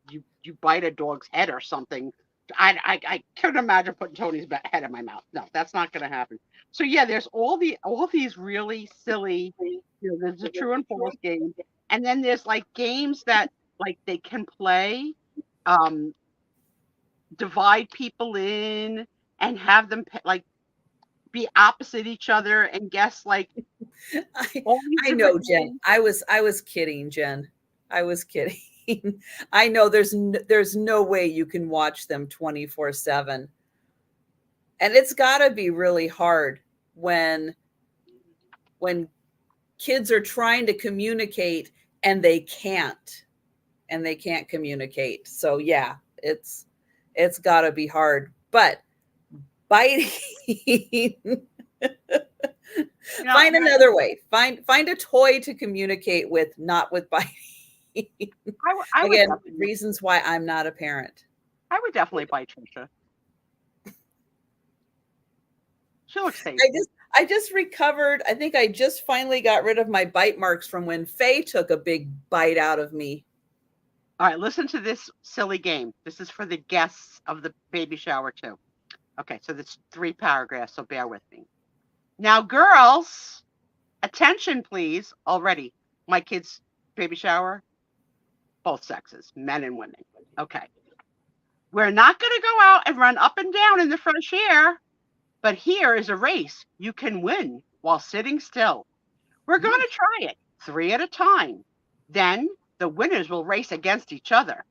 bite a dog's head or something. I couldn't imagine putting Tony's head in my mouth. No, that's not going to happen. So yeah, there's all these really silly. There's a true and false game, and then there's like games that like they can play, divide people in and have them like be opposite each other and guess like. I know, Jen. I was kidding, Jen. I was kidding. I know there's no way you can watch them 24/7. And it's got to be really hard when kids are trying to communicate and they can't communicate. So yeah, it's got to be hard. But biting find another way. Find a toy to communicate with, not with biting. Again, reasons why I'm not a parent. I would definitely bite Trisha. She looks safe. I just recovered. I think I just finally got rid of my bite marks from when Faye took a big bite out of me. All right, listen to this silly game. This is for the guests of the baby shower too. Okay, so there's 3 paragraphs, so bear with me. Now, girls, attention, please. Already, my kids' baby shower, both sexes, men and women. Okay. We're not going to go out and run up and down in the fresh air, but here is a race you can win while sitting still. We're going to try it 3 at a time. Then the winners will race against each other.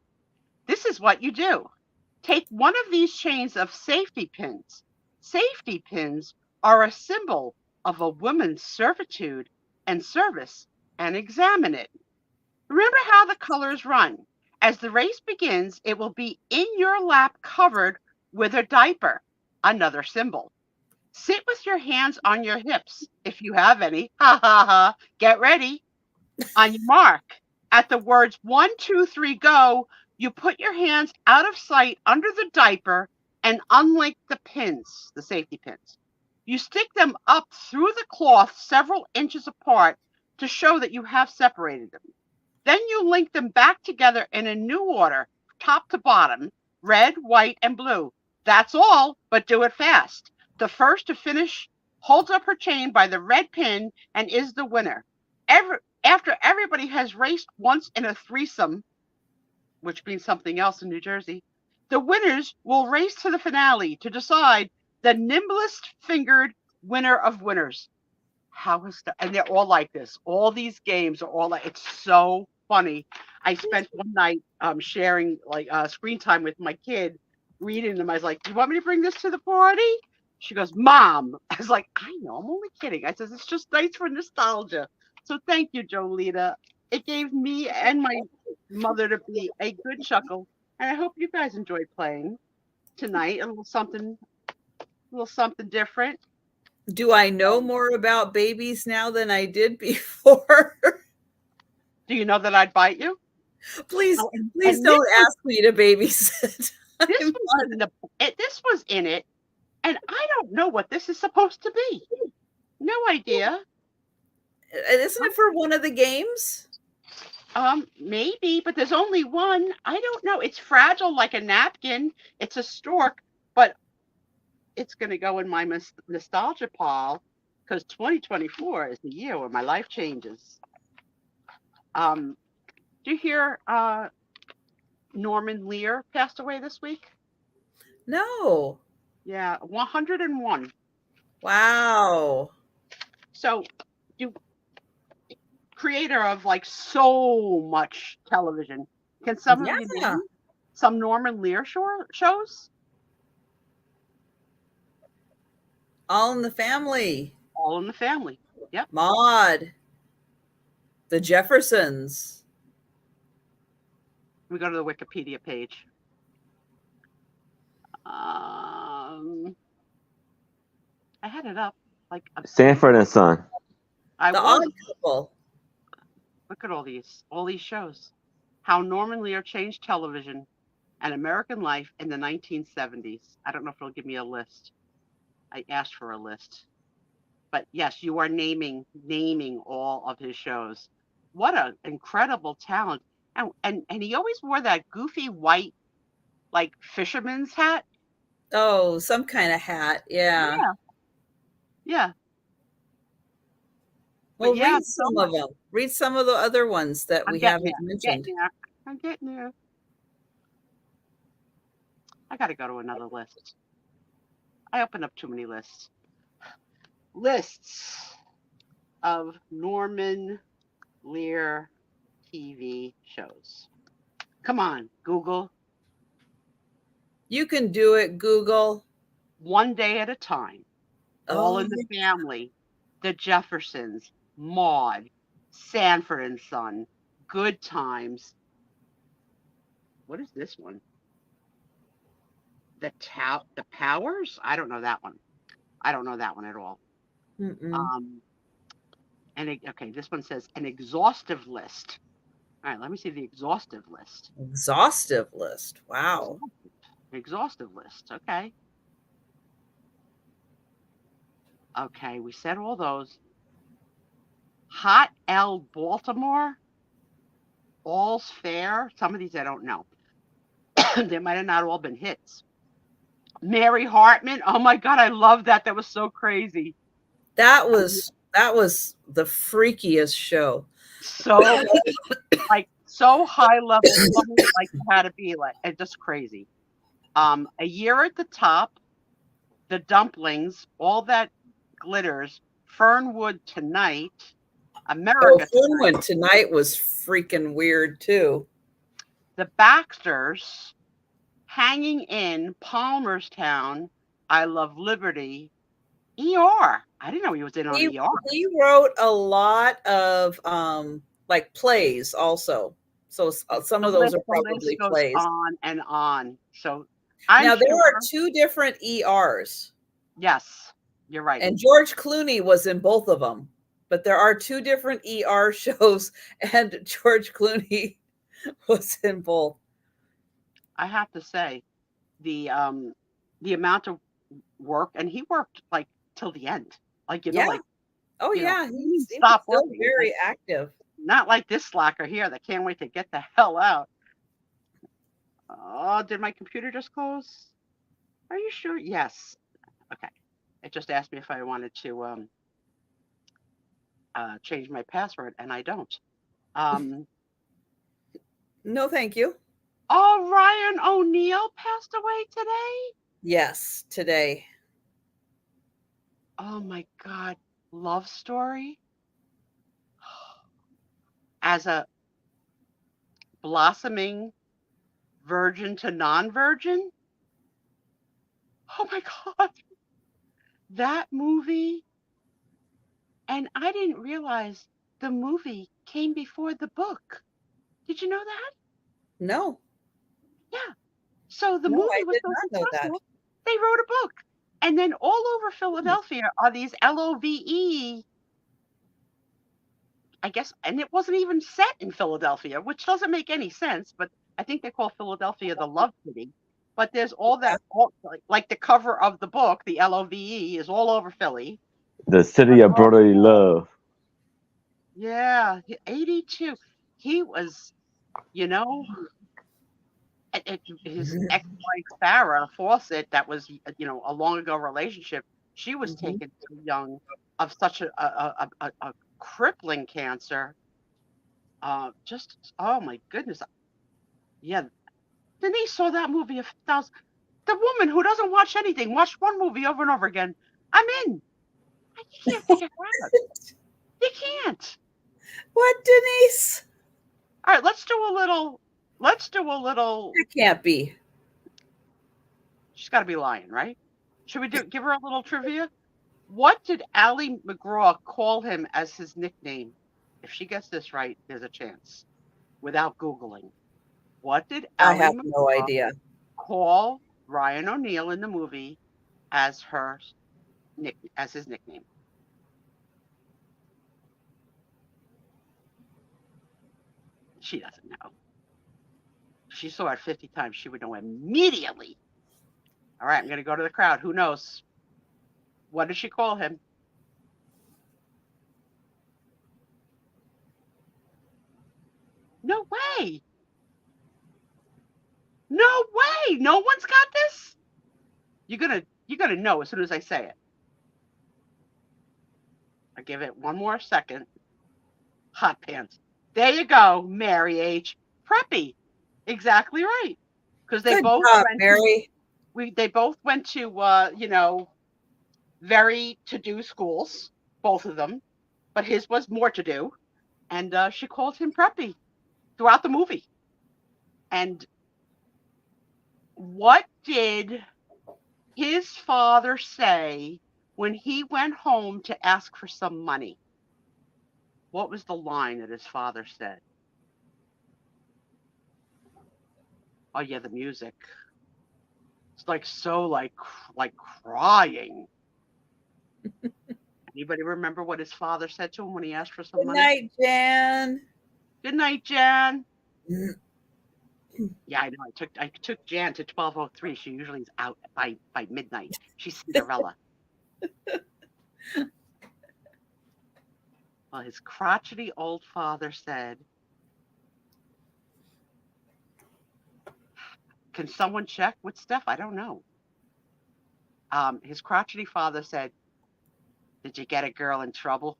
This is what you do. Take one of these chains of safety pins. Safety pins are a symbol of a woman's servitude and service, and examine it. Remember how the colors run. As the race begins, it will be in your lap covered with a diaper, another symbol. Sit with your hands on your hips, if you have any. Ha ha ha. Get ready. On your mark. At the words 1, 2, 3, go, you put your hands out of sight under the diaper and unlink the pins, the safety pins. You stick them up through the cloth several inches apart to show that you have separated them. Then you link them back together in a new order, top to bottom, red, white, and blue. That's all, but do it fast. The first to finish holds up her chain by the red pin and is the winner. After everybody has raced once in a threesome, which means something else in New Jersey, the winners will race to the finale to decide the nimblest fingered winner of winners. And they're all like this. All these games are all like, it's so funny. I spent one night sharing like screen time with my kid, reading them. I was like, do you want me to bring this to the party? She goes, Mom. I was like, I know, I'm only kidding. I says, it's just nice for nostalgia. So thank you, Jolita. It gave me and my mother to be a good chuckle. And I hope you guys enjoyed playing tonight. A little something different. Do I know more about babies now than I did before? Do you know that I'd bite you? Please don't ask me to babysit. This was in it, and I don't know what this is supposed to be. No idea. Isn't it for one of the games? Maybe, but there's only one. I don't know. It's fragile like a napkin. It's a stork, but it's going to go in my nostalgia pile because 2024 is the year where my life changes. Do you hear Norman Lear passed away this week? No. Yeah, 101. Wow. So, you creator of like so much television, can some of you Yeah. name some Norman Lear shows? All in the Family. All in the Family. Yep. Maude. The Jeffersons. We go to the Wikipedia page. I had it up like Sanford and Son. I The was. Odd Couple. Look at all these shows. How Norman Lear changed television and American life in the 1970s. I don't know if it'll give me a list. I asked for a list. But yes, you are naming all of his shows. What an incredible talent. And he always wore that goofy white like fisherman's hat. Oh, some kind of hat. Yeah. Yeah. Yeah. But Well, yeah, read so some of much. them. Read some of the other ones that I'm we getting haven't there. I'm mentioned. getting there. I'm getting there. I got to go to another list. I opened up too many lists. Lists of Norman Lear TV shows. Come on, Google. You can do it, Google. One Day at a Time. All Oh, in the Family. The Jeffersons. Maude. Sanford and Son. Good Times. What is this one? The Powers? I don't know that one. I don't know that one at all. mm-mm. Um, okay, this one says an exhaustive list. All right, let me see the exhaustive list. Exhaustive list. Wow. Exhaustive list. Okay. Okay, we said all those. Hot L Baltimore. All's Fair. Some of these I don't know. They might have not all been hits. Mary Hartman. Oh my God, I love that. That was so crazy. That was the freakiest show. So like so high level funny, like it had to be like it's just crazy. A Year at the Top, The Dumplings, All That Glitters, Fernwood Tonight, Oh, America Tonight, Fernwood Tonight was freaking weird too. The Baxters, Hanging in Palmerstown, I Love Liberty, ER. I didn't know he was in on ER. He wrote a lot of like plays also. So some of those are The list probably goes plays. on and on. So I'm Now there sure. are two different ERs. Yes, you're right. And George Clooney was in both of them. But there are two different ER shows, and George Clooney was in both. I have to say, the amount of work, and he worked like till the end. Like Yeah. like Oh you know, yeah, he he's stopped still working. very active. Not like this slacker here that can't wait to get the hell out. Oh, did my computer just close? Are you sure? Yes. Okay. It just asked me if I wanted to change my password, and I don't. No, thank you. Oh, Ryan O'Neal passed away today. Yes, today. Oh my God. Love story. As a blossoming virgin to non-virgin. Oh my God. That movie. And I didn't realize the movie came before the book. Did you know that? No. Yeah. So the No, I movie was did so not know that. successful, they wrote a book. And then all over Philadelphia are these LOVE, I guess, and it wasn't even set in Philadelphia, which doesn't make any sense, but I think they call Philadelphia the Love City. But there's all that, like the cover of the book, the LOVE is all over Philly. The city of brotherly love. Yeah, 82. He was, you know, his ex-wife Farrah Fawcett, that was a long ago relationship. She was taken too young of such a crippling cancer. Just oh my goodness, yeah. Denise saw that movie a thousand. The woman who doesn't watch anything watched one movie over and over again. I'm in. I can't figure it out. You can't. What, Denise? All right, let's do a little. That can't be. She's got to be lying, right? Should we give her a little trivia? What did Ally McGraw call him as his nickname? If she gets this right, there's a chance. Without Googling. What did I Ally have no McGraw idea. call Ryan O'Neal in the movie as his nickname? She doesn't know. If she saw it 50 times, she would know immediately. All right, I'm going to go to the crowd. Who knows? What did she call him? No way. No way. No one's got this? You're gonna know as soon as I say it. I give it one more second. Hot pants. There you go, Mary H. Preppy. Exactly right. Because they Good both job, went Mary. they both went to very to-do schools, both of them. But his was more to do. And she called him Preppy throughout the movie. And what did his father say when he went home to ask for some money? What was the line that his father said? Oh yeah, the music. It's like so like crying. Anybody remember what his father said to him when he asked for some Good money? night, Jan. Good night, Jan. Yeah, I know. I took Jan to 12:03. She usually is out by midnight. She's Cinderella. Well, his crotchety old father said, "Can someone check with Steph? I don't know." His crotchety father said, "Did you get a girl in trouble?"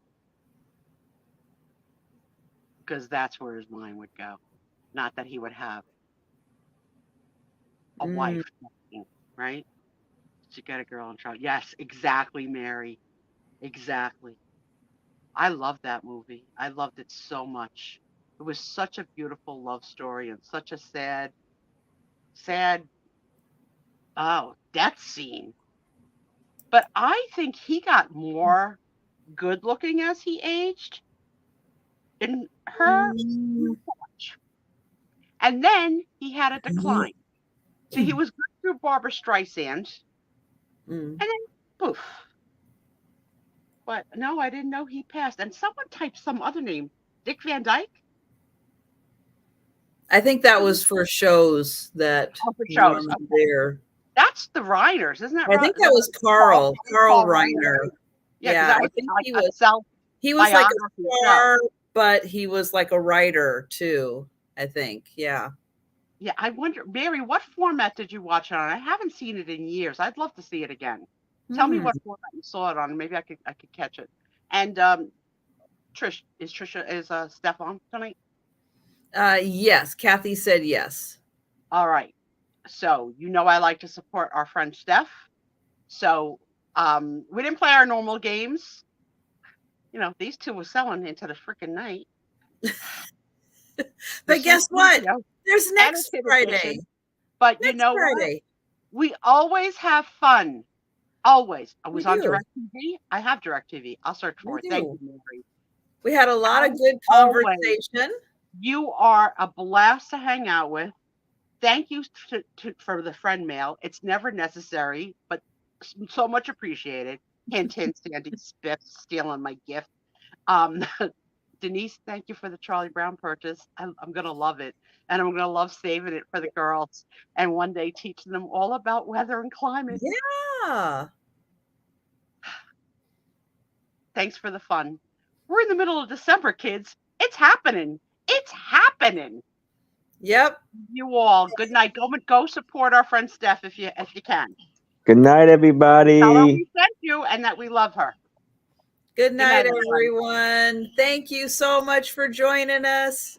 Because that's where his mind would go. Not that he would have a wife, right? Did you get a girl in trouble? Yes, exactly, Mary. Exactly. I love that movie. I loved it so much. It was such a beautiful love story and such a sad death scene. But I think he got more good looking as he aged. In her, not so much. And then he had a decline. So he was good through Barbara Streisand. And then poof. But no, I didn't know he passed. And someone typed some other name. Dick Van Dyke? I think that was for shows that for shows. Norman there. That's the Reiners, isn't that I right? think that was Carl Reiner. Yeah, I think he was like a star, but he was like a writer too, I think. Yeah. Yeah, I wonder, Mary, what format did you watch it on? I haven't seen it in years. I'd love to see it again. Tell me what format you saw it on. Maybe I could catch it. And Steph on tonight? Yes, Kathy said yes. All right. So I like to support our friend Steph. So we didn't play our normal games. These two were selling into the freaking night. But guess what? There's next Friday. Edition. But next Friday. What? We always have fun. Always. I was on DirecTV. I have DirecTV. I'll search for it. Thank you, Mary. We had a lot of good conversation. You are a blast to hang out with. Thank you for the friend mail. It's never necessary, but so much appreciated. Hint, hint, Sandy Spiff stealing my gift. Denise, thank you for the Charlie Brown purchase. I'm going to love it. And I'm going to love saving it for the girls and one day teaching them all about weather and climate. Yeah. Thanks for the fun. We're in the middle of December, kids. It's happening. It's happening. Yep. You all. Good night. Go support our friend Steph if you can. Good night, everybody. Tell her we sent you and that we love her. Good night, everyone. Thank you so much for joining us.